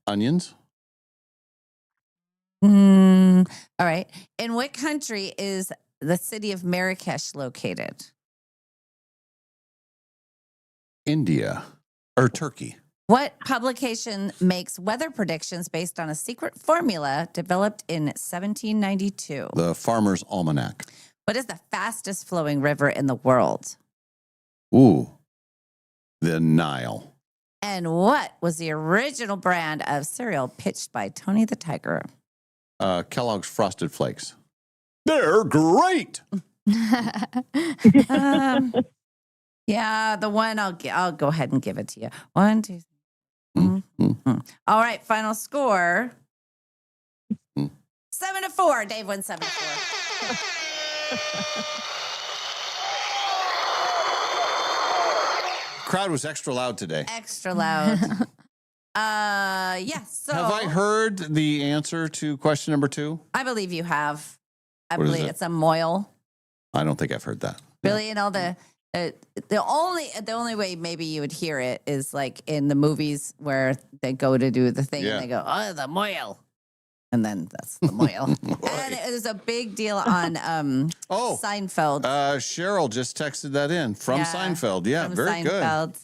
Onions. All right. In what country is the city of Marrakesh located? India or Turkey. What publication makes weather predictions based on a secret formula developed in 1792? The Farmer's Almanac. What is the fastest flowing river in the world? Ooh, the Nile. And what was the original brand of cereal pitched by Tony the Tiger? Kellogg's Frosted Flakes. They're great. Yeah, the one I'll go ahead and give it to you. 1, 2, 3. Mm-hmm. All right, final score. 7-4. Dave wins 7-4. Crowd was extra loud today. Extra loud. Yes. So have I heard the answer to question number 2? I believe you have. I What is believe it? it's a moil. I don't think I've heard that. Really, you know the only way maybe you would hear it is like in the movies where they go to do the thing Yeah. and they go, "Oh, the moil," and then that's the moil. And it was a big deal on Seinfeld. Cheryl just texted that in from Seinfeld. Yeah, from very Seinfeld.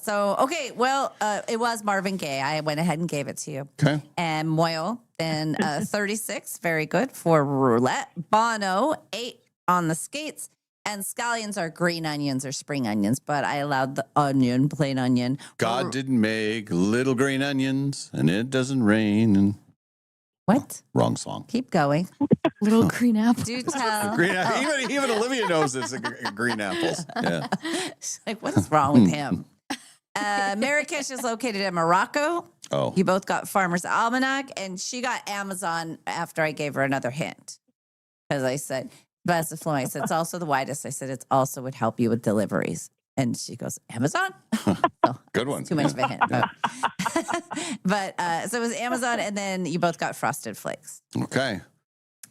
So okay, well, it was Marvin Gaye. I went ahead and gave it to you. Okay. And Moyle, then 36, very good for roulette. Bono, 8 on the skates. And scallions are green onions or spring onions, but I allowed the onion, plain onion. God didn't make little green onions, and it doesn't rain. And What? Wrong song. Keep going. Little green apple. Do tell. Green, even Olivia knows it's green apples. Yeah. She's like, what is wrong with him? Marrakesh is located in Morocco. Oh. You both got Farmer's Almanac, and she got Amazon after I gave her another hint. Because I said, best of flowing. I said, it's also the widest. I said, it's also would help you with deliveries. And she goes, Amazon? Oh, good one. Too much of a hint. But so it was Amazon, and then you both got Frosted Flakes. Okay.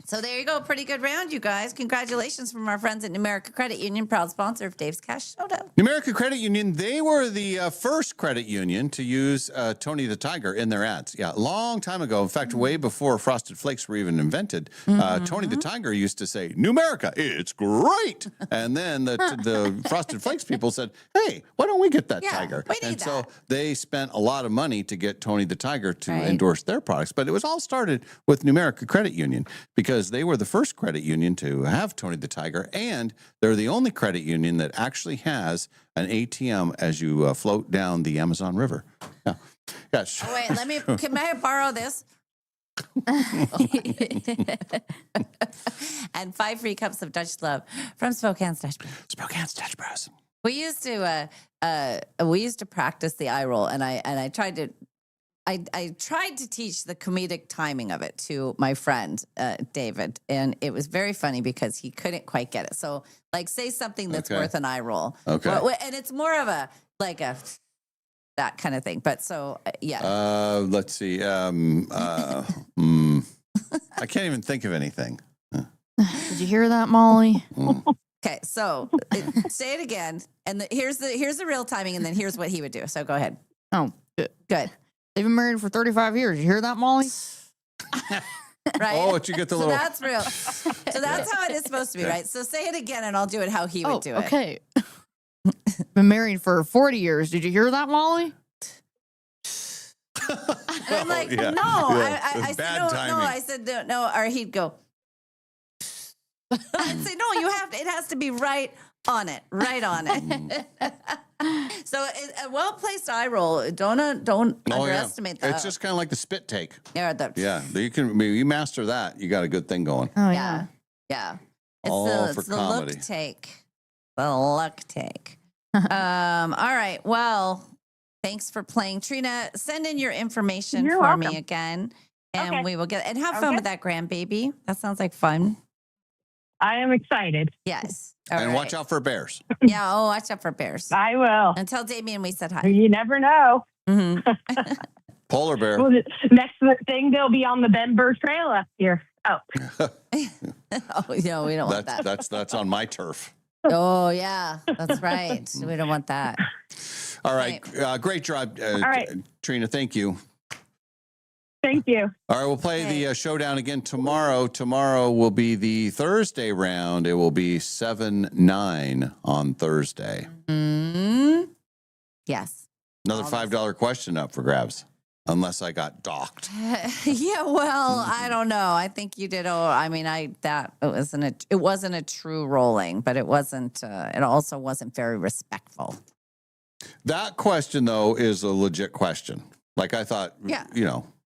So there you go. Pretty good round, you guys. Congratulations from our friends at Numerica Credit Union, proud sponsor of Dave's Cash Showdown. Numerica Credit Union, they were the first credit union to use Tony the Tiger in their ads. Yeah, a long time ago. In fact, way before Frosted Flakes were even invented, Tony the Tiger used to say, Numerica, it's great. And then the Frosted Flakes people said, hey, why don't we get that Tiger? We need and so that. they spent a lot of money to get Tony the Tiger to endorse their products. But it was all started with Numerica Credit Union because they were the first credit union to have Tony the Tiger, and they're the only credit union that actually has an ATM as you float down the Amazon River. Yeah. Yes. Oh, wait, can I borrow this? And 5 free cups of Dutch Love from Spokane's Dutch Bros. Spokane's Dutch Bros. We used to practice the eye roll, and I tried to. I tried to teach the comedic timing of it to my friend, David, and it was very funny because he couldn't quite get it. So, like, say something that's worth an eye roll. Okay. And it's more of that kind of thing. But so, yeah. Let's see. I can't even think of anything. Did you hear that, Molly? Okay, so say it again. And here's the real timing, and then here's what he would do. So go ahead. Oh, Good. they've been married for 35 years. You hear that, Molly? Right. Oh, but you get the little. So that's real. So that's how it is supposed to be, right? So say it again, and I'll do it how he would do it. Okay. Been married for 40 years. Did you hear that, Molly? And I'm like, yeah. no. Yeah. I It's said, bad no, timing. I said, no. Or he'd go. I'd say, no, it has to be right on it. So a well-placed eye roll, don't underestimate that. It's just kind of like the spit take. Yeah, You master that, you got a good thing going. Oh, yeah. It's All the, for it's the comedy. look take. The luck take. All right. Well, thanks for playing. Trina, send in your information You're for welcome. me again. And Okay. we will get and have fun Okay. with that grandbaby. That sounds like fun. I am excited. Yes. And watch out for bears. Yeah. Oh, watch out for bears. I will. And tell Damien we said hi. You never know. Mhm. Polar bear. Well, the next thing, they'll be on the Ben Burr Trail up here. Oh, Oh, no, we don't want that. That's on my turf. Oh, yeah. That's right. We don't want that. All right. Great job, right. Trina. Thank you. Thank you. All right, we'll play the showdown again tomorrow. Tomorrow will be the Thursday round. It will be 7-9 on Thursday. Yes. Another $5 question up for grabs, unless I got docked. Yeah, well, I don't know. I think you did. It wasn't a true rolling, but it wasn't. It also wasn't very respectful. That question, though, is a legit question. Like I thought, Yeah.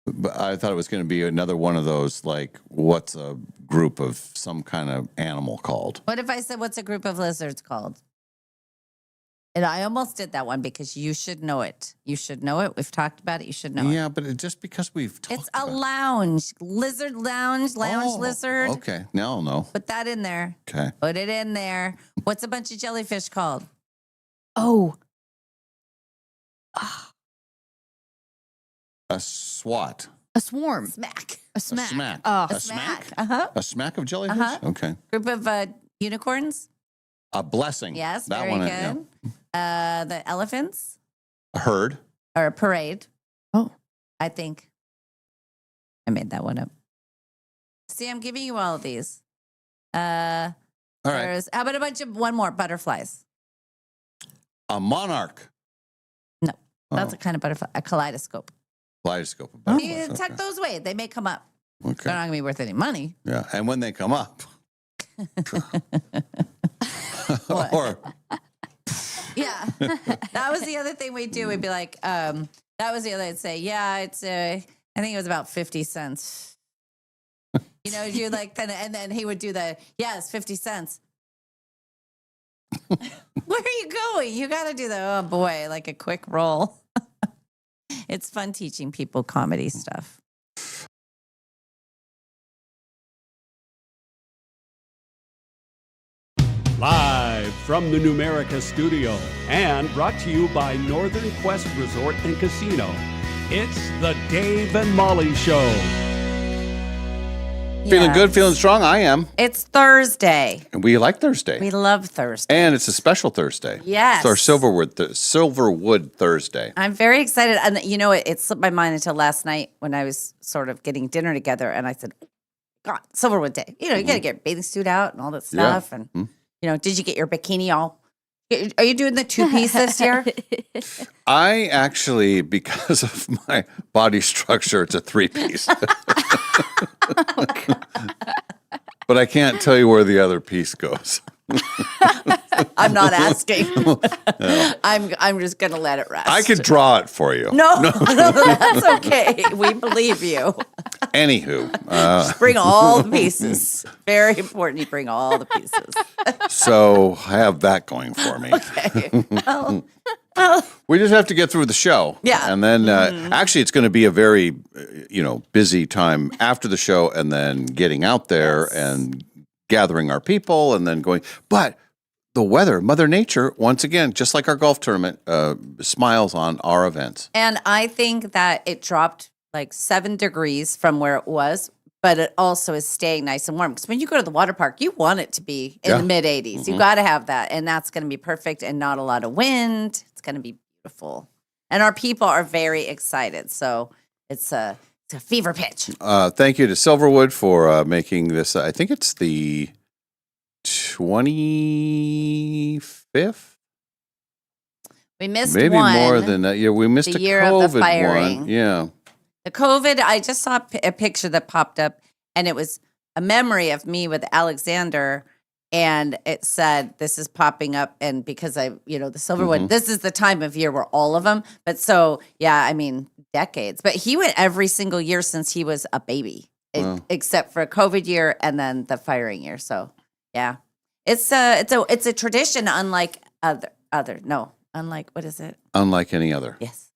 But I thought it was going to be another one of those, like, what's a group of some kind of animal called? What if I said, "What's a group of lizards called?" And I almost did that one because you should know it. You should know it. We've talked about it. You should know it. Yeah, but just because we've talked It's a about lounge, lizard lounge, lizard. Okay, now I'll know. Put that in there. Okay. Put it in there. What's a bunch of jellyfish called? Oh, A swat. a swarm. Smack. A smack. smack. A smack? Uh-huh. A smack of jellyfish? Uh-huh. Okay. Group of unicorns. A blessing. Yes, that very one. good. Yeah. The elephants A herd. or a parade. Oh. I think I made that one up. See, I'm giving you all of these. All right. How about one more butterflies? A monarch. No, that's Oh. a kind of butterfly. A kaleidoscope. Kaleidoscope. Of You butterflies. tuck those away. They may come up. Okay. They're not going to be worth any money. Yeah. And when they come up. What? Or Yeah. That was the other thing we'd do. We'd be like, that was the other, I'd say, yeah, it's, I think it was about 50 cents. You like, and then he would do it's 50 cents. Where are you going? You got to do oh boy, like a quick roll. It's fun teaching people comedy stuff. Live from the Numerica studio and brought to you by Northern Quest Resort and Casino, it's the Dave and Molly Show. feeling good, Yes. feeling strong. I am. It's Thursday. And we like Thursday. We love Thursday. And it's a special Thursday. Yes. It's our Silverwood Thursday. I'm very excited. And it slipped my mind until last night when I was sort of getting dinner together. And I said, God, Silverwood Day. You got to get your bathing suit out and all that Yeah. stuff. And, did you get your bikini all? Are you doing the two-piece this year? I actually, because of my body structure, it's a 3-piece. But I can't tell you where the other piece goes. I'm not asking. I'm just going to let it rest. I could draw it for you. No, that's okay. We believe you. Anywho, Bring all the pieces. Very important you bring all the pieces. so I have that going for me. Okay. Well, We just have to get through the show. Yeah. And then actually it's going to be a very, busy time after the show and then getting out there and gathering our people and then going. But the weather, Mother Nature, once again, just like our golf tournament, smiles on our events. and I think that it dropped like 7 degrees from where it was, but it also is staying nice and warm. Because when you go to the water park, you want it to be in Yeah. the mid 80s. You got to have that. And that's going to be perfect and not a lot of wind. It's going to be beautiful. And our people are very excited. So it's a fever pitch. Thank you to Silverwood for making this. I think it's the 25th. We missed Maybe one. more than that. Yeah, we missed The a year COVID of the firing. one. Yeah. The COVID, I just saw a picture that popped up, and it was a memory of me with Alexander, and it said, "This is popping up," and because the Silverwood, this is the time of year where all of them. But so, yeah, I mean, decades. But he went every single year since he was a baby, Wow. except for a COVID year and then the firing year. So, yeah, it's a tradition, unlike unlike what is it? Unlike any other. Yes,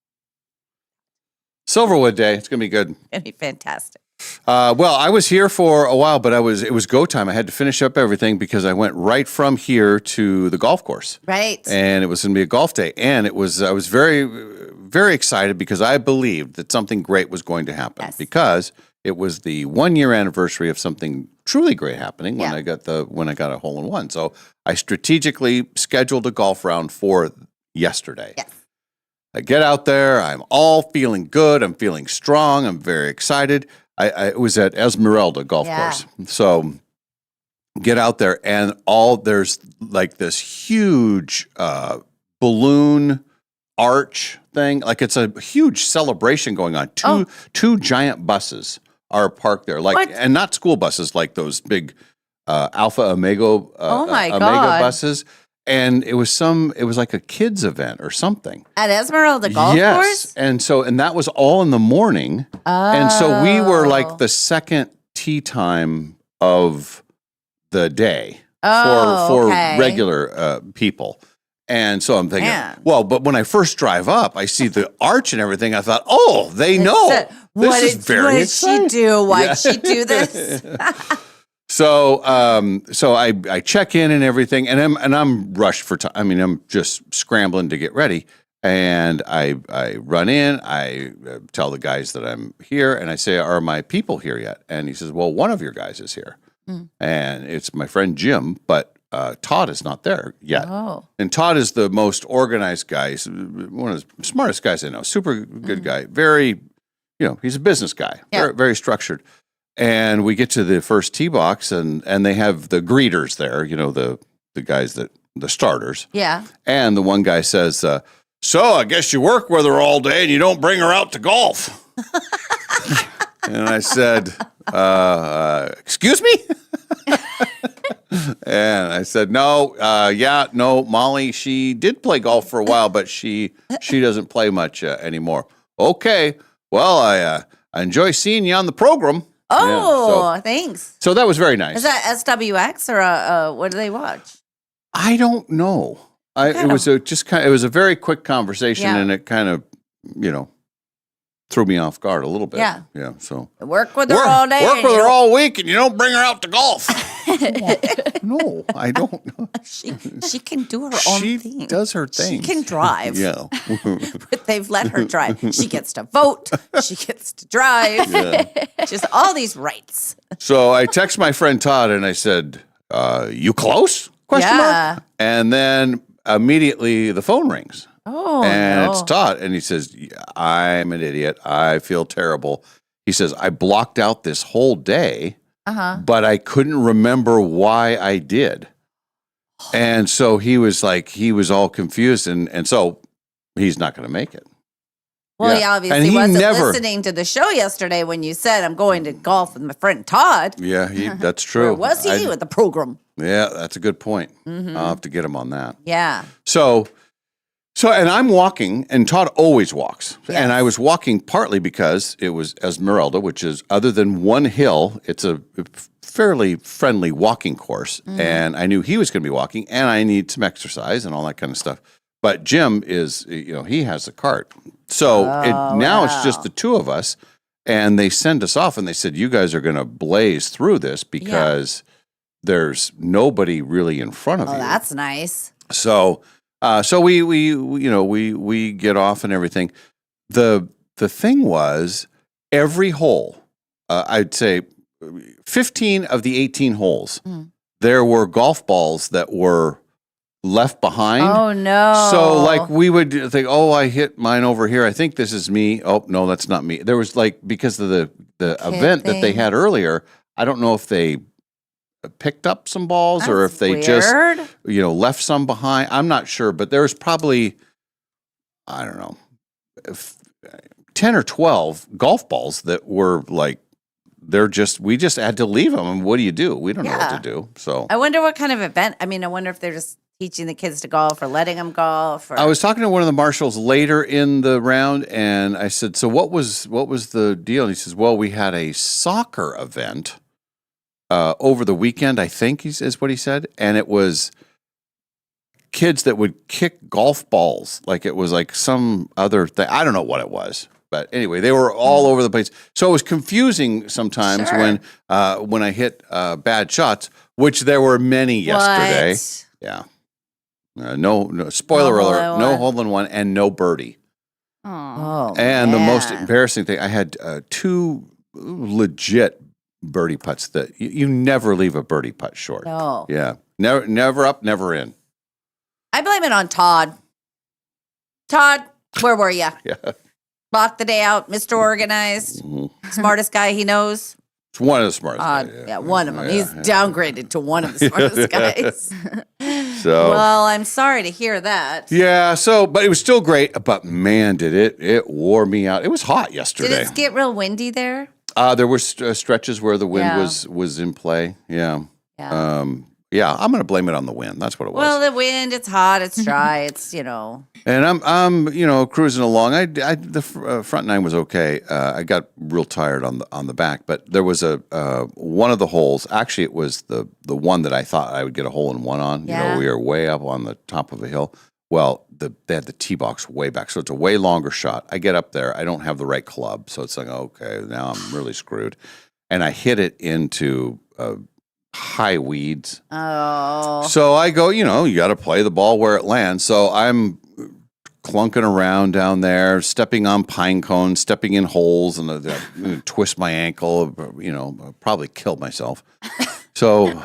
Silverwood Day. It's going to be good. it'd be fantastic. Well, I was here for a while, but it was go time. I had to finish up everything because I went right from here to the golf course. Right. And it was going to be a golf day. And I was very, very excited because I believed that something great was going to happen Yes. because it was the 1-year anniversary of something truly great happening when Yeah. I got a hole in one. So I strategically scheduled a golf round for yesterday. Yes. I get out there. I'm all feeling good. I'm feeling strong. I'm very excited. I was at Esmeralda Golf Course. So get out there, and there's like this huge balloon arch thing. Like it's a huge celebration going on. Two giant buses are parked there, and not school buses, like those big Alpha Omega Omega buses. And it was like a kids event or something At Esmeralda Golf Course? And that was all in the morning. And so we were like the second tee time of the day for regular people. And so I'm thinking, well, but when I first drive up, I see the arch and everything. I thought, they know. This is very exciting. What did she do? Why did she do this? So I check in and everything, and I'm rushed for time. I mean, I'm just scrambling to get ready, and I run in. I tell the guys that I'm here, and I say, "Are my people here yet?" And he says, "Well, one of your guys is here, and it's my friend Jim, but Todd is not there yet." Oh. And Todd is the most organized guy. He's one of the smartest guys I know. Super good guy. Very, he's a business guy. Very, very structured. And we get to the first tee box, and they have the greeters there, the guys the starters. Yeah. And the one guy says, "So I guess you work with her all day and you don't bring her out to golf." And I said, "Excuse me?" And I said, "No, no, Molly, she did play golf for a while, but she doesn't play much anymore." "Okay, well, I enjoy seeing you on the program." Oh, thanks. So that was very nice. Is that SWX or what do they watch? I don't know. It was it was a very quick conversation, and it kind of, threw me off guard a little bit. Yeah. Yeah. So Work with her all day. Work with her all week, and you don't bring her out to golf. No, I don't know. She can do her own thing. She does her thing. She can drive. Yeah. But they've let her drive. She gets to vote. She gets to drive. Just all these rights. So I text my friend Todd, and I said, "You close?" Question mark. And then immediately the phone rings. Oh, and it's Todd. And he says, "I'm an idiot. I feel terrible." He says, "I blocked out this whole day, but I couldn't remember why I did." And so he was all confused. And so he's not going to make it. Well, he obviously wasn't listening to the show yesterday when you said, "I'm going to golf with my friend Todd." Yeah, that's true. Where was he with the program? Yeah, that's a good point. I'll have to get him on that. Yeah. So, and I'm walking, and Todd always walks. Yes. And I was walking partly because it was Esmeralda, which is, other than one hill, it's a fairly friendly walking course. And I knew he was going to be walking, and I need some exercise and all that kind of stuff. But Jim is, he has the cart. So now it's just the two of us, and they send us off, and they said, "You guys are going to blaze through this because there's nobody really in front of you." Oh, that's nice. So we get off and everything. The thing was, every hole, I'd say 15 of the 18 holes, there were golf balls that were left behind. Oh, no. So like we would think, "Oh, I hit mine over here. I think this is me. Oh, no, that's not me." There was because of the event that they had earlier, I don't know if they picked up some balls or if they just left some behind. I'm not sure, but there was probably, I don't know, 10 or 12 golf balls that were like, we just had to leave them. And what do you do? We don't know what to do. So I wonder what kind of event. I mean, I wonder if they're just teaching the kids to golf or letting them golf. Or... I was talking to one of the marshals later in the round, and I said, "So what was the deal?" And he says, "Well, we had a soccer event over the weekend, I think is what he said. And it was kids that would kick golf balls. Like it was like some other thing. I don't know what it was. But anyway, they were all over the place. So it was confusing sometimes when I hit bad shots, which there were many yesterday. Yeah. No spoiler alert, no hole in one and no birdie. Oh, and the most embarrassing thing, I had two legit birdie putts that you never leave a birdie putt short. No. Yeah. Never up, never in. I blame it on Todd. Todd, Where were you? Yeah. Blocked the day out, Mr. Organized, smartest guy he knows. It's one of the smartest. guys, Yeah, one of them. Yeah, He's yeah. downgraded to one of the smartest guys. So Well, I'm sorry to hear that. yeah, but it was still great. But man, did it wore me out. It was hot Did yesterday. it get real windy there? There were stretches where the wind Yeah. was in play. Yeah. Yeah. Yeah, I'm going to blame it on the wind. That's what it was. Well, the wind, it's hot, it's dry, it's, And I'm cruising along. The front nine was okay. I got real tired on the back, but there was a one of the holes. Actually, it was the one that I thought I would get a hole in one on. Yeah. We were way up on the top of a hill. Well, they had the tee box way back, so it's a way longer shot. I get up there, I don't have the right club, so it's like, okay, now I'm really screwed. And I hit it into high weeds. Oh. So I go, you got to play the ball where it lands. So I'm clunking around down there, stepping on pine cones, stepping in holes, and twist my ankle. I'll probably kill myself. So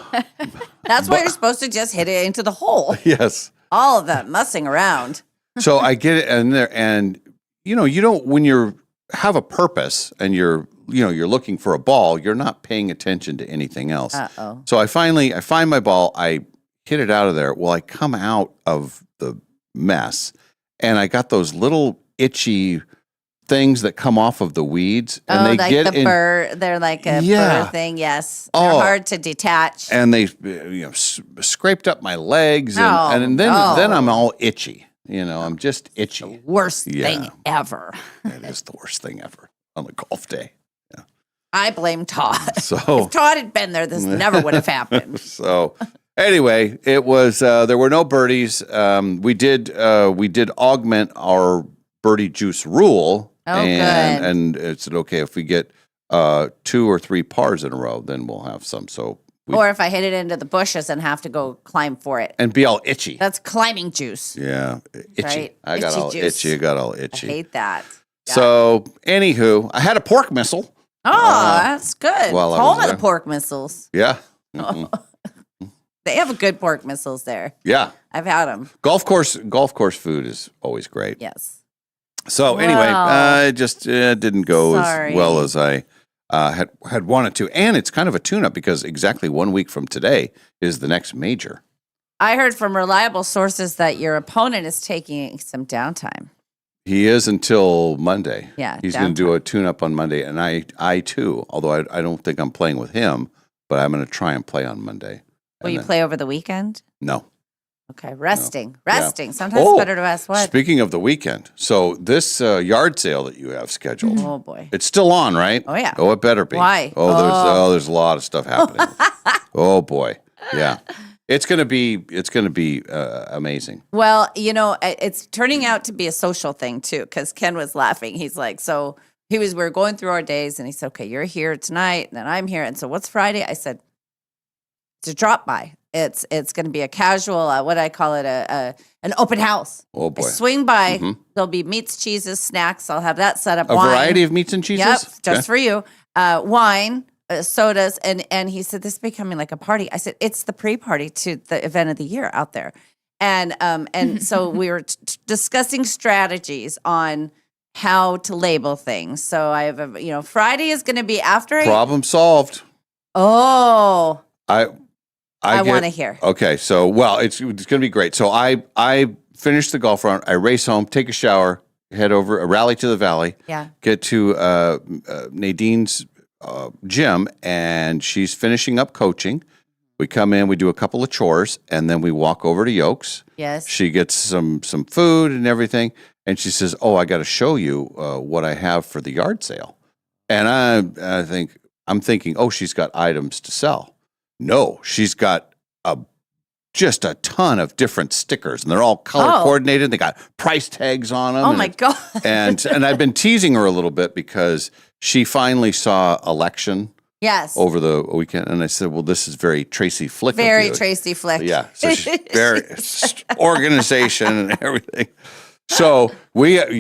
That's why you're supposed to just hit it into the hole. yes. All of that messing around. So I get it in there, and you don't when you have a purpose and you're looking for a ball, you're not paying attention to anything else. Uh-oh. So I find my ball, I hit it out of there. Well, I come out of the mess, and I got those little itchy things that come off of the weeds, and they like get the in, burr. They're like a Yeah. burr thing. Yes. They're Oh. hard to detach. and they scraped up my legs, and then I'm all itchy. I'm just itchy. Worst thing Yeah. ever. It is the worst thing ever on a golf day. I blame Todd. So If Todd had been there, this never would have happened. So anyway, it was there were no birdies. We did augment our birdie juice rule. Oh, and good. and it said, okay, if we get 2 or 3 pars in a row, then we'll have some. So Or if I hit it into the bushes and have to go climb for it. and be all itchy. That's climbing juice. Yeah, itchy. Right. I got Itchy all juice. itchy. I got all I itchy. hate that. Yeah. So anywho, I had a pork missile. Oh, that's good. while I Home was of the there. pork missiles. Yeah. Oh. Mhm. They have a good pork missiles there. Yeah. I've had them. Golf course food is always great. Yes. So anyway, Wow. it just didn't go Sorry. as well as I had wanted to, and it's kind of a tune-up because exactly 1 week from today is the next major. I heard from reliable sources that your opponent is taking some downtime. He is until Monday. Yeah, he's going to do a tune-up on Monday, and I too. Although I don't think I'm playing with him, but I'm going to try and play on Monday. Will And you then- play over the weekend? No. Okay, resting. Yeah. Resting. Sometimes Oh, it's better to rest. What? Speaking of the weekend, so this yard sale that you have scheduled, Oh, boy. it's still on, right? Oh, yeah. Oh, it better be. Why? Oh, there's a lot of stuff happening. Oh boy, yeah. It's gonna be amazing. Well, it's turning out to be a social thing too, because Ken was laughing. He's like, we were going through our days, and he said, okay, you're here tonight, and then I'm here. And so what's Friday? I said, it's a drop by. It's going to be a casual, what do I call it, an open house. Oh I boy, swing by. Mhm. There'll be meats, cheeses, snacks. I'll have that set up. a Wine. variety of meats and cheeses. Yep, just Okay. for you. Wine, sodas, and he said this is becoming like a party. I said it's the pre-party to the event of the year out there, and so we were discussing strategies on how to label things. So I have Friday is going to be after. Problem solved. Oh, I want to hear. Okay, so it's going to be great. So I finish the golf round. I race home, take a shower, head over, rally to the valley. Yeah. Get to Nadine's gym, and she's finishing up coaching. We come in, we do a couple of chores, and then we walk over to Yolks. Yes. She gets some food and everything, and she says, "Oh, I got to show you what I have for the yard sale." And I'm thinking, "Oh, she's got items to sell." No, she's got just a ton of different stickers, and they're all color coordinated. They got price tags on them. Oh my God. and I've been teasing her a little bit because she finally saw Election Yes. over the weekend, and I said, "Well, this is very Tracy Flick." of Very you." Tracy Flick. Yeah, so she's very organization and everything. So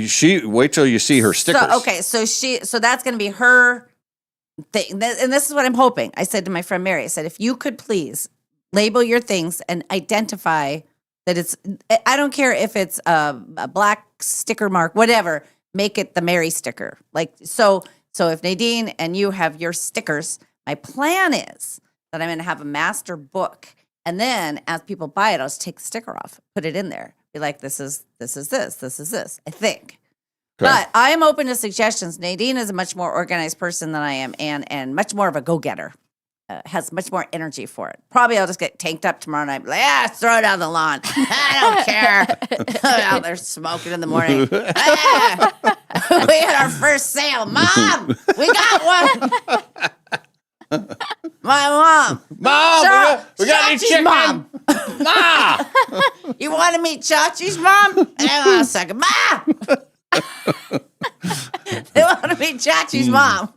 she wait till you see her stickers. So that's going to be her thing. And this is what I'm hoping. I said to my friend Mary, I said, if you could please label your things and identify That it's, I don't care if it's a black sticker mark, whatever, make it the Mary sticker. Like, so if Nadine and you have your stickers, my plan is that I'm going to have a master book. And then as people buy it, I'll just take the sticker off, put it in there. Be like, this is this, I think. Okay. But I am open to suggestions. Nadine is a much more organized person than I am and much more of a go-getter. Has much more energy for it. Probably I'll just get tanked up tomorrow night. Be like, throw it on the lawn. I don't care. Out there smoking in the morning. We had our first sale. Mom, we got one. My mom. Mom, we got any Chachi's chicken? mom. Ma! You want to meet Chachi's mom? Hang on a second. Ma! They want to meet Chachi's mom.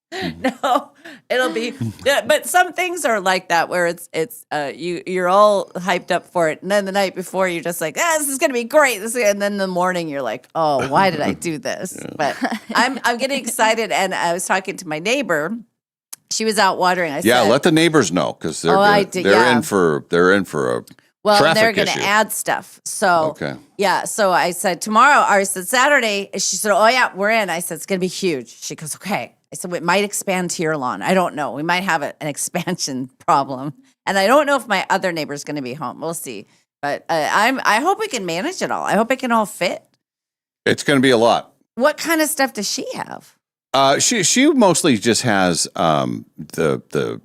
No, it'll be, but some things are like that where you're all hyped up for it, and then the night before you're just like, this is gonna be great. And then in the morning you're like, oh, why did I do this? But I'm getting excited, and I was talking to my neighbor. She was out watering. I Yeah, said, let the neighbors know because they're in for a well, traffic they're going to issue. add stuff. So, Okay. yeah. So I said tomorrow, or I said Saturday. She said, oh, yeah, we're in. I said, it's going to be huge. She goes, okay. I said, it might expand to your lawn. I don't know. We might have an expansion problem. And I don't know if my other neighbor's going to be home. We'll see. But I hope we can manage it all. I hope it can all fit. It's going to be a lot. What kind of stuff does she have? She mostly just has the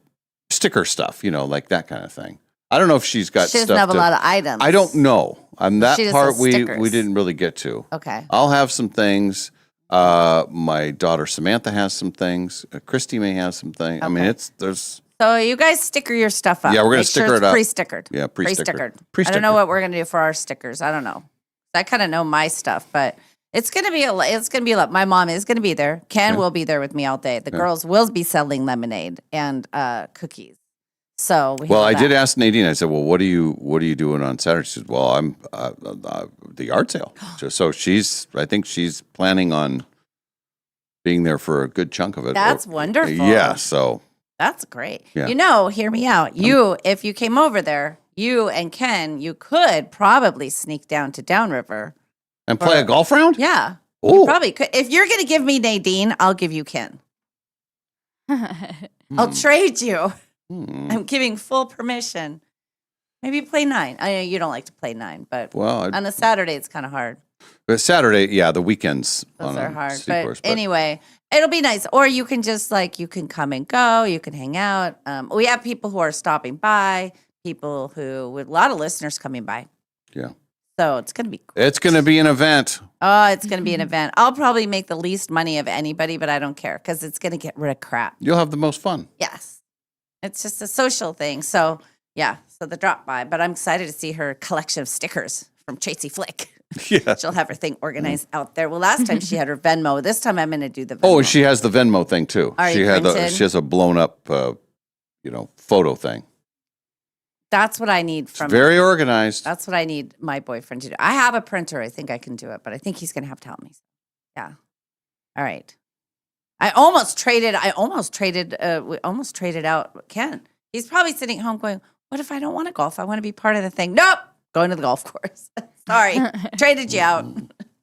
sticker stuff, like that kind of thing. I don't know if she's got She doesn't stuff have a lot of items. I don't know. That She just part has we stickers. didn't really get to. Okay. I'll have some things. My daughter Samantha has some things. Christy may have some things. I mean, Okay. there's. So you guys sticker your stuff up. Yeah, we're gonna Make sticker sure it it's up. Pre-stickered. Yeah, pre-stickered. I don't Pre-stickered. know what we're gonna do for our stickers. I don't know. I kind of know my stuff, but it's gonna be a lot. My mom is gonna be there. Ken will be there with me all day. The girls will be selling lemonade and cookies. So Well, I did ask Nadine. I said, "Well, what are you doing on Saturday?" She said, "Well, I'm the art sale." So I think she's planning on being there for a good chunk of it. That's wonderful. Yeah. So That's great. Yeah. Hear me out. If you came over there, you and Ken, you could probably sneak down to Downriver. and play a golf round. Yeah. Oh, Probably could. If you're going to give me Nadine, I'll give you Ken. I'll trade you. I'm giving full permission. Maybe play 9. I know you don't like to play 9, but well, on a Saturday, it's kind of hard. but Saturday, yeah, the weekends. Those on are a hard. sea course, But anyway, it'll be nice. Or you can just you can come and go. You can hang out. We have people who are stopping by, with a lot of listeners coming by. Yeah. So it's going to be cool. It's going to be an event. Oh, it's going to be an event. I'll probably make the least money of anybody, but I don't care because it's going to get rid of crap. You'll have the most fun. Yes. It's just a social thing. So, yeah. So the drop by. But I'm excited to see her collection of stickers from Tracy Flick. Yeah. She'll have her thing organized out there. Well, last time she had her Venmo. This time I'm going to do the Venmo. Oh, and she has the Venmo thing too. Already She printed? has a blown up, photo thing. That's what I need It's from very organized. That's what I need my boyfriend to do. I have a printer. I think I can do it, but I think he's going to have to help me. Yeah. All right. We almost traded out Ken. He's probably sitting home going, what if I don't want to golf? I want to be part of the thing. Nope. Going to the golf course. Sorry. Traded you out.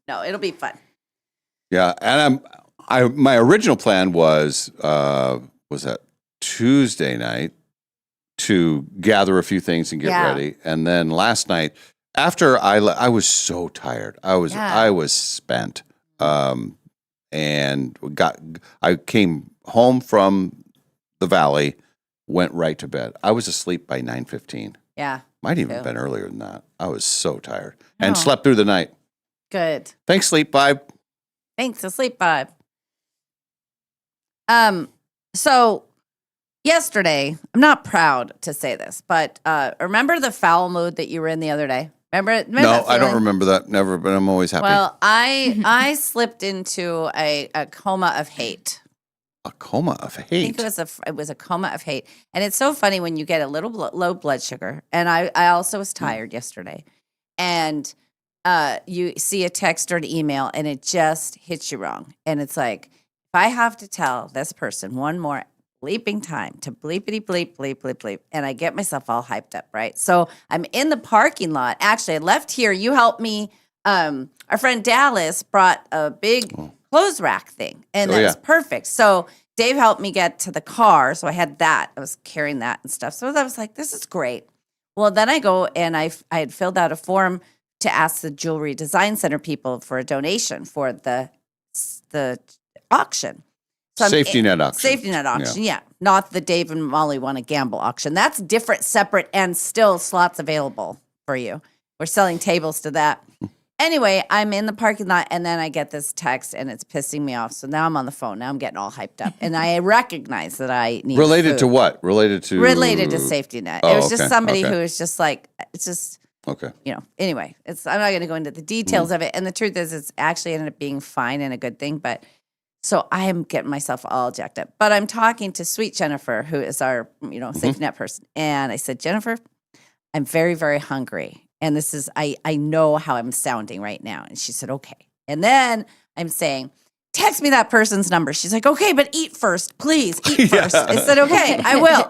No, it'll be fun. Yeah, and my original plan was that Tuesday night to gather a few things and get Yeah. ready, and then last night after I was so tired. I was spent, and I came home from the valley, went right to bed. I was asleep by 9:15. Yeah. Might even have Too. been earlier than that. I was so tired and Oh. slept through the night. Good. Thanks, Sleep Vibe. Thanks. A sleep vibe. So yesterday, I'm not proud to say this, but remember the foul mood that you were in the other day? Remember No, that I don't feeling? remember that. Never, but I'm always happy. Well, I slipped into a coma of hate. A coma of I hate. think it was a coma of hate, and it's so funny when you get a little low blood sugar. And I also was tired yesterday, and you see a text or an email, and it just hits you wrong, and it's like if I have to tell this person one more bleeping time to bleepity bleep, bleep, bleep, bleep. And I get myself all hyped up, right? So I'm in the parking lot. Actually, I left here. You helped me. Our friend Dallas brought a big clothes rack thing, and that was perfect. So Dave helped me get to the car. So I had that. I was carrying that and stuff. So I was like, this is great. Well, then I go and I had filled out a form to ask the Jewelry Design Center people for a donation for the auction. So Safety net auction. Safety net auction, yeah. Not the Dave and Molly want to gamble auction. That's different, separate, and still slots available for you. We're selling tables to that. Anyway, I'm in the parking lot, and then I get this text, and it's pissing me off. So now I'm on the phone. Now I'm getting all hyped up, and I recognize that I need Related food. to what? Related to safety net. Oh, It was just okay, somebody okay. who was just like, it's just, Okay. Anyway, I'm not going to go into the details of it. And the truth is, it's actually ended up being fine and a good thing. But so I am getting myself all jacked up. But I'm talking to sweet Jennifer, who is our, safety net person. And I said, Jennifer, I'm very, very hungry. And this is, I know how I'm sounding right now. And she said, okay. And then I'm saying, text me that person's number. She's like, okay, but eat first, please. Eat first. I said, okay, I will.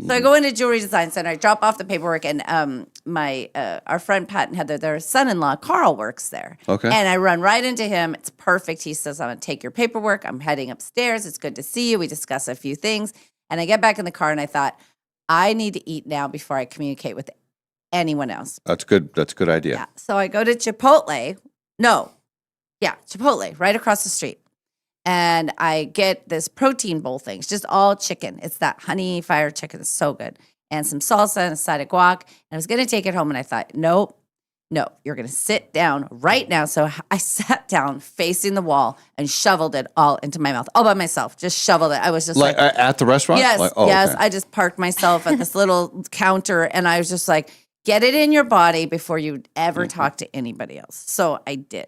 So I go into Jewelry Design Center. I drop off the paperwork, and our friend Pat and Heather, their son-in-law, Carl, works there. Okay. And I run right into him. It's perfect. He says, I'm going to take your paperwork. I'm heading upstairs. It's good to see you. We discuss a few things. And I get back in the car, and I thought, I need to eat now before I communicate with anyone else. That's good. That's a good idea. Yeah. So I go to Chipotle. Chipotle, right across the street. And I get this protein bowl thing. It's just all chicken. It's that honey fire chicken. It's so good. And some salsa and a side of guac. And I was going to take it home. And I thought, no, you're going to sit down right now. So I sat down facing the wall and shoveled it all into my mouth, all by myself. Just shoveled it. I was just like at the restaurant? yes, Okay. I just parked myself at this little counter. And I was just like, get it in your body before you ever talk to anybody else. So I did.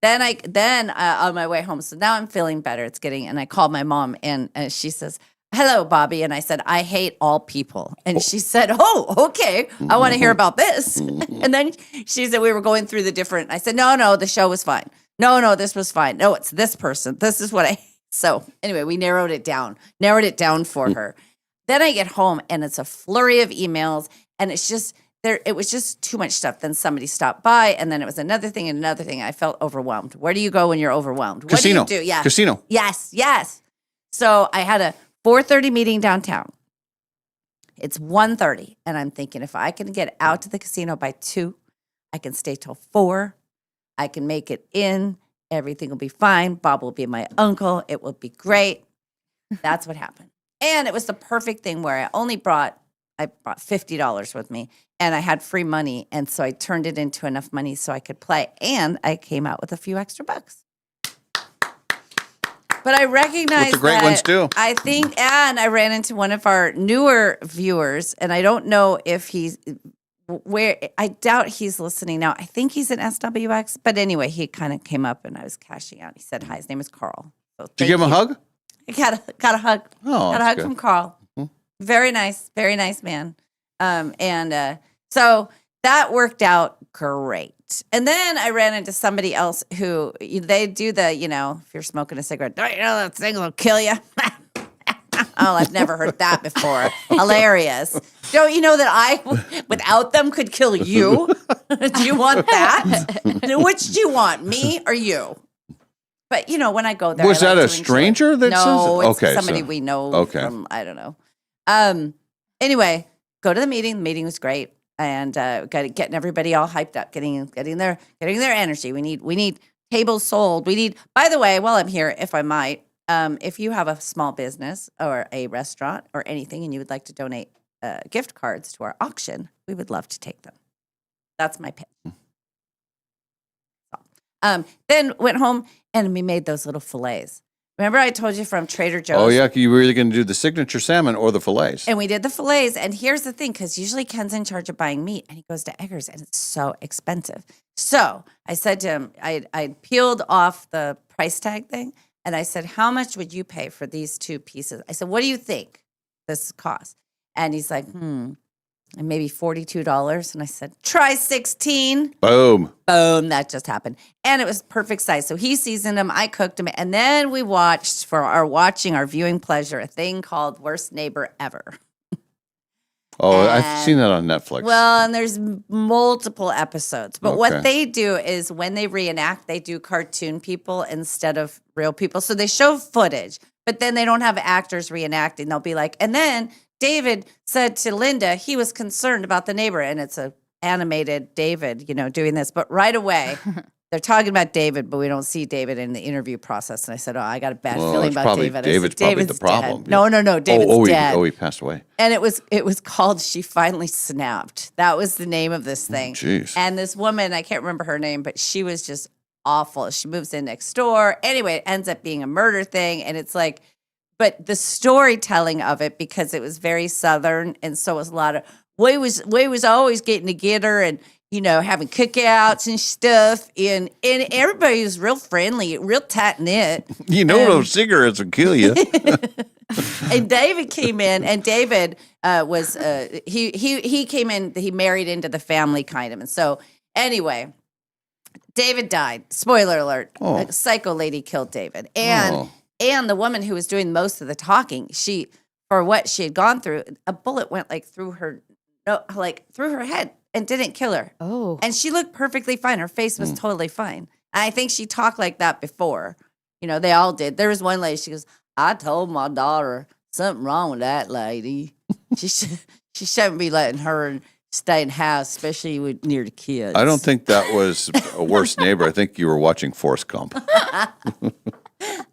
Then on my way home, so now I'm feeling better. And I called my mom, and she says, hello, Bobby. And I said, I hate all people. And she said, oh, okay. I want to hear about this. And then she said, we were going through I said, no, the show was fine. No, this was fine. No, it's this person. This is what so anyway, we narrowed it down for her. Then I get home, and it's a flurry of emails, and it's just, it was just too much stuff. Then somebody stopped by, and then it was another thing and another thing. I felt overwhelmed. Where do you go when you're overwhelmed? Casino. What do you do? Yeah. Casino. Yes. So I had a 4:30 meeting downtown. It's 1:30, and I'm thinking if I can get out to the casino by 2, I can stay till 4. I can make it in. Everything will be fine. Bob will be my uncle. It will be great. That's what happened. And it was the perfect thing where I brought $50 with me, and I had free money. And so I turned it into enough money so I could play. And I came out with a few extra bucks. But I recognize What the great ones do. I think, and I ran into one of our newer viewers, and I don't know if I doubt he's listening now. I think he's in SWX. But anyway, he kind of came up, and I was cashing out. He said, hi, his name is Carl. So Did you give him a hug? I got a hug. Oh, got a that's hug good. from Carl. Very nice man. So that worked out great. And then I ran into somebody else who they do if you're smoking a cigarette, don't you know that thing will kill you? Oh, I've never heard that before. Hilarious. Don't you know that I, without them, could kill you? Do you want that? Which do you want, me or you? But, when I go there. Was I that like a to enjoy- stranger that no, says it's Okay, somebody so- we know okay. from, I don't know. Anyway, go to the meeting. The meeting was great. And getting everybody all hyped up, getting their energy. We need tables sold. By the way, while I'm here, if I might, if you have a small business or a restaurant or anything and you would like to donate gift cards to our auction, we would love to take them. That's my pitch. Then went home and we made those little fillets. Remember I told you from Trader Joe's? Oh, yeah. You were either going to do the signature salmon or the fillets. And we did the fillets. And here's the thing, because usually Ken's in charge of buying meat and he goes to Eggers and it's so expensive. So I said to him, I peeled off the price tag thing and I said, how much would you pay for these 2 pieces? I said, what do you think this costs? And he's like, and maybe $42. And I said, try 16. Boom. Boom, that just happened. And it was perfect size. So he seasoned them, I cooked them, and then we watched for our viewing pleasure, a thing called Worst Neighbor Ever. Oh, I've And- seen that on Netflix. Well, and there's multiple episodes. But Okay. what they do is when they reenact, they do cartoon people instead of real people. So they show footage, but then they don't have actors reenacting. They'll be like, and then David said to Linda, he was concerned about the neighbor. And it's a animated David, doing this. But right away, they're talking about David, but we don't see David in the interview process. And I said, I got a bad Well, feeling it's about probably- David. I said, David's probably the dead." problem. No, David's dead. He passed away. And it was called She Finally Snapped. That was the name of this thing. Jeez. And this woman, I can't remember her name, but she was just awful. She moves in next door. Anyway, it ends up being a murder thing. And it's like, but the storytelling of it, because it was very Southern, and so it was a lot of, we was always getting together and, having cookouts and stuff. And everybody was real friendly, real tight knit. Those cigarettes will kill you. And David came in, and David was he came in. He married into the family kind of, and so anyway, David died. Spoiler alert: Oh. a psycho lady killed David, and the woman who was doing most of the talking, for what she had gone through, a bullet went through her head and didn't kill her. Oh. And she looked perfectly fine. Her face was totally fine. And I think she talked like that before. They all did. There was one lady, she goes, I told my daughter something wrong with that lady. she shouldn't be letting her stay in the house, especially near the kids. I don't think that was a worst neighbor. I think you were watching Forrest Gump.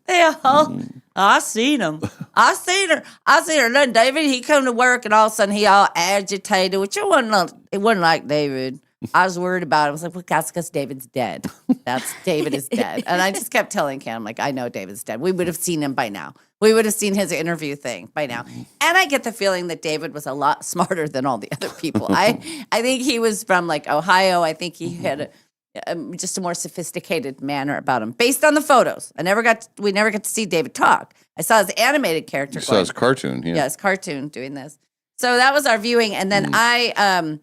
They all, I seen him. I seen her. Then David, he come to work and all of a sudden he all agitated, which it wasn't like David. I was worried about it. I was like, well, that's because David's dead. David is dead. And I just kept telling Ken, I'm like, I know David's dead. We would have seen him by now. We would have seen his interview thing by now. And I get the feeling that David was a lot smarter than all the other people. I think he was from Ohio. I think he had just a more sophisticated manner about him based on the photos. We never got to see David talk. I saw his animated character. You saw his cartoon. Yeah. Yeah, his cartoon doing this. So that was our viewing. And then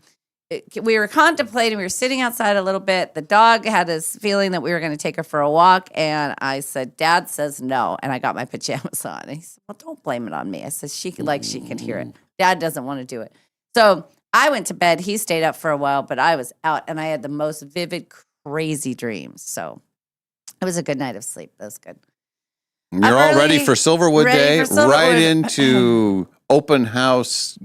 we were contemplating, we were sitting outside a little bit. The dog had this feeling that we were going to take her for a walk. And I said, Dad says no. And I got my pajamas on. And he said, well, don't blame it on me. I said, she could hear it. Dad doesn't want to do it. So I went to bed. He stayed up for a while, but I was out and I had the most vivid, crazy dreams. So it was a good night of sleep. That was good. You're I'm all ready really for Silverwood ready Day, for Silverwood. right into open house,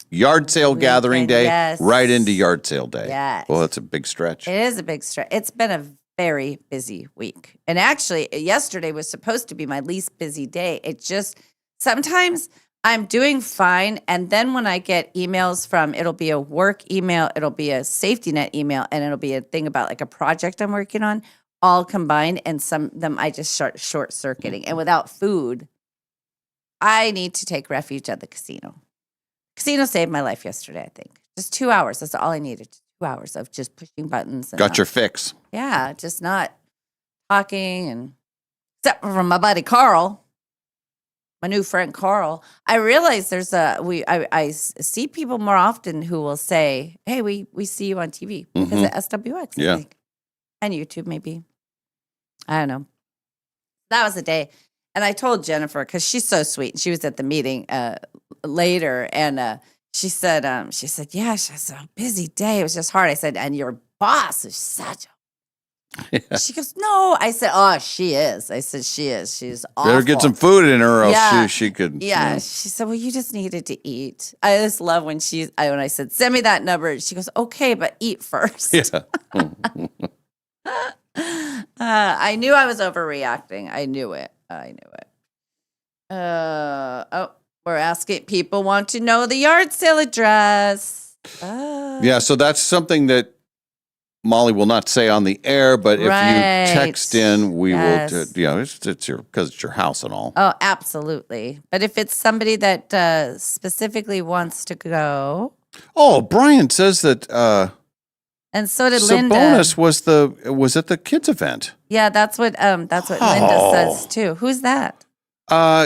yard sale gathering Weekend, day, yes. right into yard sale day. Yes. Well, that's a big stretch. It is a big stretch. It's been a very busy week. And actually, yesterday was supposed to be my least busy day. It just, sometimes I'm doing fine. And then when I get emails it'll be a work email, it'll be a safety net email, and it'll be a thing about a project I'm working on, all combined. And some of them I just start short circuiting. And without food, I need to take refuge at the casino. Casino saved my life yesterday, I think. Just 2 hours. That's all I needed. 2 hours of just pushing buttons. And Got your fix. yeah, just not talking, and except for my buddy Carl, my new friend Carl. I realize I see people more often who will say, "Hey, we see you on TV because of SWX, I Yeah. think. And YouTube maybe. I don't know." That was the day, and I told Jennifer because she's so sweet. And she was at the meeting later, and she said, "Yeah, she has a busy day. It was just hard." I said, "And your boss is such a..." She goes, "No." I said, "Oh, she is." I said, "She is. She's awful." Better get some food in her, or else Yeah. she could. Yeah. She said, "Well, you just needed to eat." I just love when when I said, "Send me that number." She goes, "Okay, but eat first." Yeah. I knew I was overreacting. I knew it. We're asking, people want to know the yard sale address. Yeah, so that's something that Molly will not say on the air, but if Right. you text in, we Yes. will. It's your house and all. Oh, absolutely. But if it's somebody that specifically wants to go, Oh, Brian says that and so did Linda. Sabonis was at the kids event. Yeah, that's what Linda says too. Who's that?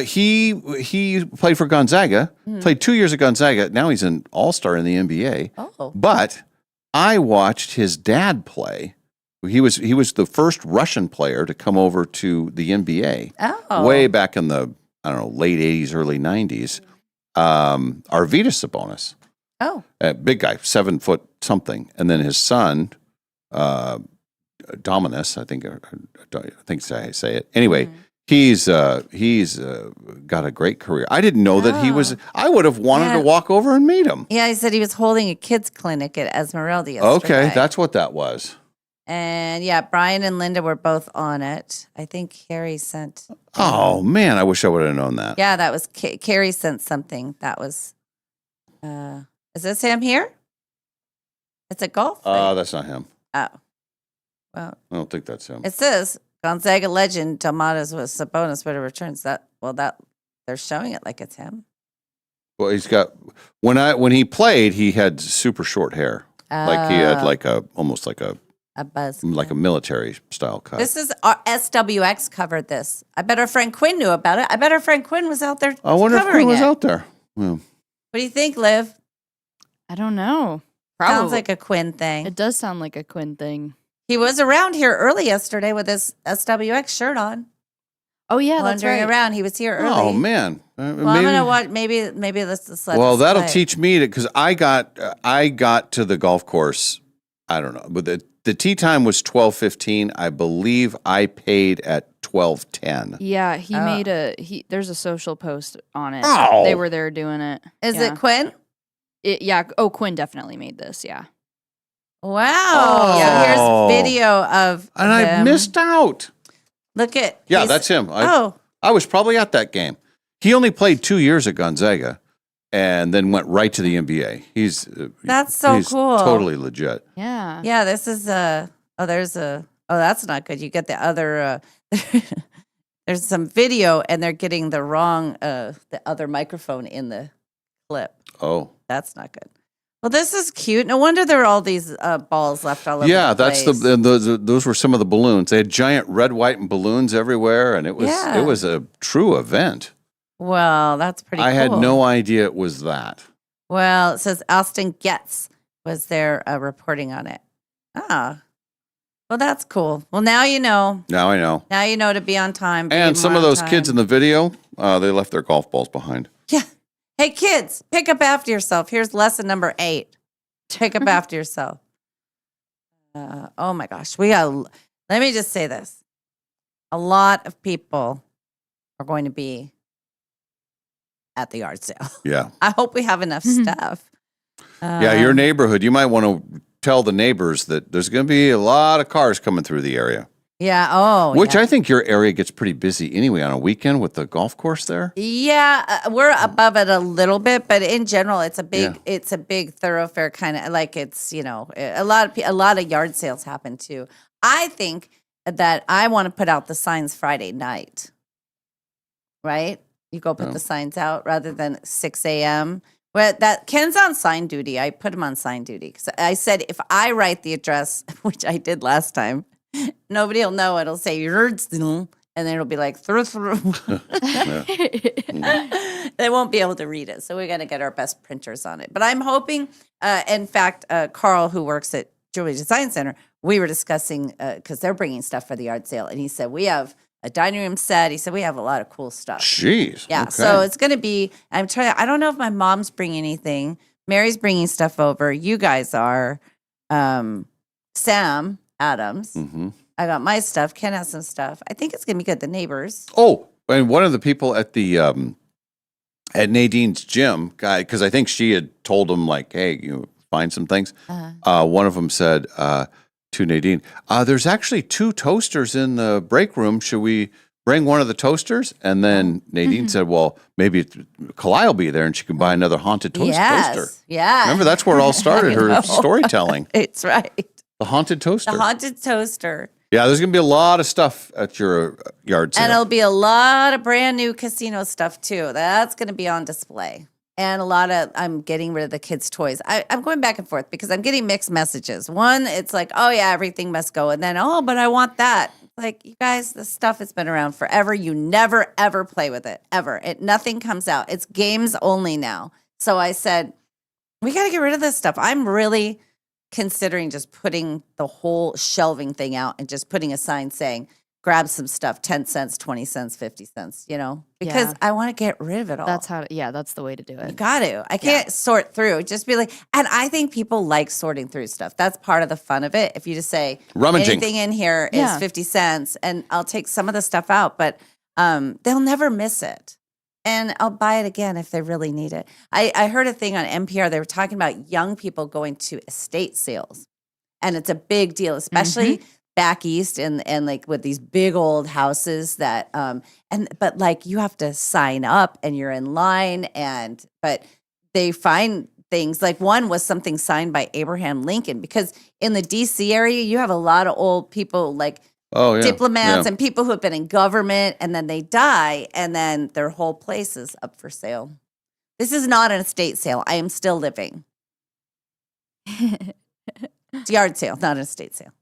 He played for Gonzaga. Played 2 years at Gonzaga. Now he's an all-star in the NBA. Oh. But I watched his dad play. He was the first Russian player to come over to the NBA. Oh. Way back in the late 80s, early 90s. Arvydas Sabonis. Oh. Big guy, 7 foot something. And then his son, Dominus, I think I say it. Anyway, he's got a great career. I didn't know that he was. I would have wanted to walk over and meet him. Yeah, he said he was holding a kids clinic at Esmeralda yesterday. Okay, that's what that was. And yeah, Brian and Linda were both on it. I think Carrie sent. Oh man, I wish I would have known that. Yeah, that was Carrie sent something. That was. Is this him here? It's a golf. Thing. That's not him. Oh, well, I don't think that's him. it says Gonzaga legend Tomatas was Sabonis, but it returns that. Well, that they're showing it like it's him. Well, he's got when he played, he had super short hair, like he had almost like a buzz, like a military style cut. This is SWX covered this. I bet our friend Quinn knew about it. I bet our friend Quinn was out there. I wonder if covering Quinn was it. out there. Yeah. What do you think, Liv? I don't know. Probably. Sounds like a Quinn thing. It does sound like a Quinn thing. He was around here early yesterday with his SWX shirt on. Oh yeah, that's Wandering right. around. He was here early. Oh man. Well, I'm gonna watch. Maybe let's just let. Well, this that'll play. teach me because I got to the golf course. I don't know, but the tee time was 12:15. I believe I paid at 12:10. Yeah, he Oh. made there's a social post on it. Oh. They were there doing it. Is Yeah. it Quinn? Oh, Quinn definitely made this, yeah. Wow. Yeah. Here's video of. And I them. missed out. Look at. Yeah, he's- that's him. Oh. I was probably at that game. He only played 2 years at Gonzaga, and then went right to the NBA. That's so he's cool. Totally legit. Yeah. Yeah. This is there's a. Oh, that's not good. You get the other. There's some video, and they're getting the wrong the other microphone in the clip. Oh. That's not good. Well, this is cute. No wonder there are all these balls left all over. Yeah, the that's place. those were some of the balloons. They had giant red, white, and balloons everywhere, and it was a true event. Well, that's pretty. I had cool. no idea it was that. Well, it says Austin Getz was there reporting on it. Ah, well, that's cool. Well, now you know. Now I know. Now you know to be on time. And some of those kids in the video, they left their golf balls behind. Yeah. Hey, kids, pick up after yourself. Here's lesson number 8. Pick up after yourself. Oh my gosh, let me just say this: a lot of people are going to be at the yard sale. Yeah. I hope we have enough stuff. Yeah, your neighborhood, you might want to tell the neighbors that there's going to be a lot of cars coming through the area. Yeah. Oh, Which yeah. I think your area gets pretty busy anyway on a weekend with the golf course there. Yeah, we're above it a little bit, but in general, it's a big thoroughfare kind of like it's a lot of yard sales happen too. I think that I want to put out the signs Friday night. Right, you go put the signs out rather than 6 a.m. Well, that Ken's on sign duty. I put him on sign duty because I said if I write the address, which I did last time. Nobody will know. It'll say Yurdsdal, and then it'll be like through. They won't be able to read it, so we got to get our best printers on it. But I'm hoping. In fact, Carl, who works at Jewelry Design Center, we were discussing because they're bringing stuff for the yard sale, and he said we have a dining room set. He said we have a lot of cool stuff. Jeez. Yeah, okay. so it's going to be. I'm trying. I don't know if my mom's bringing anything. Mary's bringing stuff over. You guys are. Sam Adams. Mhm. I got my stuff. Ken has some stuff. I think it's gonna be good. The neighbors. Oh, and one of the people at the at Nadine's gym guy, because I think she had told him like, "Hey, find some things." One of them said to Nadine, "There's actually 2 toasters in the break room. Should we bring one of the toasters?" And then Nadine said, "Well, maybe Kalai will be there, and she can buy another haunted toaster." Yeah. Remember, that's where it all started. I know. Her storytelling, It's right. the haunted toaster. The haunted toaster. Yeah, there's gonna be a lot of stuff at your yard sale. And it'll be a lot of brand new casino stuff too. That's going to be on display. And I'm getting rid of the kids' toys. I'm going back and forth because I'm getting mixed messages. One, it's like, oh yeah, everything must go. And then, oh, but I want that. Like, you guys, this stuff has been around forever. You never, ever play with it, ever. Nothing comes out. It's games only now. So I said, we got to get rid of this stuff. I'm really considering just putting the whole shelving thing out and just putting a sign saying, grab some stuff, 10 cents, 20 cents, 50 cents, because Yeah. I want to get rid of it all. That's that's the way to do You it. got to. I can't sort through. Just be like, and I think people like sorting through stuff. That's part of the fun of it. If you just say, Rummaging. anything in here is Yeah. 50 cents, and I'll take some of the stuff out, but they'll never miss it. And I'll buy it again if they really need it. I heard a thing on NPR. They were talking about young people going to estate sales. And it's a big deal, especially back east and like with these big old houses that but like you have to sign up and you're in line, but they find things like one was something signed by Abraham Lincoln, because in the DC area you have a lot of old people like diplomats and people who have been in government, and then they die and then their whole place is up for sale. This is not an estate sale. I am still living. It's a yard sale, not an estate sale.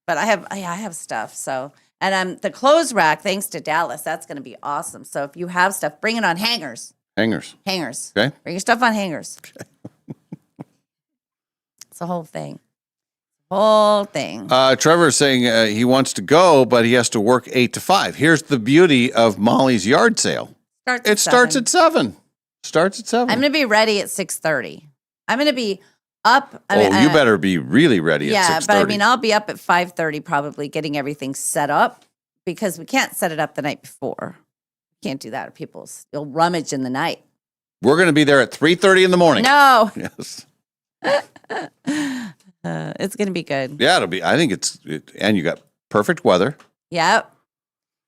But I have stuff. So, and the clothes rack, thanks to Dallas, that's going to be awesome. So if you have stuff, bring it on hangers. Hangers. Okay. Bring your stuff on hangers. Okay. It's a whole thing. Whole thing. Trevor's saying he wants to go, but he has to work 8 to 5. Here's the beauty of Molly's yard sale. Starts at 7. Starts at 7. I'm going to be ready at 6:30. I'm going to be up. You better be really ready at 6:30. Yeah, but I mean, I'll be up at 5:30 probably getting everything set up, because we can't set it up the night before. Can't do that. You'll rummage in the night. We're going to be there at 3:30 in the morning. No. Yes. It's going to be good. Yeah, it'll be. I think and you got perfect weather. Yep.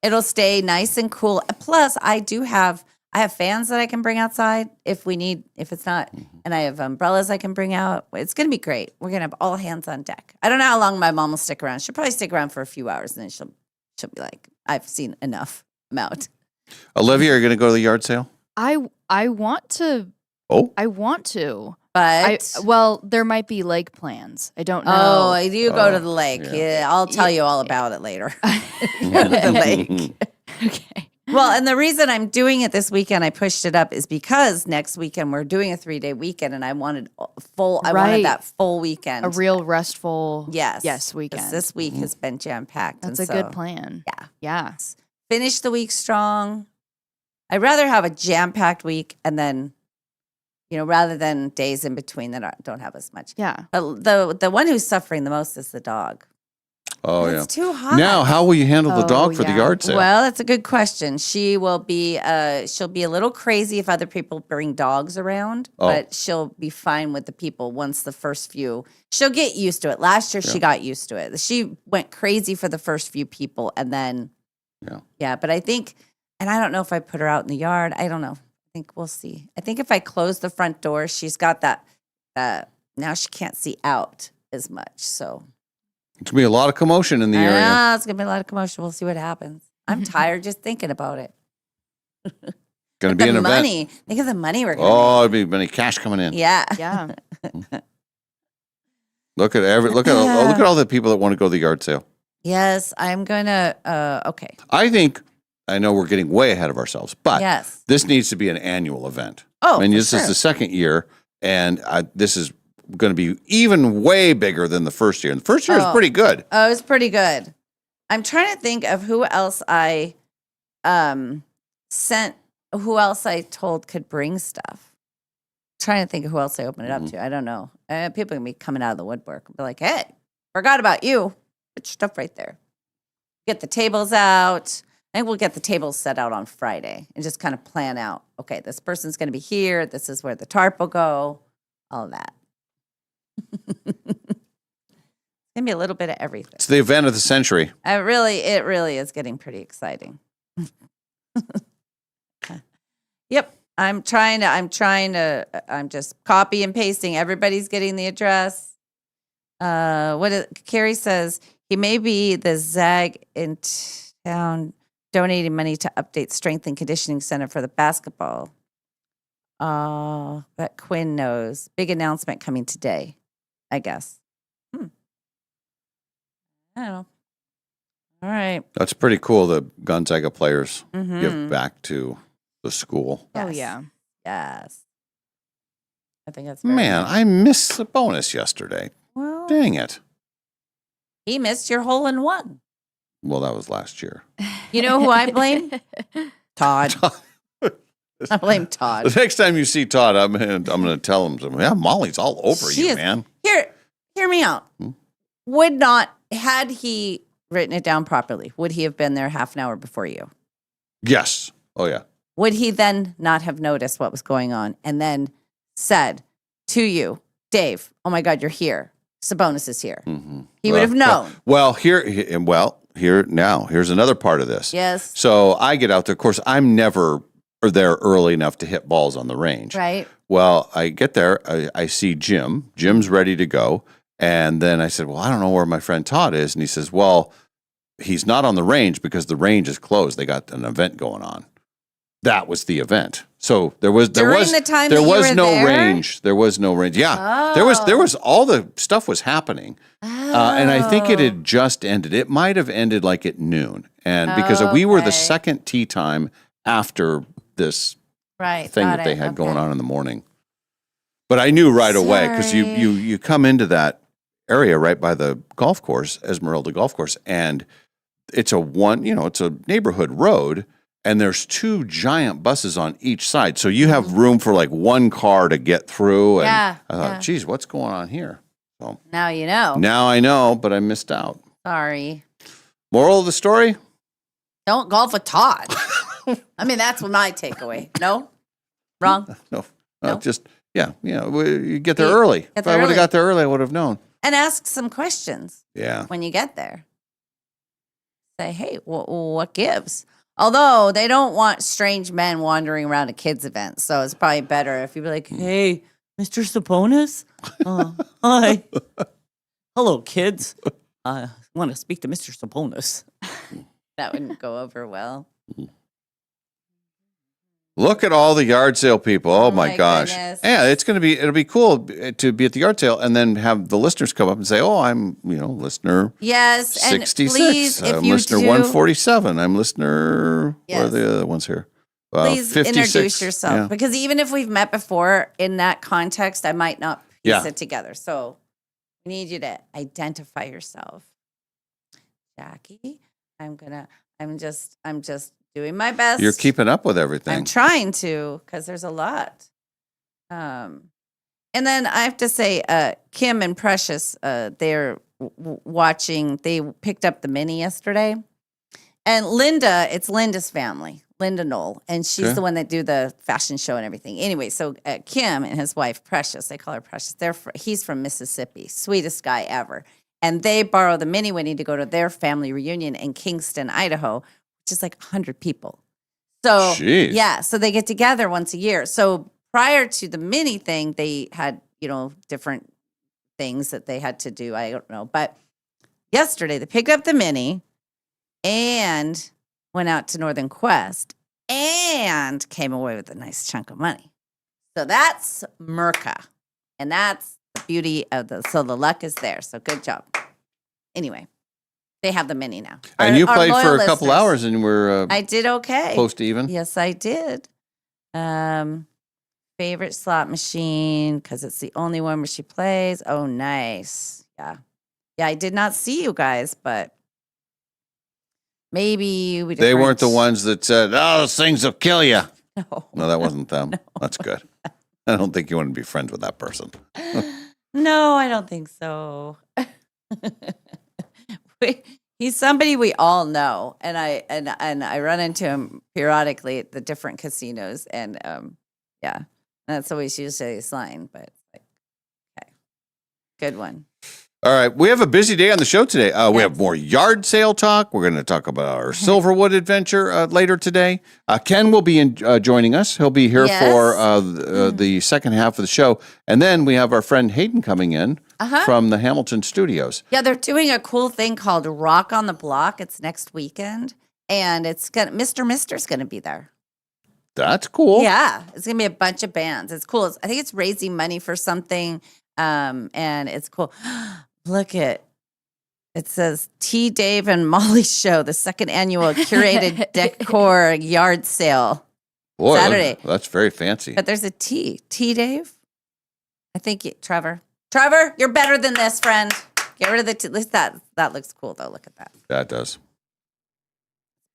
It'll stay nice and cool. Plus, I have fans that I can bring outside if it's not, and I have umbrellas I can bring out. It's going to be great. We're going to have all hands on deck. I don't know how long my mom will stick around. She'll probably stick around for a few hours, and then she'll be like, I've seen enough. I'm out. Olivia, are you going to go to the yard sale? I want to. Oh. I want to. But there might be lake plans. I don't know. Oh, I do go to the lake. yeah. Yeah, I'll tell you all about it later. Go to the lake. Okay. Well, and the reason I'm doing it this weekend, I pushed it up, is because next weekend we're doing a 3-day weekend, and I wanted that full weekend. A real restful yes weekend. This week has been jam-packed. That's a good plan. Yeah. Yeah. Finish the week strong. I'd rather have a jam-packed week and then, rather than days in between that don't have as much. Yeah. But the one who's suffering the most is the dog. Oh, It's too hot. Now, how will you handle the dog for the yeah. yard sale? Well, that's a good question. She will be she'll be a little crazy if other people bring dogs around, but she'll be fine with the people once the first few. She'll get used to it. Last year she got used to it. She went crazy for the first few people, and then but I think, and I don't know if I put her out in the yard. I don't know. I think we'll see. I think if I close the front door, she's got that now she can't see out as much. So It's going to be a lot of commotion in the area. yeah, it's gonna be a lot of commotion. We'll see what happens. I'm tired just thinking about it. Going to be an event. Money. Think of the money we're gonna Oh, it'll be many cash coming in. make. Yeah. Yeah. Look at all the people that want to go to the yard sale. Yes, I'm gonna okay. I know we're getting way ahead of ourselves, but Yes. this needs to be an annual event. Oh, I mean, for this is sure. the second year, and this is going to be even way bigger than the first year. And the first year was pretty good. Oh, it's pretty good. I'm trying to think of who else I who else I told could bring stuff. Trying to think of who else I opened it up to. I don't know. People are going to be coming out of the woodwork. Be like, hey, forgot about you. Put your stuff right there. Get the tables out. I think we'll get the tables set out on Friday and just kind of plan out, okay, this person's going to be here. This is where the tarp will go. All of that. It's going to be a little bit of everything. It's the event of the century. It really is getting pretty exciting. Yep. I'm just copy and pasting. Everybody's getting the address. Carrie says he may be the ZAG in town donating money to update strength and conditioning center for the basketball. But Quinn knows. Big announcement coming today, I guess. I don't know. All right. That's pretty cool. The Gonzaga players Mhm. give back to the school. Oh, Yes. yeah. Yes. I think that's very Man, nice. I missed the bonus yesterday. Well, Dang it. he missed your hole in one. Well, that was last year. You know who I blame? Todd. I blame Todd. The next time you see Todd, I'm gonna tell him something. Yeah, Molly's all over She you, is- man. Hear me out. Would not, had he written it down properly, would he have been there half an hour before you? Yes. Oh yeah. Would he then not have noticed what was going on and then said to you, Dave, oh my God, you're here. Sabonis is here. Mm-hmm. He would have known. Here's another part of this. Yes. So I get out there. Of course, I'm never there early enough to hit balls on the range. Right. Well, I get there. I see Jim. Jim's ready to go. And then I said, well, I don't know where my friend Todd is. And he says, well, he's not on the range because the range is closed. They got an event going on. That was the event. So there was During the time there that you was were no there? range. There was no range. Yeah. There was all the stuff was happening. And I think it had just ended. It might have ended like at noon. And because we were the Okay. second tee time after this Right. thing got that they it. had going Okay. on in the morning. But I knew right away because Sorry. you come into that area right by the golf course, Esmeralda Golf Course, and it's a neighborhood road, and there's two giant buses on each side. So you have room for like one car to get through. And Yeah, I thought, yeah. geez, what's going on here? So Now you know. now I know, but I missed out. Sorry. Moral of the story? Don't golf with Todd. I mean, that's my takeaway. No? Wrong? No. No? You get there You early. get If there I would have early. got there early, I would have known. And ask some questions Yeah. when you get there. Say, hey, what gives? Although they don't want strange men wandering around a kids' event. So it's probably better if you be like, hey, Mr. Sabonis? Hi. Hello, kids. I want to speak to Mr. Sabonis. That wouldn't go over well. Look at all the yard sale people. Oh, my my gosh. goodness. Yeah, it'll be cool to be at the yard sale and then have the listeners come up and say, oh, I'm, listener Yes. And 66. please, if I'm you listener do, 147. I'm listener, what are Yes. the other ones here? please 56. introduce yourself. Yeah. Because even if we've met before in that context, I might not piece Yeah. it together. So we need you to identify yourself. Jackie, I'm just doing my best. You're keeping up with I'm everything. trying to, because there's a lot. And then I have to say, Kim and Precious, they're watching. They picked up the mini yesterday, and Linda, it's Linda's family, Linda Knoll, and she's Okay. the one that do the fashion show and everything. Anyway, so Kim and his wife Precious, they call her Precious. He's from Mississippi, sweetest guy ever, and they borrow the mini Winnie to go to their family reunion in Kingston, Idaho, which is like 100 people. So Jeez. yeah, so they get together once a year. So prior to the mini thing, they had, different things that they had to do. I don't know. But yesterday they picked up the mini and went out to Northern Quest and came away with a nice chunk of money. So that's Merca. And that's the beauty of so the luck is there. So good job. Anyway, they have the mini now. And you Our played loyal for a couple listeners. hours and we're I did okay. close to even. Yes, I did. Favorite slot machine because it's the only one where she plays. Oh, nice. Yeah. I did not see you guys, but maybe we. They weren't the ones that said, oh, those things will kill you. No. No, that wasn't them. That's good. I don't think you want to be friends with that person. No, I don't think so. He's somebody we all know, and I run into him periodically at the different casinos, and yeah, that's always usually his line. But okay, good one. All right. We have a busy day on the show today. We have more yard sale talk. We're going to talk about our Silverwood adventure later today. Ken will be joining us. He'll be here for the second half of the show. And then we have our friend Hayden coming in from the Hamilton studios. Yeah, they're doing a cool thing called Rock on the Block. It's next weekend, and it's gonna Mister's going to be there. That's cool. Yeah, it's going to be a bunch of bands. It's cool. I think it's raising money for something, and it's cool. Look at It says T. Dave and Molly Show, the second annual curated decor yard sale. Boy, Saturday. that's very fancy. But there's a T. T. Dave? I think Trevor. Trevor, you're better than this, friend. Get rid of the T. At least that looks cool, though. Look at that. That does.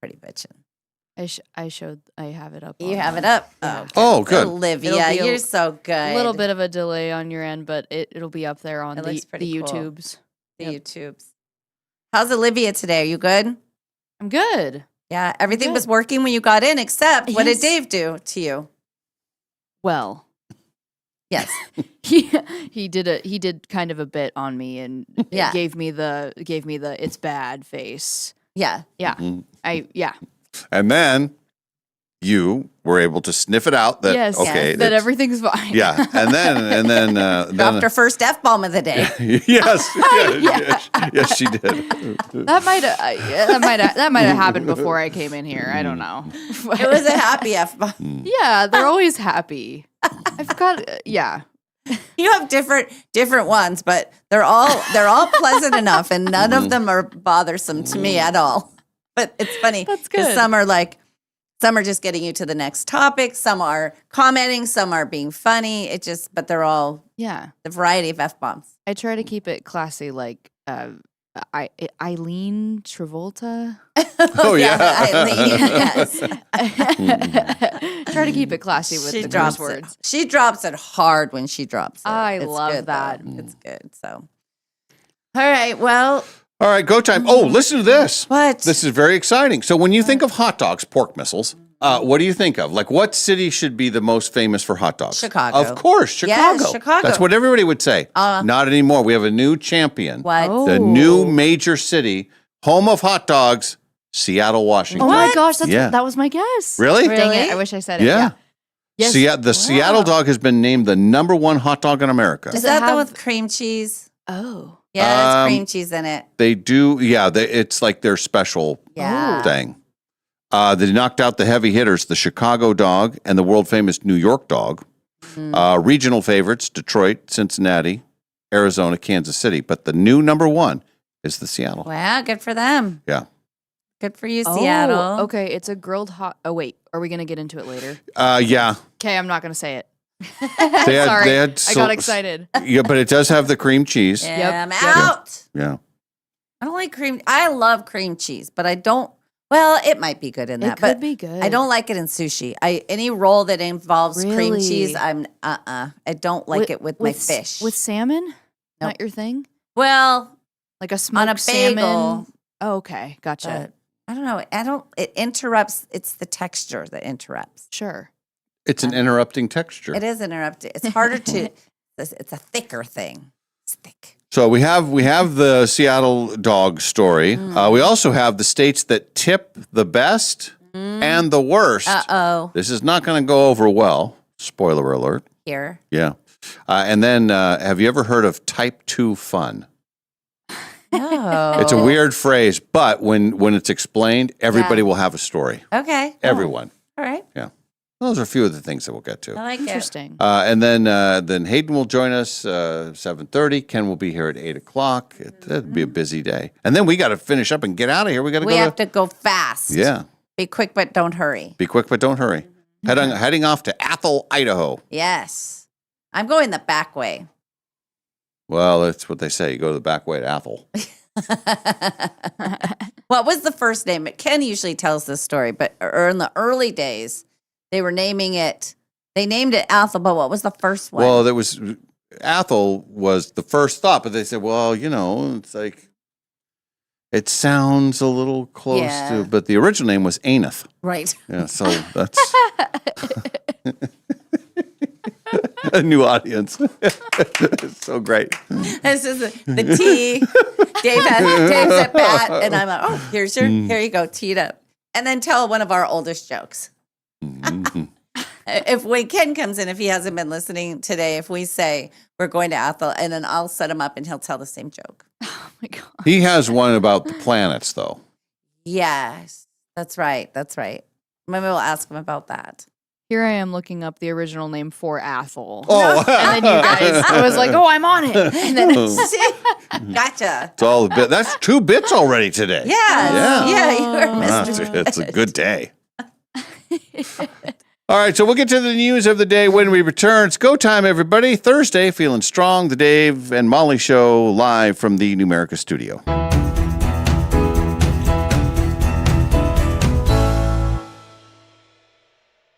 Pretty bitchin'. I have it up. You on have the- it up? Yeah. Oh, good. Olivia, It'll be you're so good. A little bit of a delay on your end, but it'll be up there on It the looks pretty cool. YouTubes. The Yep. YouTubes. How's Olivia today? Are you good? I'm good. Yeah, everything Good. was working when you got in, except what did Yes. Dave do to you? Well, Yes. he did kind of a bit on me and Yeah. gave me the it's bad face. Yeah. Yeah. Mhm. Yeah. And then you were able to sniff it out that Yes. okay, That that's- everything's fine. yeah, and then Dropped her first F bomb of the day. yes, she did. That might have happened before I came in here. I don't know. It was a happy F bomb. Yeah, they're always happy. I forgot. Yeah. You have different ones, but they're all pleasant enough, and none of them are bothersome to me at all. But it's funny That's because good. some are just getting you to the next topic, some are commenting, some are being funny. But they're all Yeah. the variety of F bombs. I try to keep it classy, like Eileen Travolta. Oh, yeah. Eileen, yes. Try to keep it classy with She the drops curse it. words. She drops it hard when she drops it. I It's love good, though. that. It's good. So, all right. Well, All right, go time. Oh, listen to this. what? This is very exciting. So when you think of hot dogs, pork missiles, what do you think of? Like, what city should be the most famous for hot dogs? Chicago. Of course, Chicago. Yes, Chicago. That's what everybody would say. Not anymore. We have a new champion. What? Oh. The new major city, home of hot dogs, Seattle, Washington. Oh my gosh, Yeah. that was my guess. Really? Dang Really? it! I wish I said it. Yeah. Yes. The Seattle dog has been named the #1 hot dog in America. Is Does it that the have- one with cream cheese? Oh. Yeah, it's cream cheese in it. They do, yeah. It's like their special Yeah. thing. They knocked out the heavy hitters, the Chicago dog and the world famous New York dog. Regional favorites, Detroit, Cincinnati, Arizona, Kansas City. But the new #1 is the Seattle. Wow, good for them. Yeah. Good for you, Oh, Seattle. okay. It's a grilled hot. Oh wait, are we gonna get into it later? Yeah. Okay, I'm not gonna say it. They had- Sorry, they had I got excited. Yeah, but it does have the cream cheese. Yeah, Yep, I'm yep. out. Yeah. I don't like cream. I love cream cheese, but I don't. Well, it might be good in that, It but could be good. I don't like it in sushi. Any roll that involves cream cheese, Really? I'm I don't like it with my fish. With salmon. Not your thing. well, Like a smoked on a salmon. bagel. Oh, okay, gotcha. but I don't know. It interrupts. It's the texture that interrupts. Sure. It's an interrupting texture. It is interrupted. It's harder to. It's a thicker thing. It's thick. So we have the Seattle dog story. We also have the states that tip the best and the worst. Oh, This is not going to go over well. Spoiler alert. here. Yeah. And then have you ever heard of type 2 fun? No. It's a weird phrase, but when it's explained, everybody Yeah. will have a story. Okay. Everyone. All right. Those are a few of the things that we'll get to. I like it. Interesting. And then Hayden will join us 7:30. Ken will be here at 8:00. It'll be a busy day. And then we got to finish up and get out of here. We got to We go have to go fast. Yeah. Be quick, but don't hurry. Be quick, but don't hurry. Heading off to Athol, Idaho. Yes. I'm going the back way. Well, that's what they say. You go the back way to Athol. What was the first name? Ken usually tells this story, but in the early days, they were naming it. They named it Athol, but what was the first one? Well, Athol was the first thought, but they said, well, it's like, it sounds a little close Yeah. to, but the original name was Aneth. right. Yeah, so that's a new audience. It's so great. This is the tea. Dave's at bat, and I'm like, oh, here you go, teed up. And then tell one of our oldest jokes. Mhm. When Ken comes in, if he hasn't been listening today, if we say we're going to Athol, and then I'll set him up and he'll tell the same joke. Oh my god. He has one about the planets, though. Yes, that's right. That's right. Maybe we'll ask him about that. Here I am looking up the original name for Athol. Oh, And then you guys, I was like, oh, I'm on it. And then, gotcha. it's all a bit. That's 2 bits already today. Yeah, you are Mr. It's a good day. All right, so we'll get to the news of the day when we return. It's go time, everybody. Thursday, feeling strong. The Dave and Molly Show live from the Numerica studio.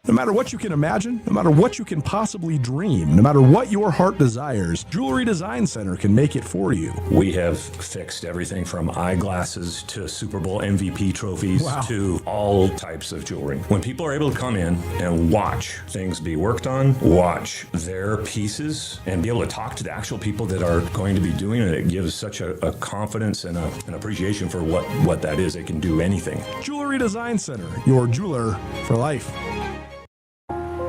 No matter what you can imagine, no matter what you can possibly dream, no matter what your heart desires, Jewelry Design Center can make it for you. We have fixed everything from eyeglasses to Super Bowl MVP trophies to all types of jewelry. When people are able to come in and watch things be worked on, watch their pieces, and be able to talk to the actual people that are going to be doing it, it gives such a confidence and an appreciation for what that is. It can do anything. Jewelry Design Center, your jeweler for life.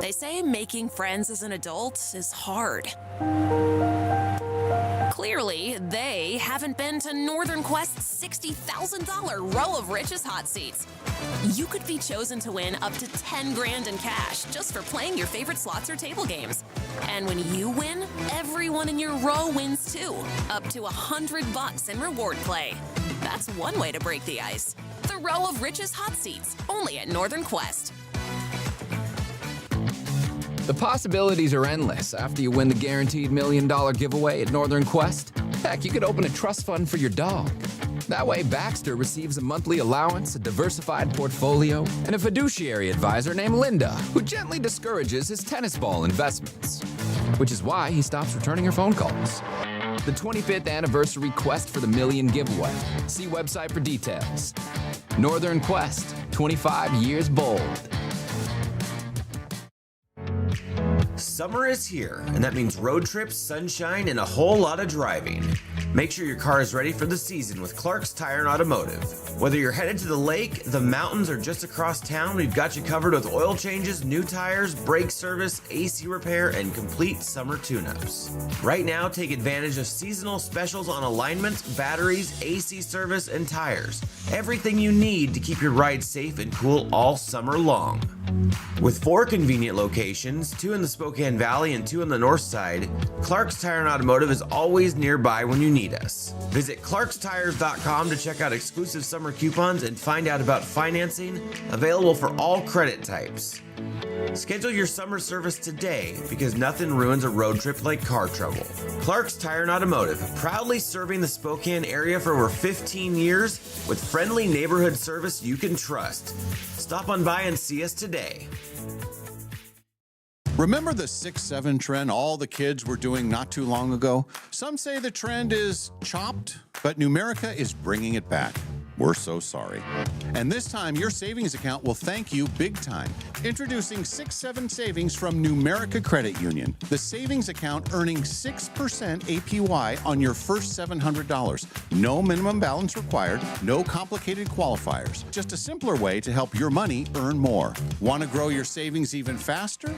They say making friends as an adult is hard. Clearly, they haven't been to Northern Quest's $60,000 Row of Riches hot seats. You could be chosen to win up to $10,000 in cash just for playing your favorite slots or table games. And when you win, everyone in your row wins too, up to $100 in reward play. That's one way to break the ice. The Row of Riches hot seats, only at Northern Quest. The possibilities are endless after you win the guaranteed $1 million giveaway at Northern Quest. Heck, you could open a trust fund for your dog. That way, Baxter receives a monthly allowance, a diversified portfolio, and a fiduciary advisor named Linda, who gently discourages his tennis ball investments. Which is why he stops returning her phone calls. The 25th anniversary Quest for the $1 million giveaway. See website for details. Northern Quest, 25 years bold. Summer is here, and that means road trips, sunshine, and a whole lot of driving. Make sure your car is ready for the season with Clark's Tire and Automotive. Whether you're headed to the lake, the mountains, or just across town, we've got you covered with oil changes, new tires, brake service, AC repair, and complete summer tune-ups. Right now, take advantage of seasonal specials on alignments, batteries, AC service, and tires. Everything you need to keep your ride safe and cool all summer long. With 4 convenient locations, 2 in the Spokane Valley and 2 on the north side, Clark's Tire and Automotive is always nearby when you need us. Visit clarkstires.com to check out exclusive summer coupons and find out about financing, available for all credit types. Schedule your summer service today because nothing ruins a road trip like car trouble. Clark's Tire and Automotive, proudly serving the Spokane area for over 15 years with friendly neighborhood service you can trust. Stop on by and see us today. Remember the 6-7 trend all the kids were doing not too long ago? Some say the trend is chopped, but Numerica is bringing it back. We're so sorry. And this time, your savings account will thank you big time. Introducing 6-7 Savings from Numerica Credit Union. The savings account earning 6% APY on your first $700. No minimum balance required, no complicated qualifiers. Just a simpler way to help your money earn more. Want to grow your savings even faster?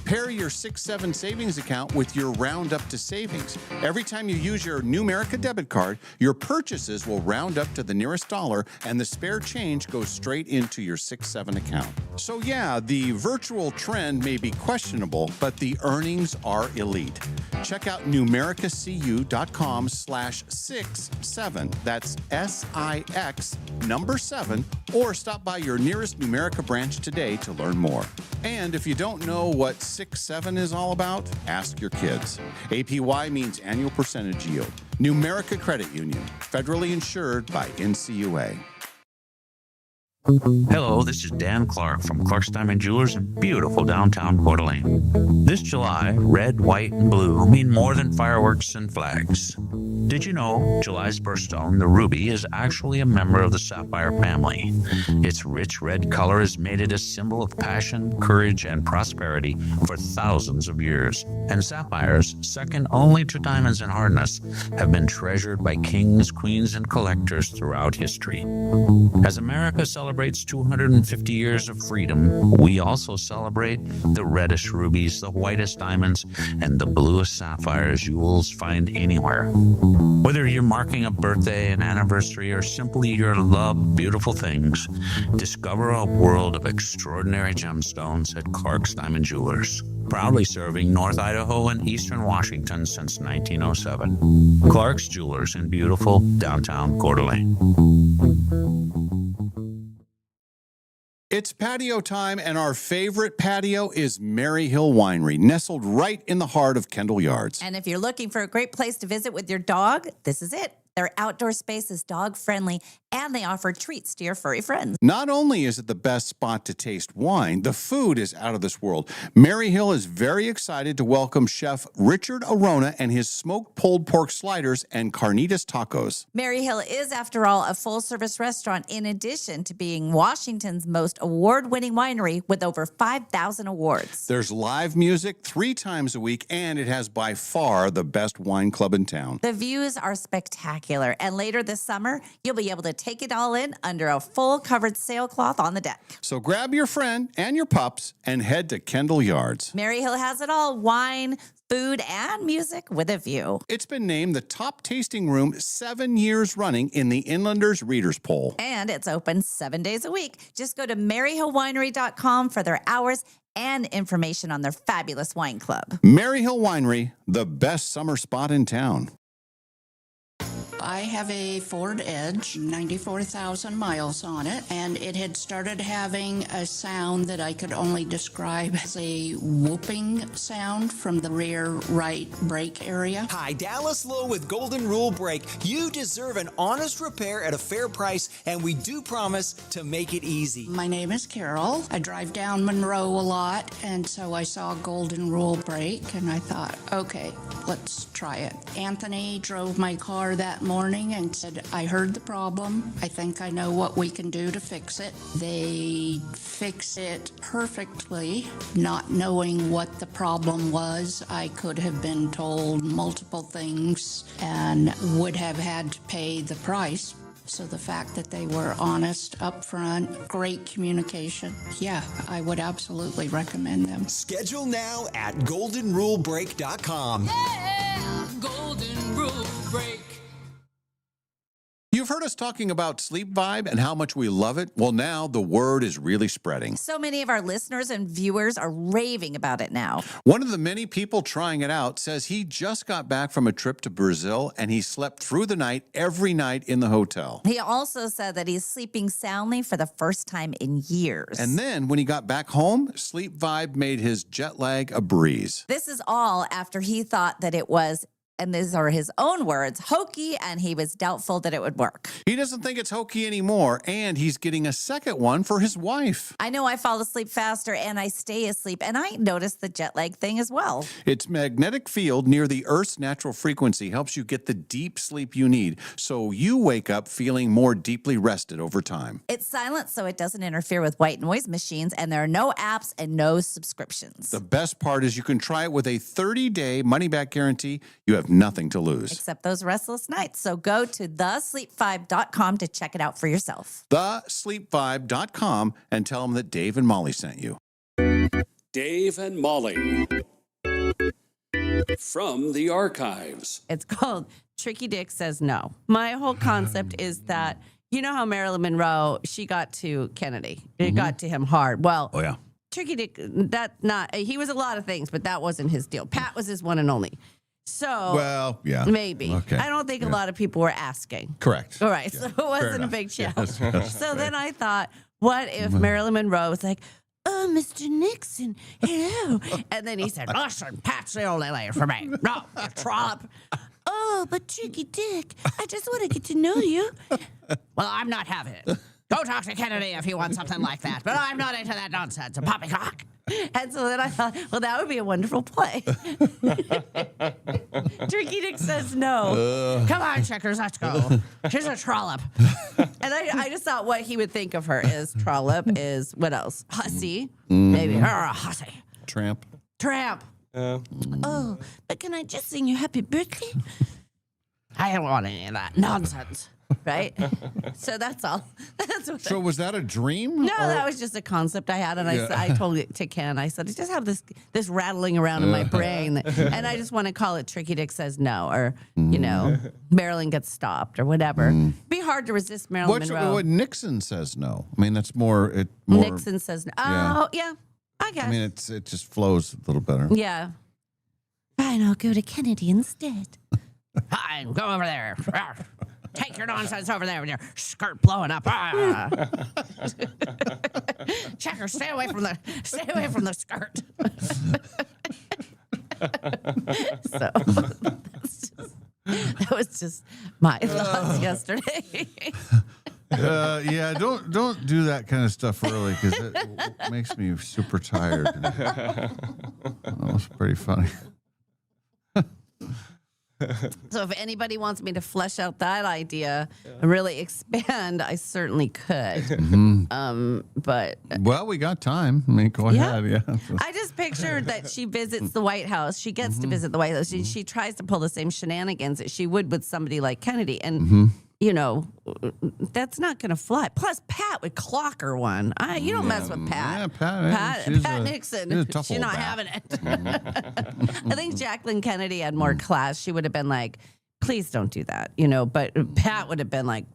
Pair your 6-7 savings account with your Round Up to Savings. Every time you use your Numerica debit card, your purchases will round up to the nearest dollar, and the spare change goes straight into your 6-7 account. So yeah, the virtual trend may be questionable, but the earnings are elite. Check out numericacu.com/67. That's SIX number 7, or stop by your nearest Numerica branch today to learn more. And if you don't know what 6-7 is all about, ask your kids. APY means annual percentage yield. Numerica Credit Union, federally insured by NCUA. Hello, this is Dan Clark from Clark's Diamond Jewelers in beautiful downtown Coeur d'Alene. This July, red, white, and blue mean more than fireworks and flags. Did you know July's birthstone, the ruby, is actually a member of the sapphire family? Its rich red color has made it a symbol of passion, courage, and prosperity for thousands of years. And sapphires, second only to diamonds in hardness, have been treasured by kings, queens, and collectors throughout history. As America celebrates celebrates 250 years of freedom, we also celebrate the reddest rubies, the whitest diamonds, and the bluest sapphires you'll find anywhere. Whether you're marking a birthday, an anniversary, or simply you love beautiful things, discover a world of extraordinary gemstones at Clark's Diamond Jewelers. Proudly serving North Idaho and Eastern Washington since 1907. Clark's Jewelers in beautiful downtown Coeur d'Alene. It's patio time, and our favorite patio is Maryhill Winery, nestled right in the heart of Kendall Yards. And if you're looking for a great place to visit with your dog, this is it. Their outdoor space is dog-friendly, and they offer treats to your furry friends. Not only is it the best spot to taste wine, the food is out of this world. Maryhill is very excited to welcome Chef Richard Arona and his smoked pulled pork sliders and carnitas tacos. Maryhill is, after all, a full-service restaurant in addition to being Washington's most award-winning winery with over 5,000 awards. There's live music 3 times a week, and it has by far the best wine club in town. The views are spectacular. And later this summer, you'll be able to take it all in under a full covered sailcloth on the deck. So grab your friend and your pups and head to Kendall Yards. Maryhill has it all: wine, food, and music with a view. It's been named the top tasting room 7 years running in the Inlanders Readers Poll. And it's open 7 days a week. Just go to maryhillwinery.com for their hours and information on their fabulous wine club. Maryhill Winery, the best summer spot in town. I have a Ford Edge, 94,000 miles on it, and it had started having a sound that I could only describe as a whooping sound from the rear right brake area. Hi, Dallas Lowe with Golden Rule Brake. You deserve an honest repair at a fair price, and we do promise to make it easy. My name is Carol. I drive down Monroe a lot, and so I saw Golden Rule Brake, and I thought, okay, let's try it. Anthony drove my car that morning and said, I heard the problem. I think I know what we can do to fix it. They fix it perfectly. Not knowing what the problem was, I could have been told multiple things and would have had to pay the price. So the fact that they were honest, upfront, great communication, yeah, I would absolutely recommend them. Schedule now at goldenrulebrake.com. Yeah, Golden Rule Brake. You've heard us talking about Sleep Vibe and how much we love it. Well, now the word is really spreading. So many of our listeners and viewers are raving about it now. One of the many people trying it out says he just got back from a trip to Brazil and he slept through the night every night in the hotel. He also said that he's sleeping soundly for the first time in years. And then when he got back home, Sleep Vibe made his jet lag a breeze. This is all after he thought that it was, and these are his own words, hokey, and he was doubtful that it would work. He doesn't think it's hokey anymore, and he's getting a second one for his wife. I know I fall asleep faster and I stay asleep, and I noticed the jet lag thing as well. Its magnetic field near the Earth's natural frequency helps you get the deep sleep you need, so you wake up feeling more deeply rested over time. It's silent, so it doesn't interfere with white noise machines, and there are no apps and no subscriptions. The best part is you can try it with a 30-day money-back guarantee. You have nothing to lose. Except those restless nights. So go to thesleep5.com to check it out for yourself. Thesleep5.com and tell them that Dave and Molly sent you. Dave and Molly from the archives. It's called Tricky Dick Says No. My whole concept is that, you know how Marilyn Monroe, she got to Kennedy. It got to him hard. Well, oh yeah. Tricky Dick, he was a lot of things, but that wasn't his deal. Pat was his one and only. So, well, yeah. Maybe. Okay. I don't think a lot of people were asking. Correct. All right. Yeah. So it wasn't a big challenge. Yes. So then I thought, what if Marilyn Monroe was like, oh, Mr. Nixon, hello. And then he said, listen, Pat's the only lady for me. No, you trollop. Oh, but Tricky Dick, I just want to get to know you. Well, I'm not having it. Go talk to Kennedy if you want something like that. But I'm not into that nonsense. A poppycock. And so then I thought, well, that would be a wonderful play. Tricky Dick says no. Come on, Checkers, let's go. She's a trollop. And I just thought what he would think of her is trollop is, what else? Hussy. Maybe her a hussy. Tramp. Oh, but can I just sing you happy birthday? I don't want any of that nonsense. right? So that's all. That's what So was that a dream? No, that was just a concept I had, and I told it to Ken. I said, I just have this rattling around in my brain, and I just want to call it Tricky Dick Says No, or Marilyn Gets Stopped, or whatever. It'd be hard to resist Marilyn Monroe. What Nixon says no. I mean, that's more. Nixon says no. Oh, yeah, I guess. I mean, it just flows a little better. Yeah. Fine, I'll go to Kennedy instead. Fine, go over there. Take your nonsense over there with your skirt blowing up. Checker, stay away from the skirt. So that was just my thoughts yesterday. Yeah, don't do that kind of stuff early because it makes me super tired. That was pretty funny. So if anybody wants me to flesh out that idea and really expand, I certainly could. But well, we got time. I mean, go ahead. Yeah. I just pictured that she visits the White House. She gets to visit the White House. She tries to pull the same shenanigans that she would with somebody like Kennedy. And, you know, that's not going to fly. Plus, Pat would clock her one. You don't mess with Pat. Yeah, Pat Nixon. She's not having it. I think Jacqueline Kennedy had more class. She would have been like, please don't do that, you know. But Pat would have been like,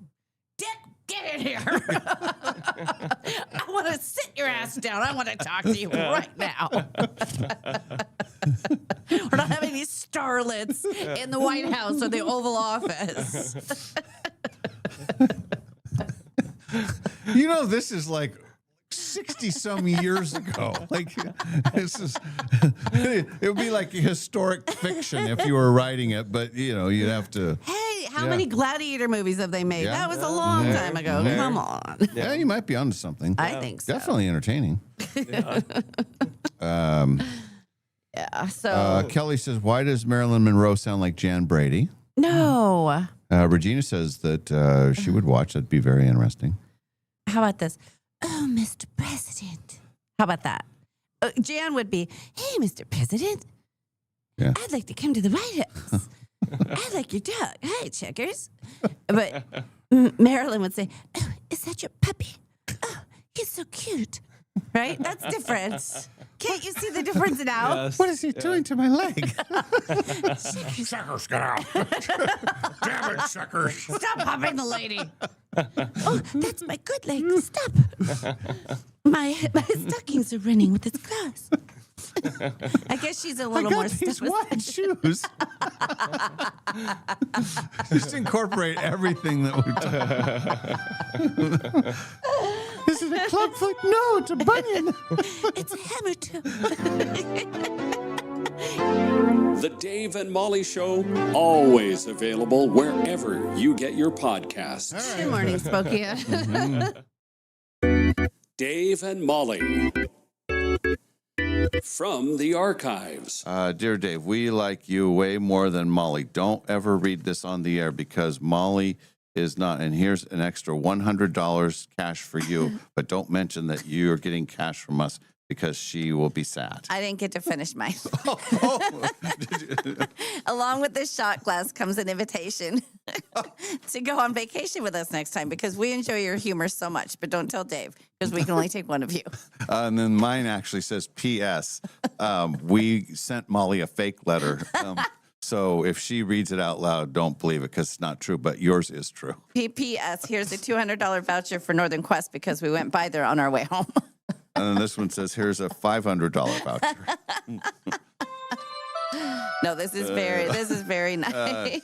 Dick, get in here. I want to sit your ass down. I want to talk to you right now. We're not having these starlets in the White House or the Oval Office. You know, this is like 60-some years ago. Like, it would be like historic fiction if you were writing it, but, you know, you'd have to. Hey, how many Gladiator movies have they made? That was a long time ago. Come on. Yeah, you might be onto something. I think so. Definitely entertaining. So Kelly says, why does Marilyn Monroe sound like Jan Brady? no. Regina says that she would watch. That'd be very interesting. How about this? Oh, Mr. President. How about that? Jan would be, hey, Mr. President. Yeah. I'd like to come to the White House. I like your dog. Hi, Checkers. But Marilyn would say, oh, is that your puppy? Oh, he's so cute. Right? That's different. Can't you see the difference now? What is he doing to my leg? Suckers, get out. Damn it, suckers. Stop popping the lady. Oh, that's my good leg. Stop. My stockings are running with its claws. I guess she's a little more these white shoes. Just incorporate everything that we've done. Is it a clubfoot? No, it's a bunion. It's a hammer toe. The Dave and Molly Show, always available wherever you get your podcasts. Good morning, Spokane. Dave and Molly from the archives. Dear Dave, we like you way more than Molly. Don't ever read this on the air because Molly is not. And here's an extra $100 cash for you, but don't mention that you're getting cash from us because she will be sad. I didn't get to finish mine. Along with this shot glass comes an invitation to go on vacation with us next time because we enjoy your humor so much. But don't tell Dave because we can only take one of you. And then mine actually says P.S. We sent Molly a fake letter. So if she reads it out loud, don't believe it because it's not true, but yours is true. P.P.S. Here's a $200 voucher for Northern Quest because we went by there on our way home. And then this one says, here's a $500 voucher. No, this is very nice.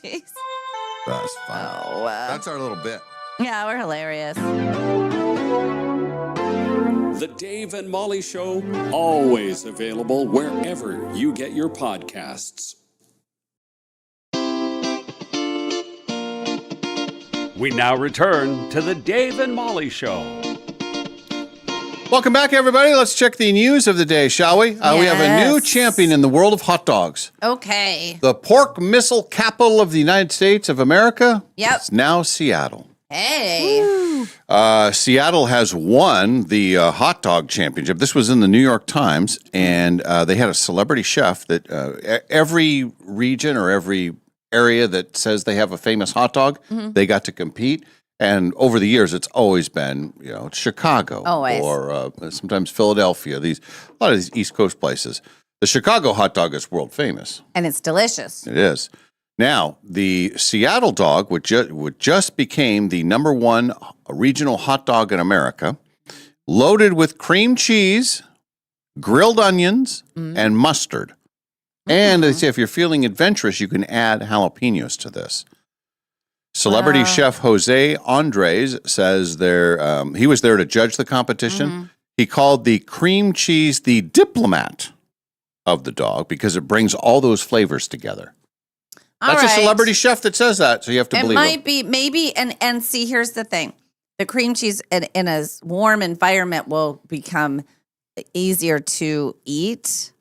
That's fun. Oh, that's our little bit. Yeah, we're hilarious. The Dave and Molly Show, always available wherever you get your podcasts. We now return to the Dave and Molly Show. Welcome back, everybody. Let's check the news of the day, shall we? We have a new champion in the world of hot dogs. Okay. The pork missile capital of the United States of America. Yep. It's now Seattle. Hey. Seattle has won the hot dog championship. This was in the New York Times, and they had a celebrity chef that every region or every area that says they have a famous hot dog, they got to compete. And over the years, it's always been, Chicago Always. or sometimes Philadelphia. A lot of these East Coast places. The Chicago hot dog is world famous. And it's delicious. It is. Now, the Seattle dog, which just became the #1 regional hot dog in America, loaded with cream cheese, grilled onions, and mustard. And they say if you're feeling adventurous, you can add jalapenos to this. Celebrity chef Jose Andres says he was there to judge the competition. He called the cream cheese the diplomat of the dog because it brings all those flavors together. That's a celebrity chef that says that, so you have to believe him. It might be, maybe, and see, here's the thing. The cream cheese in a warm environment will become easier to eat,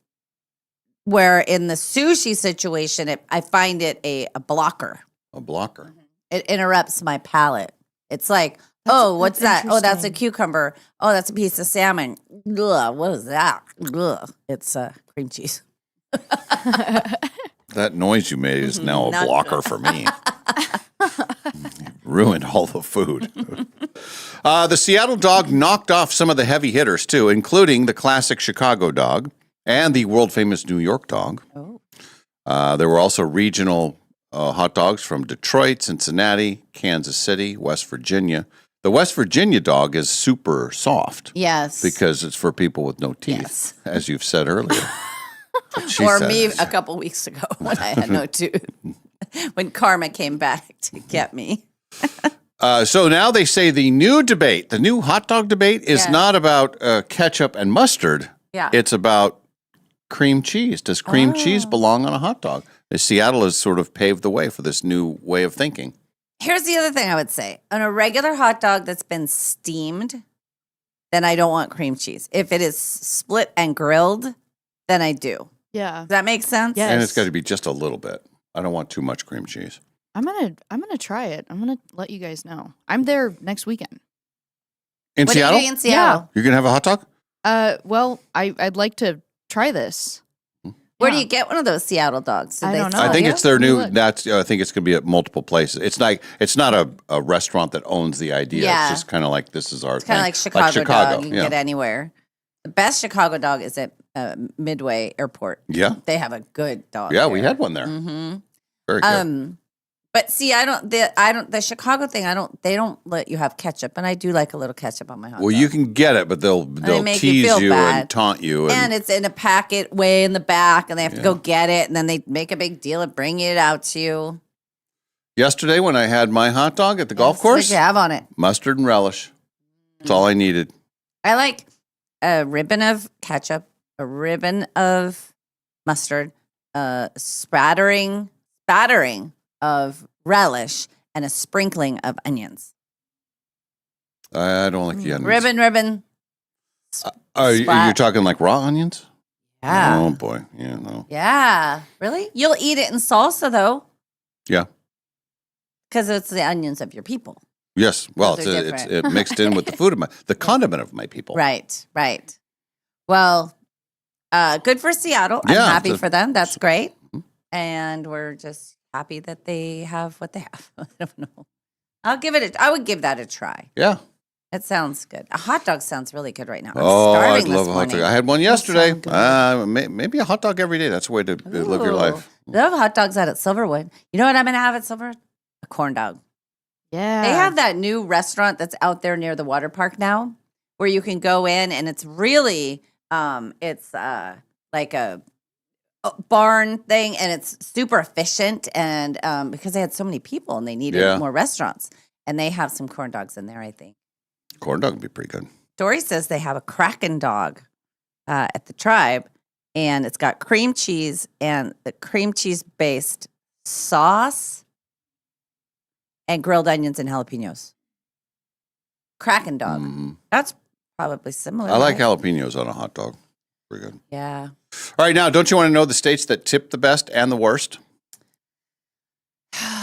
where in the sushi situation, I find it a blocker. A blocker. It interrupts my palate. It's like, what's that? Oh, that's a cucumber. Oh, that's a piece of salmon. Ugh, what is that? Ugh. It's cream cheese. That noise you made is now a Not blocker good. for me. Ruined all the food. The Seattle dog knocked off some of the heavy hitters, too, including the classic Chicago dog and the world-famous New York dog. There were also regional hot dogs from Detroit, Cincinnati, Kansas City, West Virginia. The West Virginia dog is super soft. Yes. Because it's for people with no teeth, as you've said earlier. Or me a couple weeks ago when I had no tooth. When karma came back to get me. So now they say the new hot dog debate is not about ketchup and mustard. Yeah. It's about cream cheese. Does cream cheese belong on a hot dog? Seattle has sort of paved the way for this new way of thinking. Here's the other thing I would say. On a regular hot dog that's been steamed, then I don't want cream cheese. If it is split and grilled, then I do. Yeah. Does that make sense? Yes. And it's got to be just a little bit. I don't want too much cream cheese. I'm gonna try it. I'm gonna let you guys know. I'm there next weekend. In What Seattle? do you do in Seattle? You're going to have a hot dog? Well, I'd like to try this. Where do you get one of those Seattle dogs? Did I they don't know. sell I think you? it's their new. Look. I think it's going to be at multiple places. It's not a restaurant that owns the idea. Yeah. It's just kind of like this is our. It's kind of thing. like Chicago dog. You can yeah. get anywhere. The best Chicago dog is at Midway Airport. Yeah. They have a good dog. Yeah, there. we had one there. Mm-hmm. Very good. But see, the Chicago thing. They don't let you have ketchup, and I do like a little ketchup on my hot Well, dog. you can get it, but they'll make you tease feel you bad. and taunt you. And it's in a packet way in the back, and they have to go get it, and then they make a big deal of bringing it out to you. Yesterday, when I had my hot dog at the golf What course, did you have on it? mustard and relish. That's all I needed. I like a ribbon of ketchup, a ribbon of mustard, spattering of relish, and a sprinkling of onions. I don't like the onions. Ribbon. You're splat. talking like raw onions? Yeah. Oh boy, yeah, no. Yeah. Really? You'll eat it in salsa though, Yeah. because it's the onions of your people. Yes. Well, Those are it's different. it mixed in with the food of the condiment of my people. Right. Well, good for Seattle. I'm Yeah, happy the- for them. That's great. And we're just happy that they have what they have. I don't know. I would give that a try. Yeah. It sounds good. A hot dog sounds really good right now. I'm Oh, starving I'd this love a hot morning. dog. I had one yesterday. sound Maybe a hot dog every day. That's the way to live your Ooh. life. They have hot dogs out at Silverwood. You know what I'm going to have at Silverwood? A corn dog. Yeah. They have that new restaurant that's out there near the water park now where you can go in and it's really, it's like a barn thing and it's super efficient and because they had so many people and they needed more restaurants and they have some corn dogs in there, I think. Corn dog would be pretty good. Dory says they have a Kraken dog at the Tribe, and it's got cream cheese and the cream cheese based sauce and grilled onions and jalapenos. Kraken dog. That's probably similar. I like right? jalapenos on a hot dog. Pretty good. Yeah. All right, now, don't you want to know the states that tip the best and the worst?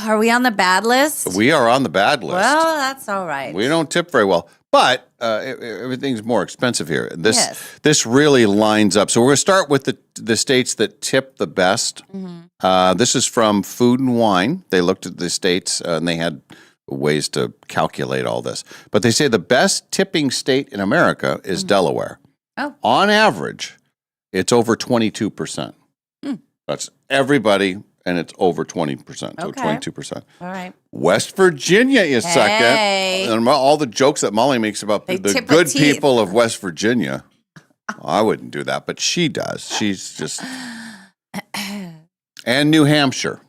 Are we on the bad list? We are on the bad list. Well, that's all right. We don't tip very well, but everything's more expensive here. Yes. This really lines up. So we're going to start with the states that tip the best. Mm-hmm. This is from Food and Wine. They looked at the states and they had ways to calculate all this. But they say the best tipping state in America is Delaware. Oh. On average, it's over 22%. That's everybody, and it's over 20%, so Okay. 22%. All right. West Virginia is Hey. second. And all the jokes that Molly makes about They the tip with good teeth. people of West Virginia. I wouldn't do that, but she does. She's just. And New Hampshire.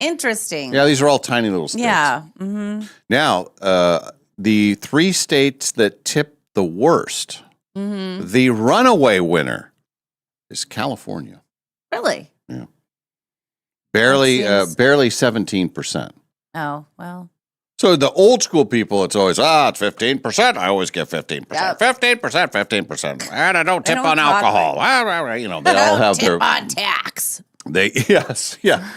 Interesting. Yeah, these are all tiny little states. Yeah. Mm-hmm. Now, the 3 states that tip the worst, Mm-hmm. the runaway winner is California. Really? Yeah. Barely, seems- barely 17%. Oh, well. So the old school people, it's always, it's 15%. I always get 15%. Yep. 15%. And I don't They tip don't on talk alcohol. You know, they all have tip their. on tax. Yes, yeah.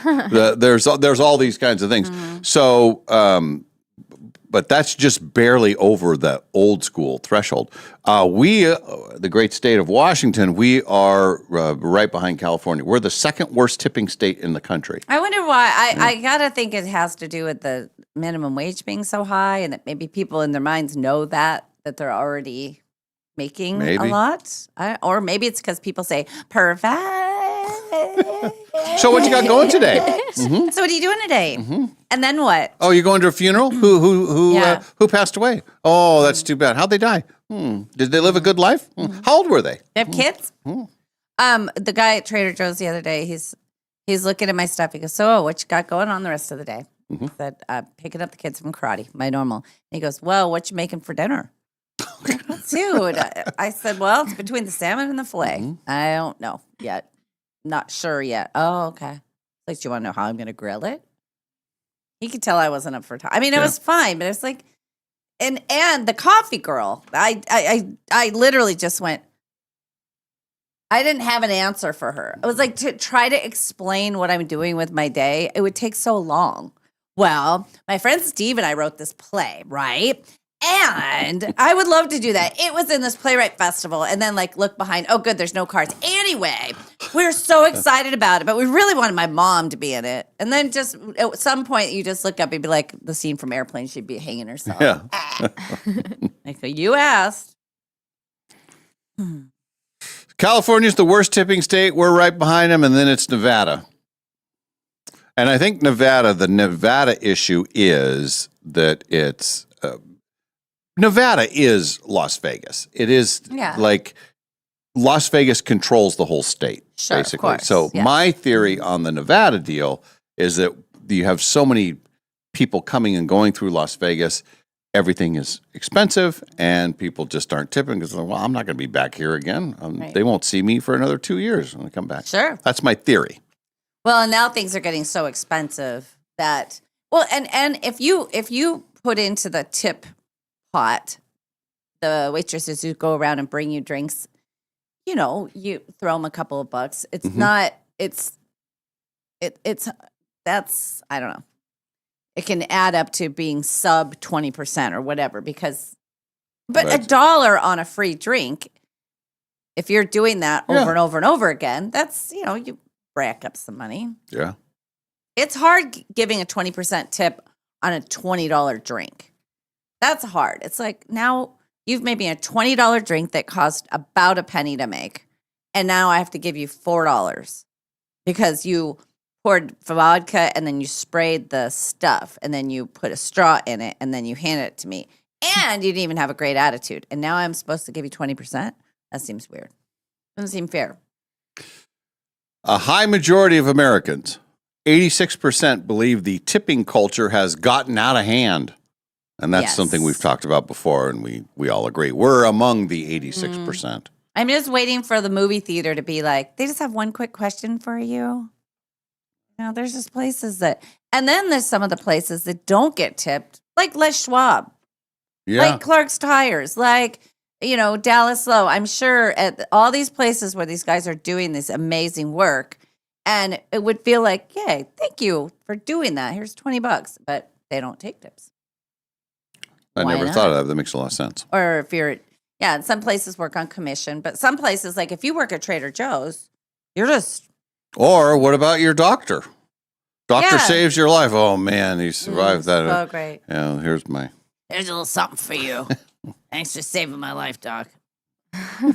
There's all these kinds of things. So, but that's just barely over the old school threshold. We, the great state of Washington, we are right behind California. We're the second worst tipping state in the country. I wonder why. I gotta think it has to do with the minimum wage being so high, and that maybe people in their minds know that they're already making Maybe. a lot, or maybe it's because people say perfect. So what you got going today? So what are you doing today? And then what? Oh, you're going to a funeral? Yeah. Who passed away? Oh, that's too bad. How'd they die? Did they live a good life? How old were they? They have kids. The guy at Trader Joe's the other day, he's looking at my stuff. He goes, "So, what you got going on the rest of the day?" I said, "Picking up the kids from karate, my normal." And he goes, "Well, what you making for dinner?" Dude, I said, "Well, it's between the salmon and the filet. I don't know yet. Not sure yet." Oh, okay. Like, do you want to know how I'm going to grill it? He could tell I wasn't up for time. I mean, it was fine, but it's like, and the coffee girl, I literally just went. I didn't have an answer for her. It was like to try to explain what I'm doing with my day. It would take so long. Well, my friend Steve and I wrote this play, right? And I would love to do that. It was in this playwright festival, and then look behind. Oh, good, there's no cards. Anyway, we were so excited about it, but we really wanted my mom to be in it. And then just at some point, you just look up and be like the scene from Airplane. She'd be hanging herself. Yeah. Like, you asked. California's the worst tipping state. We're right behind them, and then it's Nevada. And I think the Nevada issue is that it's Nevada is Las Vegas. It is like Las Vegas controls the whole state, Sure, of basically. course, So yeah. my theory on the Nevada deal is that you have so many people coming and going through Las Vegas. Everything is expensive, and people just aren't tipping because, well, I'm not going to be back here again. Right. They won't see me for another 2 years when I come back. Sure. That's my theory. Well, and now things are getting so expensive that and if you put into the tip pot the waitresses who go around and bring you drinks, you throw them a couple of bucks. It's not. It's that's I don't know. It can add up to being sub 20% or whatever but Right. $1 on a free drink. If you're doing that over and over and over again, that's you rack up some money. Yeah. It's hard giving a 20% tip on a $20 drink. That's hard. It's like now you've made me a $20 drink that cost about a penny to make. And now I have to give you $4 because you poured vodka and then you sprayed the stuff and then you put a straw in it and then you handed it to me. And you didn't even have a great attitude. And now I'm supposed to give you 20%? That seems weird. Doesn't seem fair. A high majority of Americans, 86%, believe the tipping culture has gotten out of hand. And that's something we've talked about before, and we all agree. We're among the 86%. I'm just waiting for the movie theater to be like, they just have one quick question for you. There's just places and then there's some of the places that don't get tipped, like Les Schwab, like Clark's Tires, like, Dallas Low. I'm sure at all these places where these guys are doing this amazing work, and it would feel like, yay, thank you for doing that. Here's $20, but they don't take tips. I Why never not? thought of that. That makes a lot of sense. Or if you're, some places work on commission, but some places, like if you work at Trader Joe's, you're just Or what about your doctor? Doctor Yeah. saves your life. Oh man, he survived that. Oh, great. Yeah, here's my. There's a little something for you. Thanks for saving my life, Doc.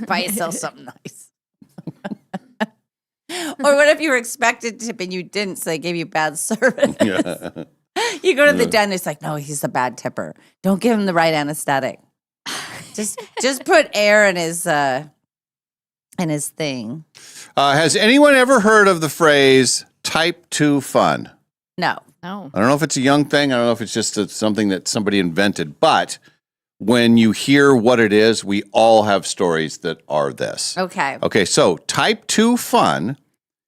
Buy yourself something nice. Or what if you were expected to tip and you didn't, so they gave you bad service? Yeah. You go to the dentist, like, no, he's a bad tipper. Don't give him the right anesthetic. Just put air in his thing. Has anyone ever heard of the phrase "type 2 fun"? No. No. I don't know if it's a young thing. I don't know if it's just something that somebody invented. But when you hear what it is, we all have stories that are this. Okay. Okay, so type 2 fun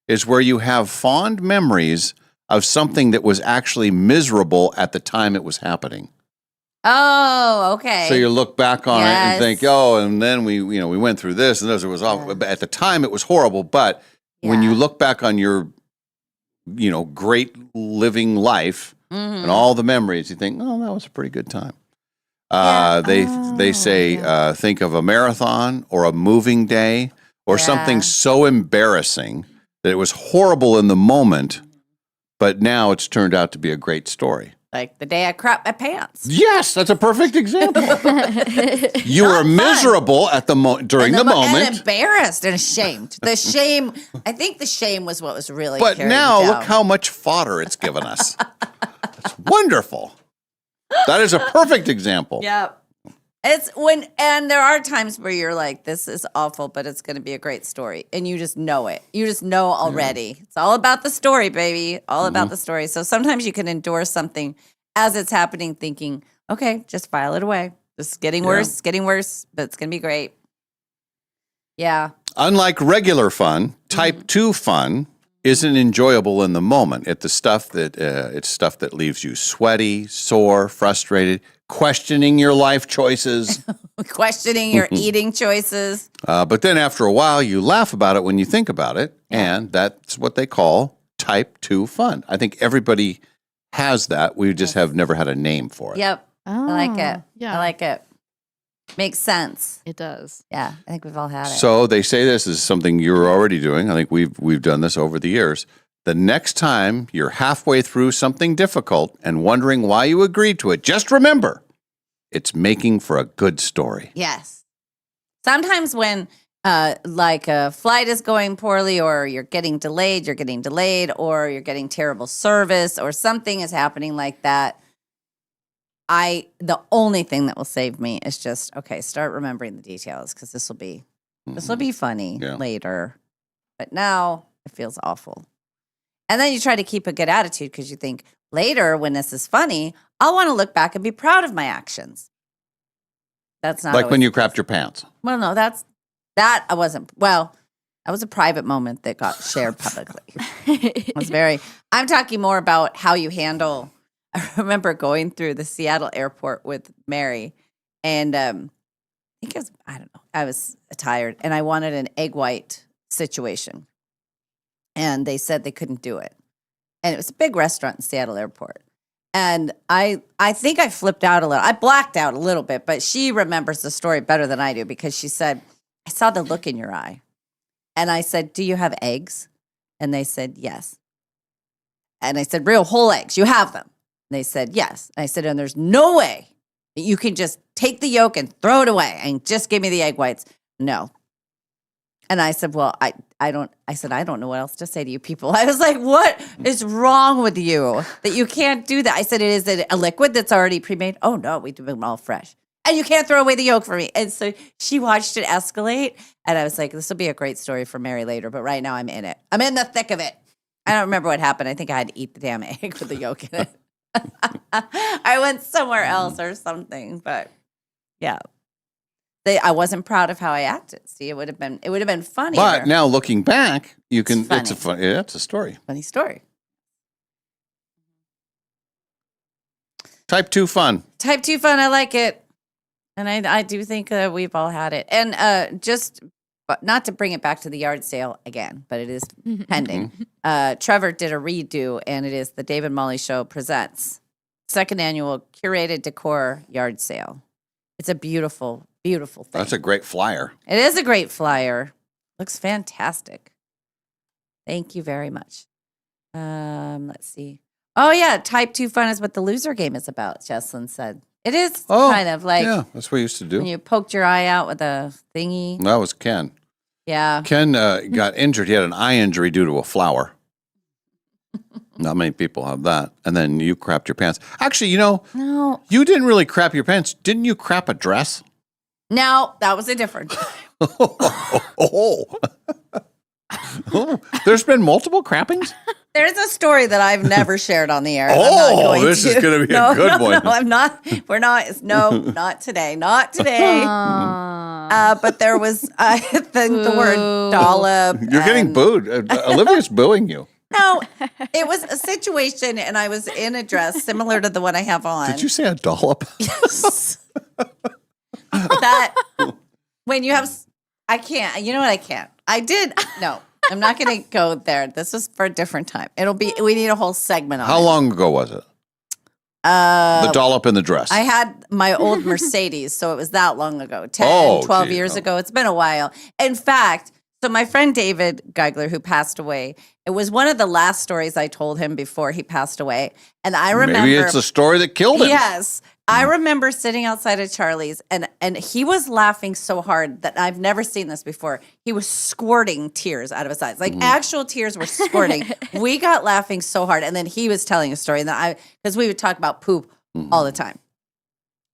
is where you have fond memories of something that was actually miserable at the time it was happening. Oh, okay. So you look back on it and Yes. think, oh, and then we went through this and this. It was all, but at the time it was horrible. But when you look back on your, great living life and all the memories, you think, oh, that was a pretty good time. They say think of a marathon or a moving day or something so embarrassing that it was horrible in the moment, but now it's turned out to be a great story. Like the day I crapped my pants. Yes, that's a perfect example. You were miserable at the during the moment, and embarrassed and ashamed. The shame, I think the shame was what was really. but carrying now me look down. how much fodder it's given us. It's wonderful. That is a perfect example. Yep. And there are times where you're like, this is awful, but it's going to be a great story. And you just know it. You just know already. It's all about the story, baby. All about the story. So sometimes you can endure something as it's happening, thinking, okay, just file it away. It's getting worse, but it's going to be great. Yeah. Unlike regular fun, type 2 fun isn't enjoyable in the moment. It's stuff that leaves you sweaty, sore, frustrated, questioning your life choices. Questioning your eating choices. But then after a while, you laugh about it when you think about it. And that's what they call type 2 fun. I think everybody has that. We just have never had a name for it. Yep. I like it. Yeah. I like it. Makes sense. It does. Yeah. I think we've all had it. So they say this is something you're already doing. I think we've done this over the years. The next time you're halfway through something difficult and wondering why you agreed to it, just remember, it's making for a good story. Yes. Sometimes when like a flight is going poorly or you're getting delayed, or you're getting terrible service or something is happening like that, the only thing that will save me is just, okay, start remembering the details because this will be funny later. But now it feels awful. And then you try to keep a good attitude because you think later when this is funny, I'll want to look back and be proud of my actions. That's not Like when always you the case. crapped your pants. Well, no, that I wasn't. Well, that was a private moment that got shared publicly. It was I'm talking more about how you handle. I remember going through the Seattle airport with Mary, and I think I don't know. I was tired, and I wanted an egg white situation, and they said they couldn't do it, and it was a big restaurant in Seattle airport. And I think I flipped out a little. I blacked out a little bit, but she remembers the story better than I do because she said, I saw the look in your eye. And I said, do you have eggs? And they said, yes. And I said, real whole eggs, you have them? And they said, yes. And I said, and there's no way that you can just take the yolk and throw it away and just give me the egg whites. No. And I said, well, I don't know what else to say to you people. I was like, what is wrong with you that you can't do that? I said, is it a liquid that's already pre-made? Oh, no, we do them all fresh. And you can't throw away the yolk for me. And so she watched it escalate. And I was like, this will be a great story for Mary later. But right now I'm in it. I'm in the thick of it. I don't remember what happened. I think I had to eat the damn egg with the yolk in it. I went somewhere else or something. But yeah. I wasn't proud of how I acted. See, it would have been funny. But now looking back, it's a story. Funny story. Type 2 fun. Type 2 fun. I like it. And I do think we've all had it. And but not to bring it back to the yard sale again, but it is pending. Trevor did a redo, and it is the Dave and Molly Show presents second annual curated decor yard sale. It's a beautiful, beautiful thing. That's a great flyer. It is a great flyer. Looks fantastic. Thank you very much. Let's see. Oh yeah, type 2 fun is what the loser game is about. Jesslyn said it is Oh, kind of like yeah, that's what we used to when do. you poked your eye out with a thingy. That was Ken. Yeah. Ken got injured. He had an eye injury due to a flower. Not many people have that. And then you crapped your pants. Actually, No. you didn't really crap your pants. Didn't you crap a dress? No, that was a different. Oh. There's been multiple crappings? There's a story that I've never shared on the air. and I'm Oh, not going this to. is gonna be a good one. No, I'm not. We're not. No, not today. Not today. But there was the word dollop. You're getting booed. Olivia's booing you. No, it was a situation, and I was in a dress similar to the one I have on. Did you say a dollop? Yes. That when you have, I can't. You know what? I can't. I did. No, I'm not going to go there. This was for a different time. We need a whole segment on it. How long ago was it? The dollop in the dress. I had my old Mercedes, so it was that long ago, 10, 12 years ago. It's been a while. In fact, so my friend David Geigler, who passed away, it was one of the last stories I told him before he passed away. And I remember. Maybe it's the story that killed him. Yes. I remember sitting outside of Charlie's and he was laughing so hard that I've never seen this before. He was squirting tears out of his eyes. Like actual tears were squirting. We got laughing so hard. And then he was telling a story and because we would talk about poop all the time.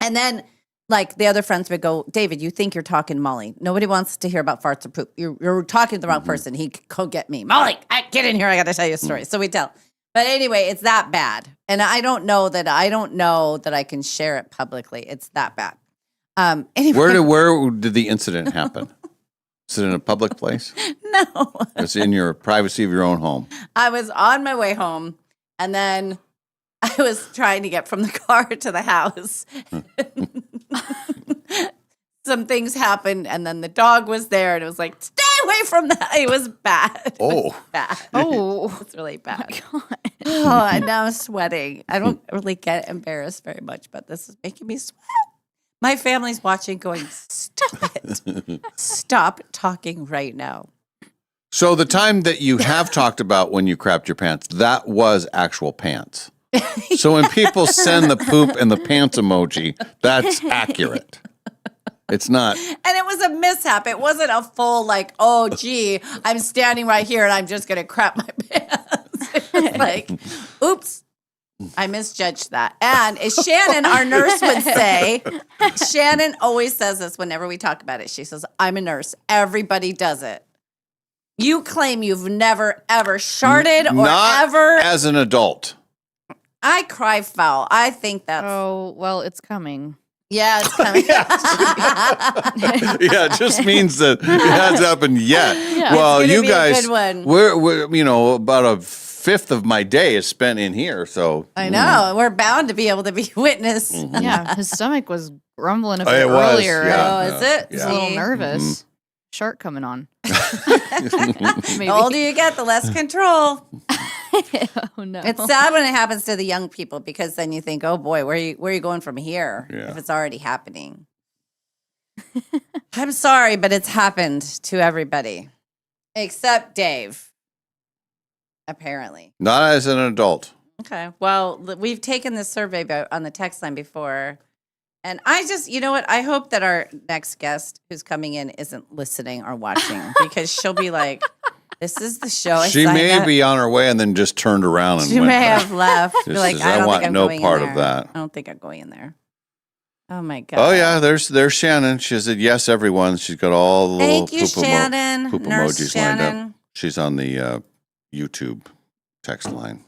And then like the other friends would go, David, you think you're talking Molly. Nobody wants to hear about farts or poop. You're talking to the wrong person. He could go get me. Molly, get in here. I got to tell you a story. So we tell. But anyway, it's that bad. And I don't know that I can share it publicly. It's that bad. Anyway. Where did the incident happen? Is it in a public place? No. It's in your privacy of your own home. I was on my way home and then I was trying to get from the car to the house. Some things happened and then the dog was there and it was like, stay away from that. It was bad. Oh. It was bad. Oh. It's really bad. Oh, and now I'm sweating. I don't really get embarrassed very much, but this is making me sweat. My family's watching going, stop it. Stop talking right now. So the time that you have talked about when you crapped your pants, that was actual pants. So when people send the poop and the pants emoji, that's accurate. It's not. And it was a mishap. It wasn't a full like, oh, gee, I'm standing right here and I'm just going to crap my pants. It was like, oops, I misjudged that. And as Shannon, our nurse, would say, Shannon always says this whenever we talk about it. She says, I'm a nurse. Everybody does it. You claim you've never, ever sharted or not ever. As an adult. I cry foul. I think that's. Oh, well, it's coming. Yeah, it's coming. Yeah, it just means that it hasn't happened yet. Yeah. Well, It's gonna you be a guys, good one. we're about a fifth of my day is spent in here. So I know. We're bound to be able to be witness. Yeah, his stomach was grumbling a Oh, bit it was, earlier. yeah. Oh, is it? He's a little See? nervous. Shark coming on. The older you get, the less control. Oh no. It's sad when it happens to the young people because then you think, oh boy, where are you going from here if it's already happening? I'm sorry, but it's happened to everybody except Dave, apparently. not as an adult. Okay. Well, we've taken this survey on the text line before. And I just, you know what? I hope that our next guest who's coming in isn't listening or watching because she'll be like, this is the show. I She signed may up." be on her way and then just turned around and She went may back. have left. Be Just like, says, I don't want think I'm no going part in of there. that. I don't think I'm going in there. Oh my God. Oh yeah, there's Shannon. She said yes, everyone. She's got all the little Thank you, Shannon. poop Nurse emojis lined Shannon. up. She's on the YouTube text line.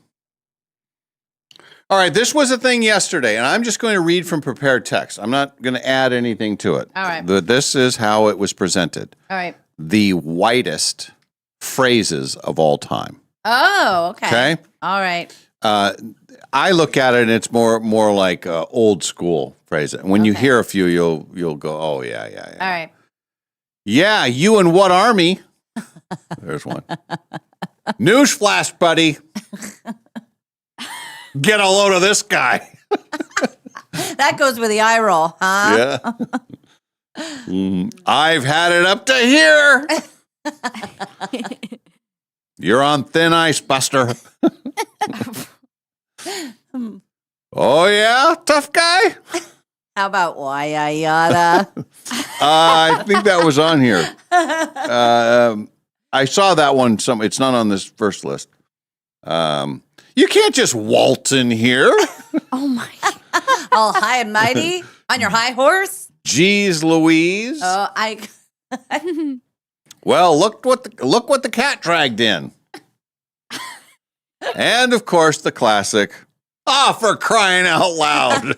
All right, this was a thing yesterday, and I'm just going to read from prepared text. I'm not going to add anything to it. All right. This is how it was presented. All right. The whitest phrases of all time. Oh, okay. Okay. All right. I look at it and it's more like old school phrase. And when you hear a few, you'll go, oh yeah. All right. Yeah, you in what army? There's one. Newsflash, buddy. Get a load of this guy. That goes with the eye roll, huh? Yeah. I've had it up to here. You're on thin ice, Buster. Oh, yeah? Tough guy? How about why I yada? I think that was on here. I saw that one. It's not on this first list. You can't just waltz in here. Oh my! All high and mighty on your high horse. Jeez Louise. Oh, Well, look what the cat dragged in. And of course the classic. Ah, for crying out loud.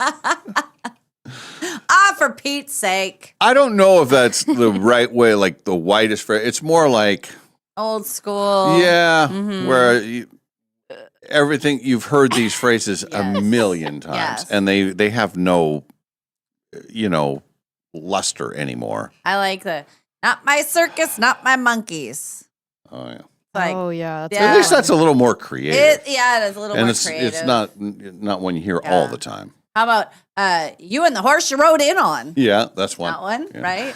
For Pete's sake. I don't know if that's the right way, like the widest phrase. It's more like Old school. yeah, Mhm. where everything you've heard these phrases a million times, Yes. and they have no, luster anymore. I like not my circus, not my monkeys. Oh yeah. Like, oh yeah, At least that's a little more creative. it is a little and more it's creative. it's not one you hear all the time. How about you and the horse you rode in on? Yeah, that's one. That one, Yeah. right?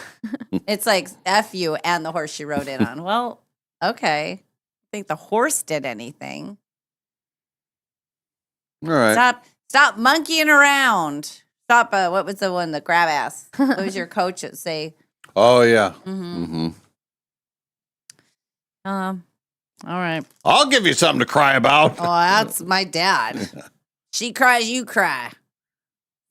It's like F you and the horse you rode in on. Well, okay. I think the horse did anything. All right. Stop monkeying around. Stop. What was the one? The grab ass. What was your coach at say? Oh yeah. Mhm. All right. I'll give you something to cry about. Oh, that's my dad. She cries, you cry.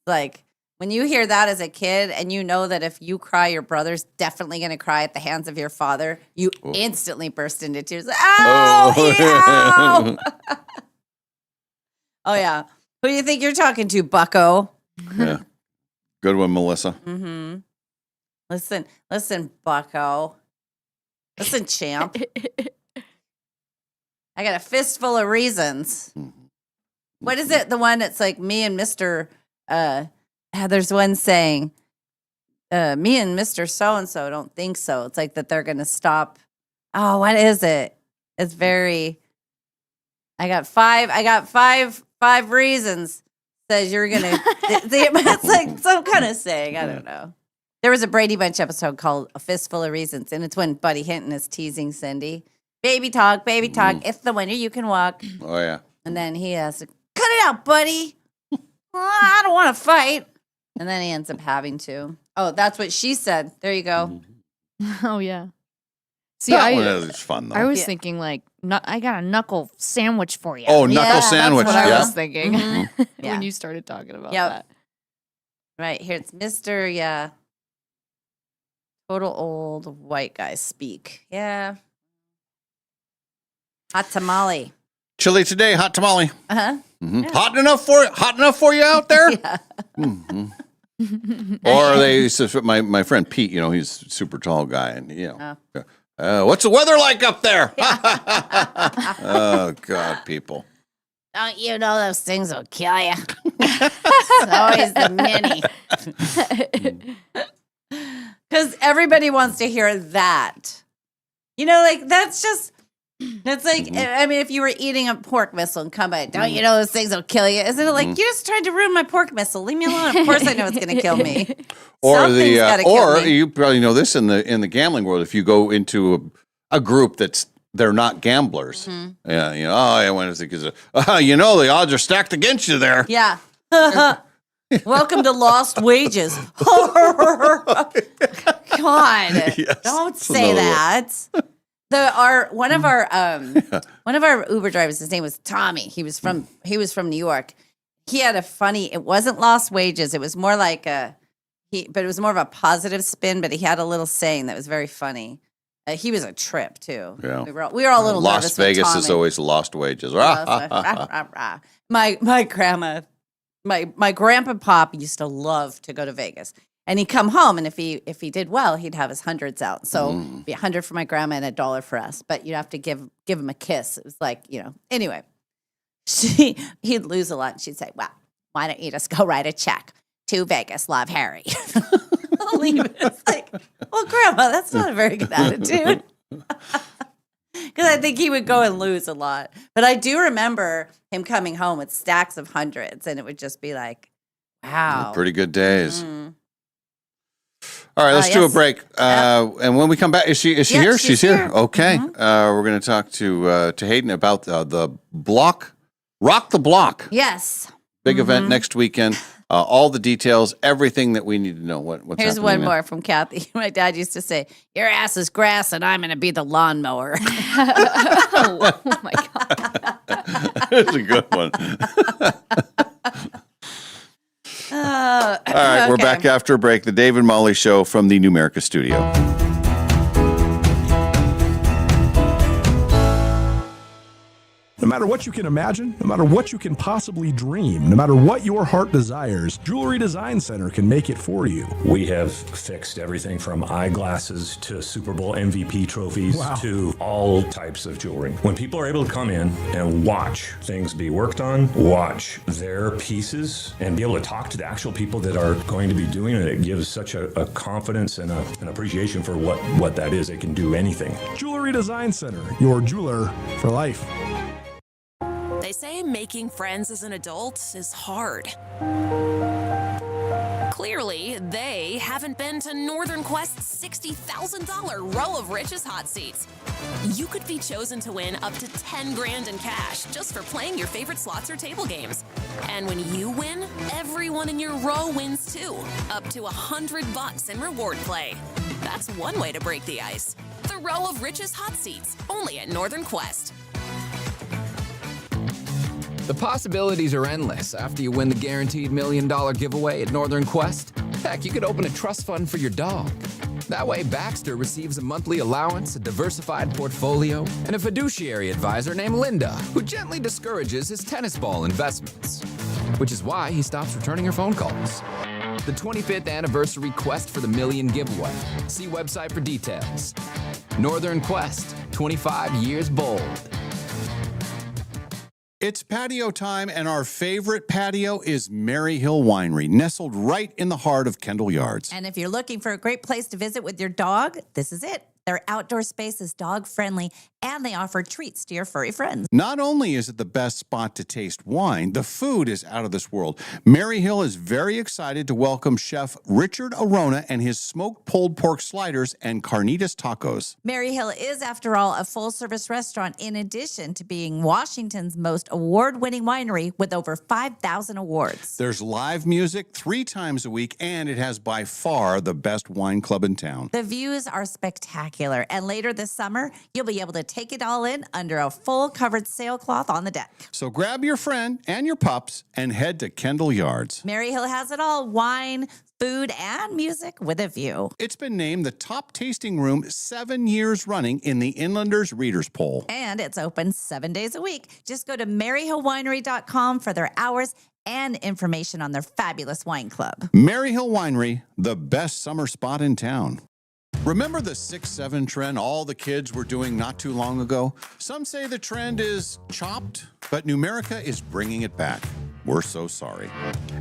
Like when you hear that as a kid and you know that if you cry, your brother's definitely going to cry at the hands of your father, you instantly burst into tears. Ow! Ow! Oh, yeah. Who do you think you're talking to, bucko? Yeah. Good one, Melissa. Mm-hmm. Listen, bucko. Listen, champ. I got a fistful of reasons. What is it? The one that's like me and Mr. There's one saying, me and Mr. So-and-so don't think so. It's like that they're going to stop. Oh, what is it? It's very, I got five reasons. Says you're going to, it's like some kind of saying. I don't know. There was a Brady Bunch episode called A Fistful of Reasons, and it's when Buddy Hinton is teasing Cindy. Baby talk, it's the winner you can walk. Oh yeah. And then he has to cut it out, buddy. I don't want to fight. And then he ends up having to. Oh, that's what she said. There you go. Oh yeah. See, That one is fun though. I was thinking like, I got a knuckle sandwich for you. Oh, knuckle sandwich. That's what I yeah. was thinking Yeah. when you started talking about Yep. that. Right here, it's Mr. Yeah. Total old white guy speak. Yeah. Hot tamale. Chili today, hot tamale. Uh-huh. Mhm. Hot enough for you out there? Yeah. Mhm. Or they used to, my friend Pete, he's a super tall guy, and what's the weather like up there? Oh God, people. Don't you know those things will kill you? It's always the mini. Because everybody wants to hear that. That's just, it's like, I mean, if you were eating a pork missile and come by, don't you know those things will kill you? Isn't it like, you just tried to ruin my pork missile. Leave me alone. Of course I know it's going to kill me. Or Something's gotta kill me. you probably know this in the gambling world. If you go into a group they're not gamblers. Mm-hmm. Yeah, when is it? Because the odds are stacked against you there. Yeah. Welcome to Lost Wages. God, Yes, don't that's say another that. One of our Uber drivers, his name was Tommy. He was from New York. He had it wasn't Lost Wages. It was more like but it was more of a positive spin. But he had a little saying that was very funny. He was a trip too. Yeah. We were all a little Las nervous Vegas with is Tommy. always lost wages. My grandma, my grandpa Pop used to love to go to Vegas, and he'd come home, and if he did well, he'd have his hundreds out. So it'd be $100 for my grandma and $1 for us. But you'd have to give him a kiss. It was like Anyway, he'd lose a lot, and she'd say, "Well, why don't you just go write a check to Vegas? Love, Harry." I'll leave it. It's like, well, Grandma, that's not a very good attitude. Because I think he would go and lose a lot. But I do remember him coming home with stacks of hundreds, and it would just be like, wow. Pretty good days. Mm. All right, let's do a Yes. break. And when we come back, is she Yeah, here? she's here. here. Okay. We're going to talk to Hayden about the block, Rock the Block. Yes. Big event next weekend. All the details, everything that we need to know. What's Here's happening one more from Kathy. My dad used to say, "Your ass is grass, and I'm going to be the lawnmower." Oh my God. That's a good one. All right, we're back after a break. The Dave and Molly Show from the Numerica studio. No matter what you can imagine, no matter what you can possibly dream, no matter what your heart desires, Jewelry Design Center can make it for you. We have fixed everything from eyeglasses to Super Bowl MVP trophies to all types of jewelry. When people are able to come in and watch things be worked on, watch their pieces, and be able to talk to the actual people that are going to be doing it, it gives such a confidence and an appreciation for what that is. It can do anything. Jewelry Design Center, your jeweler for life. They say making friends as an adult is hard. Clearly, they haven't been to Northern Quest's $60,000 row of Rich's hot seats. You could be chosen to win up to 10 grand in cash just for playing your favorite slots or table games. And when you win, everyone in your row wins too, up to $100 in reward play. That's one way to break the ice. The row of Rich's hot seats, only at Northern Quest. The possibilities are endless after you win the guaranteed $1 million giveaway at Northern Quest. Heck, you could open a trust fund for your dog. That way, Baxter receives a monthly allowance, a diversified portfolio, and a fiduciary advisor named Linda, who gently discourages his tennis ball investments, which is why he stops returning her phone calls. The 25th anniversary Quest for the Million giveaway. See website for details. Northern Quest, 25 years bold. It's patio time, and our favorite patio is Mary Hill Winery, nestled right in the heart of Kendall Yards. And if you're looking for a great place to visit with your dog, this is it. Their outdoor space is dog-friendly, and they offer treats to your furry friends. Not only is it the best spot to taste wine, the food is out of this world. Mary Hill is very excited to welcome Chef Richard Arona and his smoked pulled pork sliders and carnitas tacos. Mary Hill is, after all, a full-service restaurant in addition to being Washington's most award-winning winery with over 5,000 awards. There's live music 3 times a week, and it has by far the best wine club in town. The views are spectacular, and later this summer, you'll be able to take it all in under a full-covered sailcloth on the deck. So grab your friend and your pups and head to Kendall Yards. Mary Hill has it all: wine, food, and music with a view. It's been named the top tasting room 7 years running in the Inlanders Readers Poll. And it's open 7 days a week. Just go to maryhillwinery.com for their hours and information on their fabulous wine club. Mary Hill Winery, the best summer spot in town. Remember the 6-7 trend all the kids were doing not too long ago? Some say the trend is chopped, but Numerica is bringing it back. We're so sorry.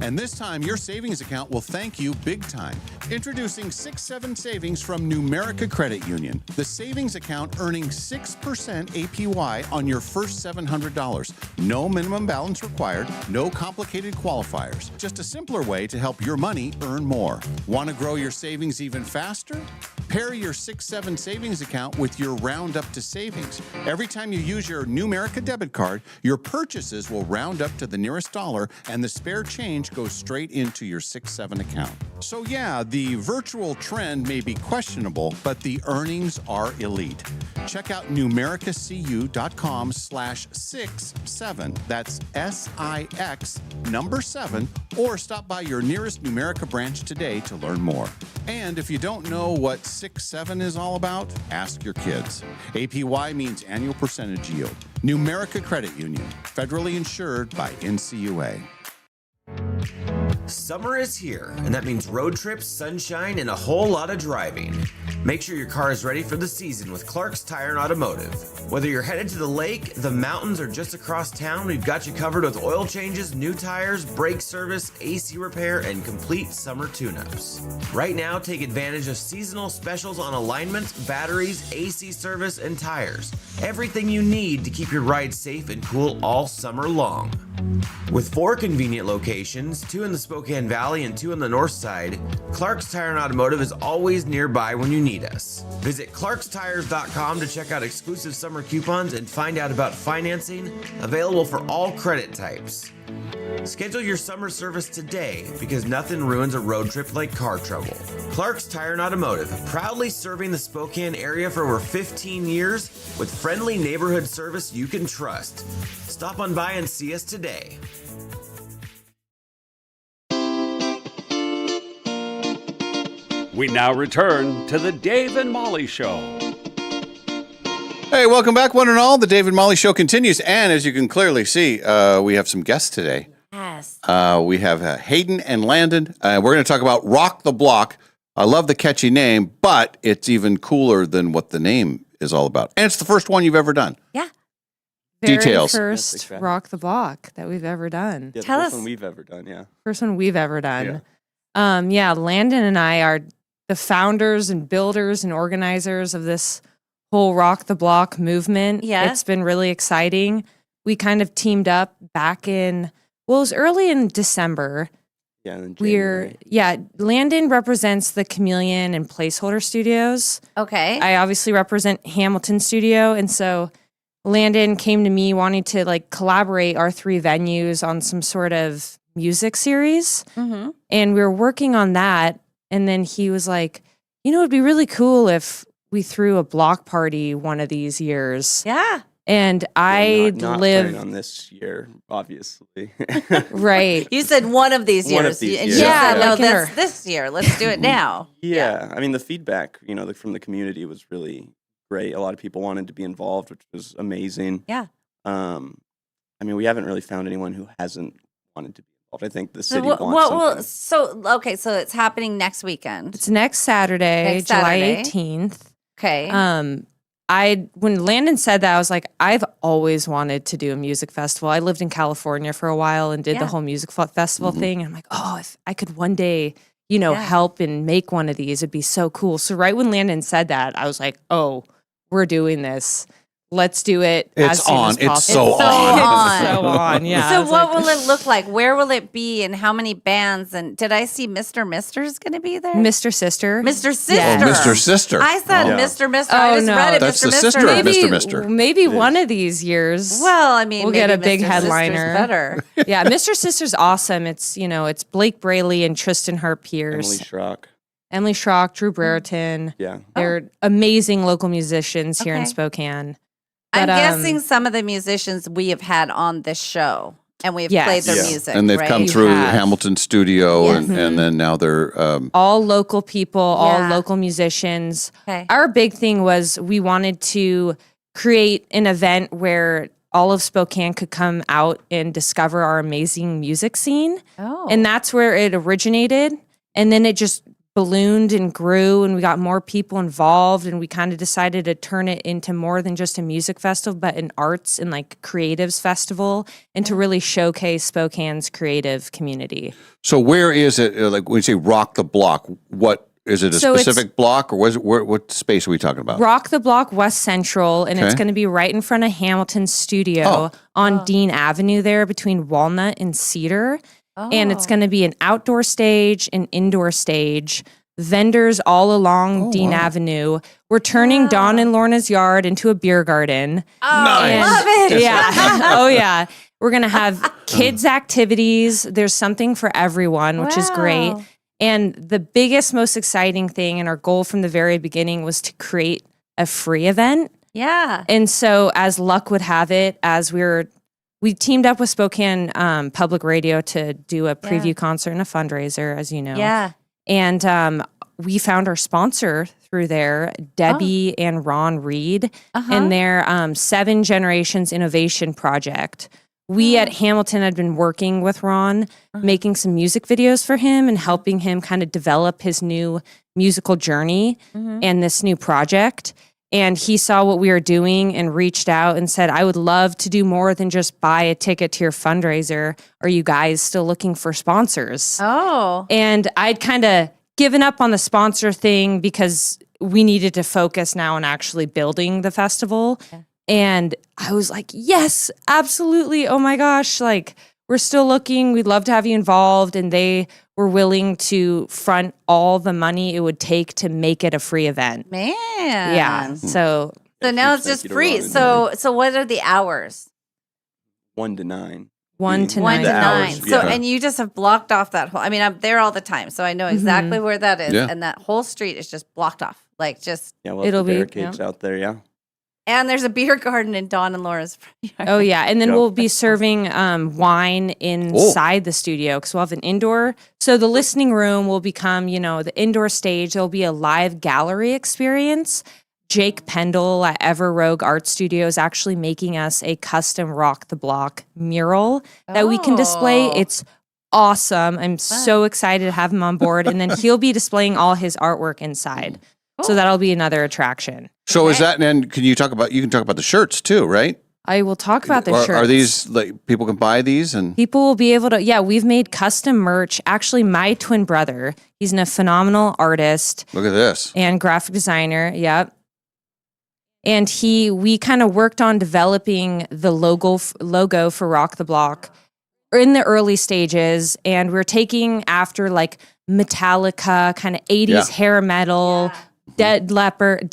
And this time, your savings account will thank you big time. Introducing 6-7 Savings from Numerica Credit Union. The savings account earning 6% APY on your first $700. No minimum balance required, no complicated qualifiers. Just a simpler way to help your money earn more. Want to grow your savings even faster? Pair your 6-7 savings account with your Round Up to Savings. Every time you use your Numerica debit card, your purchases will round up to the nearest dollar, and the spare change goes straight into your 6-7 account. So yeah, the virtual trend may be questionable, but the earnings are elite. Check out numericacu.com/67. That's SIX number 7, or stop by your nearest Numerica branch today to learn more. And if you don't know what 6-7 is all about, ask your kids. APY means annual percentage yield. Numerica Credit Union, federally insured by NCUA. Summer is here, and that means road trips, sunshine, and a whole lot of driving. Make sure your car is ready for the season with Clark's Tire and Automotive. Whether you're headed to the lake, the mountains, or just across town, we've got you covered with oil changes, new tires, brake service, AC repair, and complete summer tune-ups. Right now, take advantage of seasonal specials on alignments, batteries, AC service, and tires. Everything you need to keep your ride safe and cool all summer long. With 4 convenient locations, 2 in the Spokane Valley and 2 on the north side, Clark's Tire and Automotive is always nearby when you need us. Visit clarkstires.com to check out exclusive summer coupons and find out about financing, available for all credit types. Schedule your summer service today because nothing ruins a road trip like car trouble. Clark's Tire and Automotive, proudly serving the Spokane area for over 15 years with friendly neighborhood service you can trust. Stop on by and see us today. We now return to the Dave and Molly Show. Hey, welcome back, one and all. The Dave and Molly Show continues. And as you can clearly see, we have some guests today. Yes. We have Hayden and Landon. We're going to talk about Rock the Block. I love the catchy name, but it's even cooler than what the name is all about. And it's the first one you've ever done. Yeah. Details. First Rock the Block that we've ever done. Yeah, Tell the us. first one we've ever done, yeah. First one we've ever done. Yeah, Landon and I are the founders and builders and organizers of this whole Rock the Block movement. Yeah. It's been really exciting. We kind of teamed up back in, well, it was early in December. Yeah, in January. Landon represents the Chameleon and Placeholder Studios. Okay. I obviously represent Hamilton Studio. And so Landon came to me wanting to like collaborate our 3 venues on some sort of music series. Mm-hmm. And we were working on that. And then he was like, you know, it'd be really cool if we threw a block party one of these years. Yeah. And I not live planning on this year, obviously. right. You said one of these years. One of these And years. you Yeah, said, no, like in that's our- this year. Let's do it now. Yeah, I mean, the feedback, from the community was really great. A lot of people wanted to be involved, which was amazing. Yeah. I mean, we haven't really found anyone who hasn't wanted to be involved. I think the So city what? wants something. So it's happening next weekend. It's next Saturday, Next Saturday. July 18th. Okay. When Landon said that, I was like, I've always wanted to do a music festival. I lived in California for a while and did Yeah. the whole music festival thing. And I'm like, oh, if I could one day, Yeah. help and make one of these, it'd be so cool. So right when Landon said that, I was like, oh, we're doing this. Let's do it. It's as soon on. As It's possible. so on. It's so on. Yeah. I So was what like, will it look like? Where will it be? And how many bands? And did I see Mr. Mister's going to be there? Mr. Sister. Mr. Sister. Yes. Oh, Mr. Sister. I said Yeah. Mr. Mister. Oh, I just no. read it. That's Mr. the sister Mister. of Mr. Mister. Maybe one of these years. Well, I mean, We'll maybe get a big Mr. Sister's headliner. better. Yeah, Mr. Sister's awesome. It's Blake Braley and Tristan Hart Pierce, Emily Schrock. Schrock, Drew Brereton. Yeah. They're amazing local musicians here in Okay. Spokane. I'm But, guessing some of the musicians we have had on this show, and we've Yes. played their Yeah. music. And they've right? come You through have. Hamilton Studio, Yes. and then now they're All local people, all Yeah. local musicians. Okay. Our big thing was we wanted to create an event where all of Spokane could come out and discover our amazing music scene. Oh. And that's where it originated. And then it just ballooned and grew, and we got more people involved, and we kind of decided to turn it into more than just a music festival, but an arts and like creatives festival, and to really showcase Spokane's creative community. So where is it? Like when you say Rock the Block, what is it? A So it's- specific block, or what space are we talking about? Rock the Block West Central, and it's Okay. going to be right in front of Hamilton Studio on Dean Avenue there between Walnut and Cedar. And it's going to be an outdoor stage, an indoor stage, vendors all along Dean Avenue. We're turning Dawn and Lorna's yard into a beer garden. I And- love it. Yeah. Oh, yeah. We're going to have kids' activities. There's something for everyone, which is great. Wow. And the biggest, most exciting thing, and our goal from the very beginning was to create a free event. Yeah. And so, as luck would have it, we teamed up with Spokane Public Radio to do a preview concert and a fundraiser, as you know. Yeah. And we found our sponsor through there, Debbie and Ron Reed, and their 7 Generations Innovation Project. We at Hamilton had been working with Ron, making some music videos for him and helping him kind of develop his new musical journey and this new project. And he saw what we were doing and reached out and said, I would love to do more than just buy a ticket to your fundraiser. Are you guys still looking for sponsors? Oh. And I'd kind of given up on the sponsor thing because we needed to focus now on actually building the festival. Yeah. And I was like, yes, absolutely. Oh my gosh. Like, we're still looking. We'd love to have you involved. And they were willing to front all the money it would take to make it a free event. Man. Yeah. So So now huge it's thank just you to free. Ron and So what are the hours? 1 to 9. 1 to 1 9. to 9. hours, So, yeah. and you just have blocked off that whole. I mean, I'm there all the time, so I know exactly where that is, Yeah. and that whole street is just blocked off, like just. Yeah, well, It'll the be- barricades out there. Yeah. And there's a beer garden in Dawn and Laura's front yard. Oh yeah, and then Yep. we'll be serving wine inside the studio because we'll have an indoor. So the listening room will become, the indoor stage. There'll be a live gallery experience. Jake Pendle at Ever Rogue Art Studio is actually making us a custom Rock the Block mural that we can display. Oh. It's awesome. I'm so excited to have him on board, and then he'll be displaying all his artwork inside. So that'll be another attraction. So is that, and you can talk about the shirts too, right? I will talk about the shirts. Are these like people can buy these and People will be able to, we've made custom merch. Actually, my twin brother, he's a phenomenal artist look at this. and graphic designer. Yep. And we kind of worked on developing the logo for Rock the Block in the early stages. And we're taking after like Metallica, kind of 80s hair metal, Def Leppard,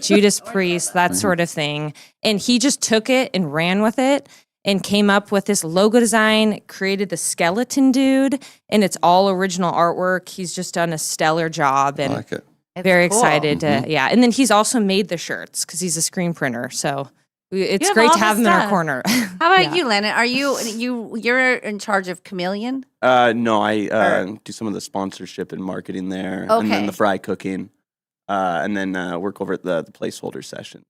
Judas Priest, that sort of thing. And he just took it and ran with it and came up with this logo design, created the skeleton dude, and it's all original artwork. He's just done a stellar job, and I like it. very cool. excited to, And then he's also made the shirts because he's a screen printer. So it's have great all to the have him in our stuff. corner. How about you, Landon? Are you're in charge of Chameleon? No, I do some of the sponsorship and marketing there, and then Okay. the fry cooking, and then work over at the placeholder session.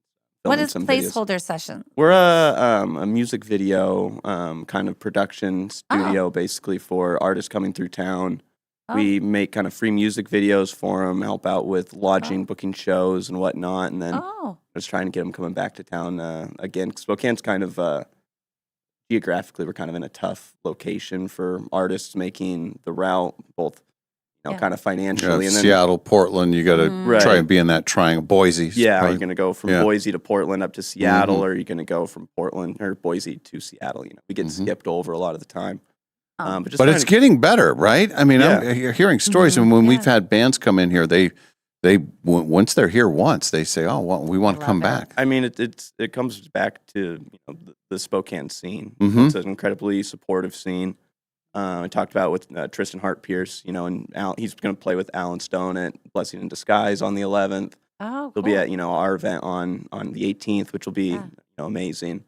What filming is some videos. placeholder session? We're a music video kind of production studio, basically for artists coming through town. We make kind of free music videos for them, help out with lodging, booking shows, and whatnot, and then just trying to get them coming back to town again. 'Cause Spokane's kind of geographically, we're kind of in a tough location for artists making the route, both kind of financially, and then Seattle, Portland, you got to try Right. and be in that triangle. Boise. Yeah, are probably- you going to go from yeah. Boise to Portland up to Seattle, Mhm. or are you going to go from Portland or Boise to Seattle? We get skipped over a lot of the time. But just But trying it's to- getting better, right? I mean, Yeah. I'm hearing stories, and when we've had bands come in here, they once they're here once, they say, "Oh, well, we want to come back." I mean, it comes back to the Spokane scene. Mhm. It's an incredibly supportive scene. I talked about with Tristan Hart Pierce, and he's going to play with Alan Stone at Blessing in Disguise on the 11th. Oh, He'll be at our event on the 18th, which will be amazing.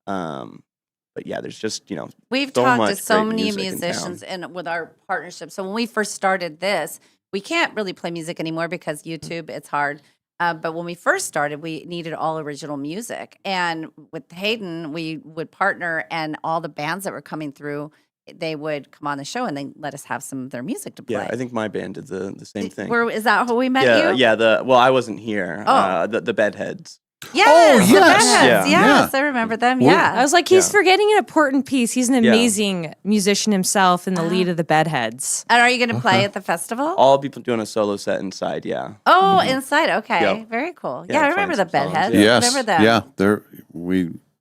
But yeah, there's just We've so talked much to so great many music in town. musicians and with our partnership. So when we first started this, we can't really play music anymore because YouTube, it's hard. But when we first started, we needed all original music. And with Hayden, we would partner, and all the bands that were coming through, they would come on the show and they let us have some of their music to play. Yeah, I think my band did the same thing. Is that how we met yeah, you? yeah. Well, I wasn't here. Oh. The Bedheads. Yes, the yes. Bedheads. Yeah. Yes, I remember them. Yeah. I was like, he's forgetting an important piece. He's an Yeah. amazing musician himself and the lead of the Bedheads. And are you going to play at the festival? I'll be doing a solo set inside. Yeah. Oh, inside. Okay. Yep. Very cool. Yeah, Yeah, I playing remember the some songs, Bedheads. yeah. Yes, Remember them? yeah.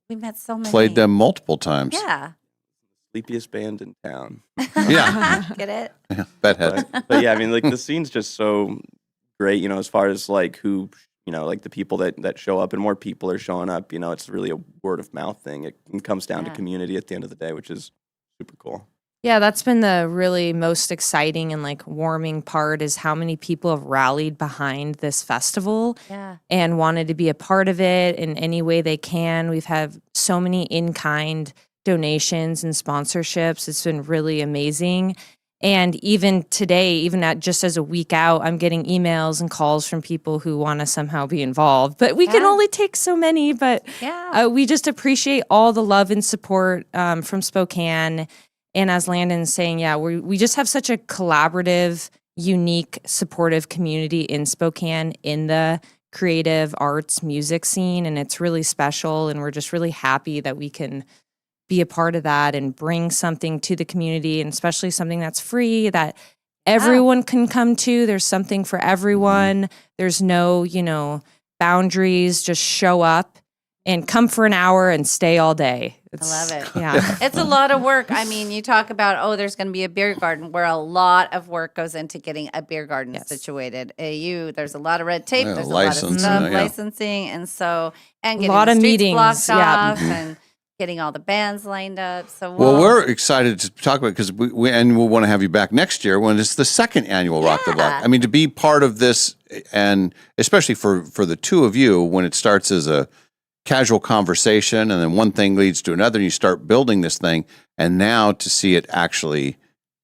We met so many. played them multiple times. Yeah. Sleepiest band in town. Yeah. Get it? Yeah, Bedhead. But yeah, I mean, like the scene's just so great, as far as like who, like the people that show up, and more people are showing up, it's really a word of mouth thing. It comes down to community at the end of the day, which is super cool. Yeah, that's been the really most exciting and like warming part is how many people have rallied behind this festival and wanted to be a part of it in any way they can. We've had so many in-kind donations and sponsorships. It's been really amazing. And even today, even just as a week out, I'm getting emails and calls from people who want to somehow be involved. But we can only take so many. But we just appreciate all the love and support from Spokane. And as Landon's saying, we just have such a collaborative, unique, supportive community in Spokane in the creative arts music scene. And it's really special. And we're just really happy that we can be a part of that and bring something to the community, and especially something that's free that everyone can come to. There's something for everyone. There's no, boundaries. Just show up and come for an hour and stay all day. I love it. Yeah. It's a lot of work. I mean, you talk about, there's going to be a beer garden, where a lot of work goes into getting a beer garden situated. There's a lot of red tape. Yeah, There's a lot of licensing, stuff, yeah. licensing. And so, and A getting lot the of streets meetings, blocked yeah. off and getting all the bands lined up. So Well, we're excited to talk about it because and we'll want to have you back next year when it's the second annual Rock the Block. I mean, to be part of this, and especially for the two of you, when it starts as a casual conversation and then one thing leads to another and you start building this thing, and now to see it actually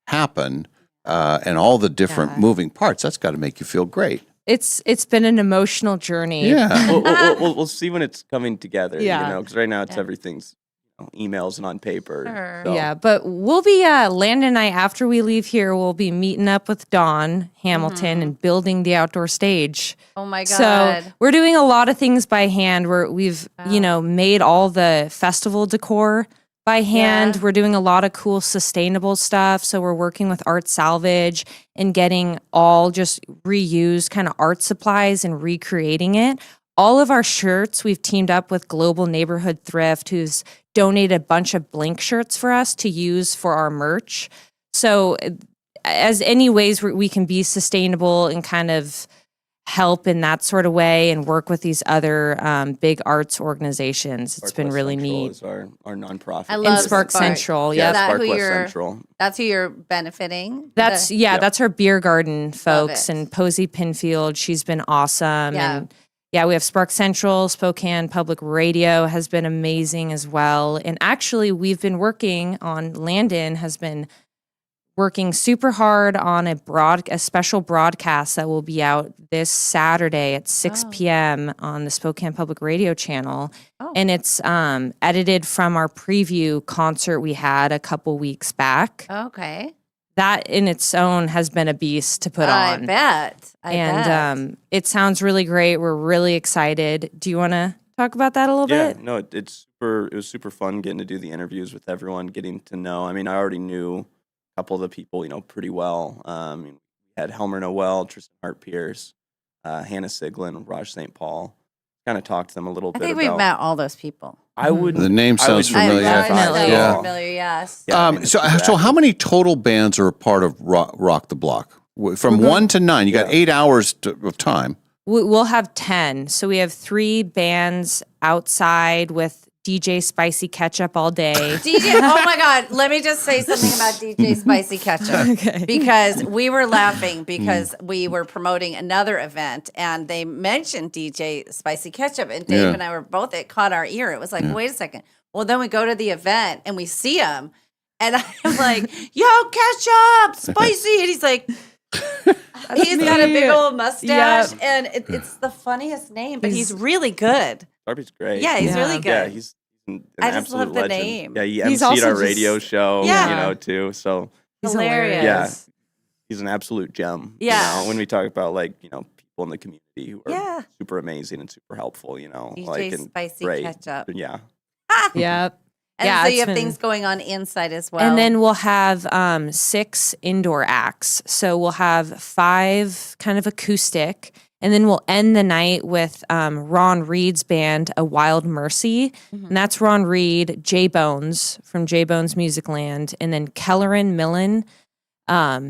happen and all the different moving parts, that's got to make you feel great. It's been an emotional journey. Yeah. we'll see when it's coming together. Yeah. You know, because right now it's everything's emails and on paper. Sure. So. Yeah, but we'll be Landon and I, after we leave here, we'll be meeting up with Dawn Hamilton and building the outdoor stage. Oh my God. So we're doing a lot of things by hand. We've made all the festival decor by hand. We're doing a lot of cool sustainable stuff. So we're working with Art Salvage and getting all just reused kind of art supplies and recreating it. All of our shirts, we've teamed up with Global Neighborhood Thrift, who's donated a bunch of blank shirts for us to use for our merch. So as any ways we can be sustainable and kind of help in that sort of way and work with these other big arts organizations. It's been really neat. Is our nonprofit. I love Spark Central. Yeah, Spark West Central. That's who you're benefiting. That's that's our beer garden folks and Posey Pinfield. She's been awesome. Yeah. And we have Spark Central, Spokane Public Radio has been amazing as well. And actually we've been working on, Landon has been working super hard on a special broadcast that will be out this Saturday at 6 p.m. on the Spokane Public Radio channel. And it's edited from our preview concert we had a couple weeks back. Okay. That in its own has been a beast to put on. I bet. It sounds really great. We're really excited. Do you want to talk about that a little bit? Yeah, no, it was super fun getting to do the interviews with everyone, getting to know. I mean, I already knew a couple of the people, pretty well. We had Helmer Noel, Tristan Hart Pierce, Hannah Siglin, Raj St. Paul. Kind of talked to them a little bit. I think we've met all those people. I would. The name sounds familiar. Familiar, yes. So how many total bands are a part of Rock the Block? From 1 to 9, you got 8 hours of time. We'll have 10. So we have 3 bands outside with DJ Spicy Ketchup all day. Oh my God. Let me just say something about DJ Spicy Ketchup. Because we were laughing because we were promoting another event and they mentioned DJ Spicy Ketchup. And Dave and I were both, it caught our ear. It was like, wait a second. Well, then we go to the event and we see him. And I'm like, yo, Ketchup, Spicy. And he's like, he's got a big old mustache. Yep. And it's the funniest name, but he's really good. Darby's great. Yeah, he's really good. Yeah, he's an I just absolute love the legend. name. Yeah, he He's emceed also our radio show, too. So He's hilarious. yeah, he's an absolute gem. Yeah. When we talk about people in the community who are super amazing and super helpful, DJ and Spicy great. Ketchup. Yeah. Yep. And so you it's have things going on inside as well. And then we'll have 6 indoor acts. So we'll have 5 kind of acoustic. And then we'll end the night with Ron Reed's band, A Wild Mercy. And that's Ron Reed, J Bones from J Bones Music Land, and then Kellerin Millman, I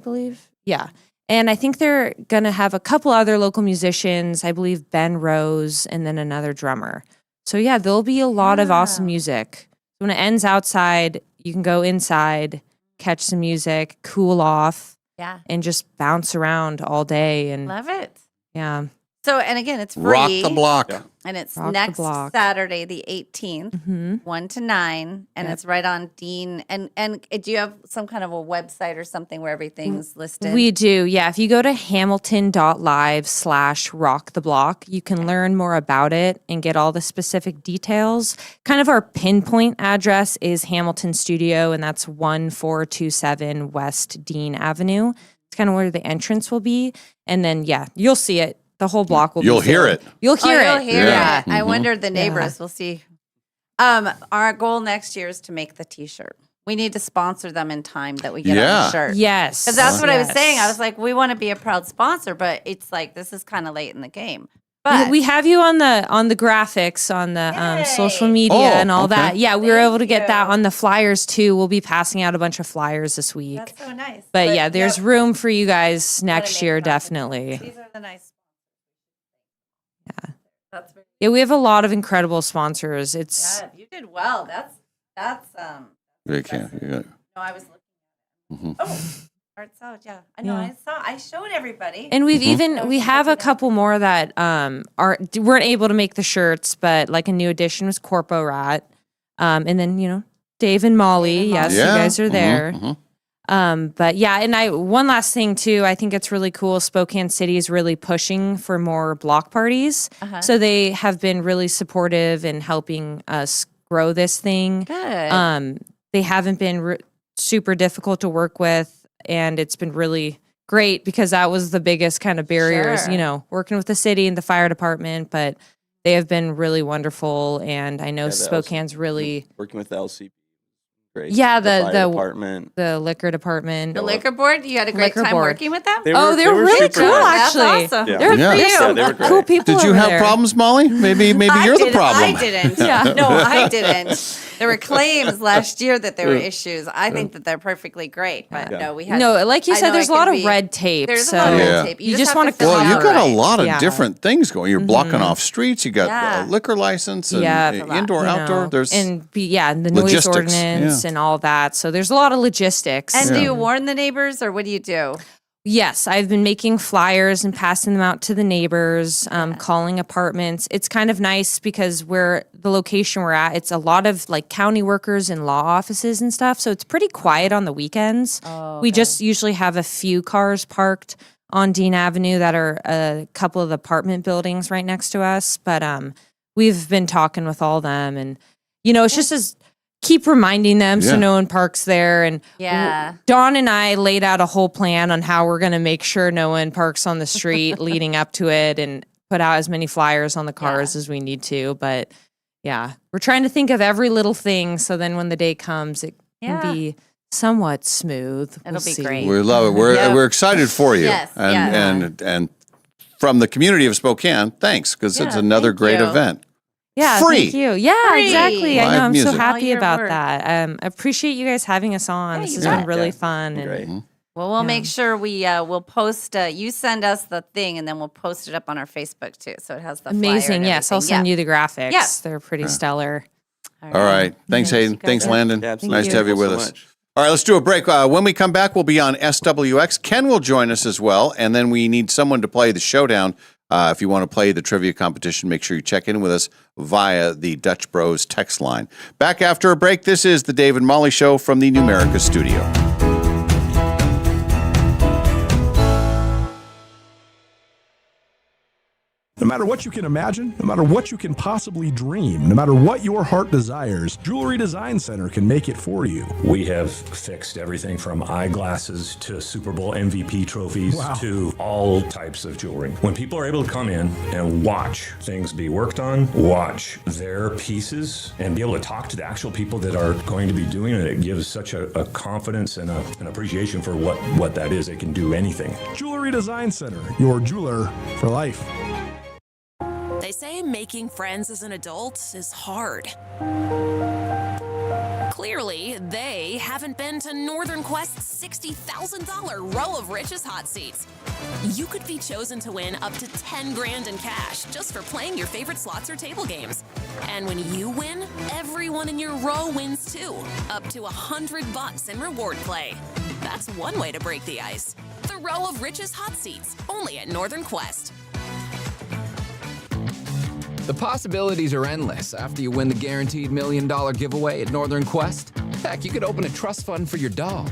believe. Yeah. And I think they're going to have a couple other local musicians, I believe Ben Rose, and then another drummer. So yeah, there'll be a lot of awesome music. When it ends outside, you can go inside, catch some music, cool off. Yeah. And just bounce around all day. And love it. Yeah. So, and again, it's free. Rock the Block. Yeah. And it's Rock the next Block. Saturday, the 18th, 1 to 9. And it's right on Dean. And do you have some kind of a website or something where everything's listed? We do. Yeah. If you go to hamilton.live/rocktheblock, you can learn more about it and get all the specific details. Kind of our pinpoint address is Hamilton Studio, and that's 1427 West Dean Avenue. It's kind of where the entrance will be. And then, you'll see it. The whole block will be You'll hear filled. it. You'll hear it. You'll hear Yeah. it. I wonder the neighbors. We'll see. Our goal next year is to make the T-shirt. We need to sponsor them in time that we get on the shirt. Yes. Because that's what I was Yes. saying. I was like, we want to be a proud sponsor, but it's like this is kind of late in the game. But We have you on the graphics on the social media Oh, and all okay. that. Yeah, we were able to get that on the flyers too. We'll be passing out a bunch of flyers this week. that's so nice. But yeah, there's room for you guys next make year, something. definitely. These are the nice. Yeah. That's very Yeah, we have a lot of incredible sponsors. It's Yeah, you did well. That's You can't. You got, No, I was looking. Mhm. Oh, art salad. Yeah, I know. Yeah. I showed everybody. and we have a couple more that weren't able to make the shirts, but like a new addition was Corpo Rat. And then, Dave and Molly. Yes, Yeah. you guys are there. mhm. But yeah, and one last thing too, I think it's really cool. Spokane City is really pushing for more block parties. So they have been really supportive in helping us grow this thing. Good. They haven't been super difficult to work with, and it's been really great because that was the biggest kind of barriers, Sure. working with the city and the fire department, but they have been really wonderful, and I know the Spokane's really working with the LCP. Great. Yeah, fire the department. the liquor department. The liquor board. You had a great Liquor time board. working with them. They Oh, were- they're they were really super cool, nice. actually. That's awesome. Yeah. They're Yeah. there's Yeah, some they were great. cool people. Did you over have there. problems, Molly? Maybe you're the problem. I didn't. Yeah. No, I didn't. There were claims last year that there were issues. I think that they're perfectly great, but Yeah. no, we had. No, like you I said, know there's it a lot can of be- red tape. There's so a lot of Yeah. red tape. You just have wanna to fill Well, it you out got a right. lot of Yeah. different things going. You're blocking Mhm. off streets. You got Yeah. a liquor license and Yeah, indoor, outdoor. There's and the noise logistics, ordinance yeah. and all that. So there's a lot of logistics. And do you warn the neighbors, or what do you do? Yes, I've been making flyers and passing them out to the neighbors, calling apartments. It's kind of nice because the location we're at, it's a lot of like county workers and law offices and stuff. So it's pretty quiet on the weekends. We just usually have a few cars parked on Dean Avenue that are a couple of the apartment buildings right next to us. But we've been talking with all them, and it's just as keep reminding them so Yeah. no one parks there. And Yeah. Dawn and I laid out a whole plan on how we're going to make sure no one parks on the street leading up to it, and put out as many flyers on the cars as we need to. But yeah, we're trying to think of every little thing so then when the day comes, it Yeah. can be somewhat smooth. It'll be see. great. we love it. We're excited for you. Yes, and from the community of Spokane, thanks because it's Yeah, another thank great you. event. Yeah, Free. thank you. Yeah, Free. exactly. I Live know. I'm music. so All happy year about round. that. I appreciate you guys having us on. Yeah, This you has bet. been really Yeah, fun. And Great. Well, we'll make sure we'll post. You send us the thing, and then we'll post it up on our Facebook too, so it has the flyer amazing. and Yes, I'll everything. send you the graphics. Yeah. They're pretty stellar. All right. Thanks, Hayden. Thanks, Landon. Yeah, absolutely. Nice to have you Thank with so us. much. All right, let's do a break. When we come back, we'll be on SWX. Ken will join us as well, and then we need someone to play the showdown. If you want to play the trivia competition, make sure you check in with us via the Dutch Bros text line. Back after a break, this is the Dave and Molly Show from the Numerica studio. No matter what you can imagine, no matter what you can possibly dream, no matter what your heart desires, Jewelry Design Center can make it for you. We have fixed everything from eyeglasses to Super Bowl MVP trophies to all types of jewelry. When people are able to come in and watch things be worked on, watch their pieces, and be able to talk to the actual people that are going to be doing it, it gives such a confidence and an appreciation for what that is. They can do anything. Jewelry Design Center, your jeweler for life. They say making friends as an adult is hard. Clearly, they haven't been to Northern Quest's $60,000 row of Rich's hot seats. You could be chosen to win up to 10 grand in cash just for playing your favorite slots or table games. And when you win, everyone in your row wins too, up to $100 in reward play. That's one way to break the ice. The row of Rich's hot seats, only at Northern Quest. The possibilities are endless after you win the guaranteed $1 million giveaway at Northern Quest. Heck, you could open a trust fund for your dog.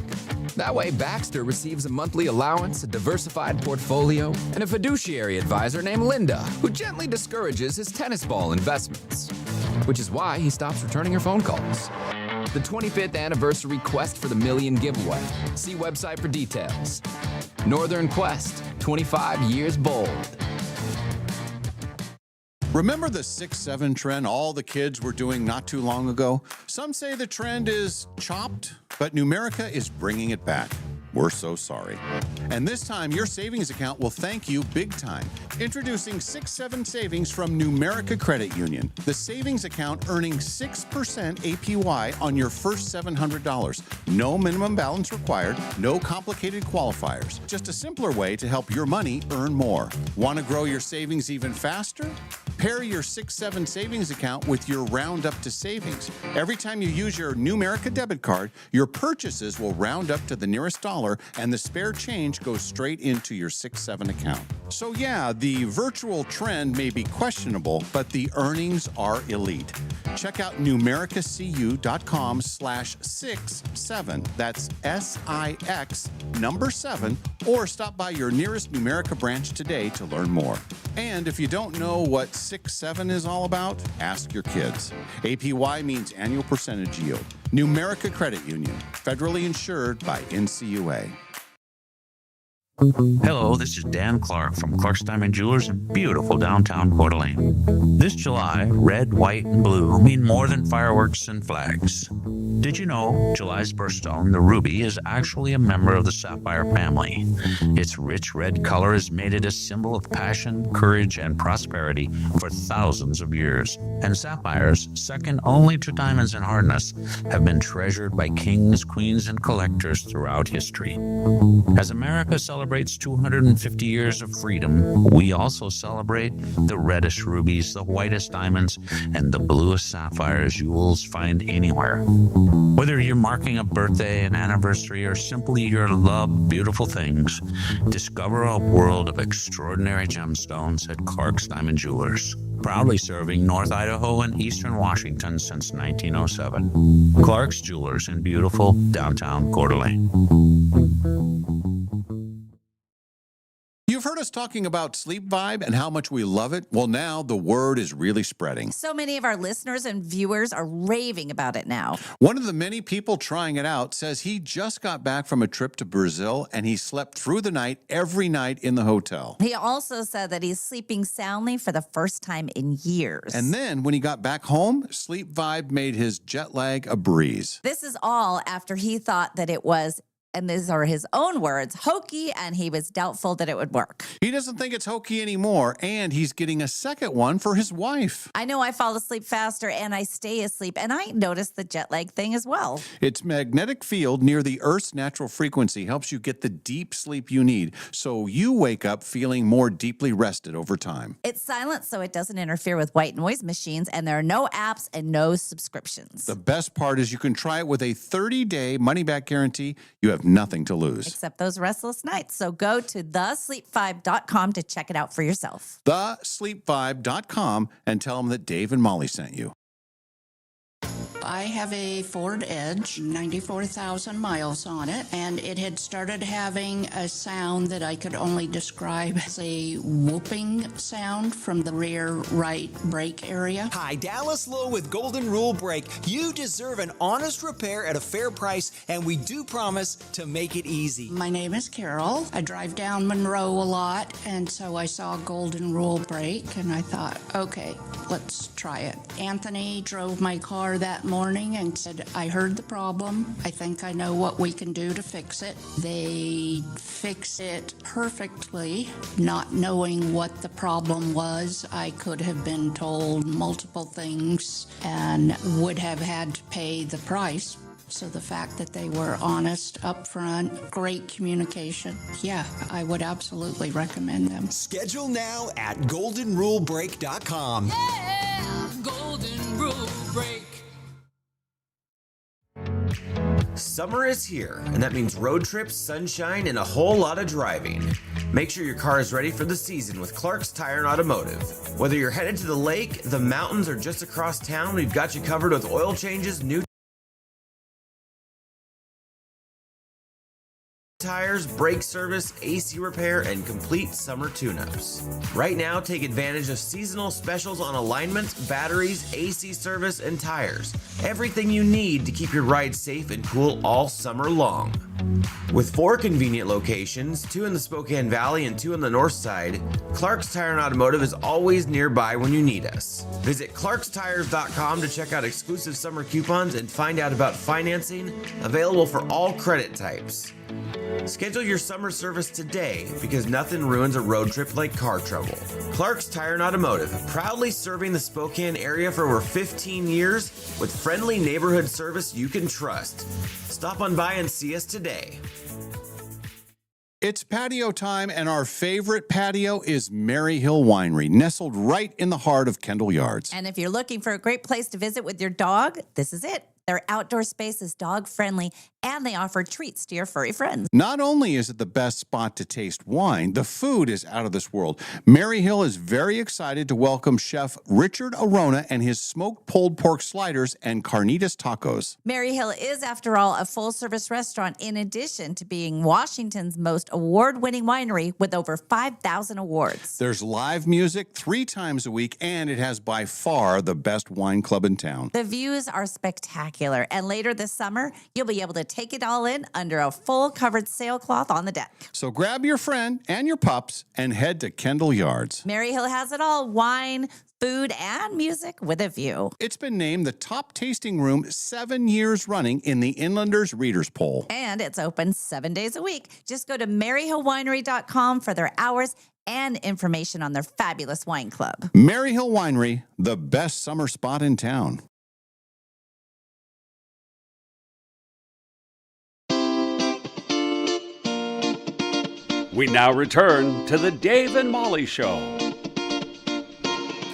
That way, Baxter receives a monthly allowance, a diversified portfolio, and a fiduciary advisor named Linda, who gently discourages his tennis ball investments. Which is why he stops returning her phone calls. The 25th anniversary Quest for the Million giveaway. See website for details. Northern Quest, 25 years bold. Remember the 6-7 trend all the kids were doing not too long ago? Some say the trend is chopped, but Numerica is bringing it back. We're so sorry. And this time, your savings account will thank you big time. Introducing 6-7 Savings from Numerica Credit Union. The savings account earning 6% APY on your first $700. No minimum balance required, no complicated qualifiers. Just a simpler way to help your money earn more. Want to grow your savings even faster? Pair your 6-7 savings account with your Round Up to savings. Every time you use your Numerica debit card, your purchases will round up to the nearest dollar, and the spare change goes straight into your 6-7 account. So yeah, the virtual trend may be questionable, but the earnings are elite. Check out numericacu.com/67. That's SIX7, or stop by your nearest Numerica branch today to learn more. And if you don't know what 6-7 is all about, ask your kids. APY means annual percentage yield. Numerica Credit Union, federally insured by NCUA. Hello, this is Dan Clark from Clark's Diamond Jewelers in beautiful downtown Coeur d'Alene. This July, red, white, and blue mean more than fireworks and flags. Did you know July's birthstone, the ruby, is actually a member of the sapphire family? Its rich red color has made it a symbol of passion, courage, and prosperity for thousands of years. And sapphires, second only to diamonds in hardness, have been treasured by kings, queens, and collectors throughout history. As America celebrates 250 years of freedom, we also celebrate the reddest rubies, the whitest diamonds, and the bluest sapphires you'll find anywhere. Whether you're marking a birthday, an anniversary, or simply your love beautiful things, discover a world of extraordinary gemstones at Clark's Diamond Jewelers. Proudly serving North Idaho and Eastern Washington since 1907. Clark's Jewelers in beautiful downtown Coeur d'Alene. You've heard us talking about Sleep Vibe and how much we love it. Well, now the word is really spreading. So many of our listeners and viewers are raving about it now. One of the many people trying it out says he just got back from a trip to Brazil and he slept through the night every night in the hotel. He also said that he's sleeping soundly for the first time in years. And then when he got back home, Sleep Vibe made his jet lag a breeze. This is all after he thought that it was, and these are his own words, hokey, and he was doubtful that it would work. He doesn't think it's hokey anymore, and he's getting a second one for his wife. I know I fall asleep faster and I stay asleep, and I noticed the jet lag thing as well. Its magnetic field near the Earth's natural frequency helps you get the deep sleep you need, so you wake up feeling more deeply rested over time. It's silent, so it doesn't interfere with white noise machines, and there are no apps and no subscriptions. The best part is you can try it with a 30-day money-back guarantee. You have nothing to lose. Except those restless nights. So go to thesleep5.com to check it out for yourself. Thesleep5.com and tell them that Dave and Molly sent you. I have a Ford Edge, 94,000 miles on it, and it had started having a sound that I could only describe as a whooping sound from the rear right brake area. Hi, Dallas Lowe with Golden Rule Brake. You deserve an honest repair at a fair price, and we do promise to make it easy. My name is Carol. I drive down Monroe a lot, and so I saw Golden Rule Brake, and I thought, okay, let's try it. Anthony drove my car that morning and said, I heard the problem. I think I know what we can do to fix it. They fix it perfectly. Not knowing what the problem was, I could have been told multiple things and would have had to pay the price. So the fact that they were honest, upfront, great communication, yeah, I would absolutely recommend them. Schedule now at goldenrulebrake.com. Yeah, Golden Rule Break. Summer is here, and that means road trips, sunshine, and a whole lot of driving. Make sure your car is ready for the season with Clark's Tire and Automotive. Whether you're headed to the lake, the mountains, or just across town, we've got you covered with oil changes, new tires, brake service, AC repair, and complete summer tune-ups. Right now, take advantage of seasonal specials on alignments, batteries, AC service, and tires. Everything you need to keep your ride safe and cool all summer long. With 4 convenient locations, 2 in the Spokane Valley and 2 on the north side, Clark's Tire and Automotive is always nearby when you need us. Visit clarkstires.com to check out exclusive summer coupons and find out about financing, available for all credit types. Schedule your summer service today because nothing ruins a road trip like car trouble. Clark's Tire and Automotive, proudly serving the Spokane area for over 15 years with friendly neighborhood service you can trust. Stop on by and see us today. It's patio time, and our favorite patio is Mary Hill Winery, nestled right in the heart of Kendall Yards. And if you're looking for a great place to visit with your dog, this is it. Their outdoor space is dog friendly, and they offer treats to your furry friends. Not only is it the best spot to taste wine, the food is out of this world. Mary Hill is very excited to welcome Chef Richard Arona and his smoked pulled pork sliders and carnitas tacos. Mary Hill is, after all, a full-service restaurant in addition to being Washington's most award-winning winery with over 5,000 awards. There's live music 3 times a week, and it has by far the best wine club in town. The views are spectacular, and later this summer, you'll be able to take it all in under a full covered sailcloth on the deck. So grab your friend and your pups and head to Kendall Yards. Mary Hill has it all: wine, food, and music with a view. It's been named the top tasting room 7 years running in the Inlanders Readers Poll. And it's open 7 days a week. Just go to maryhillwinery.com for their hours and information on their fabulous wine club. Mary Hill Winery, the best summer spot in town. We now return to the Dave and Molly Show.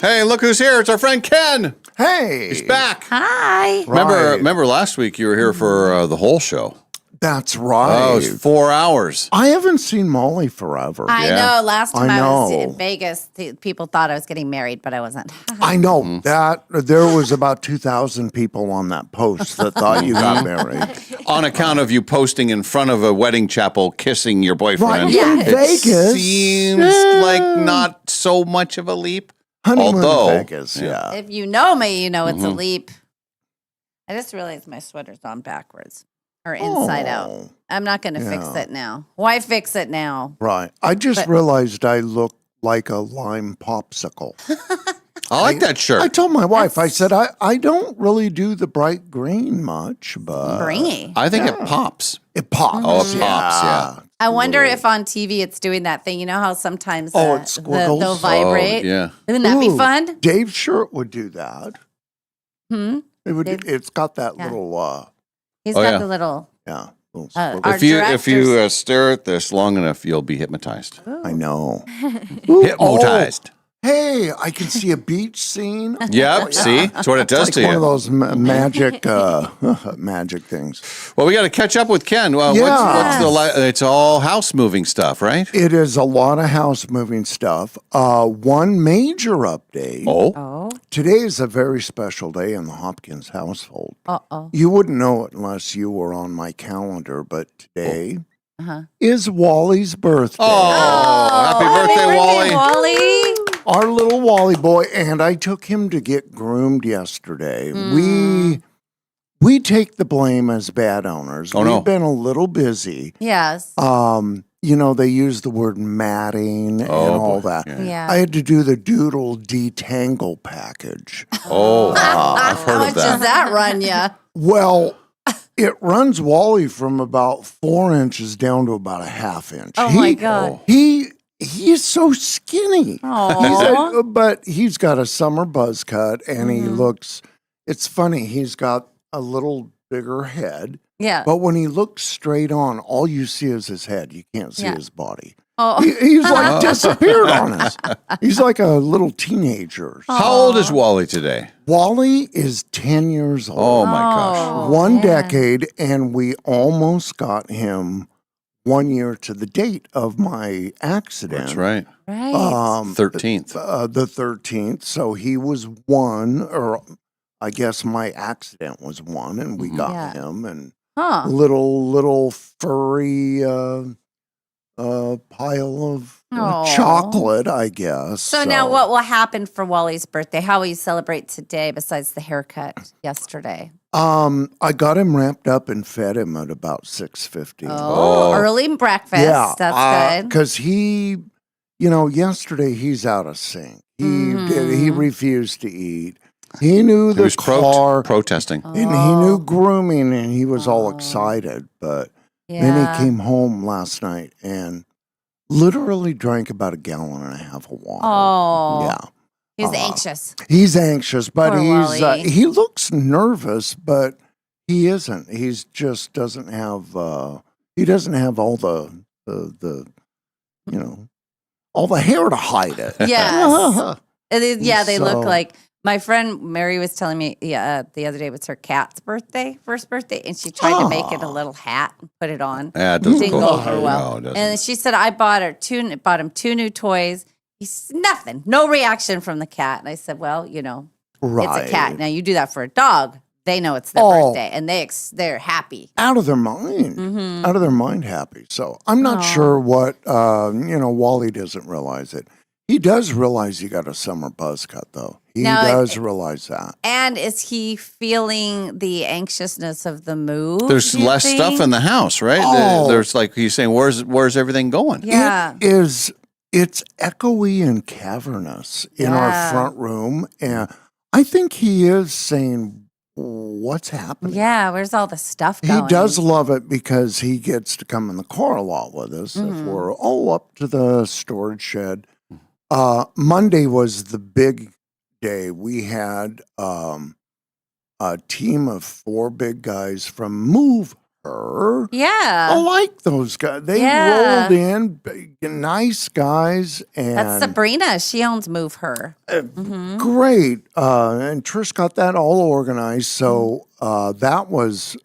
Hey, look who's here. It's our friend Ken. Hey. He's back. Hi. Remember last week you were here for the whole show. That's right. Oh, it was 4 hours. I haven't seen Molly forever. I know. Last time I was know. in Vegas, people thought I was getting married, but I wasn't. I know that there was about 2,000 people on that post that thought you got married. On account of you posting in front of a wedding chapel kissing your boyfriend. Right, in It Vegas. seems like not so much of a leap. Honeymoon Although, in Vegas, yeah. If you know me, you know it's a Mhm. leap. I just realized my sweater's on backwards or inside out. I'm not going to fix Yeah. it now. Why fix it now? Right. I just But- realized I look like a lime popsicle. I like that shirt. I told my wife, I said, I don't really do the bright green much, but. Bringy. I think it pops. It pops. Oh, it pops, yeah. I wonder if on TV it's doing that thing. You know how sometimes Oh, it they'll squiggles? vibrate? Oh, yeah. Wouldn't that be Ooh, fun? Dave's shirt would do that. Hmm? It would. Dave- It's got that Yeah. little. He's Oh, got yeah. the little. Yeah. little Our If you directors- stare at this long enough, you'll be hypnotized. I know. Hypnotized. Hey, I can see a beach scene. Yep, see? That's what it does It's to like one you. of those magic, magic things. Well, we got to catch up with Ken. Well, it's all house moving stuff, right? It is a lot of house moving stuff. One major update. Oh. Today is a very special day in the Hopkins household. Uh-oh. You wouldn't know it unless you were on my calendar, but today Uh-huh. is Wally's birthday. Oh, happy birthday, Wally. Wally. Our little Wally boy, and I took him to get groomed yesterday. We take the blame as bad owners. Oh, We've no. been a little busy. Yes. They use the word matting and all boy. that. Yeah. I had to do the doodle detangle package. Oh, I've heard How of much does that. that run you? Well, it runs Wally from about 4 inches down to about a half inch. Oh, my God. He is so skinny. Aw. But he's got a summer buzz cut, and he Mm-hmm. looks. It's funny. He's got a little bigger head, Yeah. but when he looks straight on, all you see is his head. You can't see Yeah. his body. Oh. He's like disappeared on us. He's like a little teenager. How old is Wally today? Wally is 10 years old. Oh, my gosh. One man. decade, and we almost got him 1 year to the date of my accident. That's right. Right. 13th. The 13th. So he was 1, or I guess my accident was 1, and we got Yeah. him, and Huh. little furry pile of Aw. chocolate, I guess. So now what will happen for Wally's birthday? How will you celebrate today besides the haircut yesterday? I got him wrapped up and fed him at about 6:50. Oh, early breakfast. Yeah, That's good. Because he, yesterday he's out of sync. He refused to eat. He knew He the was car, protesting. and he knew grooming, and he was all excited. But then Yeah. he came home last night and literally drank about a gallon and a half of water. Oh. Yeah. He's anxious. He's anxious, but Poor Wally. he looks nervous, but he isn't. He's just doesn't have he doesn't have all the you know, all the hair to hide it. Yes. They look So- like my friend Mary was telling me the other day was her cat's first birthday, and she tried to make it a little hat and put it on. Yeah, it doesn't Didn't go go over over well. No, it doesn't. And she said I bought him 2 new toys. He's nothing, no reaction from the cat. And I said, well, you know, it's a cat. Now you do that for a dog, they know it's their birthday, and they're happy. Out of their mind, Mhm. out of their mind happy. So I'm not sure what, Wally doesn't realize it. He does realize he got a summer buzz cut, though. He Now, does realize that. And is he feeling the anxiousness of the move? There's do you less stuff think? in the house, right? Oh. There's like he's saying, where's everything going? Yeah. It's echoey and cavernous in Yeah. our front room. And I think he is saying, what's happening? Yeah, where's all the stuff He going? does love it because he gets to come in the car a lot with us if Mhm. we're all up to the storage shed. Monday was the big day. We had a team of 4 big guys from Move Her. Yeah. I like those guys. They Yeah. rolled in, big, nice guys, and That's Sabrina. She owns Move Her. Mhm. great. And Trish got that all organized. So Mm-hmm. that was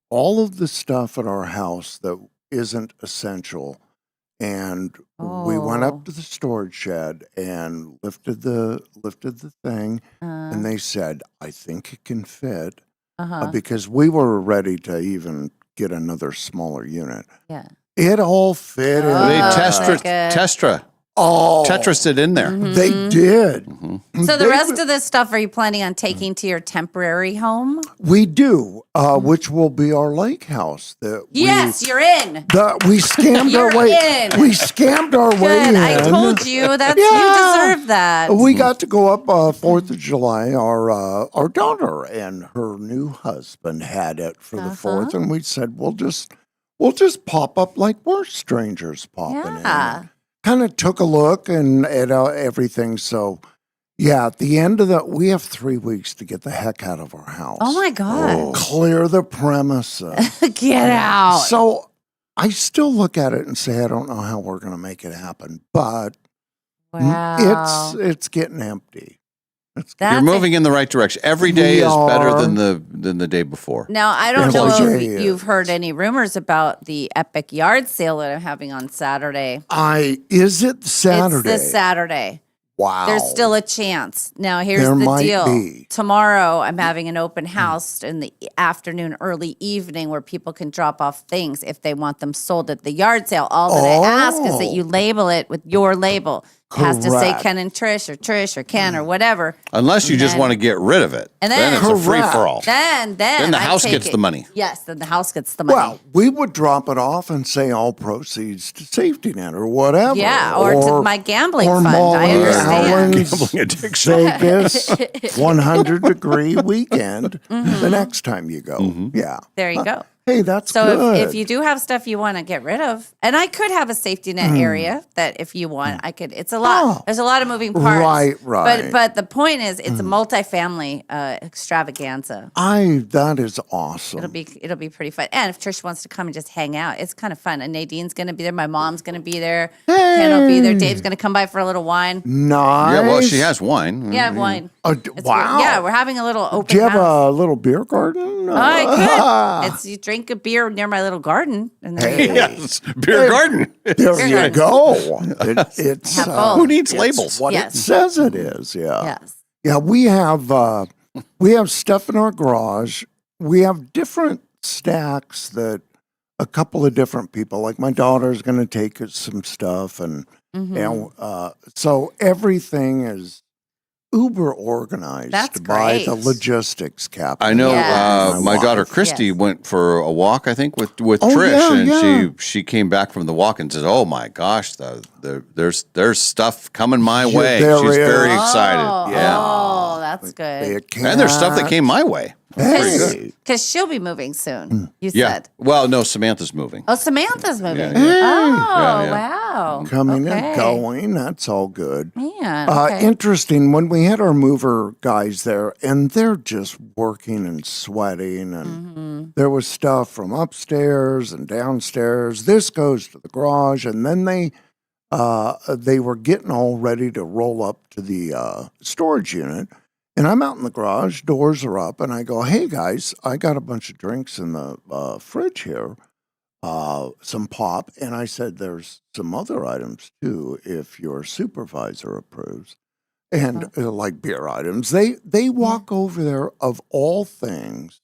all of the stuff at our house that isn't essential. And we went Oh. up to the storage shed and lifted the thing, and they said, "I think it can fit," Uh-huh. because we were ready to even get another smaller unit. Yeah. It all fit. in They there. Testra Oh, Tetris it in there. they did. So the They rest would- of this stuff, are you planning on taking to your temporary home? We do, which will be our lake house. That Yes, you're in. we scammed our You're way. in. We scammed our way Good. in. I told you that Yeah. you deserve that. We got to go up 4th of July. Our daughter and her new husband had it for the 4th, and we said we'll just pop up like we're strangers popping in. Kind of took a look and at everything. So, yeah, at the end of that, we have 3 weeks to get the heck out of our house. Oh my God. Clear the premises. Get out. So I still look at it and say, I don't know how we're going to make it happen, but Wow. it's getting empty. You're moving in the right direction. Every day We is better are. than the day before. Now, I don't know Every if day you've heard any rumors about the epic yard sale that I'm having on Saturday. Is it Saturday? It's this Saturday. Wow. There's still a chance. Now, here's There the might deal. be. Tomorrow, I'm having an open house in the afternoon, early evening, where people can drop off things if they want them sold at the yard sale. All that I ask is that you label it with your label. It has to say Correct. Ken and Trish or Ken or whatever. Unless you And just then- want to get rid of it. And then it's a free for all. Then Then the I house take gets it- the money. Yes, then the house gets the money. Well, we would drop it off and say all proceeds to safety net or whatever. Yeah, or to my gambling or fund. I Molly understand. Allen's Gambling addiction. Vegas 100-degree weekend the next time you go. Yeah. There you go. Hey, that's So good. if you do have stuff you want to get rid of, and I could have a safety net area that if you want, I could. It's a lot. There's a lot of moving parts. Right, right. But the point is, it's a multifamily extravaganza. That is awesome. It'll be pretty fun. And if Trish wants to come and just hang out, it's kind of fun. And Nadine's going to be there. My mom's going to be there. Ken will be there. Dave's going to come by for a little wine. Nice. Yeah, well, she has wine. Yeah, wine. Wow. Yeah, we're having a little open Do you have house. a little beer garden? Oh, I could. It's you drink a beer near my little garden, and then Yes, beer garden. There Beer you garden. go. It's Have both. Who needs it's labels? What Yes. it says it is. Yeah. Yes. Yeah. We have stuff in our garage. We have different stacks that a couple of different people, like my daughter's going to take some stuff, and so everything is uber organized That's by the great. logistics captain. I know Yes. my daughter wife. Christy went for a walk, I think, with Oh, Trish, yeah, and yeah. she came back from the walk and said, "Oh my gosh, there's stuff coming my Yeah, way." there She's is. very Oh, excited. Yeah, Oh, that's good. and there's stuff that came my way. Pretty good. Because she'll be moving soon. You Yeah. said. Well, no, Samantha's moving. Oh, Samantha's moving. Yeah, yeah. Oh, Yeah, wow. Coming Okay. and going. That's all good. Man. Okay. Interesting. When we had our mover guys there, and they're just working and sweating, and There was stuff from upstairs and downstairs. This goes to the garage, and then they were getting all ready to roll up to the storage unit. And I'm out in the garage, doors are up, and I go, "Hey guys, I got a bunch of drinks in the fridge here, some pop." And I said, "There's some other items too, if your supervisor approves." And like beer items, they walk over there, of all things,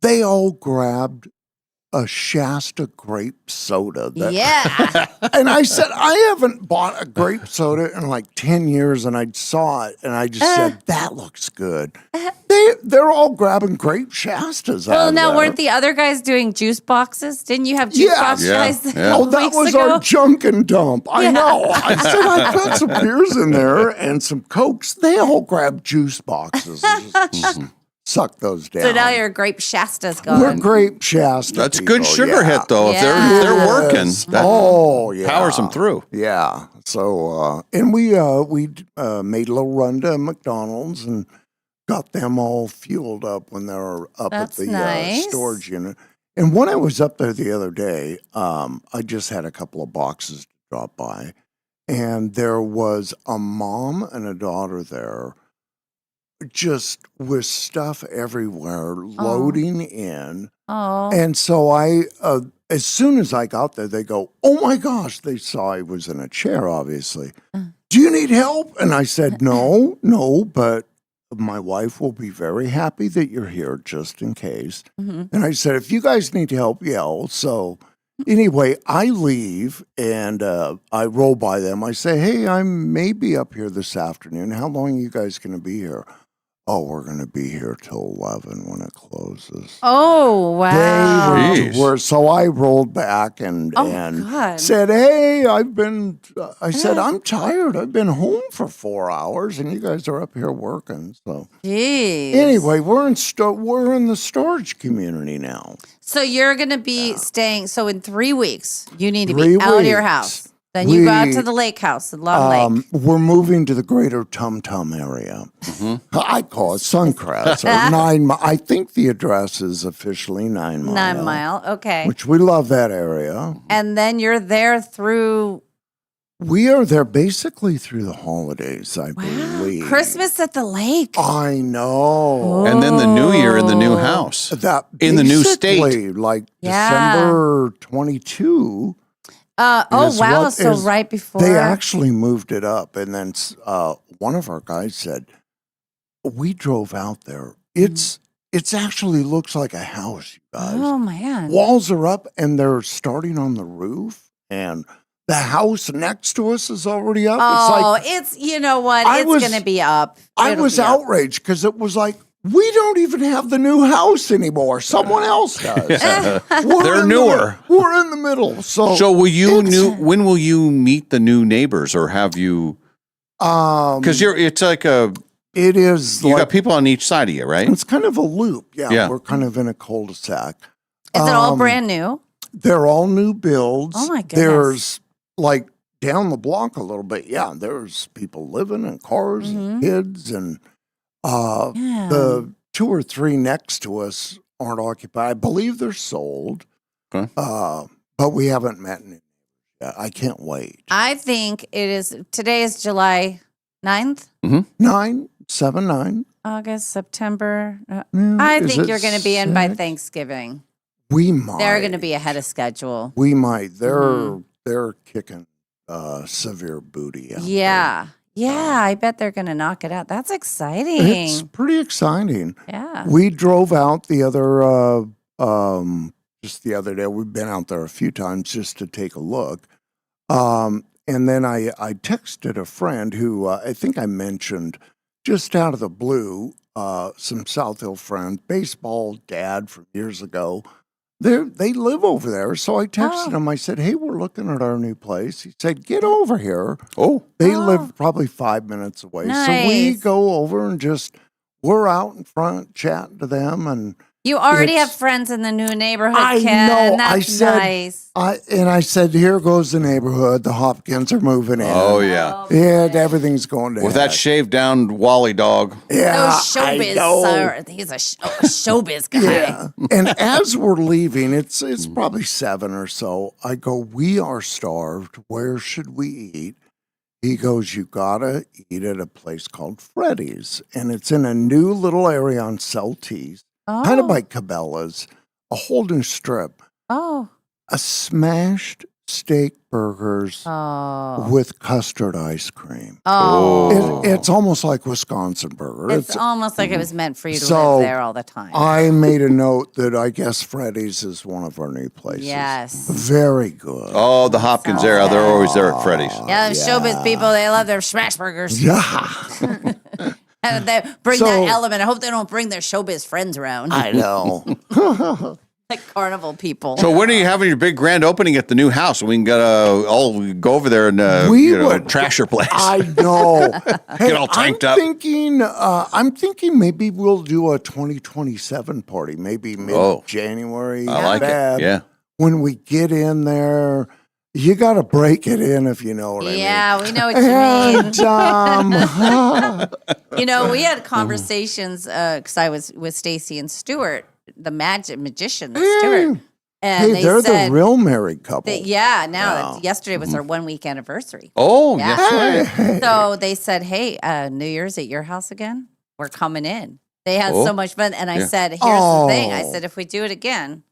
they all grabbed a Shasta grape soda. And I said, "I haven't bought a grape soda in like 10 years." And I saw it and I just said, "That looks good." They're all grabbing grape Shastas. Well, now, weren't the other guys doing juice boxes? Didn't you have juice box guys? Oh, that was our junk and dump. I know. I said, "I got some beers in there and some Cokes." They all grabbed juice boxes. Just suck those down. So now your grape Shasta's gone. We're grape Shasta. That's people, good sugar hit, though. If they're working, that powers them through. Yeah. So, and we made a little run to McDonald's and got them all fueled up when they were up at the storage unit. And when I was up there the other day, I just had a couple of boxes to drop by, and there was a mom and a daughter there, just with stuff everywhere, loading in. Oh. And so I, as soon as I got there, they go, "Oh my gosh," they saw I was in a chair, obviously. "Do you need help?" And I said, no, but my wife will be very happy that you're here just in case. And I said, "If you guys need help, yell." So anyway, I leave and I roll by them. I say, "Hey, I may be up here this afternoon. How long are you guys going to be here?" "Oh, we're going to be here till 11 when it closes." Oh, wow. So I rolled back and said, "Hey, I said, I'm tired. I've been home for 4 hours and you guys are up here working." So anyway, we're in the storage community now. So you're going to be staying. So in 3 weeks, you need to be out of your house. Then you go out to the lake house in Long Lake. We're moving to the greater Tum Tum area. I call it Suncrest. Or I think the address is officially 9 Mile. 9 Mile, okay. Which we love that area. And then you're there through... We are there basically through the holidays, I believe. Christmas at the lake. I know. And then the New Year in the new house. In the new state. Like December 22... wow. So right before. They actually moved it up. And then one of our guys said, "We drove out there. It's actually looks like a house, you guys." Oh, man. Walls are up and they're starting on the roof. And the house next to us is already up. Oh, it's you know what? It's going to be up. I was outraged because it was like, we don't even have the new house anymore. Someone else does. They're newer. We're in the middle. So will you when will you meet the new neighbors, or have you? Because it's like it is. You got people on each side of you, right? It's kind of a loop. Yeah. We're kind of in a cul-de-sac. Is it all brand new? They're all new builds. Oh my goodness. There's like down the block a little bit. Yeah, there's people living and cars and kids and. The 2 or 3 next to us aren't occupied. I believe they're sold. Okay. But we haven't met any yet. I can't wait. I think today is July 9th? 9. August, September. I think you're going to be in by Thanksgiving. We might. They're going to be ahead of schedule. We might. They're kicking severe booty out there. Yeah, I bet they're going to knock it out. That's exciting. It's pretty exciting. Yeah. We drove out the other, just the other day. We've been out there a few times just to take a look. And then I texted a friend who I think I mentioned just out of the blue, some South Hill friends, baseball dad from years ago. They live over there. So I texted him. I said, "Hey, we're looking at our new place." He said, "Get over here." They live probably 5 minutes away. Nice. So we go over and we're out in front chatting to them. And You already It's- have friends in the new neighborhood, I Ken. know. That's I said, nice. I said, here goes the neighborhood. The Hopkins are moving in. Oh, yeah. Yeah, everything's going to With that shaved down Wally dog. Yeah, Those I showbiz, know. he's a showbiz guy. Yeah. And as we're leaving, it's probably 7 or so. I go, we are starved. Where should we eat? He goes, you gotta eat at a place called Freddy's. And it's in a new little area on Celtice, kind of by Cabela's, a whole new strip. Oh. A smashed steak burgers with custard ice cream. Oh. It's almost like Wisconsin burger. It's almost like it was meant for you to So, live there all the time. I made a note that I guess Freddy's is one of our new places. Yes. Very good. Oh, the Hopkins era. They're always there at Freddy's. Yeah, them showbiz people, they love their smash burgers. Yeah. And they bring So- that element. I hope they don't bring their showbiz friends around. I know. Like carnival people. So when are you having your big grand opening at the new house? We can all go over there and We would- trash your place. I know. Get all tanked up. I'm thinking maybe we'll do a 2027 party, maybe mid-January. I like it. Feb. Yeah. When we get in there, you got to break it in if you know what I mean. Yeah, we know what you mean. And, You know, we had conversations because I was with Stacy and Stuart, the magician, Stuart. And hey, they they're said the real married couple. that, yesterday was our 1 week anniversary. Oh, Yeah. that's right. So they said, hey, New Year's at your house again? We're coming in. They had Oh. so much fun. And I Yeah. said, here's the thing. I Oh. said, if we do it again,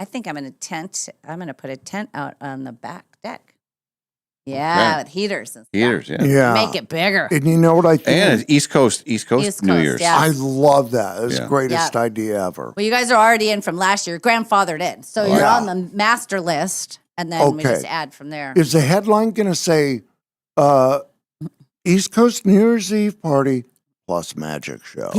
I think I'm going to put a tent out on the back deck. Yeah, Okay. with heaters and stuff. Heaters, yeah. Yeah. Make it bigger. And you know what I think? And it's East Coast East New Coast, Year's. yeah. I love that. It's Yeah. the greatest idea ever. Well, you guys are already in from last year, grandfathered in. So you're Yeah. on the master list. And then we Okay. just add from there. Is the headline going to say East Coast New Year's Eve party plus magic show?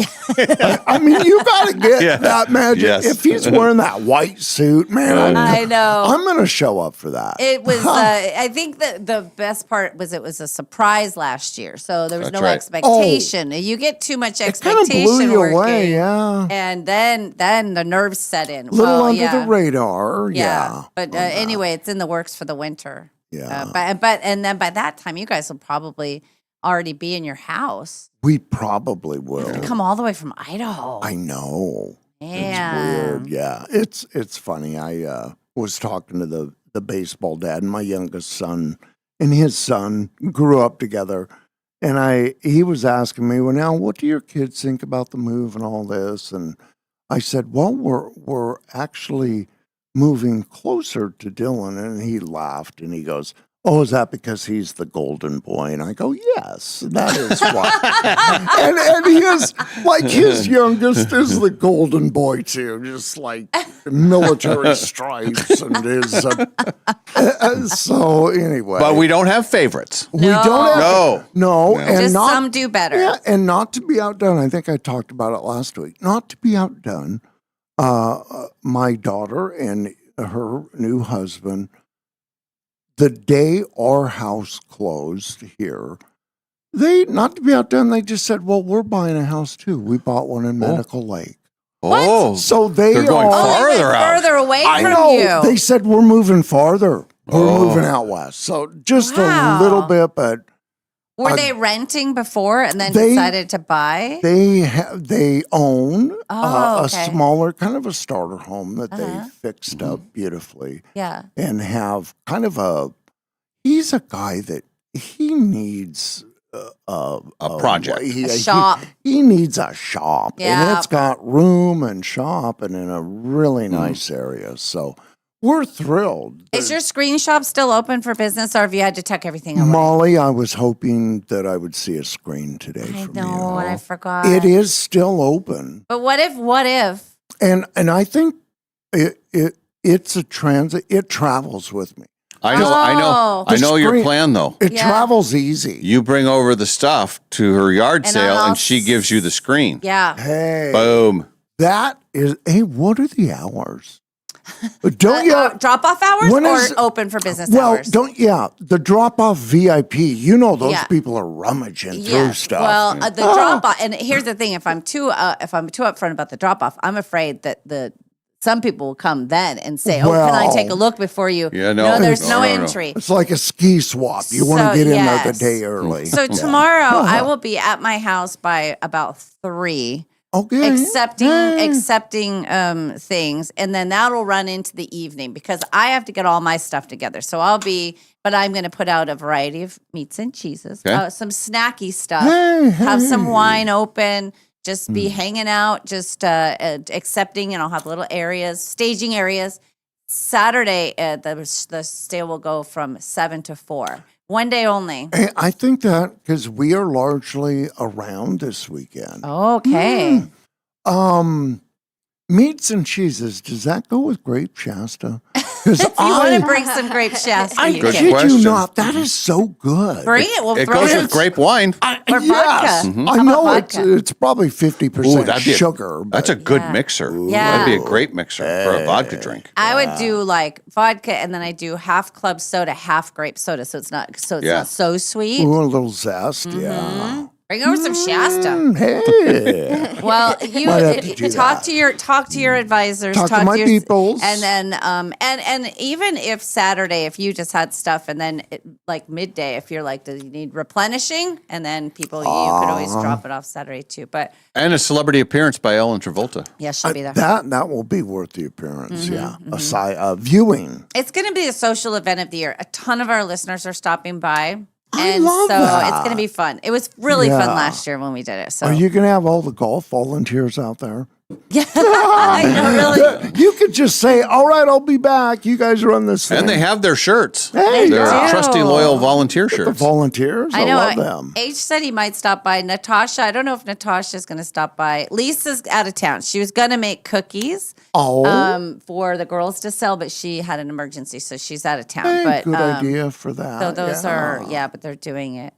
I mean, you got to get Yeah. that magic. Yes. If he's wearing that white suit, man, I know. I'm going to show up for that. It was, I think that the best part was it was a surprise last year. So there was That's no right. expectation. You get too much It kind of expectation blew you working, away, yeah. and then the nerves set in. A little Well, under yeah. the radar, Yeah. But anyway, it's in the works for the winter. Yeah. But then by that time, you guys will probably already be in your house. We probably will. Come all the way from Idaho. I know. Man. It's weird. Yeah. It's funny. I was talking to the baseball dad, and my youngest son and his son grew up together. And he was asking me, well, now what do your kids think about the move and all this? And I said, well, we're actually moving closer to Dylan. And he laughed and he goes, oh, is that because he's the golden boy? And I go, yes, that is why. and he is like, his youngest is the golden boy too, just like military stripes and his. So anyway, But we don't have favorites. we don't have no, and Just not some do better. yeah, and not to be outdone. I think I talked about it last week. Not to be outdone. My daughter and her new husband, the day our house closed here, they, not to be outdone, they just said, well, we're buying a house too. We bought one in Medical Lake. Oh, So they're going Oh, they farther went out. further away I from know. you. They said we're moving farther. We're Oh. moving out west. So just Wow. a little bit, but Were they renting before and then they- decided to buy? they own Oh, a okay. smaller kind of a starter home that Uh-huh. they fixed up beautifully Yeah. and have kind of he's a guy that he needs A project. A shop. He needs a shop, and Yeah. it's got room and shop and in a really nice area. So we're thrilled. Is your screen shop still open for business, or have you had to tuck everything away? Molly, I was hoping that I would see a screen today I from know, and I forgot. you. It is still open, But what if? and I think it's a transit. It travels with me. I know The your screen- plan though. It Yeah. travels easy. You bring over the stuff to her yard And sale, I'll and she gives you the screen. Yeah. Hey, Boom. that is. Hey, what are the hours? Don't you? Drop off hours When or is- open for business Well, hours? the drop off VIP. You know those Yeah. people are rummaging through Yes. stuff. Well, the drop off, and here's the thing: if I'm too upfront about the drop off, I'm afraid that some people will come then and say, "Oh, can I take a look before you?" Yeah, no. there's No, no no, no. entry. It's like a ski swap. You want So, to get in there the yes. day early. So Yeah. tomorrow I will be at my house by about 3. Okay. Accepting things, and then that'll run into the evening because I have to get all my stuff together. So but I'm going to put out a variety of meats and cheeses, Okay. some snacky stuff, Hey, have some hey. wine open, just Hmm. be hanging out, just accepting, and I'll have little areas, staging areas. Saturday, the stay will go from 7 to 4. One day only. Hey, I think that because we are largely around this weekend. Okay. Meats and cheeses, does that go with grape Shasta? Because If you want to bring some grape Shasta, I you Good kid can. question. you not, that is so good. Bring it. We'll It throw goes it with grape wine. or Yes, vodka. I How know about it's vodka? it's probably 50% sugar. That's a but- good Yeah. mixer. Yeah. That'd be a great mixer for a vodka drink. I would do like vodka, and then I do half club soda, half grape soda, so it's not Yeah. so sweet. Ooh, a little zest, yeah. Bring over some Shasta. Hey. Well, you Might have to do talk that. to your advisors, Talk to my your, peoples. and then and even if Saturday, if you just had stuff, and then like midday, if you're like, do you need replenishing? And then people, you could always drop it off Saturday too. But And a celebrity appearance by Ellen Travolta. yeah, she'll be there. That will be worth the appearance, Mm-hmm, yeah. Aside viewing. It's going to be a social event of the year. A ton of our listeners are stopping by. I And love so that. it's going to be fun. It was really Yeah. fun last year when we did it. So Are you going to have all the golf volunteers out there? I know, really. You could just say, all right, I'll be back. You guys run this thing. And they have their shirts. Hey, Their do. trusty, loyal volunteer the shirts. volunteers. I know. love them. H said he might stop by. Natasha, I don't know if Natasha's going to stop by. Lisa's out of town. She was going to make cookies for the girls to sell, but she had an emergency, so she's out of town. Hey, but good idea for that. So those are yeah. but they're doing it.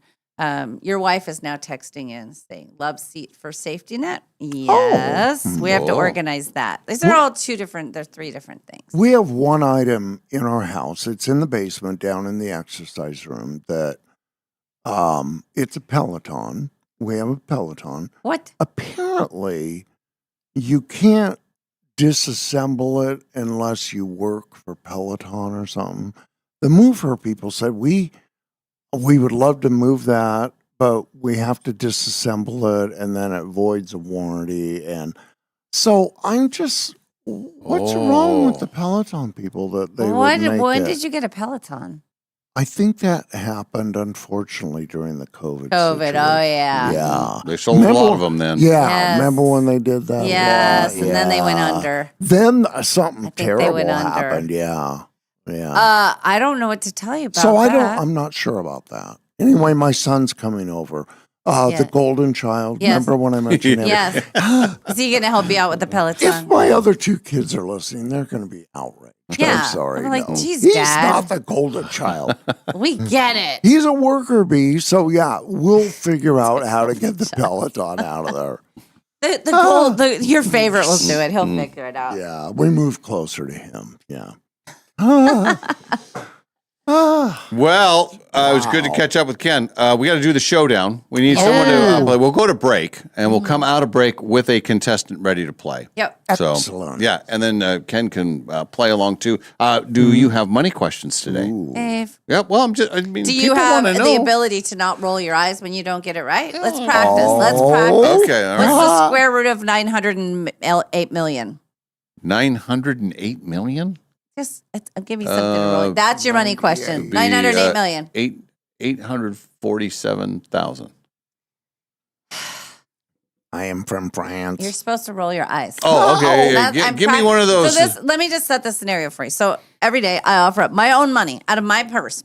Your wife is now texting in saying, "Love seat for safety net." Yes, we have to Oh. organize that. These are all they're 3 different things. We have one item in our house. It's in the basement down in the exercise room that it's a Peloton. We have a Peloton. What? Apparently, you can't disassemble it unless you work for Peloton or something. The Move Her people said we would love to move that, but we have to disassemble it and then it voids a warranty. And so I'm just, what's wrong with the Peloton people that they would make When it? did you get a Peloton? I think that happened, unfortunately, during the COVID. COVID. situation. Oh yeah. Yeah. They sold a lot of them then. Yeah. Yes. Remember when they did that? Yes, Yeah, and then they went yeah. under. Then something think they terrible went under. happened. Yeah. Yeah. I don't know what to tell you about So that. I'm not sure about that. Anyway, my son's coming over. Yeah. The golden child. Yes. Remember when I mentioned him? Yes. Is he going to help you out with the If Peloton? my other 2 kids are listening, they're going to be outraged. Yeah. I'm sorry. I'm like, no. "Geez, He's Dad." not the golden child. We get it. He's a worker bee. So, yeah, we'll figure out how to get the Peloton out of there. Your favorite will do it. He'll figure it out. Yeah, we move closer to him. Yeah. Well, it was good to catch up with Ken. We got to do the showdown. We need someone to play. We'll go to break, and we'll come out of break with a contestant ready to play. Yep. So, Excellent. yeah, and then Ken can play along too. Do you have money questions today? Dave, Yeah. Well, I mean, do you people have want to the know. ability to not roll your eyes when you don't get it right? Let's practice. Let's practice. Oh. Okay, all What's right. the square root of 908 million? 908 million. Just I'll give you something to roll. That's your money question. Be, 908 million. 847,000. I am from France. You're supposed to roll your eyes. Oh, okay. That- Yeah, I'm give me one of those. So let me just set the scenario for you. So every day I offer up my own money out of my purse,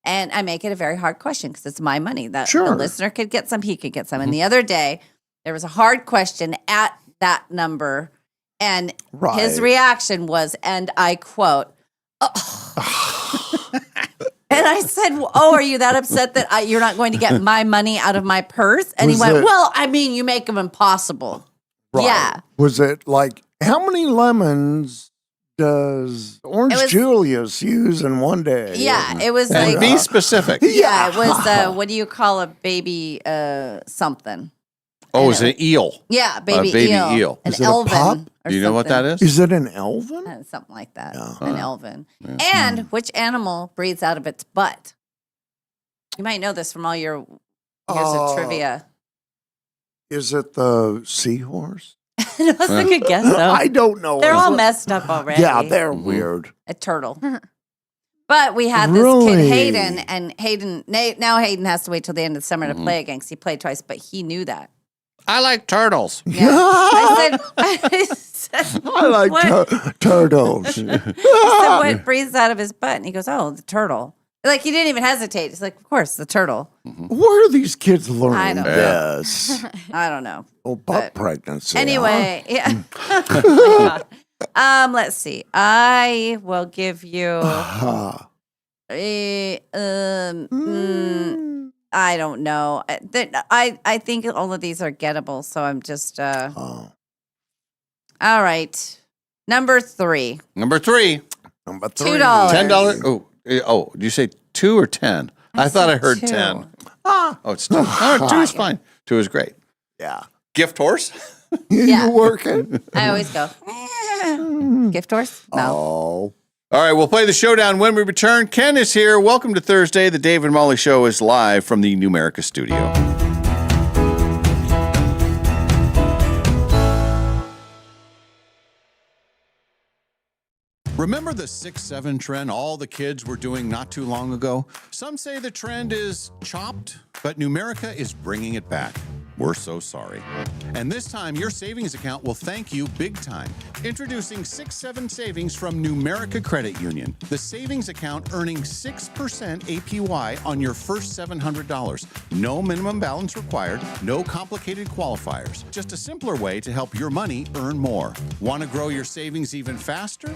and I make it a very hard question because it's my money. That the Sure. listener could get some, he could get some. And the other day there was a hard question at that number, and his Right. reaction was, and I quote, "Oh." And I said, "Oh, are you that upset that you're not going to get my money out of my purse?" And Was he went, it- "Well, I mean, you make them impossible." Right. Yeah. Was it like, how many lemons does Orange It was- Julius use in one day? Yeah, it was And like be specific. Yeah, it was. What do you call a baby? Something. Oh, it's an eel. Yeah, baby, baby eel. eel. An Is it a elven. pup? or Do you know what that something. is? Is it an elven? Something like that. Yeah. An elven. And which animal breathes out of its butt? You might know this from all your years of trivia. Is it the seahorse? That was a good guess, though. I don't know. They're Is all it- messed up already. Yeah, they're weird. A turtle. But we had this Really? kid, Hayden, and now Hayden has to wait till the end of the summer to play again because he played twice, but he knew that. I like turtles. Yeah. I said, I like what? turtles. I said, what breathes out of his butt? And he goes, oh, the turtle. Like, he didn't even hesitate. He's like, of course, the turtle. Where are these kids I learning don't this? I don't know. Oh, butt pregnancy. Anyway, yeah. Oh my God. Let's see. I will give you. I don't know. I think all of these are gettable, so I'm just. All right, number 3. Number 3. Number $2. $10. Oh, did you say 2 or 10? I thought I heard 2. 10. Oh, it's 2. Oh, 2 is fine. 2 is great. Yeah. Gift horse? Yeah. You working? I always go. Gift horse? No. Oh. All right, we'll play the showdown when we return. Ken is here. Welcome to Thursday. The Dave and Molly Show is live from the Numerica studio. Remember the 6-7 trend all the kids were doing not too long ago? Some say the trend is chopped, but Numerica is bringing it back. We're so sorry. And this time, your savings account will thank you big time. Introducing 6-7 Savings from Numerica Credit Union. The savings account earning 6% APY on your first $700. No minimum balance required, no complicated qualifiers. Just a simpler way to help your money earn more. Want to grow your savings even faster?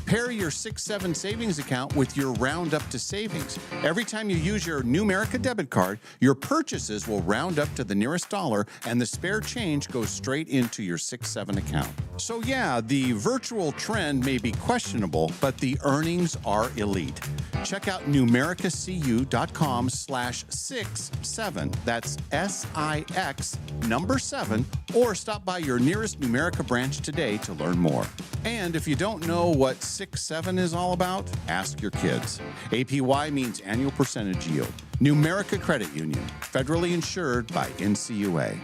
Pair your 6-7 savings account with your Round Up to Savings. Every time you use your Numerica debit card, your purchases will round up to the nearest dollar, and the spare change goes straight into your 6-7 account. So yeah, the virtual trend may be questionable, but the earnings are elite. Check out numericacu.com/67. That's SIX number 7, or stop by your nearest Numerica branch today to learn more. And if you don't know what 6-7 is all about, ask your kids. APY means annual percentage yield. Numerica Credit Union, federally insured by NCUA.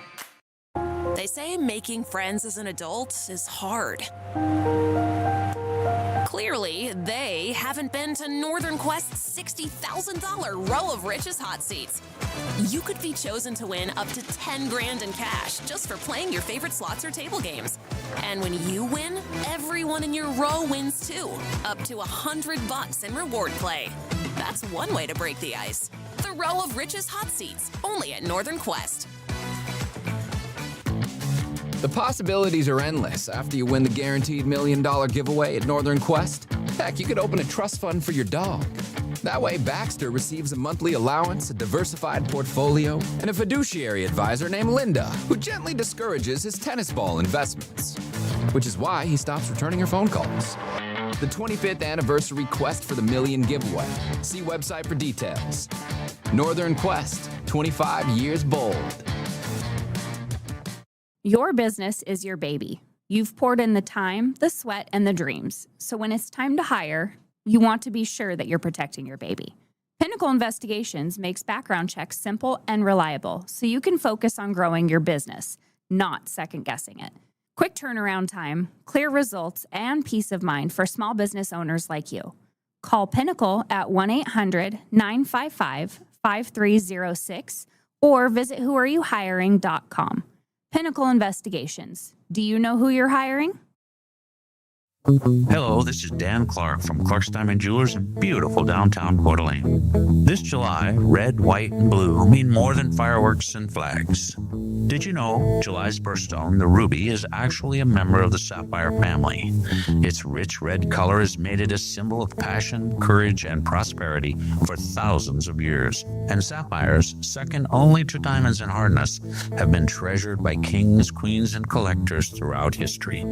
They say making friends as an adult is hard. Clearly, they haven't been to Northern Quest's $60,000 row of Riches hot seats. You could be chosen to win up to 10 grand in cash just for playing your favorite slots or table games. And when you win, everyone in your row wins too, up to $100 in reward play. That's one way to break the ice. The row of Riches hot seats, only at Northern Quest. The possibilities are endless after you win the guaranteed $1 million giveaway at Northern Quest. Heck, you could open a trust fund for your dog. That way, Baxter receives a monthly allowance, a diversified portfolio, and a fiduciary advisor named Linda, who gently discourages his tennis ball investments. Which is why he stops returning her phone calls. The 25th anniversary Quest for the Million giveaway. See website for details. Northern Quest, 25 years bold. Your business is your baby. You've poured in the time, the sweat, and the dreams. So when it's time to hire, you want to be sure that you're protecting your baby. Pinnacle Investigations makes background checks simple and reliable, so you can focus on growing your business, not second-guessing it. Quick turnaround time, clear results, and peace of mind for small business owners like you. Call Pinnacle at 1-800-955-5306 or visit whoareyouhiring.com. Pinnacle Investigations. Do you know who you're hiring? Hello, this is Dan Clark from Clark's Diamond Jewelers in beautiful downtown Coeur d'Alene. This July, red, white, and blue mean more than fireworks and flags. Did you know July's birthstone, the ruby, is actually a member of the sapphire family? Its rich red color has made it a symbol of passion, courage, and prosperity for thousands of years. And sapphires, second only to diamonds in hardness, have been treasured by kings, queens, and collectors throughout history.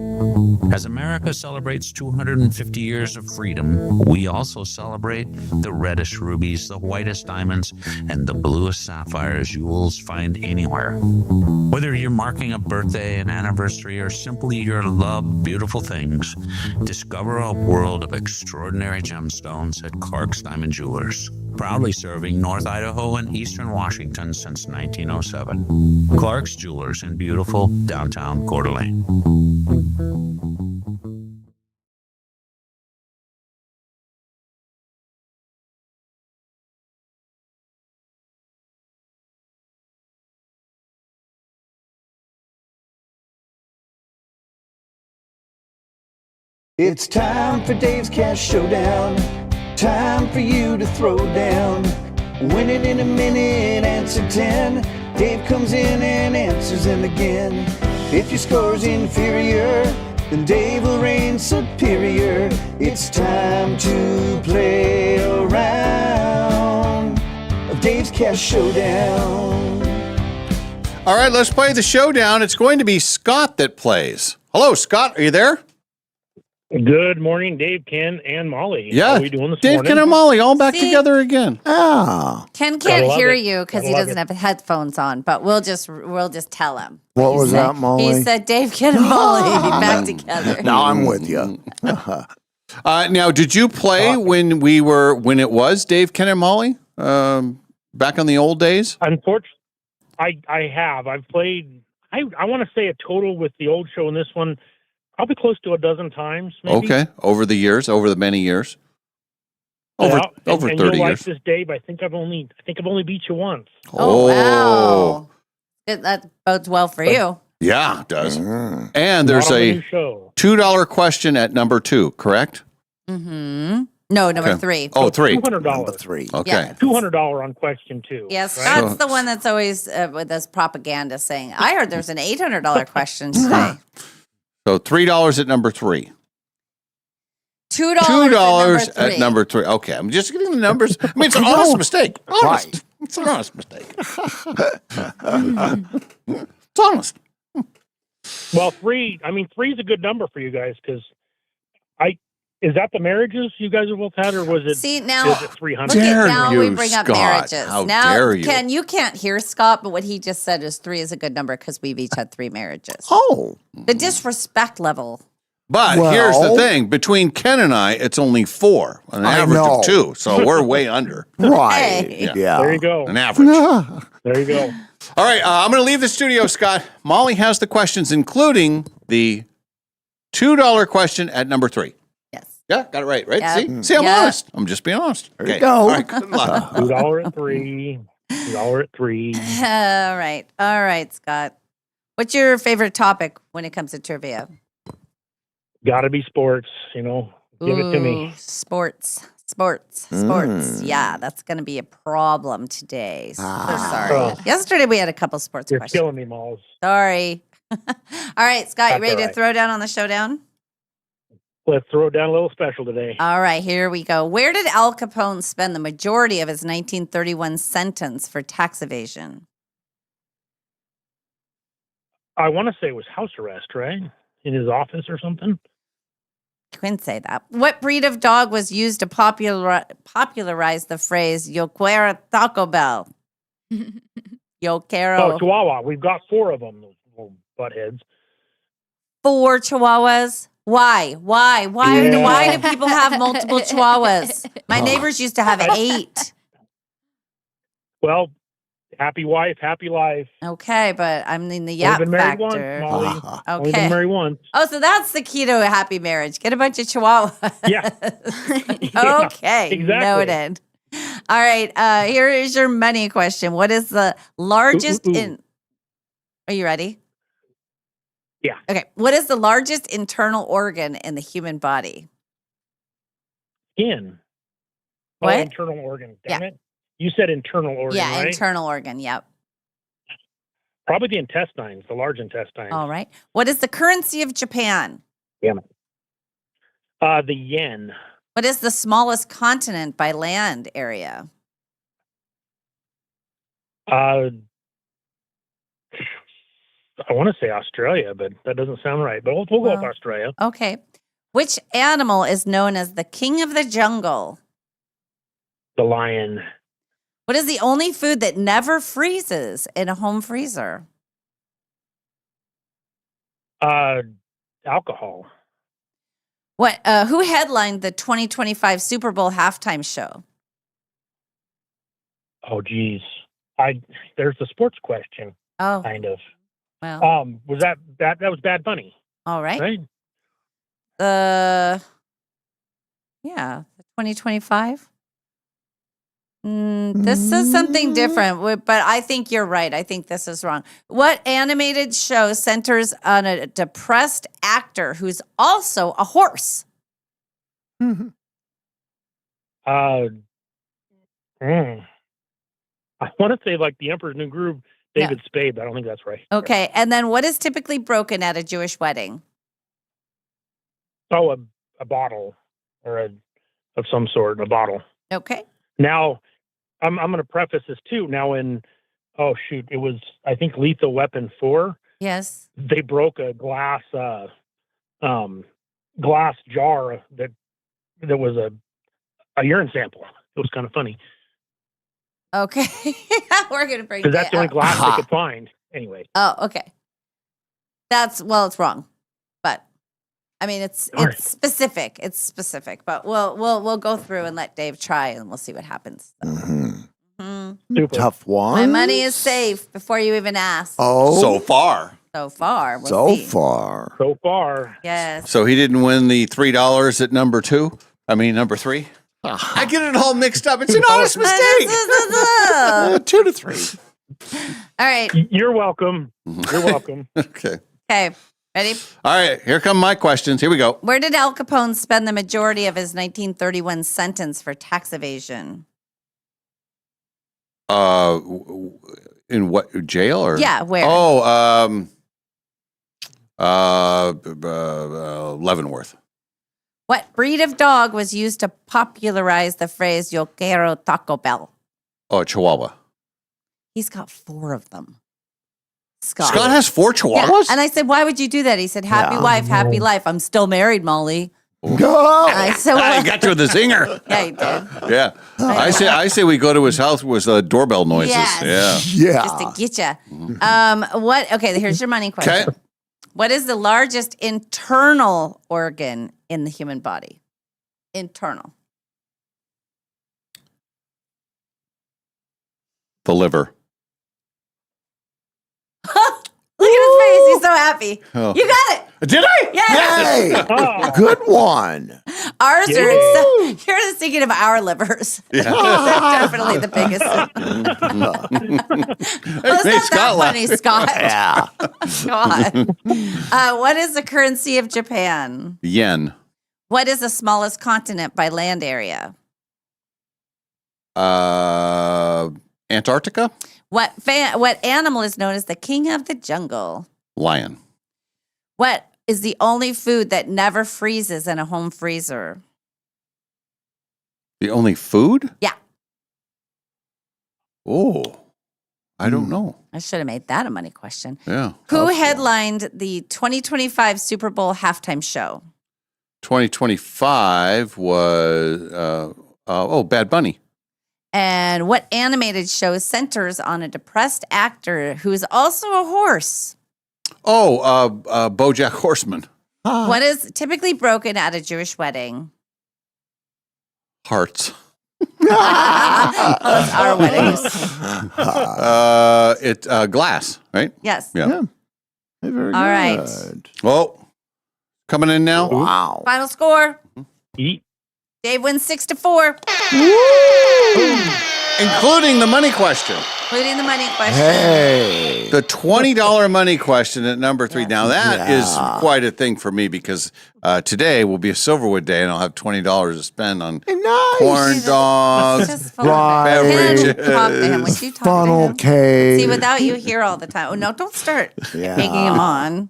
As America celebrates celebrates 250 years of freedom, we also celebrate the reddest rubies, the whitest diamonds, and the bluest sapphires you will find anywhere. Whether you're marking a birthday, an anniversary, or simply your love beautiful things, discover a world of extraordinary gemstones at Clark's Diamond Jewelers. Proudly serving North Idaho and Eastern Washington since 1907. Clark's Jewelers in beautiful downtown Coeur d'Alene. It's time for Dave's Cash Showdown. Time for you to throw down. Winning in a minute, answer 10. Dave comes in and answers them again. If your score's inferior, then Dave will reign superior. It's time to play a round of Dave's Cash Showdown. All right, let's play the showdown. It's going to be Scott that plays. Hello, Scott. Are you there? Good morning, Dave, Ken, and Molly. Yeah. How are we doing this Dave, morning? Ken, and Molly all back together again. Ah. Ken Gotta can't love hear it. you because he Gotta love doesn't it. have headphones on, but we'll just tell him. What was said- that, Molly? He said Dave, Ken, and Molly back together. Now I'm with you. Now, did you play when it was Dave, Ken, and Molly? Back in the old days? Unfortunately, I have. I've played, I want to say a total with the old show and this one, probably close to a dozen times, maybe. Okay. Over the years, over the many years. Over Yeah, and 30 you'll like years. this, Dave. I think I've only beat you once. Oh, wow. That bodes well for you. Yeah, it does. Mm. And there's Not on the a new show. $2 question at number 2, correct? Mm-hmm. No, number Okay. 3. Oh, 3. $200. Number 3. Okay. Yeah. $200 on question 2. Yes, right? Scott's the one that's always with this propaganda saying, I heard there's an $800 question today. So $3 at number 3. $2, $2 at at number 3. Okay, I'm just getting the numbers. I mean, it's an honest mistake. Honest. Right. It's an honest mistake. It's honest. Well, 3 is a good number for you guys because is that the marriages you guys have both had, or was it? See, now, is it 300? look at Dare now we you, bring up Scott. marriages. How now, dare you. Ken, you can't hear Scott, but what he just said is 3 is a good number because we've each had 3 marriages. Oh. The disrespect level. But Well- here's the thing. Between Ken and I, it's only 4, an I average know. of 2. So we're way under. Right. Hey. Yeah. There you go. An average. There you go. All right, I'm going to leave the studio, Scott. Molly has the questions, including the $2 question at number 3. Yes. Yeah, got it right, right? Yeah. See, I'm Yeah. honest. I'm just being honest. There you Okay. go. All right, good luck. $2 at 3. $2 at 3. All right. All right, Scott. What's your favorite topic when it comes to trivia? Got to be sports. Give it to me. Ooh, Sports. Yeah, that's going to be a problem today. So sorry. Oh. Yesterday we had a couple sports You're questions. killing me, Malls. Sorry. All right, Scott, you That's ready all to right. throw down on the showdown? Let's throw down a little special today. All right, here we go. Where did Al Capone spend the majority of his 1931 sentence for tax evasion? I want to say it was house arrest, right? In his office or something. Couldn't say that. What breed of dog was used to popularize the phrase "Yo quiero Taco Bell"? Yo quiero. Oh, Chihuahua. We've got 4 of them, those little buttheads. 4 Chihuahuas. Why? Why do people have multiple Chihuahuas? My neighbors used to have 8. Well, happy wife, happy life. Okay, but I'm in the Only yap been married once, factor. Molly. Only Okay. been married once. Oh, so that's the key to a happy marriage. Get a bunch of Chihuahuas. Yeah. Okay, exactly. noted. All right, here is your money question. What is the largest in? Are you ready? Yeah. Okay. What is the largest internal organ in the human body? Skin. Oh, What? internal organ. Damn Yeah. it. You said internal organ, Yeah, right? internal organ. Yep. Probably the intestines, the large intestines. All right. What is the currency of Japan? Damn it. The yen. What is the smallest continent by land area? I want to say Australia, but that doesn't sound right. But we'll go with Australia. Okay. Which animal is known as the king of the jungle? The lion. What is the only food that never freezes in a home freezer? Alcohol. What? Who headlined the 2025 Super Bowl halftime show? Oh, geez. There's the sports question. Oh, kind of. Well, was that was Bad Bunny? all right. Right. Yeah, the 2025. This is something different, but I think you're right. I think this is wrong. What animated show centers on a depressed actor who's also a horse? I want to say like The Emperor's New Groove, David Spade, but I don't think that's right. Okay, and then what is typically broken at a Jewish wedding? Oh, a bottle or of some sort, a bottle. Okay. Now, I'm going to preface this too. Now, it was I think Lethal Weapon 4. Yes. They broke a glass jar that was a urine sample. It was kind of funny. Okay, we're gonna bring because that's the only up. glass they could find. Anyway. Oh, okay. It's wrong, but I mean it's specific. It's specific, but we'll go through and let Dave try, and we'll see what happens. Tough one. My money is safe before you even ask. Oh, So far. So far. We'll so see. far. So far. Yes. So he didn't win the $3 at number 3. I get it all mixed up. It's an honest mistake. 2 to 3. All right. You're welcome. You're welcome. Okay. Okay. Ready? All right. Here come my questions. Here we go. Where did Al Capone spend the majority of his 1931 sentence for tax evasion? In what jail or? Yeah, where? Oh, Leavenworth. What breed of dog was used to popularize the phrase "Yo quiero Taco Bell"? Oh, Chihuahua. He's got 4 of them. Scott has 4 Chihuahuas? Yeah. And I said, "Why would you do that?" He said, "Happy wife, happy life. I'm still married, Molly." I said, I got you with the zinger. Yeah, you did. Yeah. I say we go to his house with doorbell noises. Yes. Yeah. Just to get you. What? Okay, here's your money question. Okay. What is the largest internal organ in the human body? Internal. The liver. Look at his face. He's so happy. Oh. You got it. Did I? Yes. Hey, good one. Ours Yeah. are, you're just thinking of our livers. Yeah. They're definitely the biggest. Well, it's not that funny, Scott. Yeah. God. What is the currency of Japan? Yen. What is the smallest continent by land area? Antarctica? What animal is known as the king of the jungle? Lion. What is the only food that never freezes in a home freezer? The only food? Yeah. Oh, I don't know. I should have made that a money question. Yeah. Who headlined the 2025 Super Bowl halftime show? 2025 was, Bad Bunny. And what animated show centers on a depressed actor who is also a horse? Oh, BoJack Horseman. What is typically broken at a Jewish wedding? Hearts. Those are weddings. It's glass, right? Yes. Yeah. Very All right. good. Oh, coming in now. Wow. Final score. Eat. Dave wins 6-4. Including the money question. Including the money question. Hey. The $20 money question at number 3. Now, that is quite a thing for me because today will be a Silverwood day and I'll have $20 to spend on corn dogs, beverages. Talk to him. Would you talk Funnel to him? cake. See, without you here all the time. Oh, no, don't start Yeah. taking him on.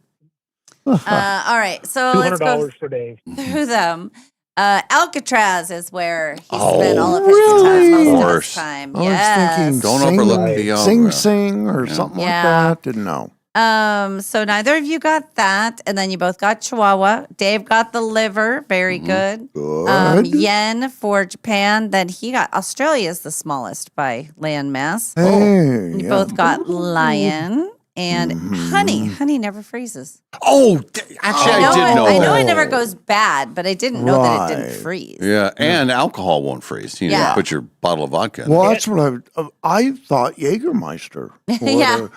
All right. So let's go $200 for Dave. through them. Alcatraz is where he spent Oh, all of his really? time. Most of Course. his time. I was Yes. thinking Don't Sing overlook the Sing or something Yeah. like that. Didn't know. So neither of you got that, and then you both got Chihuahua. Dave got the liver, very good. Good. Yen for Japan. Then he got Australia is the smallest by land mass. Hey, You yeah. both got lion and honey. Honey never freezes. Oh, actually, I did know. I know that. it never goes bad, but I didn't know that it didn't Right. freeze. Yeah, and alcohol won't freeze. You Yeah. put your bottle of vodka in. Well, that's what I thought Jägermeister. Yeah.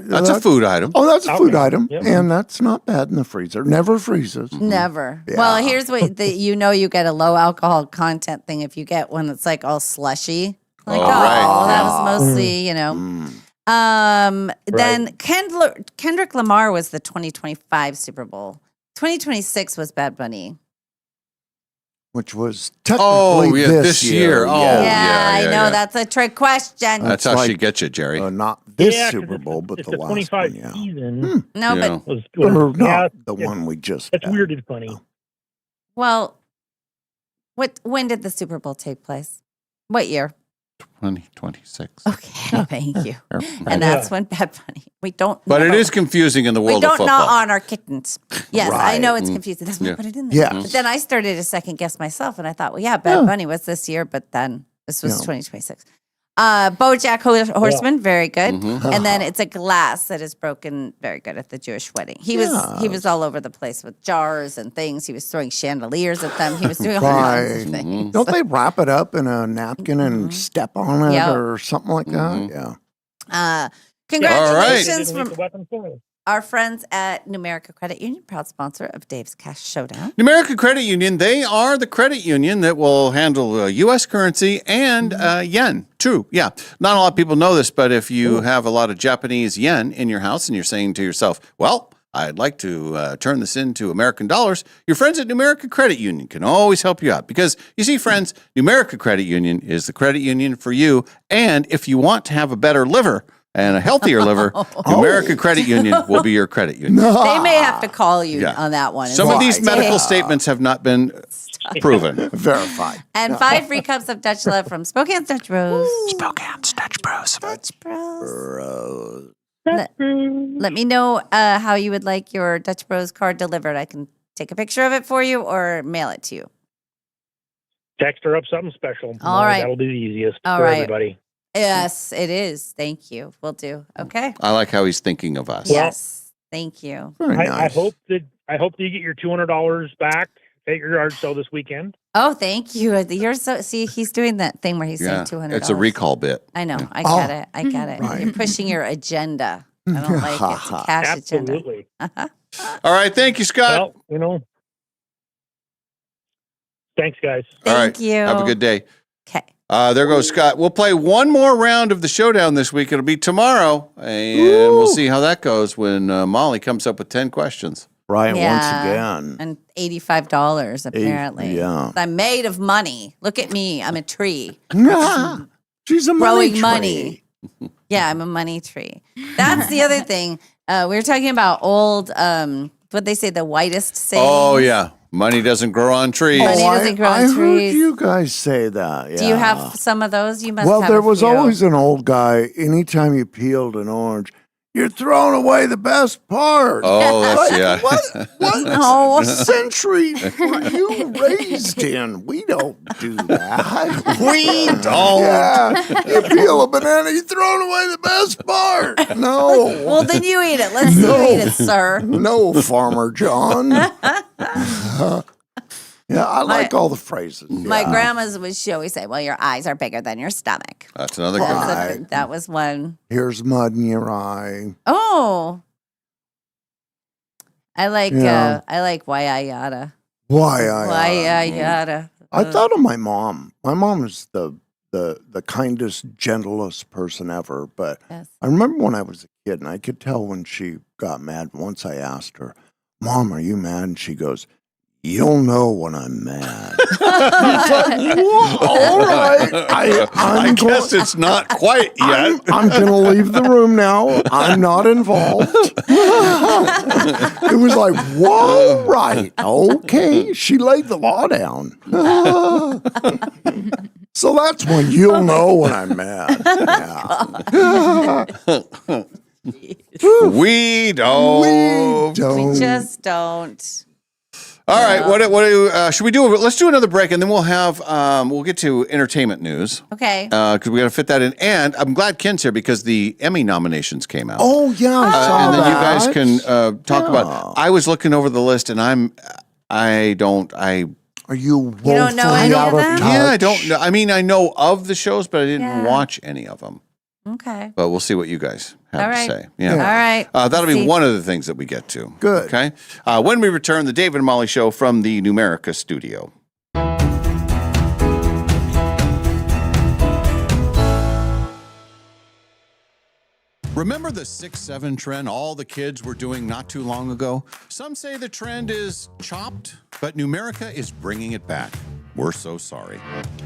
That's a food item. Oh, that's a Oh, food yeah. item, Yep. and that's not bad in the freezer. Never freezes. Never. Yeah. Well, here's what you get a low alcohol content thing if you get one that's like all slushy. Like, right. that was mostly, Then Kendrick Lamar was the 2025 Super Bowl. 2026 was Bad Bunny. Which was technically this year. Oh, yeah, I know yeah. that's a trick question. That's how she gets you, Jerry. Not this Yeah, 'cause Super Bowl, but it's the the last 25 one. Yeah. season. No, Yeah. but Was, Or yeah, not the one we just. That's had. weird and funny. well, when did the Super Bowl take place? What year? 2026. Okay, thank you. And that's when Bad Bunny. We don't. But it never- is confusing in the We world of don't football. gnaw on our kittens. Yes, I know it's Right. confusing. That's why I Yeah. put it in there. Yes. But then I started to second guess myself, and I thought, well, yeah, Bad Bunny was this year, but then this was 2026. BoJack Horseman, very good. And then it's a glass that is broken, very good at the Jewish wedding. He was all over the place with jars and things. He was throwing chandeliers at them. He was doing all kinds of things. Don't they wrap it up in a napkin and step on it Yep. or something like that? Yeah. Congratulations Didn't leave from the weapon for us. our friends at Numerica Credit Union, proud sponsor of Dave's Cash Showdown. Numerica Credit Union, they are the credit union that will handle U.S. currency and yen. True. Yeah. Not a lot of people know this, but if you have a lot of Japanese yen in your house and you're saying to yourself, well, I'd like to turn this into American dollars, your friends at Numerica Credit Union can always help you out. Because you see, friends, Numerica Credit Union is the credit union for you. And if you want to have a better liver, and a healthier liver, Numerica Credit Union will be your credit union. They may have to call you Yeah. on that one. Some of these Dave. medical statements have not been proven. Verified. And 5 free cups of Dutch Love from Spokane's Dutch Bros. Spokane's Dutch Bros. Dutch Bros. Let me know how you would like your Dutch Bros card delivered. I can take a picture of it for you or mail it to you. Text her up something special. All right. That'll be the easiest All for right. everybody. Yes, it is. Thank you. Will do. Okay. I like how he's thinking of us. Yes. Thank you. I hope that you get your $200 back at your yard sale this weekend. Oh, thank you. You're so see. He's doing that thing where he's saying $200. It's a recall bit. I know. I get it. I get it. You're pushing your agenda. I don't like it. It's a cash Absolutely. agenda. All right. Thank you, Scott. Well, thanks, guys. All right. Thank you. Have a good day. Okay. There goes Scott. We'll play one more round of the showdown this week. It'll be tomorrow, and we'll see how that goes when Molly comes up with 10 questions. Right, Yeah. once again. And $85 apparently. yeah. I'm made of money. Look at me. I'm a tree. Yeah. She's a money Growing money. Yeah, I'm a money tree. That's the other thing. We were talking about old, what they say, the whitest saying. Oh, yeah. Money doesn't grow on trees. Money doesn't grow I on heard trees. you guys say that. Yeah. Do you have some of those? You must Well, have there a was few. always an old guy. Anytime you peeled an orange, you're throwing away the best part. Oh, that's, Like, yeah. What No. century were you raised in? We don't do that. We don't. Yeah. You peel a banana, you're throwing away the best part. No. Well, then you eat it. Let's see you eat it, sir. No, Farmer John. Yeah, I like all the phrases. My Yeah. grandma's she always say, "Well, your eyes are bigger than your stomach." That's another good one. Right. That was one. Here's mud in your eye. Oh, I like Yeah. why yada. Why Yada. I thought of my mom. My mom is the kindest, gentlest person ever. But Yes. I remember when I was a kid, and I could tell when she got mad. Once I asked her, "Mom, are you mad?" And she goes, "You'll know when I'm mad." It's like, all right. I guess it's not quite yet. I'm going to leave the room now. I'm not involved. It was like, whoa, right. Okay. She laid the law down. So that's when you'll know when I'm mad. Yeah. We don't. We just don't. All right. What should we do? Let's do another break, and then we'll have we'll get to entertainment news. Okay. Because we got to fit that in. And I'm glad Ken's here because the Emmy nominations came out. Oh yeah, I saw and then that. you guys can talk about. I was looking over the list, and I don't. Are you woefully don't know any out of of them? touch? Yeah, I don't know. I mean, I know of the shows, but I didn't watch any of them. Okay. But we'll see what you guys have All to right. say. Yeah. All right. That'll be See. one of the things that we get to. Good. Okay. When we return, the David and Molly Show from the Numerica studio. Remember the 6-7 trend all the kids were doing not too long ago? Some say the trend is chopped, but Numerica is bringing it back. We're so sorry.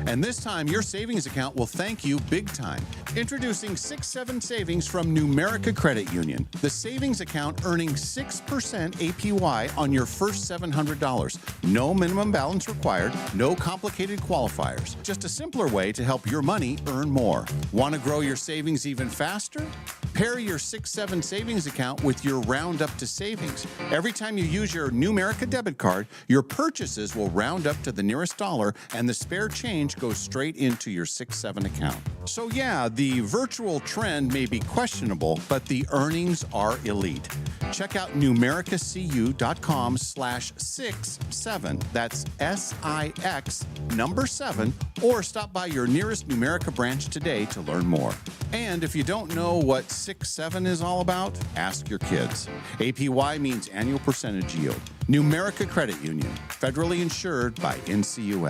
And this time, your savings account will thank you big time. Introducing 6-7 Savings from Numerica Credit Union. The savings account earning 6% APY on your first $700. No minimum balance required, no complicated qualifiers. Just a simpler way to help your money earn more. Want to grow your savings even faster? Pair your 6-7 savings account with your round up to savings. Every time you use your Numerica debit card, your purchases will round up to the nearest dollar, and the spare change goes straight into your 6-7 account. So yeah, the virtual trend may be questionable, but the earnings are elite. Check out numericacu.com/67. That's SIX number 7, or stop by your nearest Numerica branch today to learn more. And if you don't know what 6-7 is all about, ask your kids. APY means annual percentage yield. Numerica Credit Union, federally insured by NCUA.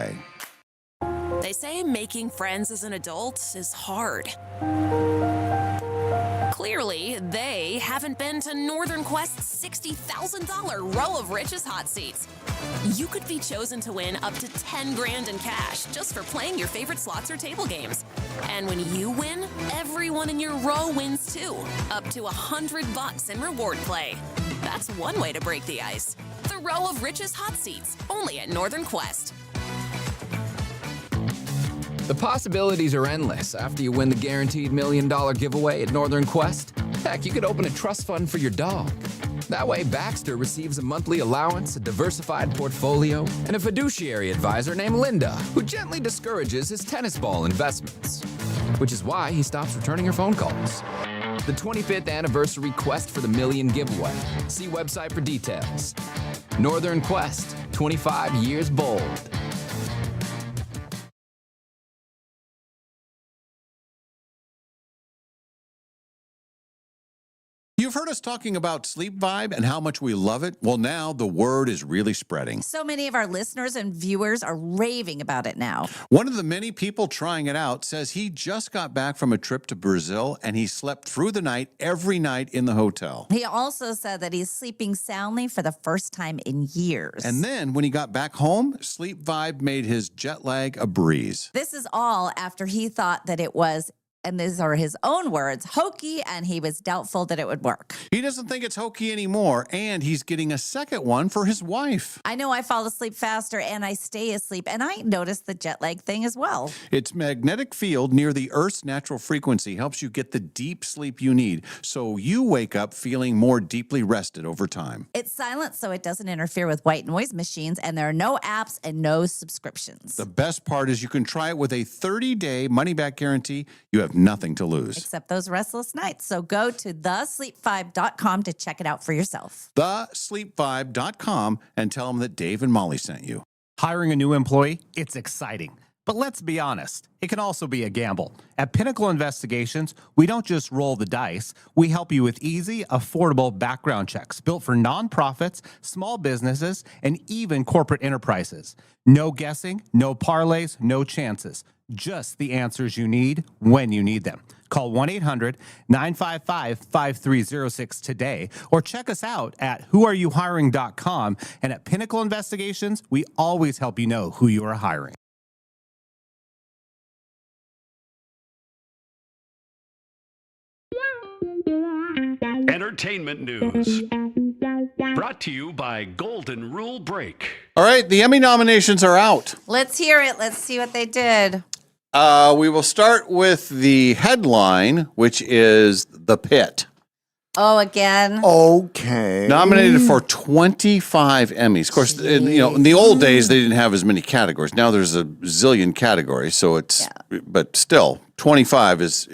They say making friends as an adult is hard. Clearly, they haven't been to Northern Quest's $60,000 row of Rich's hot seats. You could be chosen to win up to 10 grand in cash just for playing your favorite slots or table games. And when you win, everyone in your row wins too, up to $100 in reward play. That's one way to break the ice. The row of Rich's hot seats, only at Northern Quest. The possibilities are endless after you win the guaranteed $1 million giveaway at Northern Quest. Heck, you could open a trust fund for your dog. That way, Baxter receives a monthly allowance, a diversified portfolio, and a fiduciary advisor named Linda, who gently discourages his tennis ball investments. Which is why he stops returning her phone calls. The 25th anniversary Quest for the Million giveaway. See website for details. Northern Quest, 25 years bold. You've heard us talking about Sleep Vibe and how much we love it. Well, now the word is really spreading. So many of our listeners and viewers are raving about it now. One of the many people trying it out says he just got back from a trip to Brazil and he slept through the night every night in the hotel. He also said that he's sleeping soundly for the first time in years. And then when he got back home, Sleep Vibe made his jet lag a breeze. This is all after he thought that it was, and these are his own words, hokey, and he was doubtful that it would work. He doesn't think it's hokey anymore, and he's getting a second one for his wife. I know I fall asleep faster and I stay asleep, and I noticed the jet lag thing as well. Its magnetic field near the Earth's natural frequency helps you get the deep sleep you need, so you wake up feeling more deeply rested over time. It's silent, so it doesn't interfere with white noise machines, and there are no apps and no subscriptions. The best part is you can try it with a 30-day money-back guarantee. You have nothing to lose. Except those restless nights. So go to thesleep5.com to check it out for yourself. Thesleep5.com and tell them that Dave and Molly sent you. Hiring a new employee, it's exciting. But let's be honest, it can also be a gamble. At Pinnacle Investigations, we don't just roll the dice. We help you with easy, affordable background checks built for nonprofits, small businesses, and even corporate enterprises. No guessing, no parlays, no chances. Just the answers you need when you need them. Call 1-800-955-5306 today or check us out at whoareyouhiring.com. And at Pinnacle Investigations, we always help you know who you are hiring. Entertainment news. Brought to you by Golden Rule Break. All right, the Emmy nominations are out. Let's hear it. Let's see what they did. We will start with the headline, which is The Pit. Oh, again. Okay. Nominated for 25 Emmys. Of course, in the old days, they didn't have as many categories. Now there's a zillion categories. So it's, but still, 25 is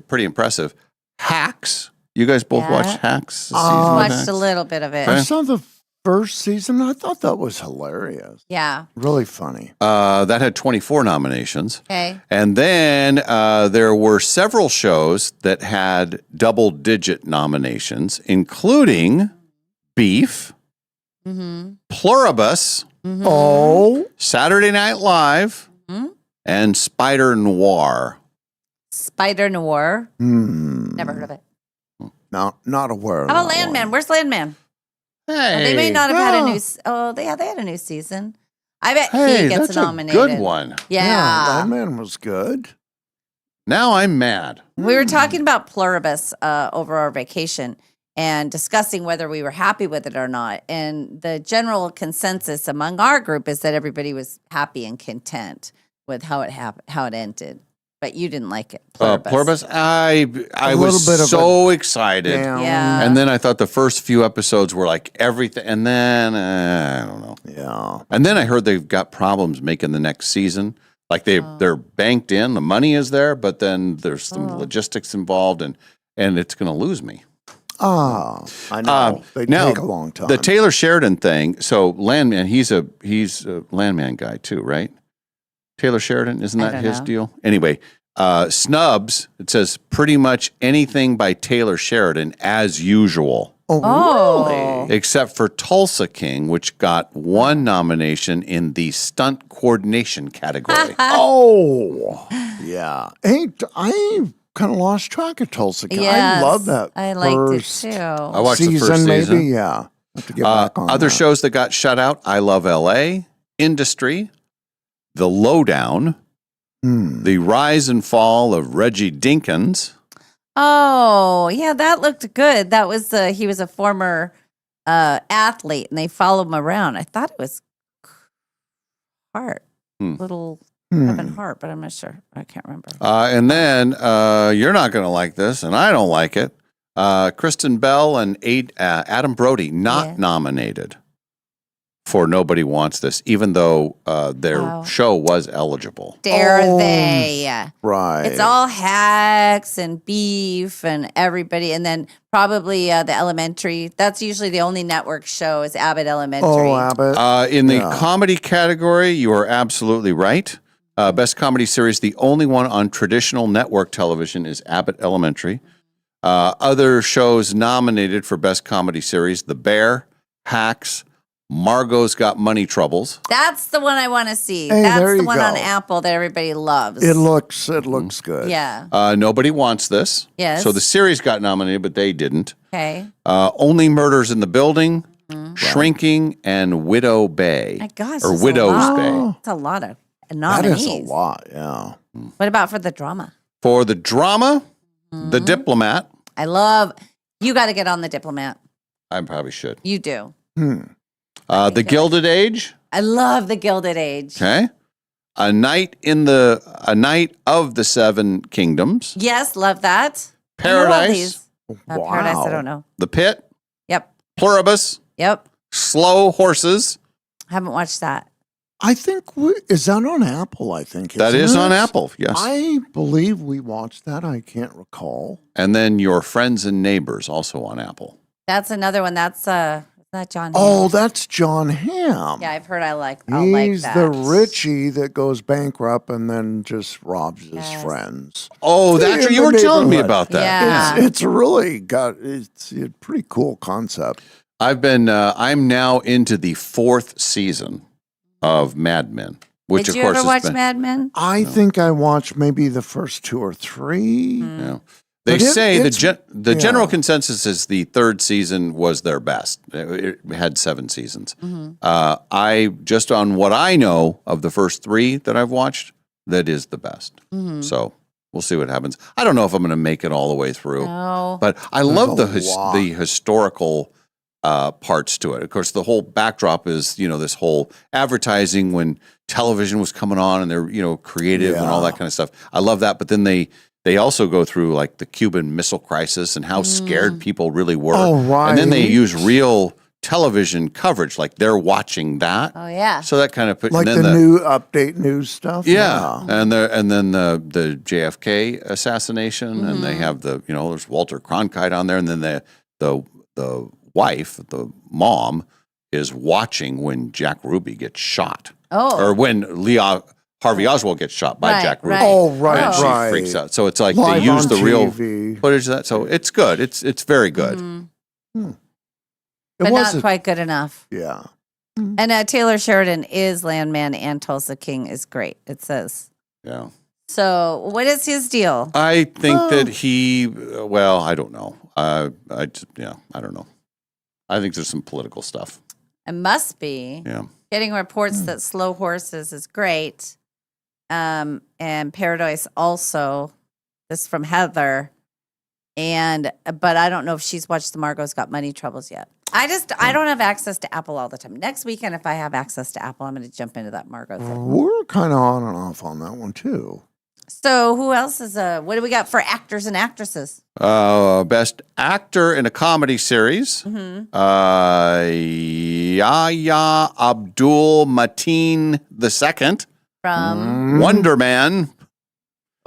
pretty impressive. Hacks. You guys both watched Hacks? Watched a little bit of it. I saw the first season. I thought that was hilarious. Yeah. Really funny. That had 24 nominations. Okay. And then there were several shows that had double-digit nominations, including Beef, Pluribus, Saturday Night Live, and Spider Noir. Spider Noir. Never heard of it. Not aware of How about that one. Landman? Where's Landman? Hey, They may not have had a new. They had a new season. I bet he gets that's nominated. a good one. Yeah. Landman was good. Now I'm mad. We were talking about Pluribus over our vacation and discussing whether we were happy with it or not. And the general consensus among our group is that everybody was happy and content with how it happened, how it ended. But you didn't like it. Pluribus, I was bit of so excited. Yeah. And then I thought the first few episodes were like everything. And then, I don't know. Yeah. And then I heard they've got problems making the next season. Like they're banked in, the money is there, but then there's some logistics involved and it's going to lose me. I know. They now, take a long time. The Taylor Sheridan thing. So Landman, he's a Landman guy too, right? Taylor Sheridan, isn't that his deal? Anyway, snubs, it says pretty much anything by Taylor Sheridan as usual. Oh, really? Except for Tulsa King, which got one nomination in the stunt coordination category. Yeah. Hey, I kind of lost track of Tulsa King. Yes, I love that. I liked it first too. I watched season, the first season. maybe. Yeah. Have to get back on Other that. shows that got shut out, I Love LA, Industry, The Lowdown, The Rise and Fall of Reggie Dinkins. Oh, yeah, that looked good. That was he was a former athlete, and they followed him around. I thought it was Hart, little Kevin Hart, but I'm not sure. I can't remember. And then you're not going to like this, and I don't like it. Kristen Bell and Adam Brody not nominated for Nobody Wants This, even though their show was eligible. Dare they? Right. It's all hacks and beef and everybody, and then probably the Elementary. That's usually the only network show is Abbott Elementary. Oh, Abbott. In the comedy category, you are absolutely right. Best comedy series, the only one on traditional network television is Abbott Elementary. Other shows nominated for Best Comedy Series, The Bear, Hacks, Margot's Got Money Troubles. That's the one I want to see. Hey, That's there the you one go. on Apple that everybody loves. It looks good. Yeah. Nobody Wants This. Yes. So the series got nominated, but they didn't. Okay. Only Murders in the Building, Shrinking, and Widow Bay. My gosh. Or that's a Widow's lot. Bay. That's a lot of That nominees. is a lot, yeah. What about for the drama? For the drama, The Diplomat. You got to get on The Diplomat. I probably should. You do. The Gilded Age. I love The Gilded Age. Okay. A Night of the Seven Kingdoms. Yes, love that. Paradise. I know all these. Paradise, I don't know. The Pit. Yep. Pluribus. Yep. Slow Horses. Haven't watched that. I think, is that on Apple, I think? That isn't is it? on Apple, yes. I believe we watched that. I can't recall. And then Your Friends and Neighbors, also on Apple. That's another one. That's that John. Oh, Hamm. that's John Hamm. Yeah, I've heard. I'll like that. the Richie that goes bankrupt and then just robs his friends. Oh, In you the were telling me neighborhood. about that. Yeah. It's really it's a pretty cool concept. I'm now into the 4th season of Mad Men, which Did of you course ever has watch been, Mad Men? I think I watched maybe the first 2 or 3. Yeah. They But say it's- the general consensus is the 3rd season was their best. It had 7 seasons. I just on what I know of the first 3 that I've watched, that is the best. So we'll see what happens. I don't know if I'm going to make it all the way through, No. but I There's love a the lot. historical parts to it. Of course, the whole backdrop is this whole advertising when television was coming on and they're creative and all that kind of stuff. I love that, but then they they also go through like the Cuban Missile Crisis and how scared people really were. Oh, And then they right. use real television coverage, like they're watching that. Oh yeah. So that kind of put Like and the then new update news stuff. yeah, and then the JFK assassination, and they have there's Walter Cronkite on there, and then the wife, the mom, is watching when Jack Ruby gets shot, or when Harvey Oswald gets shot by Right, Jack Ruby. right. Oh, right, and she right. freaks out. So it's like Live they use on the real TV. footage of that. So it's good. It's very good. But not wasn't- quite good enough. Yeah. And Taylor Sheridan is Landman and Tulsa King is great. It says. Yeah. So what is his deal? I think that he. Well, I don't know. I don't know. I think there's some political stuff. It must be. Yeah. Getting reports that Slow Horses is great. And Paradise also. This is from Heather. But I don't know if she's watched the Margot's Got Money Troubles yet. I don't have access to Apple all the time. Next weekend, if I have access to Apple, I'm going to jump into that Margot thing. We're kind of on and off on that one too. So who else is what do we got for actors and actresses? Best actor in a comedy series. Yahya Abdul Mateen II From Wonder Man.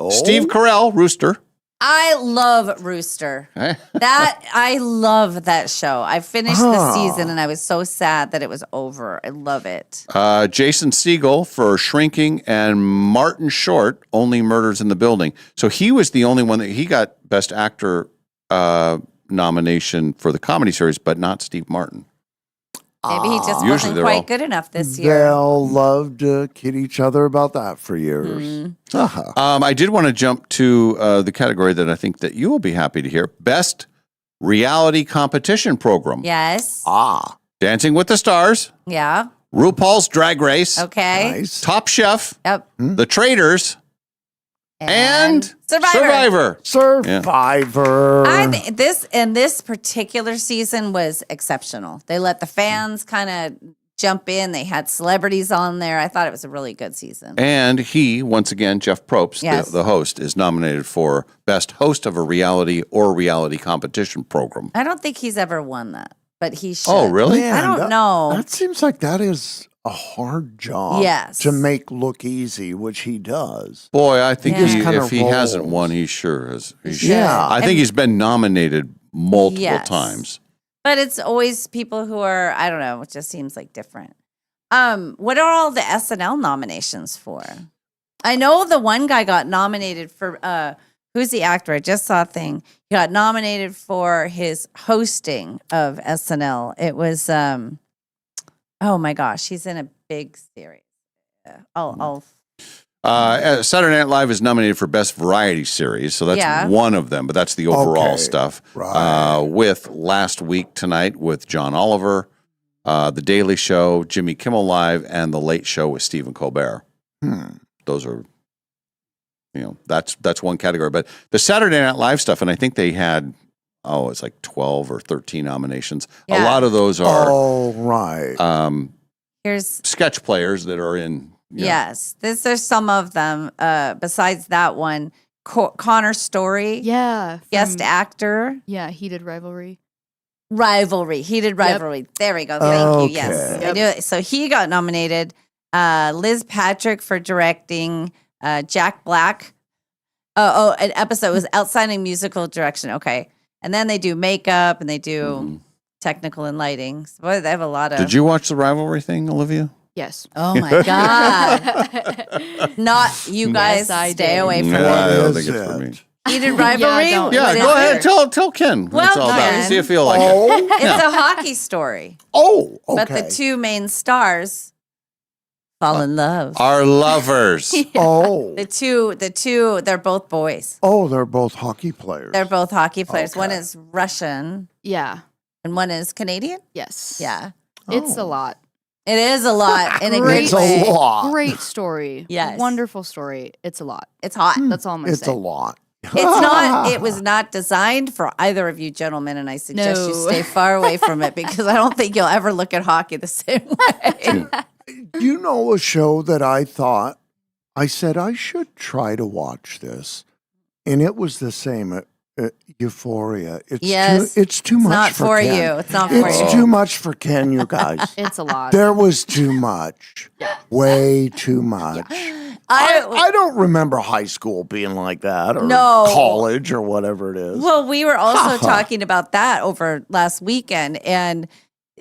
Steve Carell, Rooster. I love Rooster. Eh? I love that show. I finished the season and I was so sad that it was over. I love it. Jason Segel for Shrinking, and Martin Short, Only Murders in the Building. So he was the only one that he got Best Actor nomination for the comedy series, but not Steve Martin. Maybe he just Usually wasn't they're quite all- good enough this year. They'll love to kid each other about that for years. Uh-huh. I did want to jump to the category that I think that you will be happy to hear. Best Reality Competition Program. Yes. Dancing with the Stars, Yeah. RuPaul's Drag Race, Okay. Top Chef, Yep. The Traitors, and Survivor. Survivor. I think this particular season was exceptional. They let the fans kind of jump in. They had celebrities on there. I thought it was a really good season. And he, once again, Jeff Probst, Yes. the host, is nominated for Best Host of a Reality or Reality Competition Program. I don't think he's ever won that, but he should. Oh, really? I don't that- know. That seems like that is a hard job Yes. to make look easy, which he does. Boy, I think He just kinda if he hasn't rolls. won, he sure has. He should. Yeah. I think he's been nominated multiple Yes. times. But it's always people who are, I don't know, it just seems like different. What are all the SNL nominations for? I know the one guy got nominated for who's the actor? I just saw a thing. He got nominated for his hosting of SNL. It was oh my gosh, he's in a big series. I'll Saturday Night Live is nominated for Best Variety Series, so that's Yeah. one of them, but that's the overall Okay, stuff. right. With Last Week Tonight with John Oliver, The Daily Show, Jimmy Kimmel Live, and The Late Show with Stephen Colbert. Those are, that's one category. But the Saturday Night Live stuff, and I think they had, it's like 12 or 13 nominations. A Yeah. lot of those are Oh, right. here's sketch players that are in. yes. There's some of them. Besides that one, Connor Story. Yeah. Guest from- actor. Yeah, Heated Rivalry. Heated rivalry. There we go. Thank you. Yes, Okay. I knew it. So he got nominated. Liz Patrick for directing. Jack Black. An episode was outstanding musical direction. Okay, and then they do makeup and they do technical and lighting. So boy, they have a lot of. Did you watch the rivalry thing, Olivia? Yes. Oh my god! Not you guys. Yes, I stay did. away from Nah, I it. don't think it's for me. Heated rivalry. don't. Yeah, What is go ahead. it? Tell Ken what it's Well, all about. Ken. See if you like it. Oh, It's a hockey story, oh, okay. but the two main stars fall in love. Our lovers. Oh, The two, they're both boys. oh, they're both hockey players. They're both hockey players. One Okay. is Russian Yeah. and one is Canadian. Yes. Yeah. It's a Oh. lot. It is a lot in a Great great It's way. a lot. Great story. Yes. Wonderful story. It's a lot. It's hot. That's all I'm going to It's say. a lot. It's not, it was not designed for either of you gentlemen, and I suggest you No. stay far away from it because I don't think you'll ever look at hockey the same way. You know, a show that I thought I said I should try to watch this, and it was the same at Euphoria. It's Yes. it's too much not for Ken. you. It's not for It's you. too much for Ken, you guys. It's a lot. There was too much. Way too much. I don't remember high school being like that or No. college or whatever it is. Well, we were also talking about that over last weekend, and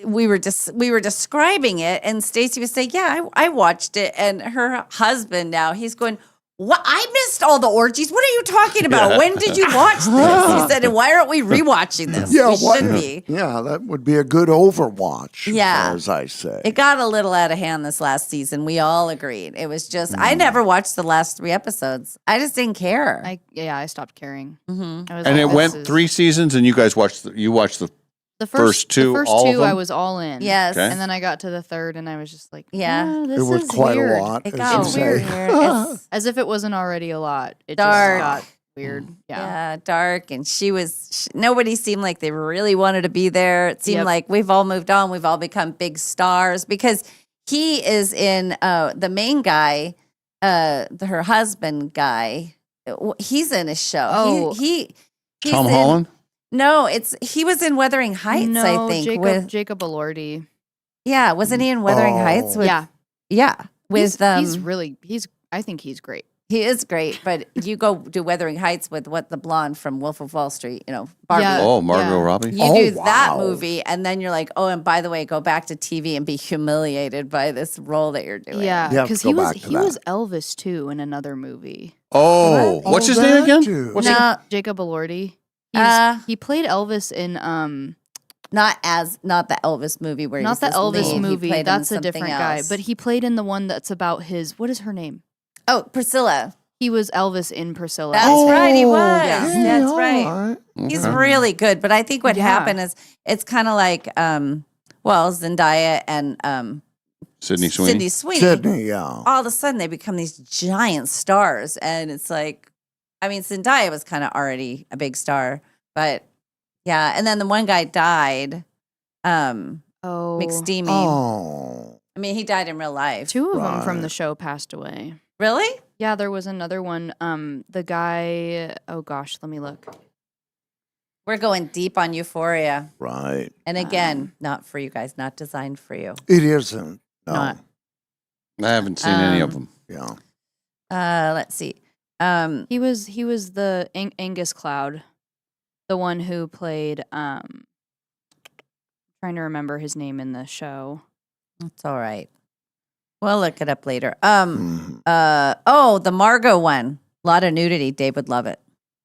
we were describing it, and Stacy was saying, "Yeah, I watched it," and her husband now he's going, "What? I missed all the orgies. What are you talking about? Yeah. When did you watch this?" He said, "And why aren't we rewatching this? Yeah, we should be." Yeah, that would be a good Overwatch. Yeah. As I say. It got a little out of hand this last season. We all agreed. It was just I never watched the last 3 episodes. I just didn't care. I stopped caring. Mm-hmm. I was And like, it this went is- 3 seasons, and you guys watched the first two. The first all of two, I them? was all in. Yes. Okay. And then I got to the third, and I was just like, Yeah. this It was is quite weird. a lot. It as got you say. weird. It's As if it wasn't already a lot. It Dark. just got weird. yeah, dark. And nobody seemed like they really wanted to be there. It seemed Yep. like we've all moved on. We've all become big stars because he is in the main guy, her husband guy. He's in a show. Oh. He's Tom in- Holland? No, he was in Wuthering Heights, no, I think. Jacob Elordi. Yeah, wasn't he in Wuthering Heights? With, Yeah. Yeah. With I think he's great. he is great, but you go do Wuthering Heights with the blonde from Wolf of Wall Street, Barbie. Yeah. Oh, Margot Robbie? You do that movie, and then you're like, oh, and by the way, go back to TV and be humiliated by this role that you're doing. Yeah, You have to because go he was back to he that. was Elvis too in another movie. Oh, what's his name again? What's Jacob Elordi. He played Elvis in not the Elvis movie where not he's the this Elvis lead. He movie. played in That's a something different guy. else. But he played in the one that's about his. What is her name? Oh, Priscilla. He was Elvis in Priscilla. That's right, he was. Yeah. That's right. He's really good. But I think what Yeah. happened is it's kind of like, Zendaya and Sydney Sweeney. Sydney Sweeney. Sydney, yeah. All of a sudden, they become these giant stars, and it's like, I mean, Zendaya was kind of already a big star, but yeah. And then the one guy died. McSteamy. Oh. I mean, he died in real life. 2 of them from the show passed away. Really? Yeah, there was another one. The guy. Oh gosh, let me look. We're going deep on Euphoria. Right. And again, not for you guys, not designed for you. It isn't. No. Not. I haven't seen any of them. Yeah. Let's see. He was the Angus Cloud, the one who played. Trying to remember his name in the show. That's all right. We'll look it up later. The Margot one. A lot of nudity. Dave would love it.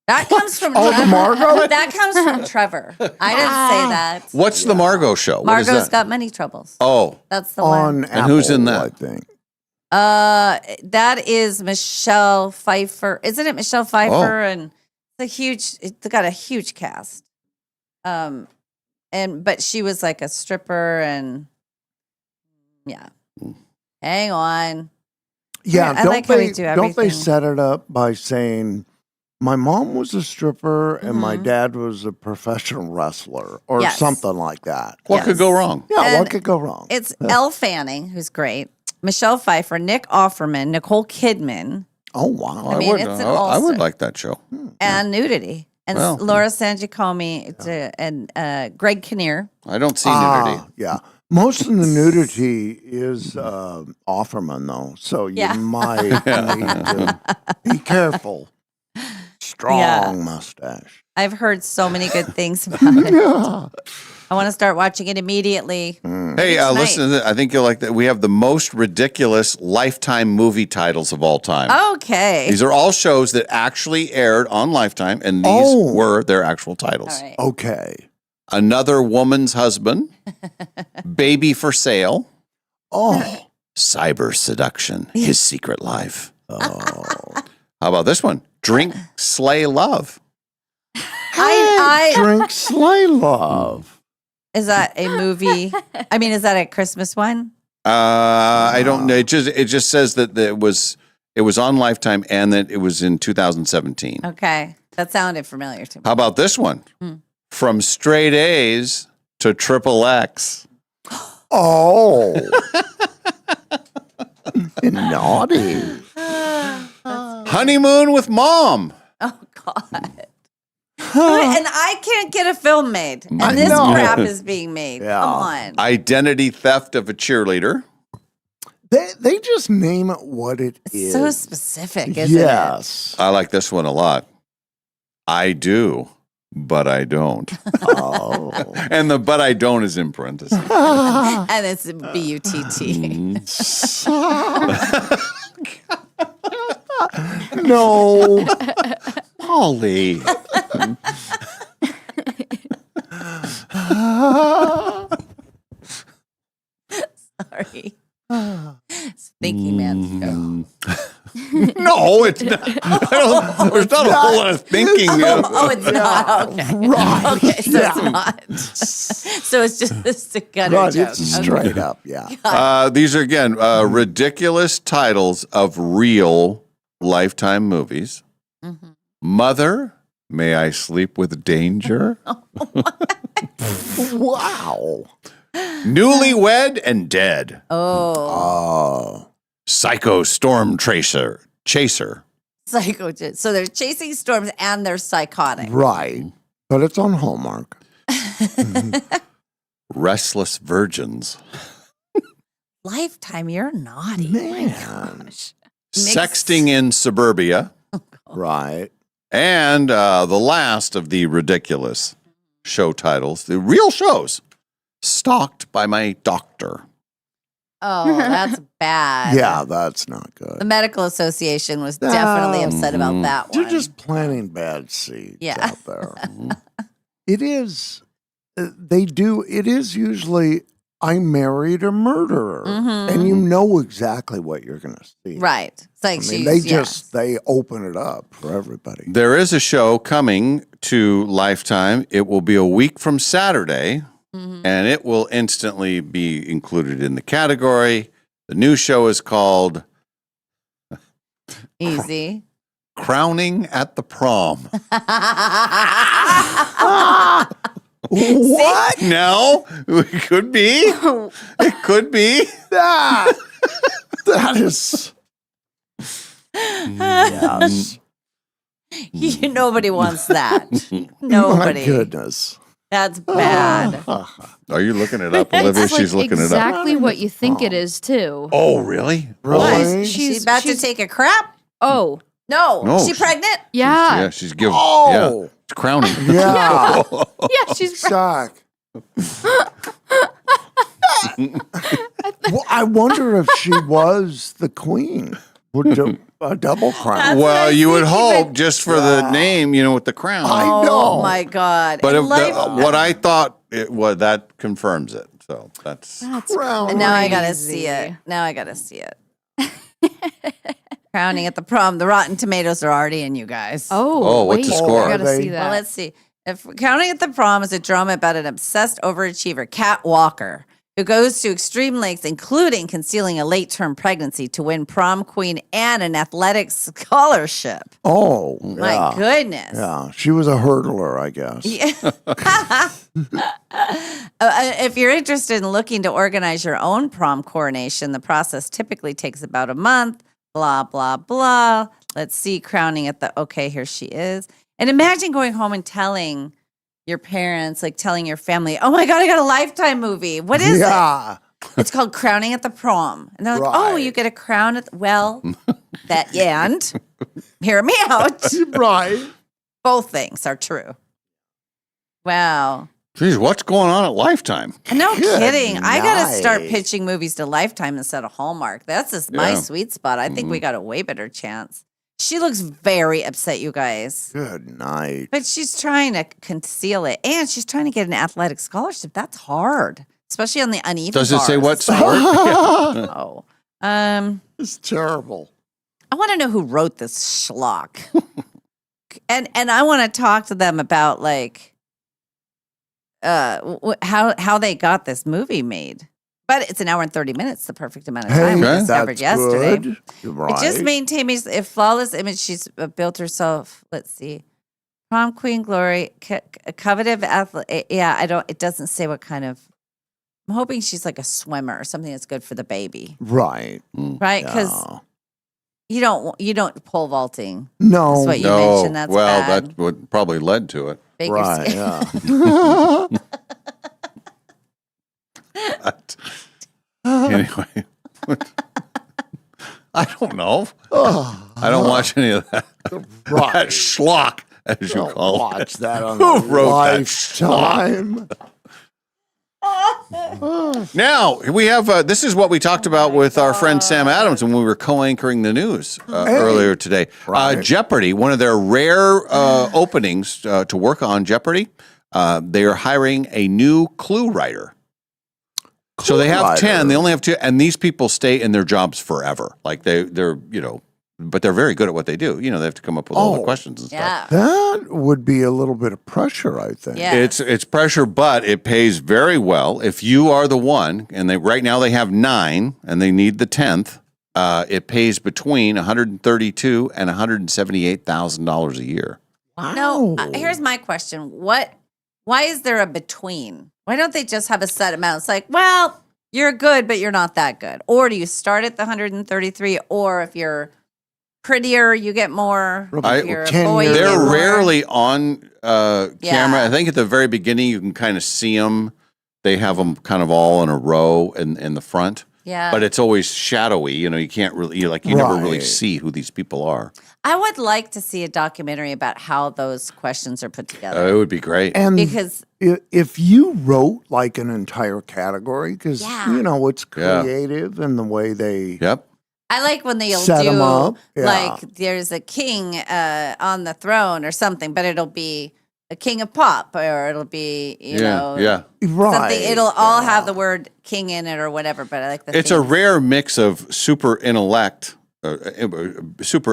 That comes from Oh, the Margot? That comes from Trevor. I didn't say that. What's the Margot show? What is Margot's that? got many troubles. Oh. That's the On one. And who's in Apple, that? I think. That is Michelle Pfeiffer. Isn't it Michelle Pfeiffer? Oh. And it's got a huge cast. But she was like a stripper and yeah. Hang on. Yeah, I like how we do don't they everything. set it up by saying my mom was a stripper and my dad was a professional wrestler or Yes. something like that? What could go wrong? Yeah, And what could go wrong? It's Elle Fanning, who's great. Michelle Pfeiffer, Nick Offerman, Nicole Kidman, Oh wow. I mean, it's an I would all-star. like that show. and nudity. And Well. Laura San Giacomo and Greg Kinnear. I don't see nudity. Yeah. Most of the nudity is Offerman, though, so you Yeah. might need to be careful. Strong Yeah. mustache. I've heard so many good things about it. Yeah. I want to start watching it immediately. Hey, Tonight. listen to this. I think you'll like that. We have the most ridiculous Lifetime movie titles of all time. Okay. These are all shows that actually aired on Lifetime, and these were their actual titles. All right. Okay. Another Woman's Husband, Baby for Sale, Oh. Cyber Seduction, His Secret Life. Oh. How about this one? Drink, Slay, Love. I Drink Slay Love. is that a movie? I mean, is that a Christmas one? I don't know. It just says that it was on Lifetime and that it was in 2017. Okay, that sounded familiar to me. How about this one? Hmm. From Straight A's to Triple X. Oh. Naughty. Honeymoon with Mom. Oh God. And I can't get a film made. And I this know. crap is being made. Yeah. Come on. Identity theft of a cheerleader. They just name it what it is. So specific, isn't Yes. I like this one a lot. I do, but I don't. Oh. And the but I don't is in parentheses. it? And it's B-U-T-T. No. Polly. Sorry. It's Thinking Man's show. No, it's not. There's not a whole lot of thinking. Oh, it's not. Okay. Right. Okay, so Yeah. it's not. So it's just a gutter Right, joke. it's straight up, yeah. These are, again, ridiculous titles of real Lifetime movies. Mm-hmm. Mother, May I Sleep with Danger? Wow. Newlywed and Dead. Oh. Psycho Storm Chaser. Psycho. So they're chasing storms and they're psychotic. Right. But it's on Hallmark. Restless Virgins. Lifetime, you're naughty. Man. My gosh. Sexting in Suburbia. Right. And the last of the ridiculous show titles, the real shows, Stalked by My Doctor. Oh, that's bad. Yeah, that's not good. The medical association was definitely upset about that one. You're just planting bad seeds Yeah. out there. It is, it is usually, I married a murderer. And you know exactly what you're going to see. Right. It's like I mean, she's, they open it up for everybody. There is a show coming to Lifetime. It will be a week from Saturday, and it will instantly be included in the category. The new show is called easy. Crowning at the Prom. What? No, it could be. It could be. That is. Yes. Nobody wants that. Nobody. My goodness. That's bad. Are you looking it up, Olivia? It's She's like looking it up. exactly what you think it is too. Oh, really? Really? She's about to take a crap? Oh. No. No, She she's- pregnant? Yeah. Yeah, she's giving. Oh. Yeah, it's crowning. Yeah. Yeah, she's Shock. Well, I wonder if she was the queen. Would do a double crown. Well, you would hope just for the name, with the crown. I Oh, know. my God. But And if what I thought it was, that confirms it. So that's and now I got to see it. Now I got to see it. Crowning at the Prom. The Rotten Tomatoes are already in, you guys. Oh, what's the score? I gotta Are see they- that. Well, let's see. If Counting at the Prom is a drama about an obsessed overachiever, Kat Walker, who goes to extreme lengths, including concealing a late-term pregnancy to win prom queen and an athletic scholarship. Oh, My yeah. goodness. Yeah, she was a hurdler, I guess. If you're interested in looking to organize your own prom coronation, the process typically takes about a month. Blah, blah, blah. Let's see, crowning at the, okay, here she is. And imagine going home and telling your parents, like telling your family, oh my God, I got a Lifetime movie. What is it? It's called Crowning at the Prom. And they're like, oh, you get a crown at well, that, and hear me out. Right. Both things are true. Wow. Geez, what's going on at Lifetime? No Good kidding. I got to start night. pitching movies to Lifetime instead of Hallmark. That's just my Yeah. sweet spot. I think we got a way better chance. She looks very upset, you guys. Good night. But she's trying to conceal it. And she's trying to get an athletic scholarship. That's hard, especially on the uneven Does it say what bars. sport? Oh. It's terrible. I want to know who wrote this schlock. and I want to talk to them about like how they got this movie made. But it's an hour and 30 minutes, the perfect amount of time we Hey, discovered that's yesterday. good. You're It just right. maintained a flawless image. She's built herself. Let's see. Prom queen glory, coveted athlete. Yeah, it doesn't say what kind of. I'm hoping she's like a swimmer or something that's good for the baby. Right. Right? Because Yeah. You don't pole vaulting. No. That's what you No, mentioned. That's well, bad. that's what probably led to it. Figure Right, skate. yeah. Anyway, I don't know. I don't watch any of that. Right. That schlock, as you Don't call watch it. that on Who the wrote that schlock? Lifetime. Now we have. This is what we talked about with our friend Sam Adams when we were co-anchoring the news earlier today. Jeopardy, one of their rare openings to work on Jeopardy. They are hiring a new clue writer. So they have 10. They only have 2, and these people stay in their jobs forever. Like they're but they're very good at what they do. They have to come up with all the questions and stuff. That would be a little bit of pressure, I think. Yeah. It's pressure, but it pays very well. If you are the one, and right now they have 9, and they need the 10th, it pays between $132,000 and $178,000 a year. Wow. No, here's my question. Why is there a between? Why don't they just have a set amount? It's like, well, you're good, but you're not that good. Or do you start at the 133? Or if you're prettier, you get more. If you're a boy, you get They're more. rarely on camera. Yeah. I think at the very beginning you can kind of see them. They have them kind of all in a row in the front. Yeah. But it's always shadowy. You can't really, you never really Right. see who these people are. I would like to see a documentary about how those questions are put together. It would be great. And Because- if you wrote like an entire category, because it's Yeah. creative and the way they Yep. I like when they'll Set 'em do up, yeah. like there's a king on the throne or something, but it'll be a king of pop or it'll be Yeah. something. It'll all have the word king in it or whatever. But I like the It's a theme. rare mix of super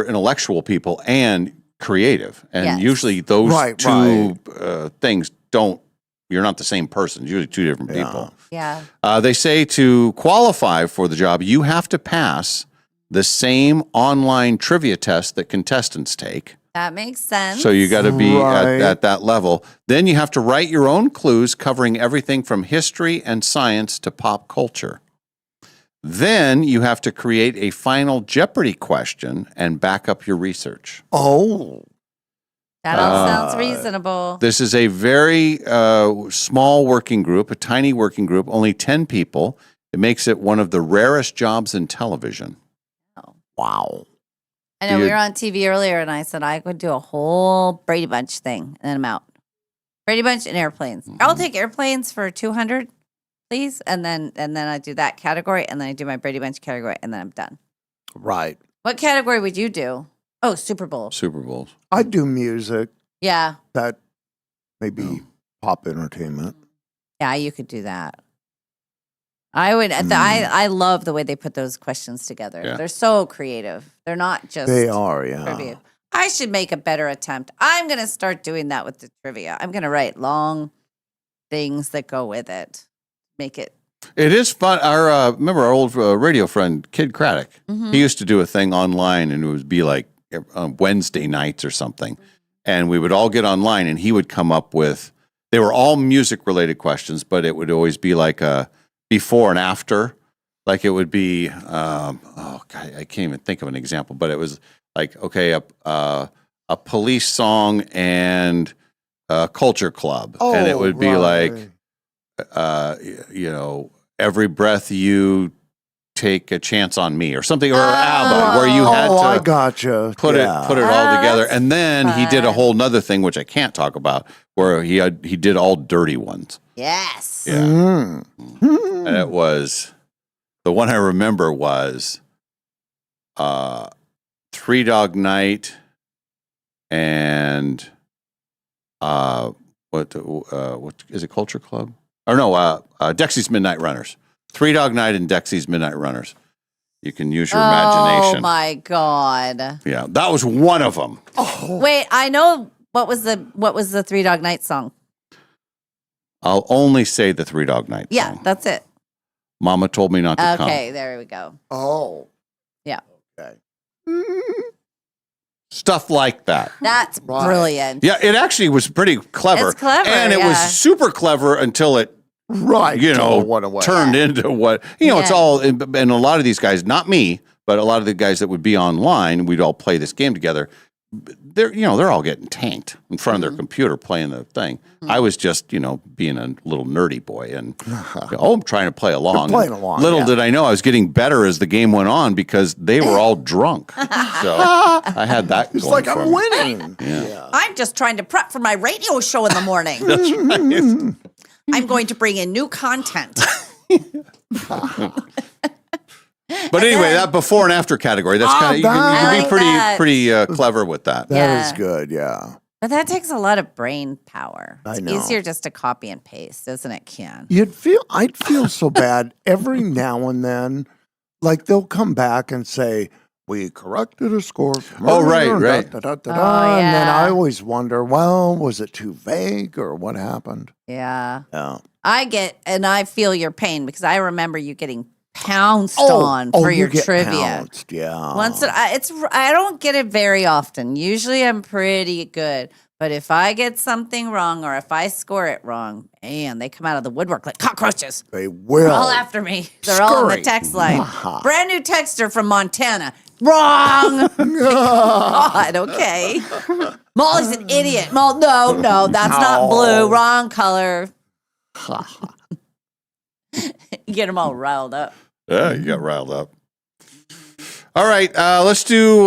intellectual people and creative, and Yes. usually those Right, two things don't. You're not the same person. Usually, 2 different people. Yeah. They say to qualify for the job, you have to pass the same online trivia test that contestants take. That makes sense. So you got to be Right. at that level. Then you have to write your own clues covering everything from history and science to pop culture. Then you have to create a final Jeopardy question and back up your research. Oh. That all sounds reasonable. This is a very small working group, a tiny working group, only 10 people. It makes it one of the rarest jobs in television. Wow. I know we were on TV earlier, and I said I would do a whole Brady Bunch thing, and then I'm out. Brady Bunch and airplanes. I'll take airplanes for 200, please, and then I do that category, and then I do my Brady Bunch category, and then I'm done. Right. What category would you do? Oh, Super Bowl. Super Bowls. I do music. Yeah, That maybe pop entertainment. yeah, you could do that. I would. I love the way they put those questions together. Yeah. They're so creative. They're not just. They are, yeah. trivia. I should make a better attempt. I'm going to start doing that with the trivia. I'm going to write long things that go with it. Make it. It is fun. Our remember our old radio friend Kid Craddock. Mhm. He used to do a thing online, and it would be like Wednesday nights or something, and we would all get online, and he would come up with. They were all music related questions, but it would always be like a before and after. Like it would be. Oh God, I can't even think of an example, but it was like okay, a police song and a culture club, and it would be like. Every breath you take a chance on me or something, or ABBA, where you had I to gotcha. put it all together. that's And then he did a whole nother thing, which I can't talk about, where he did all dirty ones. Yes. Yeah. Mm. And it was, the one I remember was 3 Dog Night and what is it, Culture Club? Or no, Dexy's Midnight Runners. 3 Dog Night and Dexy's Midnight Runners. You can use your imagination. Oh my God. Yeah, that was one of them. Wait, I know what was the 3 Dog Night song? I'll only say the 3 Dog Night Yeah, song. that's it. Mama told me not to come. Okay, there we go. Oh. Yeah. Okay. Stuff like that. That's brilliant. Yeah, it actually was pretty clever. It's clever, And it was yeah. super clever until it Right. you know, till it went away. turned into what, it's Yeah. all, and a lot of these guys, not me, but a lot of the guys that would be online, we'd all play this game together. They're all getting tanked in front of their computer playing the thing. I was just, being a little nerdy boy and, I'm trying to play along. You're playing along, Little yeah. did I know I was getting better as the game went on because they were all drunk. So I had that It's going like for I'm me. winning. Yeah. I'm just trying to prep for my radio show in the morning. That's right. I'm going to bring in new content. But anyway, that before and after category, that's kind of, you can be pretty clever with that. That is good, yeah. But that takes a lot of brain power. I It's know. easier just to copy and paste, isn't it, Ken? I'd feel so bad every now and then. Like they'll come back and say, "We corrected a score." From Oh, earlier," right. and da, da, da, da, Oh, da. And then yeah. I always wonder, well, was it too vague or what happened? Yeah. Yeah. I feel your pain because I remember you getting pounced on for you your get trivia. pounced, yeah. I don't get it very often. Usually I'm pretty good. But if I get something wrong or if I score it wrong, man, they come out of the woodwork like cockroaches. They will. They're all after me. They're all on the Scurry. text line. Brand new texter from Montana. Wrong. God, okay. Molly's an idiot. No, that's not blue. Wrong color. You get them all riled up. Yeah, you got riled up. All right, let's do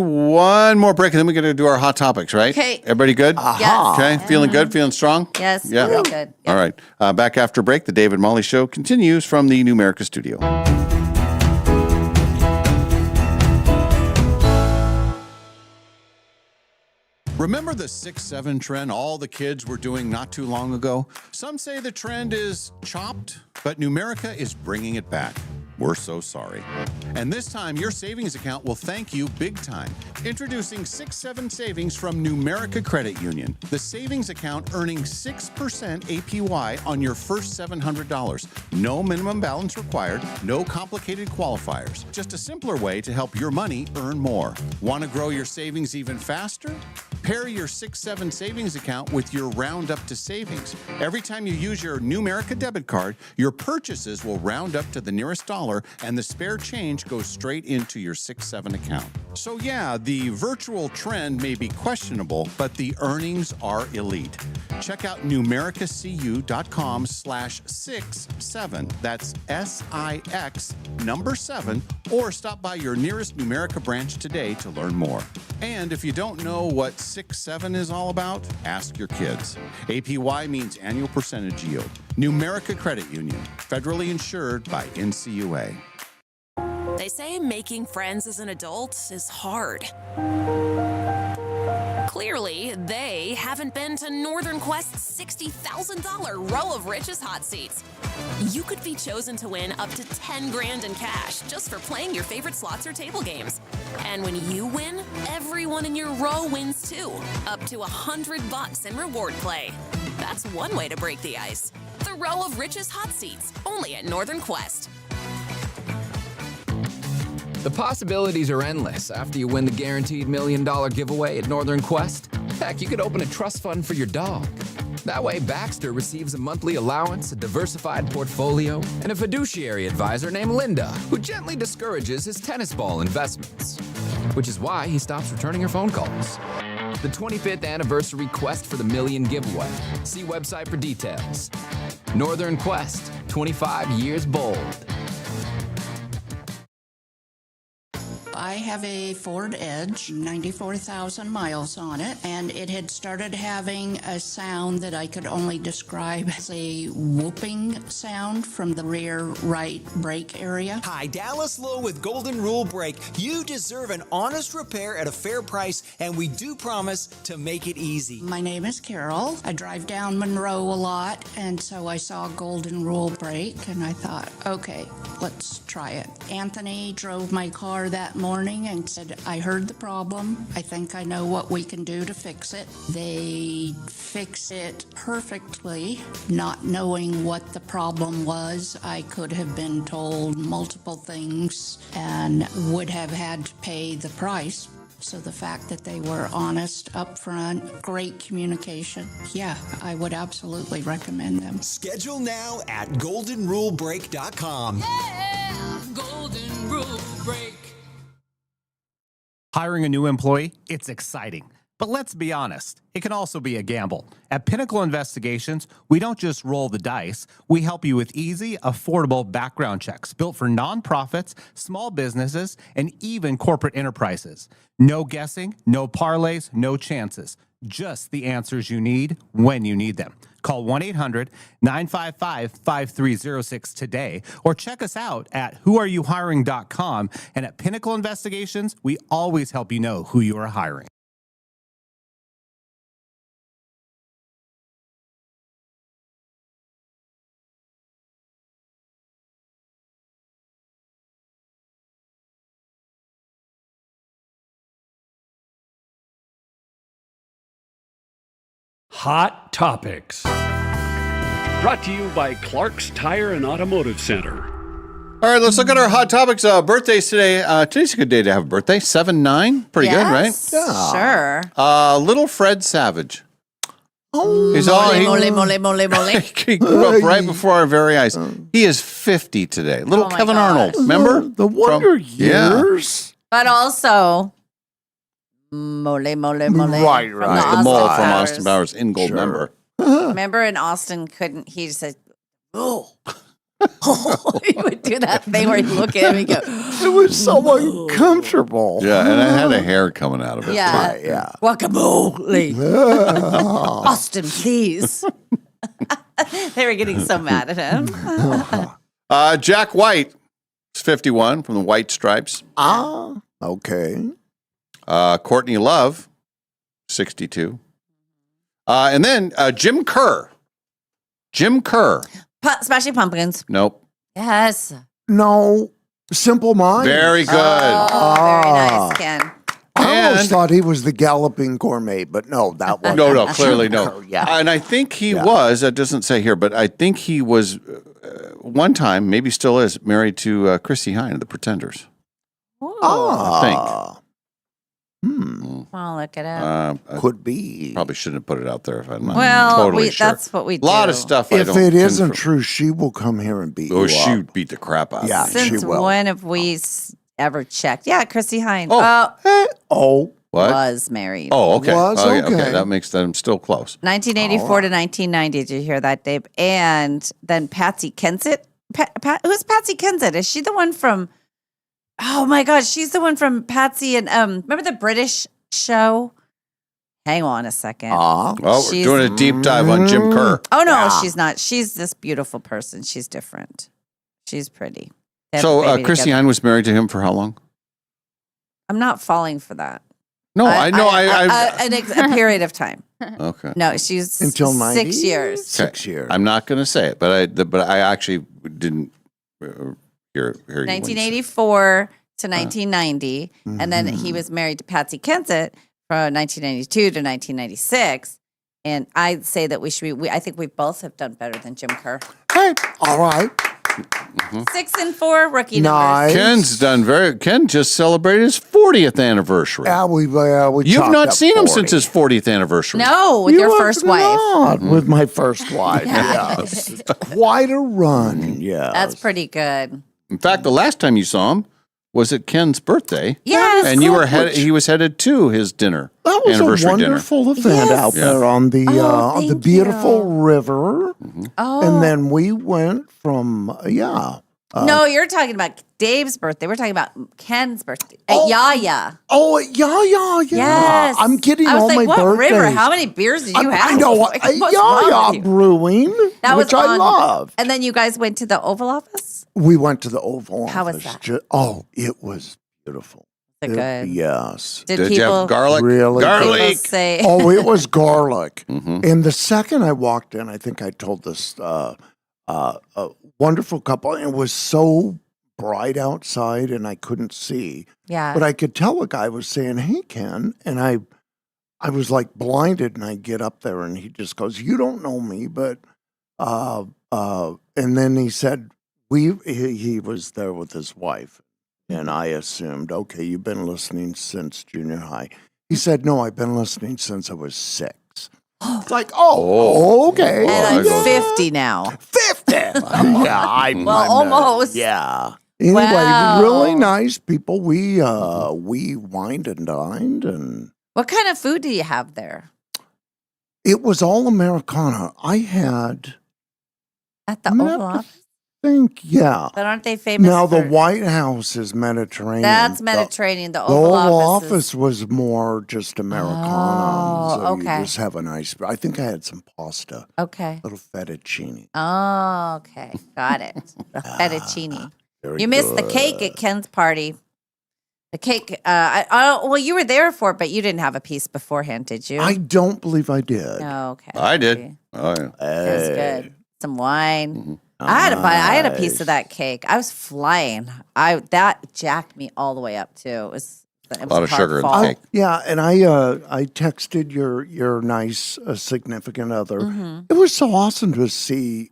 one more break, and then we're going to do our hot topics, right? Okay. Everybody good? Yes. Okay, feeling good, feeling strong? Yes, Yeah. really good. All right, back after break, the David Molly Show continues from the Numerica studio. Remember the 6-7 trend all the kids were doing not too long ago? Some say the trend is chopped, but Numerica is bringing it back. We're so sorry. And this time, your savings account will thank you big time. Introducing 6-7 Savings from Numerica Credit Union. The savings account earning 6% APY on your first $700. No minimum balance required, no complicated qualifiers. Just a simpler way to help your money earn more. Want to grow your savings even faster? Pair your 6-7 savings account with your round up to savings. Every time you use your Numerica debit card, your purchases will round up to the nearest dollar and the spare change goes straight into your 6-7 account. So yeah, the virtual trend may be questionable, but the earnings are elite. Check out numericacu.com/67. That's SIX number 7, or stop by your nearest Numerica branch today to learn more. And if you don't know what 6-7 is all about, ask your kids. APY means annual percentage yield. Numerica Credit Union, federally insured by NCUA. They say making friends as an adult is hard. Clearly, they haven't been to Northern Quest's $60,000 row of Rich's hot seats. You could be chosen to win up to 10 grand in cash just for playing your favorite slots or table games. And when you win, everyone in your row wins too, up to $100 in reward play. That's one way to break the ice. The row of Rich's hot seats, only at Northern Quest. The possibilities are endless after you win the guaranteed $1 million giveaway at Northern Quest. Heck, you could open a trust fund for your dog. That way, Baxter receives a monthly allowance, a diversified portfolio, and a fiduciary advisor named Linda, who gently discourages his tennis ball investments. Which is why he stops returning her phone calls. The 25th anniversary Quest for the Million giveaway. See website for details. Northern Quest, 25 years bold. I have a Ford Edge, 94,000 miles on it, and it had started having a sound that I could only describe as a whooping sound from the rear right brake area. Hi, Dallas Lowe with Golden Rule Brake. You deserve an honest repair at a fair price, and we do promise to make it easy. My name is Carol. I drive down Monroe a lot, and so I saw Golden Rule Brake, and I thought, okay, let's try it. Anthony drove my car that morning and said, I heard the problem. I think I know what we can do to fix it. They fix it perfectly. Not knowing what the problem was, I could have been told multiple things and would have had to pay the price. So the fact that they were honest, upfront, great communication, yeah, I would absolutely recommend them. Schedule now at goldenrulebrake.com. Yeah, Golden Rule Break. Hiring a new employee, it's exciting. But let's be honest, it can also be a gamble. At Pinnacle Investigations, we don't just roll the dice. We help you with easy, affordable background checks built for nonprofits, small businesses, and even corporate enterprises. No guessing, no parlays, no chances. Just the answers you need when you need them. Call 1-800-955-5306 today or check us out at whoareyouhiring.com. And at Pinnacle Investigations, we always help you know who you are hiring. Hot Topics. Brought to you by Clark's Tire and Automotive Center. All right, let's look at our hot topics. Birthdays today. Today's a good day to have a birthday. 7-9. Pretty good, right? Sure. Little Fred Savage. Oh, He's he grew up right before our very eyes. He is 50 today. Little Oh my Kevin gosh. Arnold. Remember? The Wonder Years. But also, mole. Right, from right. The mole Austin from Powers. Austin Powers in gold member. Remember in Austin, he just said, oh. He would do that thing where he'd look at him and go, It was so uncomfortable. Yeah, and it had a hair coming out of it. yeah, too. Yeah. guacamole. Austin, please. They were getting so mad at him. Jack White is 51 from the White Stripes. Okay. Courtney Love, 62. And then Jim Kerr. Jim Kerr. Smashing Pumpkins. Nope. Yes. No. Simple Minds. Very good. Oh, very nice, Ken. I always thought he was the Galloping Gourmet, but no, that wasn't. No, clearly no. Yeah. And I think he was, it doesn't say here, but I think he was one time, maybe still is, married to Chrissy Hynde of the Pretenders. I think. I'll look it up. Could be. Probably shouldn't have put it out there if I'm not Well, totally sure. that's what we do. A lot of stuff I If don't it isn't confirm. true, she will come here and beat Oh, you she up. would beat the crap out Yeah, of me. she Since will. when have we ever checked? Yeah, Chrissy Hynde. Oh. What? Was married. Oh, okay. Was Oh, yeah, okay. That makes that I'm still close. 1984 to 1990. Did you hear that, Dave? And then Patsy Kensit. Who's Patsy Kensit? Is she the one from? Oh my gosh, she's the one from Patsy and remember the British show? Hang on a second. Oh, we're doing a deep dive on Jim Kerr. Oh no, she's not. She's this beautiful person. She's different. She's pretty. They have a So baby Chrissy together. Hynde was married to him for how long? I'm not falling for that. No, I know. A period of time. Okay. No, she's Until 90? 6 years. 6 years. I'm not going to say it, but I actually didn't hear you. 1984 to 1990, and then he was married to Patsy Kensit from 1992 to 1996. And I'd say that we should be. I think we both have done better than Jim Kerr. Hey, all right. 6 and 4 rookie numbers. Ken just celebrated his 40th anniversary. Yeah, we You've chopped not up seen him 40. since his 40th anniversary. No, with You your have first wife. not, with my first wife. Yes. Quite a run. Yeah. That's pretty good. In fact, the last time you saw him was at Ken's birthday. Yes. And you were he was headed to his dinner. That was anniversary a wonderful event out there on the thank beautiful river. Oh. And then we went from No, you're talking about Dave's birthday. We're talking about Ken's birthday. At Yaya. Oh, yeah. Yes. I'm getting I was all like, my what birthdays. river? How many beers did you have? I know. What's wrong with Yaya you? Brewing, That was which I on- love. And then you guys went to the Oval Office? We went to the Oval How was Office. that? It was beautiful. Was it good? Yes. Did you have garlic? Really? Garlic. People say, Oh, it was garlic. Mhm. And the second I walked in, I think I told this wonderful couple, and it was so bright outside and I couldn't see. yeah. But I could tell a guy was saying, "Hey, Ken," and I was like blinded, and I get up there, and he just goes, "You don't know me, but," and then he said, he was there with his wife, and I assumed, okay, you've been listening since junior high. He said, "No, I've been listening since I was 6." It's like, okay. and I'm yeah. 50 now. 50. Yeah, Well, almost. Yeah. Anyway, Wow. really nice people. We wined and dined, and What kind of food do you have there? it was all Americana. I had, At the I'm Oval gonna have Office? to think, yeah. But aren't they famous Now the for- White House is Mediterranean. That's Mediterranean. The The Oval Oval Office is- Office was more just Americana. Oh, so okay. you just have a nice. I think I had some pasta. Okay. Little fettuccine. Oh, okay. Got it. The fettuccine. Very You missed the cake at Ken's party. The cake. Well, you were there for it, but you didn't have a piece beforehand, did you? I don't believe I did. No, okay. I did. Oh, yeah. It was good. Some wine. I had a piece of that cake. I was flying. That jacked me all the way up too. It was a lot of sugar in the fall. cake. Yeah, and I texted your nice significant other. Mhm. It was so awesome to see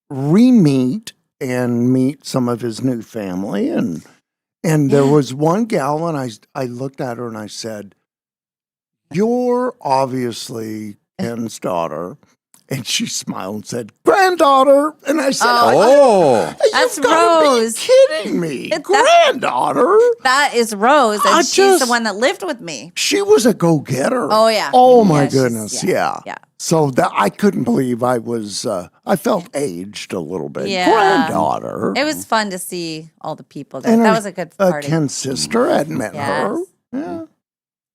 re-meet and meet some of his new family, and there was one gal, and I looked at her and I said, "You're obviously Ken's daughter." And she smiled and said, "Granddaughter." And I said, Oh, That's "You've gotta be Rose. kidding me. Granddaughter." That is Rose, and I she's the just- one that lived with me. She was a go-getter. Oh, yeah. Oh my Yeah, she's- goodness. yeah, Yeah. yeah. So that I couldn't believe I was I felt aged a little bit. Yeah. Granddaughter. It was fun to see all the people there. And That her- was a good party. Ken's sister had met Yes. her. Yeah.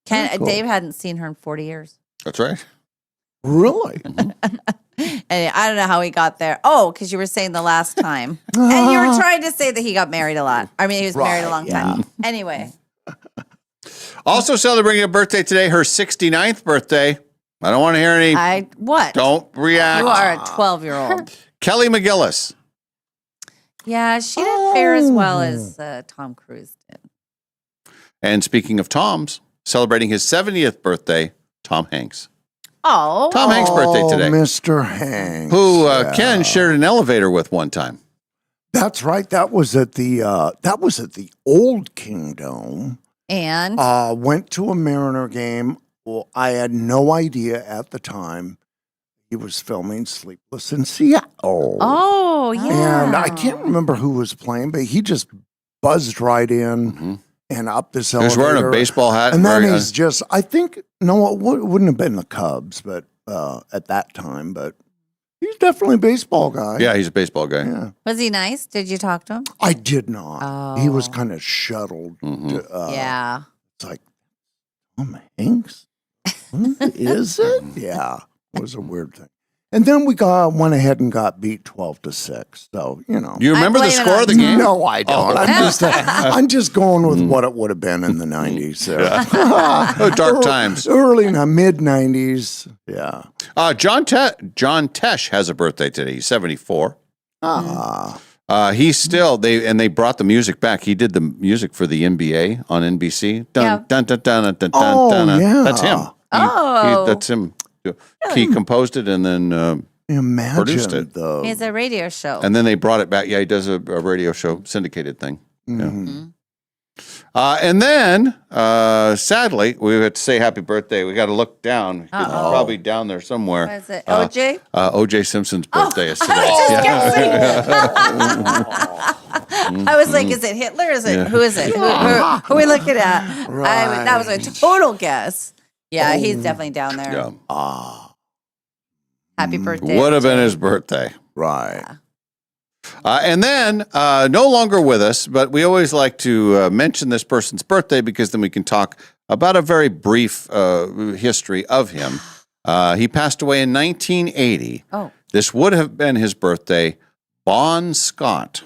Ken, Very cool. Dave hadn't seen her in 40 years. that's right. Really? And I don't know how he got there. Oh, because you were saying the last time. And you were trying to say that he got married a lot. I mean, he was married a Right, long time. Anyway. Also celebrating a birthday today, her 69th birthday. I don't want to hear any. What? Don't react. You are a 12-year-old. Kelly McGillis. Yeah, she didn't fare as well Oh. as Tom Cruise did. And speaking of Tom's, celebrating his 70th birthday, Tom Hanks. Oh. Tom Hanks' birthday today. Mr. Hanks. Who yeah. Ken shared an elevator with one time. That's right. That was at the Old Kingdom. And Went to a Mariner game. Well, I had no idea at the time he was filming Sleepless in Seattle. oh, yeah. And I can't remember who was playing, but he just buzzed right in and up this He was elevator. wearing a baseball hat. And then very- he's just, I think, no, it wouldn't have been the Cubs, but at that time, but he's definitely a baseball guy. yeah, he's a baseball guy. Yeah. Was he nice? Did you talk to him? I did not. He was Oh. kind of shuttled. To, Yeah. It's like, Tom Hanks? Is it? Yeah. It was a weird thing. And then we went ahead and got beat 12-6. So, you know. You remember the blame it score on of the game? No, I don't. Oh. I'm just going with what it would have been in the 90s. Oh, dark times. Early in the mid 90s. Yeah. John Tesh has a birthday today. He's 74. Ah. He's still they brought the music back. He did the music for the NBA on NBC. Dun, Yeah. dun, dun, dun, dun, dun, Oh, dun, dun. yeah. That's him. That's him. He composed it and then Imagine produced it. though. He has a radio show. And then they brought it back. Yeah, he does a radio show, syndicated thing. Mhm. And then, sadly, we have to say happy birthday. We got to look down. It's Uh-oh. probably down there somewhere. What is it? OJ? O.J. Simpson's birthday is today. I was like, is it Hitler? Is it Yeah. who is it? Who are we looking at? That was a total guess. Yeah, he's definitely down there. Yeah. Happy birthday. Would have been his birthday. Right. And then, no longer with us, but we always like to mention this person's birthday because then we can talk about a very brief history of him. He passed away in 1980. Oh. This would have been his birthday. Bon Scott.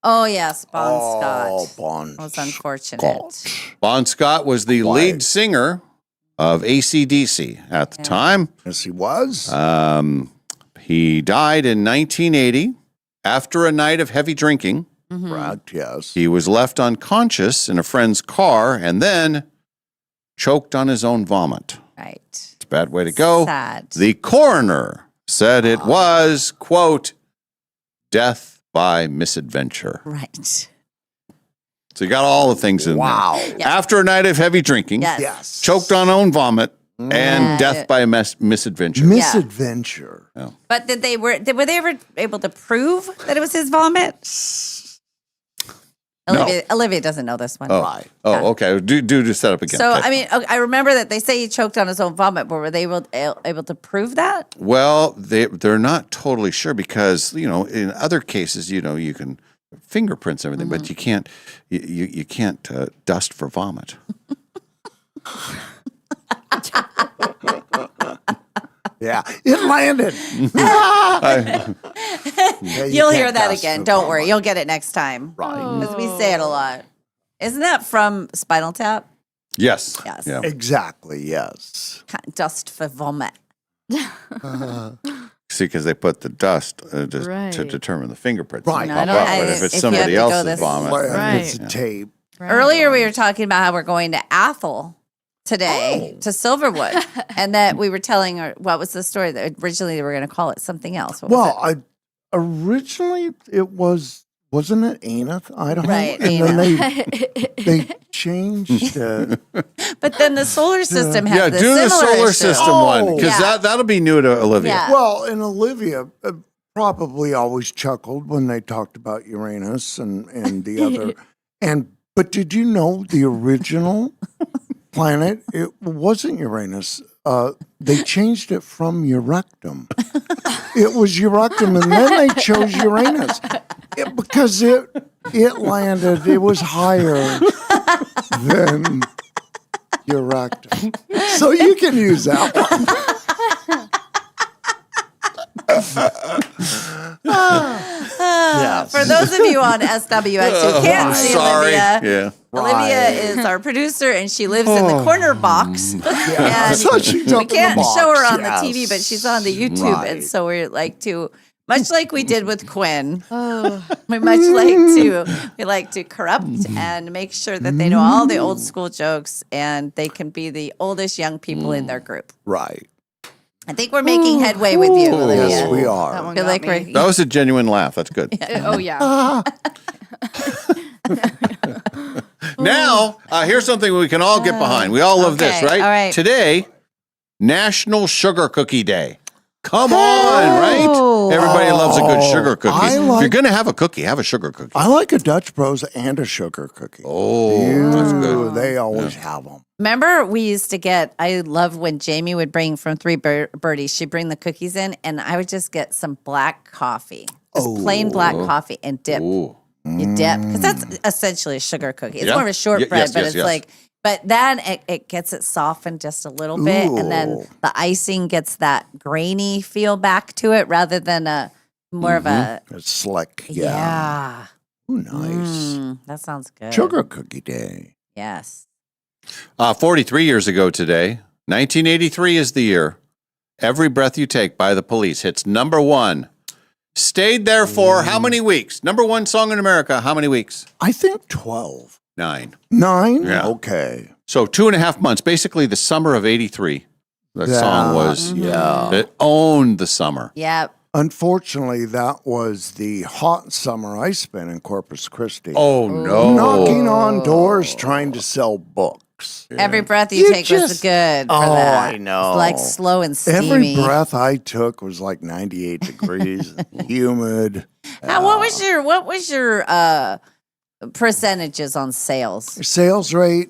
Oh yes, Bon Scott. Bon That was unfortunate. Bon Scott was the lead singer of AC/DC at the time. Yes, he was. He died in 1980 after a night of heavy drinking. Correct, yes. He was left unconscious in a friend's car and then choked on his own vomit. Right. It's a bad way to go. Sad. The coroner said it was, quote, death by misadventure. Right. So you got all the things in Wow. there. After a night of heavy drinking, Yes. choked on own vomit, Mm. and death by misadventure. Misadventure. But were they ever able to prove that it was his vomit? Olivia doesn't know this one. Oh, oh, okay. Do set up again. So, Okay. I mean, I remember that they say he choked on his own vomit, but were they able to prove that? Well, they're not totally sure because in other cases, you can fingerprints and everything, but you can't you can't dust for vomit. Yeah, it landed. You'll hear that again. Don't worry. You'll get it next time. Right. Because we say it a lot. Isn't that from Spinal Tap? Yes. Yes. Yeah. Exactly. Yes. Dust for vomit. See, because they put the dust to Right. determine the fingerprints. Right. Pop No, up, I- but if it's if you somebody have to go else's this- vomit, Right. It's a tape. Earlier, we were talking about how we're going to Athol today to Silverwood, and that we were telling her what was the story that originally they were going to call it something else. What was Well, originally it wasn't it Aneth, Idaho? Right, and then they changed it. But then the solar system yeah, had the do the similar solar issue. system one because Yeah. that'll be new to Olivia. Yeah. Well, and Olivia probably always chuckled when they talked about Uranus and the other. But did you know the original planet? It wasn't Uranus. They changed it from Eurectum. It was Eurectum, and then they chose Uranus because it landed. It was higher than Eurectum, so you can use that one. Yes. For those of you on SWX who can't see sorry. Olivia, Yeah. Olivia is our producer, and she lives in the corner box. And So she's we up in the can't show her box, on the TV, but she's on the YouTube, and Right. so we're like to, much like we did with Quinn, we like to corrupt and make sure that they know all the old school jokes, and they can be the oldest young people in their group. Right. I think we're making headway with you, Olivia. Yes, we are. That one Feel got like me. we're That was a genuine laugh. That's good. Oh yeah. Now, here's something we can all get behind. We all love this, okay, right? all right. Today, National Sugar Cookie Day. Come on, right? Everybody loves a good sugar cookie. I If you're like- going to have a cookie, have a sugar cookie. I like a Dutch Bros and a sugar cookie. Oh, that's good. They always have them. Remember, we used to get, I love when Jamie would bring from Three Birdies, she'd bring the cookies in, and I would just get some black coffee, just plain black coffee, and dip. Ooh. You dip, because that's essentially a sugar cookie. It's Yeah. more of a shortbread, Yes, but yes, it's yes. like, but then it gets it softened just a little bit, and then Ooh. the icing gets that grainy feel back to it rather than a more of a, It's slick. Yeah. yeah. Ooh, nice. That sounds good. Sugar cookie day. Yes. 43 years ago today, 1983 is the year. Every Breath You Take by the Police hits number one. Stayed there for how many weeks? Number one song in America, how many weeks? I think 12. 9. 9? Yeah. Okay. So 2.5 months, basically the summer of 83. That song was, it owned the summer. Yep. Unfortunately, that was the hot summer I spent in Corpus Christi. Oh, no. Knocking on doors trying to sell books. Every breath you take was good for Oh, that. I know. It's like slow and Every steamy. breath I took was like 98 degrees, humid. Now, what was your percentages on sales? Sales rate,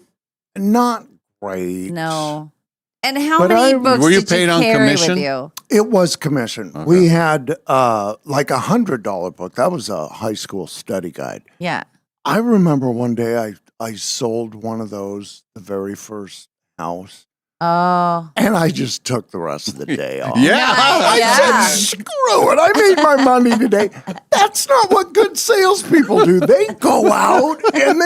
not great. No. And how But many I- books Were you did paid you on carry commission? with you? It was commission. We had like $100 book. That was a high school study guide. Yeah. I remember one day I sold one of those, the very first house. Oh. And I just took the rest of the day off. Yeah. I said, screw it. I made my money today. That's not what good salespeople do. They go out and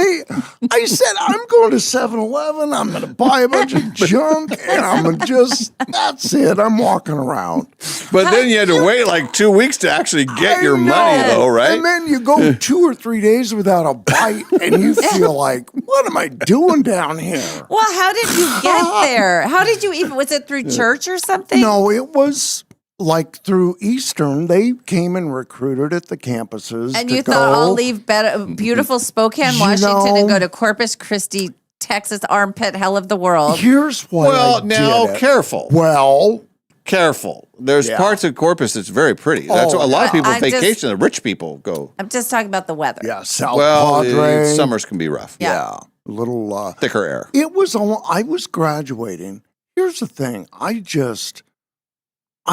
I said, I'm going to 7-Eleven. I'm going to buy a bunch of junk and I'm going to that's it. I'm walking around. But then you had to wait like 2 weeks to actually get your money, though, right? And then you go 2 or 3 days without a bite and you feel like, what am I doing down here? Well, how did you get there? How did you even, was it through church or something? No, it was like through Eastern. They came and recruited at the campuses. And to you thought, I'll go. leave beautiful Spokane, You Washington, and know- go to Corpus Christi, Texas, armpit hell of the world. Here's why. Well, I now, did it. careful. Well, careful. There's parts of Corpus that's very pretty. That's Oh, a lot of people I just- vacation. The rich people go. I'm just talking about the weather. Yeah, South Well, Padre. summers can be rough. Yeah. A little thicker air. It was I was graduating. Here's the thing. I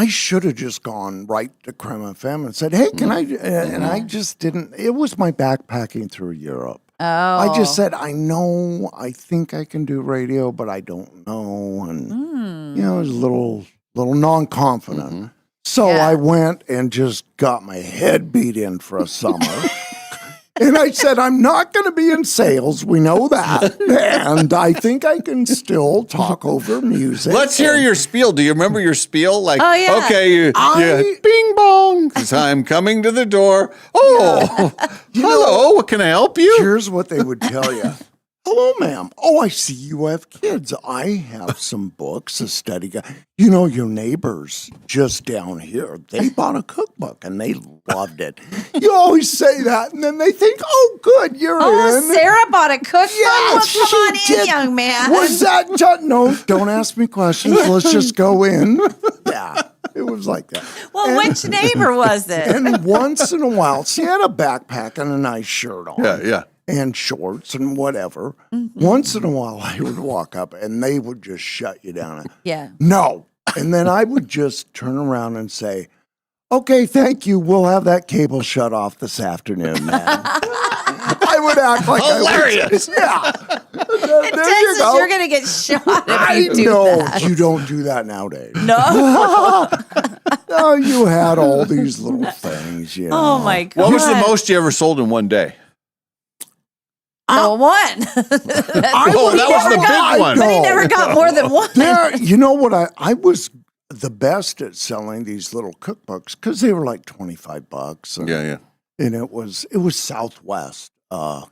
should have just gone right to Creme FM and said, "Hey, can I?" And I just didn't. It was my backpacking through Europe. Oh. I just said, I think I can do radio, but I don't know. And, I was a little non-confident. So I went and just got my head beat in for a summer. And I said, I'm not going to be in sales. We know that. And I think I can still talk over music. Let's hear your spiel. Do you remember your spiel? Like, Oh, yeah. okay, bing bong, 'cause I'm coming to the door. Oh, hello, what can I help you? Here's what they would tell you. Hello, ma'am. Oh, I see you have kids. I have some books, a study guide. You know, your neighbors just down here, they bought a cookbook and they loved it. You always say that, and then they think, oh, good, you're Oh, in. Sarah bought a cookbook. Yes, Well, come on she in, did. young man. Was that no, don't ask me questions. Let's just go in. Yeah, it was like that. Well, which neighbor was it? And once in a while, she had a backpack and a nice shirt on. Yeah. And shorts and whatever. Once in a while, I would walk up and they would just shut you down. Yeah. No. And then I would just turn around and say, okay, thank you. We'll have that cable shut off this afternoon, man. I would act like hilarious. Yeah. Texas, you're going to get shot if you do that. You don't do that nowadays. No. No, you had all these little things, you know. Oh, my God. What was the most you ever sold in one day? Oh, one. Oh, that was the big one. But he never got more than one. You know what? I was the best at selling these little cookbooks because they were like $25. And, Yeah. And it was Southwest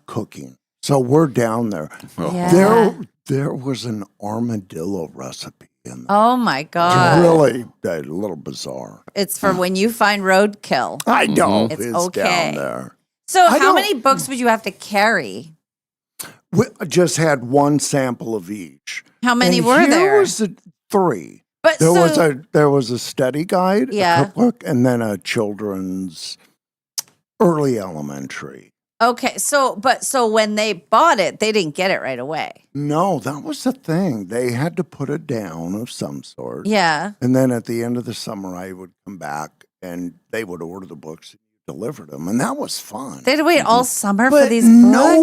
cooking. So we're down there. Yeah. There was an armadillo recipe in there. Oh, my God. Really a little bizarre. It's for when you find roadkill. I know. It's It's okay. down there. So I how don't- many books would you have to carry? We just had one sample of each. How many And were here there? was the 3. But There was a study guide, Yeah. a cookbook, and then a children's early elementary. Okay, so when they bought it, they didn't get it right away. No, that was the thing. They had to put it down of some sort. Yeah. And then at the end of the summer, I would come back and they would order the books and deliver them. And that was fun. They had to wait all summer But for these books.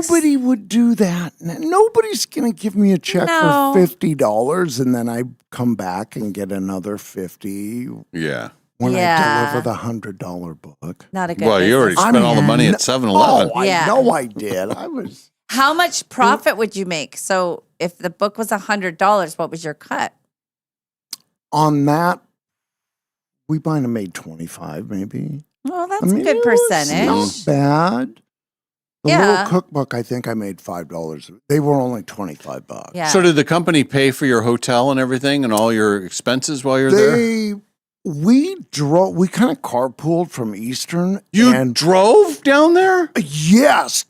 nobody would do that. Nobody's going to give me a check No. for $50 and then I come back and get another $50 Yeah. when Yeah. I deliver the $100 book. Not a good. Well, you already business. spent all the money at 7-Eleven. Oh, Yeah. I know I did. I was How much profit would you make? So if the book was $100, what was your cut? on that. We might have made 25, maybe. Well, that's I mean, a good it was percentage. Not bad. The Yeah. little cookbook, I think I made $5. They were only $25. Yeah. So did the company pay for your hotel and everything and all your expenses while you're there? We kind of carpooled from Eastern. You drove down there? Yes.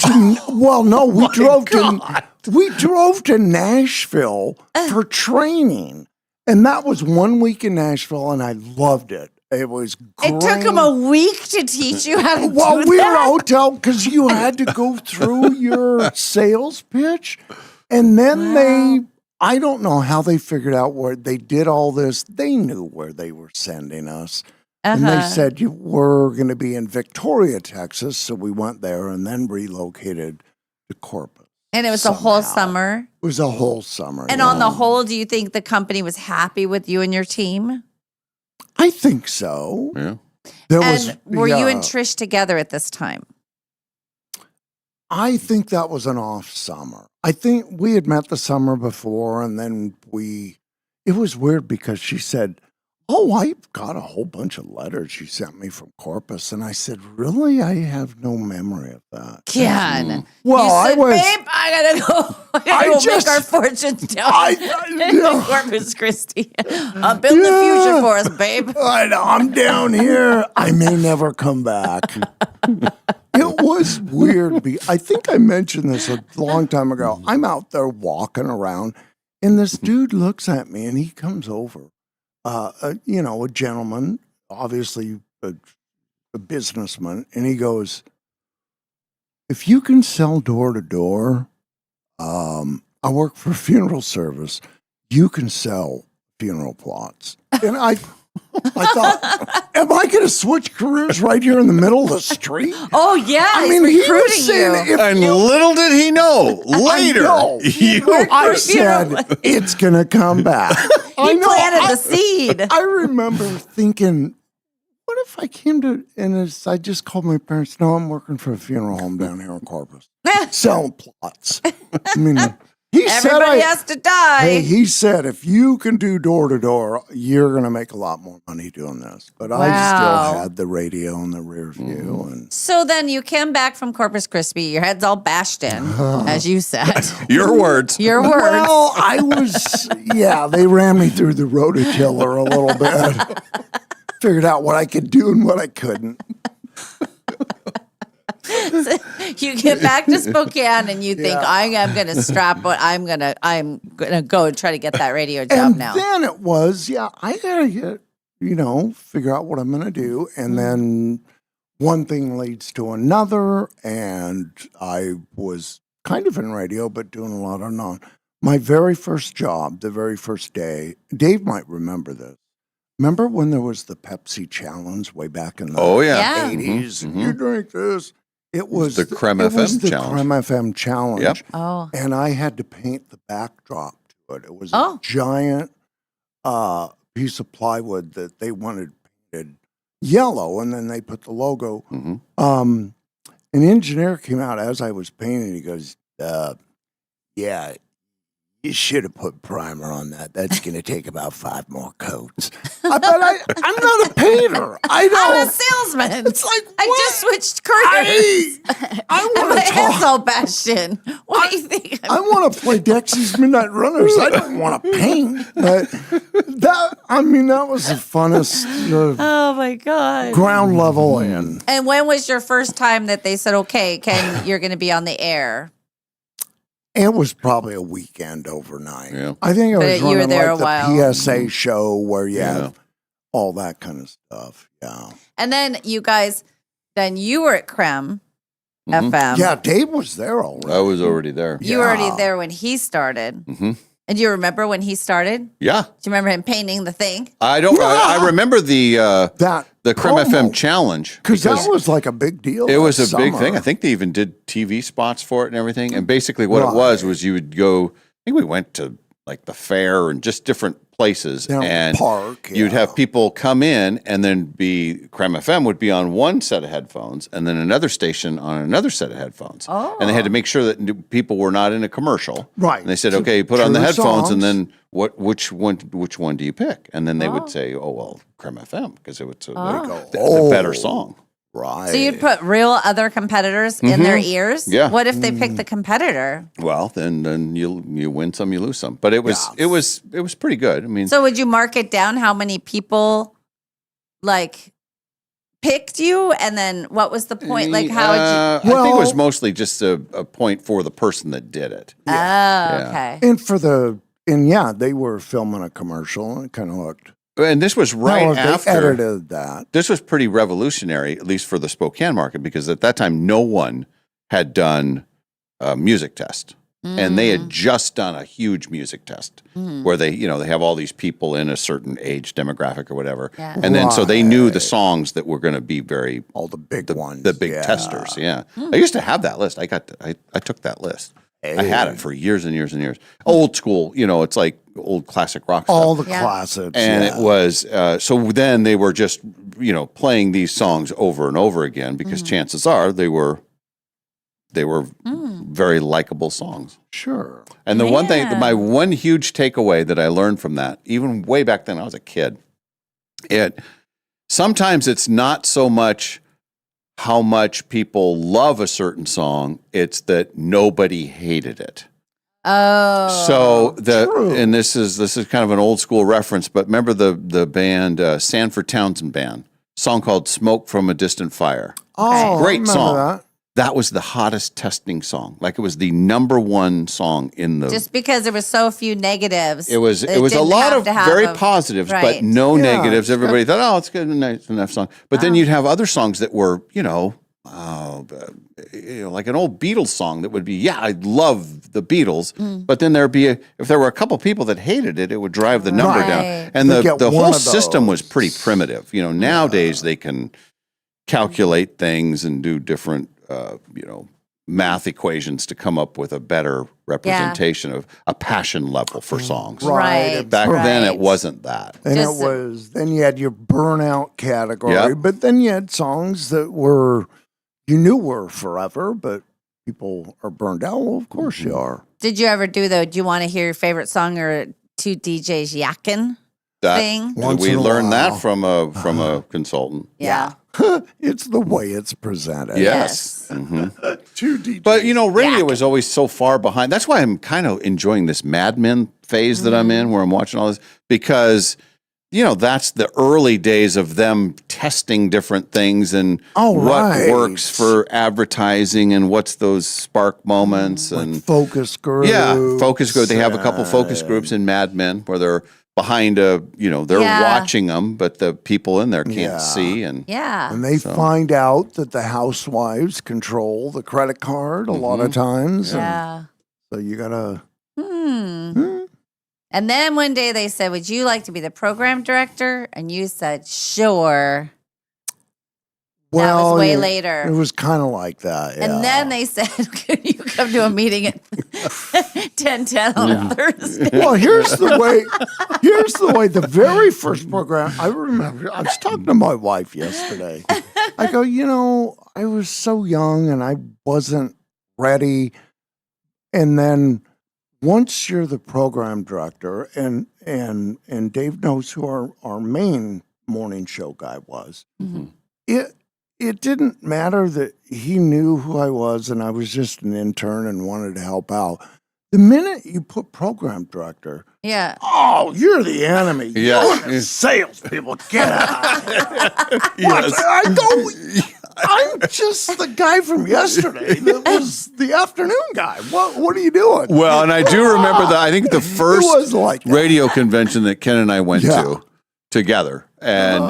Well, no, we drove to Nashville for training. And that was 1 week in Nashville, and I loved it. It was great. It took them a week to teach you how to Well, do we that. were a hotel because you had to go through your sales pitch. And then I don't know how they figured out where they did all this. They knew where they were sending us. And they said, we're going to be in Victoria, Texas. So we went there and then relocated to Corpus. And it was a whole summer. It was a whole summer. And on the whole, do you think the company was happy with you and your team? I think so. Yeah. Were you and Trish together at this time? I think that was an off summer. I think we had met the summer before, and then it was weird because she said, oh, I've got a whole bunch of letters you sent me from Corpus. And I said, really? I have no memory of that. Ken. Well, you said, I was. babe, I gotta go make our fortunes down in Corpus Christi. I'm building the future for us, babe. I know, I'm down here. I may never come back. It was weird. I think I mentioned this a long time ago. I'm out there walking around, and this dude looks at me, and he comes over. a gentleman, obviously a businessman, and he goes, "If you can sell door to door, I work for a funeral service. You can sell funeral plots." And I thought, am I going to switch careers right here in the middle of the street? Oh yeah, I he's mean, he was recruiting saying you. if And little did he know, later, I said, it's going to come back. He planted the seed. I remember thinking, what if I came to, I just called my parents, no, I'm working for a funeral home down here in Corpus, selling plots. I mean, Everybody has to die. Hey, he said, if you can do door to door, you're going to make a lot more money doing this. But I still had the radio in the rear view. And So then you came back from Corpus Christi, your head's all bashed in, as you said. Your words. Your words. Well, I was, they ran me through the rototiller a little bit. Figured out what I could do and what I couldn't. You get back to Spokane and you think, I am going to strap what I'm going to go and try to get that radio job And now. then it was, I got to get, figure out what I'm going to do. And then one thing leads to another. And I was kind of in radio, but doing a lot of non. My very first job, the very first day, Dave might remember this. Remember when there was the Pepsi challenge way back in the 80s? Mm-hmm. You drink this. It was the Creme FM challenge. Creme FM challenge. Yep. Oh. And I had to paint the backdrop to it. It was a giant piece of plywood that they wanted painted yellow, and then they put the logo. Mm-hmm. An engineer came out as I was painting. He goes, "Yeah, you should have put primer on that. That's going to take about 5 more coats." But I'm not a painter. I'm a salesman. It's like, I just switched careers. I And want my to head's talk. all bashed in. What do you think? I want to play Dexy's Midnight Runners. I don't want to paint. But that was the funnest Oh my God. ground level in. And when was your first time that they said, okay, Ken, you're going to be on the air? It was probably a weekend overnight. Yeah. I think I But was you were running there like a while. the PSA show where you have all that kind of stuff. Yeah. And then you guys, then you were at Creme FM. Yeah, Dave was there already. I was already there. You were already there when he started. Mm-hmm. And do you remember when he started? Yeah. Do you remember him painting the thing? I don't. I remember the Creme promo. FM challenge Because that was like a big deal. it was that a big summer. thing. I think they even did TV spots for it and everything. And basically, what it was you would go. I think we went to like the fair and just different places, Down at the and park, you'd have people come in, and then Creme FM would be on one set of headphones, and then another station on another set of headphones. Oh. And they had to make sure that people were not in a commercial. Right. And they said, okay, put on the True headphones, and songs. then which one do you pick? And then they would say, oh well, Creme FM, because it was the better song. Right. So you'd put real other competitors in their Mhm. ears? Yeah. What if they picked the competitor? Well, then you win some, you lose some. But it was pretty good. I mean, So would you mark it down how many people like picked you? And then what was the point? Like how would you? I think it was mostly just a point for the person that did it. Oh, okay. And they were filming a commercial, and it kind of looked. And this was right No, they after edited that. This was pretty revolutionary, at least for the Spokane market, because at that time no one had done a music test, and they had just done a huge music test where they have all these people in a certain age demographic or whatever, and then so they knew the songs that were going to be all the big ones, the big testers. Yeah, I used to have that list. I took that list. I had it for years and years and years. Old school, it's like old classic rock stuff. All the classics. And it was, so then they were just, playing these songs over and over again because chances are they were very likable songs. Sure. And the one thing, my one huge takeaway that I learned from that, even way back then I was a kid, sometimes it's not so much how much people love a certain song, it's that nobody hated it. Oh. So and this is kind of an old school reference, but remember the band Sanford Townsend Band, song called "Smoke from a Distant Fire." Oh, great I song. remember that. that was the hottest testing song. Like it was the number one song in the. Just because there were so few negatives. It was a didn't lot have of to have very a- positives, right. but no Yeah, negatives. it's Everybody thought, oh, it's good, nice enough song. But then you'd have other songs that were, like an old Beatles song that would be, yeah, I love the Beatles, but then there'd be if there were a couple people that hated it, it would drive the number down, Right. and They the get one whole of system was those. pretty primitive. Nowadays they can calculate things and do different, math equations to come up with a better representation of a passion level for songs. Right. Back then, it right. wasn't that. And Just- it was, then you had your burnout category, Yep. but then you had songs that you knew were forever, but people are burned out. Well, of course you are. Did you ever do do you want to hear your favorite song or two DJs yakking thing? Once We in a learned while. that from a consultant. Yeah. It's the way it's presented. Yes. Mhm. Two DJs. But radio is always so far behind. That's why I'm kind of enjoying this Mad Men phase that I'm in, where I'm watching all this, because that's the early days of them testing different things and Oh, what right. works for advertising and what's those spark moments and Focus groups. yeah, focus group. They have a couple focus groups in Mad Men where they're behind they're Yeah. watching them, but the people in there can't Yeah. see. And Yeah. And they So- find out that the housewives control the credit card a lot of times. and Yeah. so you got to. And then one day they said, "Would you like to be the program director?" And you said, "Sure." That was way later. It was kind of like that. Yeah. And then they said, "Could you come to a meeting at 10:10 on a Thursday?" Well, here's the way. Here's the way. The very first program I remember. I was talking to my wife yesterday. I go, I was so young and I wasn't ready. And then once you're the program director, and Dave knows who our main morning show guy was. It didn't matter that he knew who I was and I was just an intern and wanted to help out. The minute you put program director, Yeah. oh, you're the enemy. Yeah. You're the salespeople. Get out. Yes. I go, I'm just the guy from yesterday that was the afternoon guy. What are you doing? Well, and I do remember that. I think the first was like that. radio convention that Ken and I went Yeah. to together, and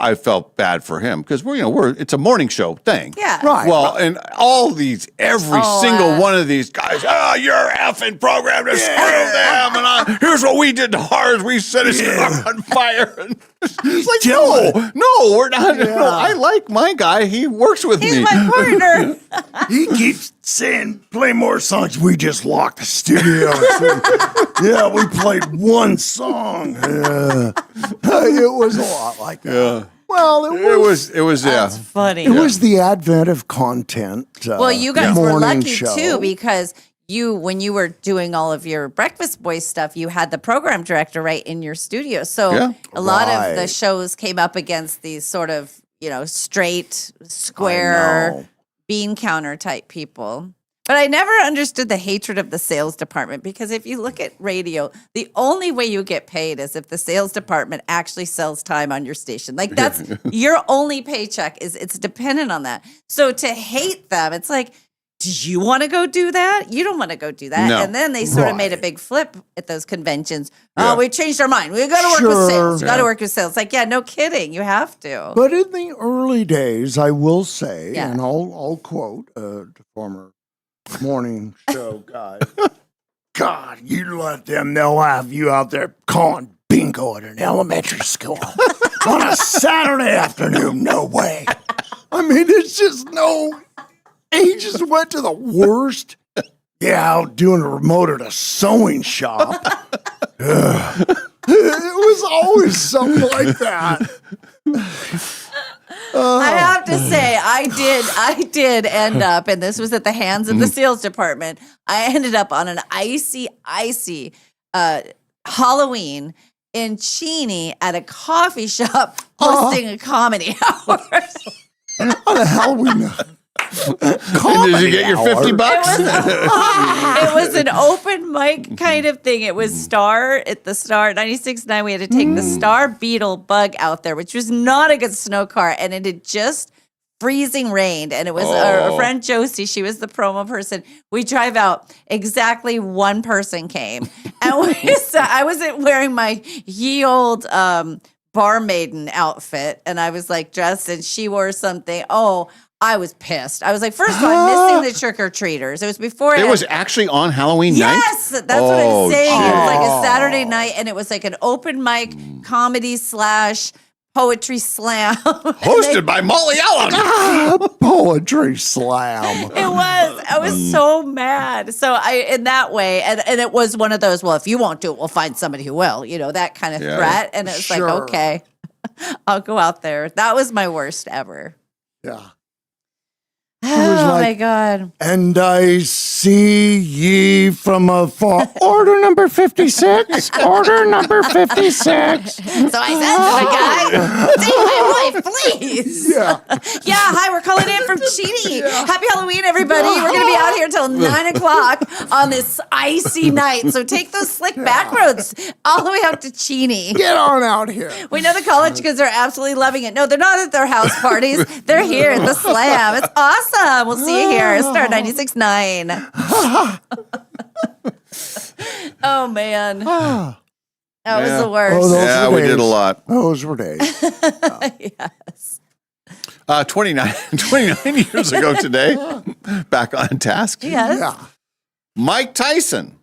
I felt bad for him because it's a morning show thing. Yeah. Right. Well, and all these, every Oh, single one of these guys, you're effing programmed to screw them, and here's what we did to ours. We set his car on fire. And it's like, no, we're not. No, I like my guy. He works with He's me. my partner. He keeps saying, play more songs. We just locked the studio. Yeah, we played one song. It was a lot like that. Yeah. Well, It was yeah. Funny. It was the advent of content. Well, you guys were morning lucky show. too because when you were doing all of your Breakfast Boys stuff, you had the program director right in your studio. So Yeah. a lot of the Right. shows came up against these sort of, straight, square, know. bean counter type people. But I never understood the hatred of the sales department because if you look at radio, the only way you get paid is if the sales department actually sells time on your station. Like that's your only paycheck it's dependent on that. So to hate them, it's like, do you want to go do that? You don't want to go do that. No. And then they sort of made a Right. big flip at those conventions. Yeah. Oh, we changed our mind. We got to work with sales. Sure. Got to Yeah. work with sales. Like, yeah, no kidding. You have to. But in the early days, I will say, Yeah. and I'll quote the former morning show guy. God, you let them, they'll have you out there calling bingo at an elementary school on a Saturday afternoon. No way. I mean, it's just no. He just went to the worst. Yeah, out doing a remote at a sewing shop. Ugh. It was always something like that. I have to say, I did end up, and this was at the hands of the sales department. I ended up on an icy Halloween in Cheney at a coffee shop hosting a comedy hour. On a Halloween. Did you get your $50? It was an open mic kind of thing. It was Star at the Star 96.9. We had to take the Star Beetle Bug out there, which was not a good snow car, and it had just freezing rain, and it was our friend Josie. She was the promo person. We drive out. Exactly one person came, and I wasn't wearing my ye old barmaiden outfit, and I was like dressed, and she wore something. Oh, I was pissed. I was like, first of all, I'm missing the trick or treaters. It was before It was actually on Halloween night? Yes, that's what I'm saying. It was like a Saturday night, and it was like an open mic comedy / poetry slam. Hosted by Molly Allen. Poetry slam. It was. I was so mad. So in that way, and it was one of those, well, if you won't do it, we'll find somebody who will, that kind of threat. And it was like, okay, I'll go out there. That was my worst ever. Yeah. Oh my God. And I see ye from afar. Order number 56. Order number 56. So I said to the guy, take my wife, please. Yeah. Hi, we're calling in from Cheney. Happy Halloween, everybody. We're going to be out here till 9 o'clock on this icy night. So take those slick back roads all the way out to Cheney. Get on out here. We know the college kids are absolutely loving it. No, they're not at their house parties. They're here at the Slam. It's awesome. We'll see you here. Star 96.9. Oh, man. That was the worst. We did a lot. Those were days. Yes. 29 years ago today, back on task. Yes. Yeah. Mike Tyson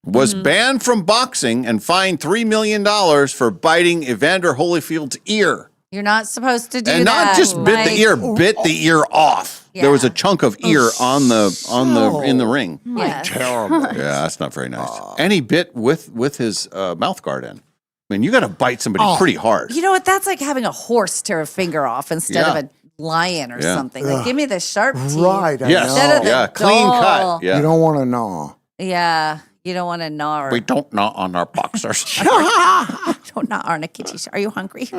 was banned from boxing and fined $3 million for biting Evander Holyfield's ear. You're not supposed to do And that. not just bit the ear, bit the ear off. Yeah. There was a chunk of ear in the ring. Yes. Terrible. Yeah, that's not very nice. And he bit with his mouth guard in. I mean, you got to bite somebody pretty hard. You know what? That's like having a horse tear a finger off instead of a lion or something. Like, give me the sharp teeth. Right. I Instead of know. the clean dull. cut. Yeah. You don't want to gnaw. Yeah. You don't want to gnaw. We don't gnaw on our boxers. Don't gnaw on a kitty. Are you hungry?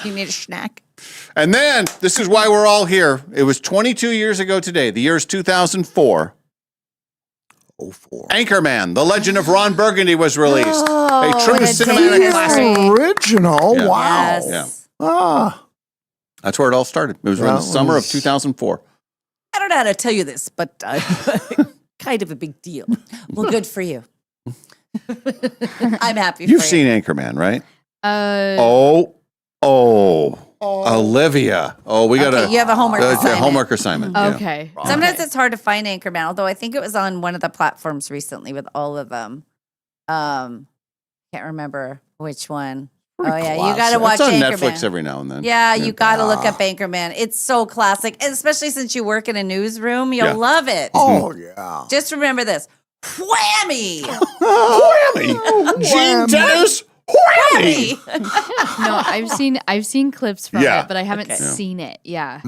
You need a snack? And then, this is why we're all here. It was 22 years ago today. The year is 2004. 04. Anchorman, The Legend of Ron Burgundy was released. Oh, a true what a cinematic day. classic. Original. Yeah. Wow. Yes. Yeah. That's where it all started. It was in the summer of 2004. I don't know how to tell you this, but kind of a big deal. Well, good for you. I'm happy for you. You've seen Anchorman, right? Olivia. Oh, we got Okay, you have a homework assignment. homework assignment. Yeah. Okay. Sometimes it's hard to find Anchorman, although I think it was on one of the platforms recently with all of them. Can't remember which one. Pretty you classic. got to watch It's on Anchorman. Netflix every now and then. Yeah, you got to look up Anchorman. It's so classic, and especially since you work in a newsroom, you'll love it. Oh, yeah. Just remember this. Whammy! Whammy! Gene Dennis! Whammy! No, I've seen clips from Yeah. it, but I haven't Okay. seen it. Yeah.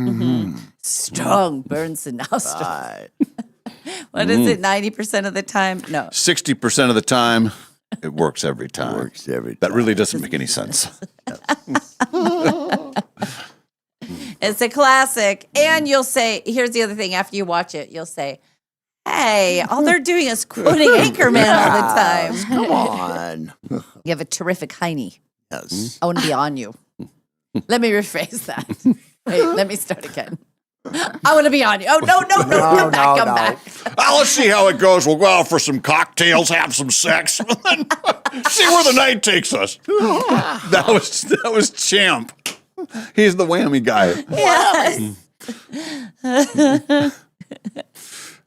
Strong burns the nostrils. What is it, 90% of the time? No. 60% of the time, it works every time. Works every That really doesn't make any sense. It's a classic. And you'll say, here's the other thing, after you watch it, you'll say, hey, all they're doing is quoting Anchorman all the time. Come on. You have a terrific hiney. Yes. I want to be on you. Let me rephrase that. Wait, let me start again. I want to be on you. Oh, no, come back. Let's see how it goes. We'll go out for some cocktails, have some sex, and then see where the night takes us. That was Champ. He's the whammy guy. Yes.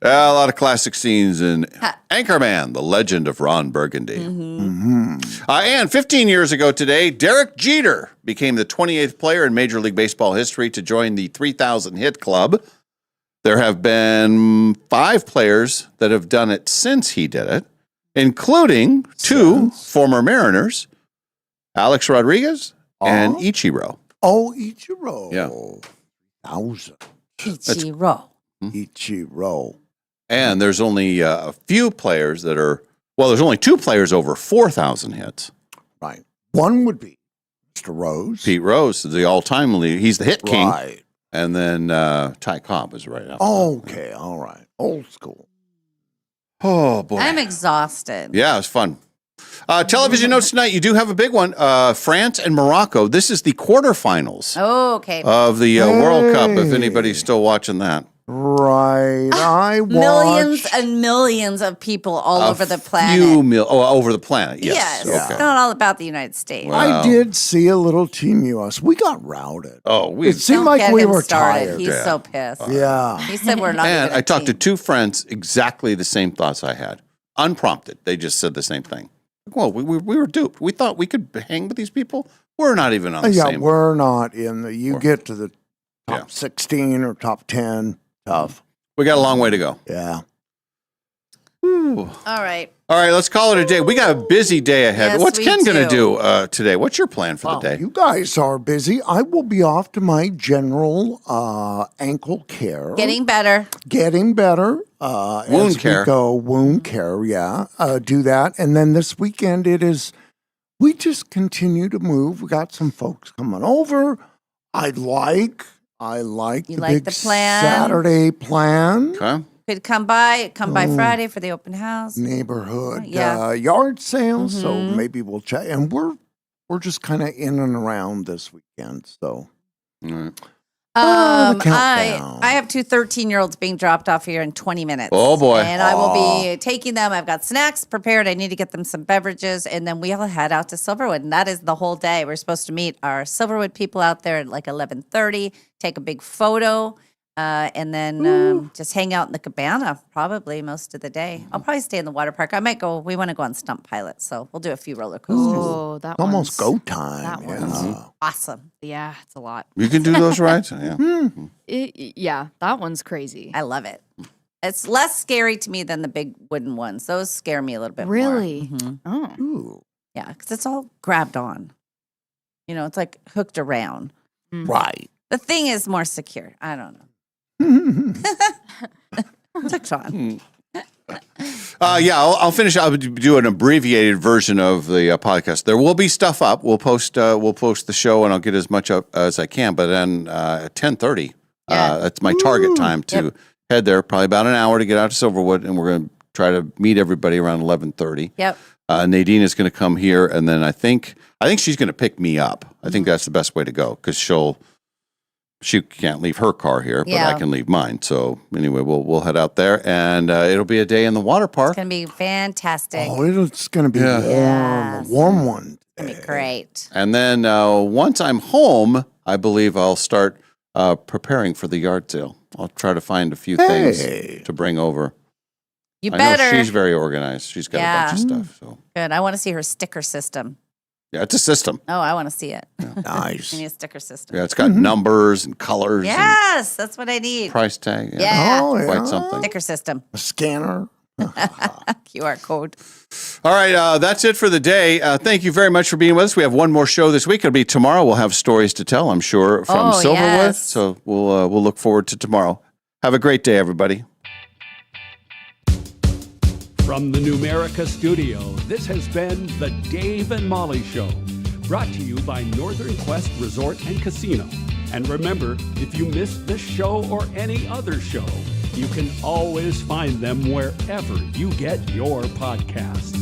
A lot of classic scenes in Anchorman, The Legend of Ron Burgundy. And 15 years ago today, Derek Jeter became the 28th player in Major League Baseball history to join the 3,000 hit club. There have been 5 players that have done it since he did it, including 2 former Mariners, Alex Rodriguez and Ichiro. Oh, Ichiro. Yeah. 1,000. Ichiro. And there's only a few players that are, there's only 2 players over 4,000 hits. Right. One would be Mr. Rose. Pete Rose is the all-time leader. He's the hit king. Right. And then Ty Cobb is right after. Okay, all right. Old school. Oh, boy. I'm exhausted. Yeah, it was fun. Television notes tonight. You do have a big one. France and Morocco. This is the quarterfinals Oh, okay. of the World Cup. If anybody's still watching that. Right. I Millions watched. and millions of people all A over the planet. over the planet. Yes. Yes. Okay. It's not all about the United States. Wow. I did see a little Team US. We got routed. Oh, It seemed Don't like get we him were started. tired. He's so pissed. Yeah. He said we're not. And even a I talked to team. two friends, exactly the same thoughts I had, unprompted. They just said the same thing. Well, we were duped. We thought we could hang with these people. We're not even on the Yeah, same. we're not in the. You We're- get to the top 16 or top 10. Tough. We got a long way to go. Yeah. All right. All right, let's call it a day. We got a busy day ahead. Yes, What's we Ken going to do. do today? What's your plan for the day? You guys are busy. I will be off to my general ankle care. Getting better. Getting better. Wound as care. We go wound care, yeah. Do that. And then this weekend we just continue to move. We got some folks coming over. I like You the like big the plan? Saturday plan. Okay. Could come by Oh. Friday for the open house. Neighborhood Yeah. yard sale. So Mhm. maybe we'll chat. And we're just kind of in and around this weekend. So All right. the countdown. I have two 13-year-olds being dropped off here in 20 minutes. Oh, boy. And I will be taking them. I've got snacks prepared. I need to get them some beverages. And then we'll head out to Silverwood. And that is the whole day. We're supposed to meet our Silverwood people out there at like 11:30, take a big photo, and then just hang out in the cabana probably most of the day. I'll probably stay in the water park. I might go. We want to go on Stump Pilot. So we'll do a few roller coasters. Oh, that almost one's- go time. That yeah. one's Awesome. yeah, it's a lot. You can do those rides? Yeah. Yeah, that one's crazy. I love it. It's less scary to me than the big wooden ones. Those scare me a little bit Really? more. Mhm. Oh. Ooh. Yeah, because it's all grabbed on. You know, it's like hooked around. Right. The thing is more secure. I don't know. Took Sean. Yeah, I'll finish. I'll do an abbreviated version of the podcast. There will be stuff up. We'll post the show, and I'll get as much up as I can. But then at 10:30, that's my target time to head there. Probably about an hour to get out to Silverwood, and we're going to try to meet everybody around 11:30. Yep. Nadine is going to come here, and then I think she's going to pick me up. I think that's the best way to go because she can't leave her car here, but I Yeah. can leave mine. So anyway, we'll head out there, and it'll be a day in the water park. It's going to be fantastic. Oh, it's going to be warm. Yes. A warm one. It's going to be great. And then once I'm home, I believe I'll start preparing for the yard sale. I'll try to find a few things to bring over. You I better. know she's very organized. She's got a bunch of stuff. So Good. I want to see her sticker system. yeah, it's a system. Oh, I want to see it. Nice. I need a sticker system. Yeah, it's got numbers and colors Yes, that's what I and need. price tag. Yeah. Oh, yeah. Quite something. Sticker system. A scanner. QR code. All right, that's it for the day. Thank you very much for being with us. We have one more show this week. It'll be tomorrow. We'll have stories to tell, I'm sure, from Oh, Silverwood. yes. So we'll look forward to tomorrow. Have a great day, everybody. From the Numerica studio, this has been the Dave and Molly Show, brought to you by Northern Quest Resort and Casino. And remember, if you missed this show or any other show, you can always find them wherever you get your podcasts.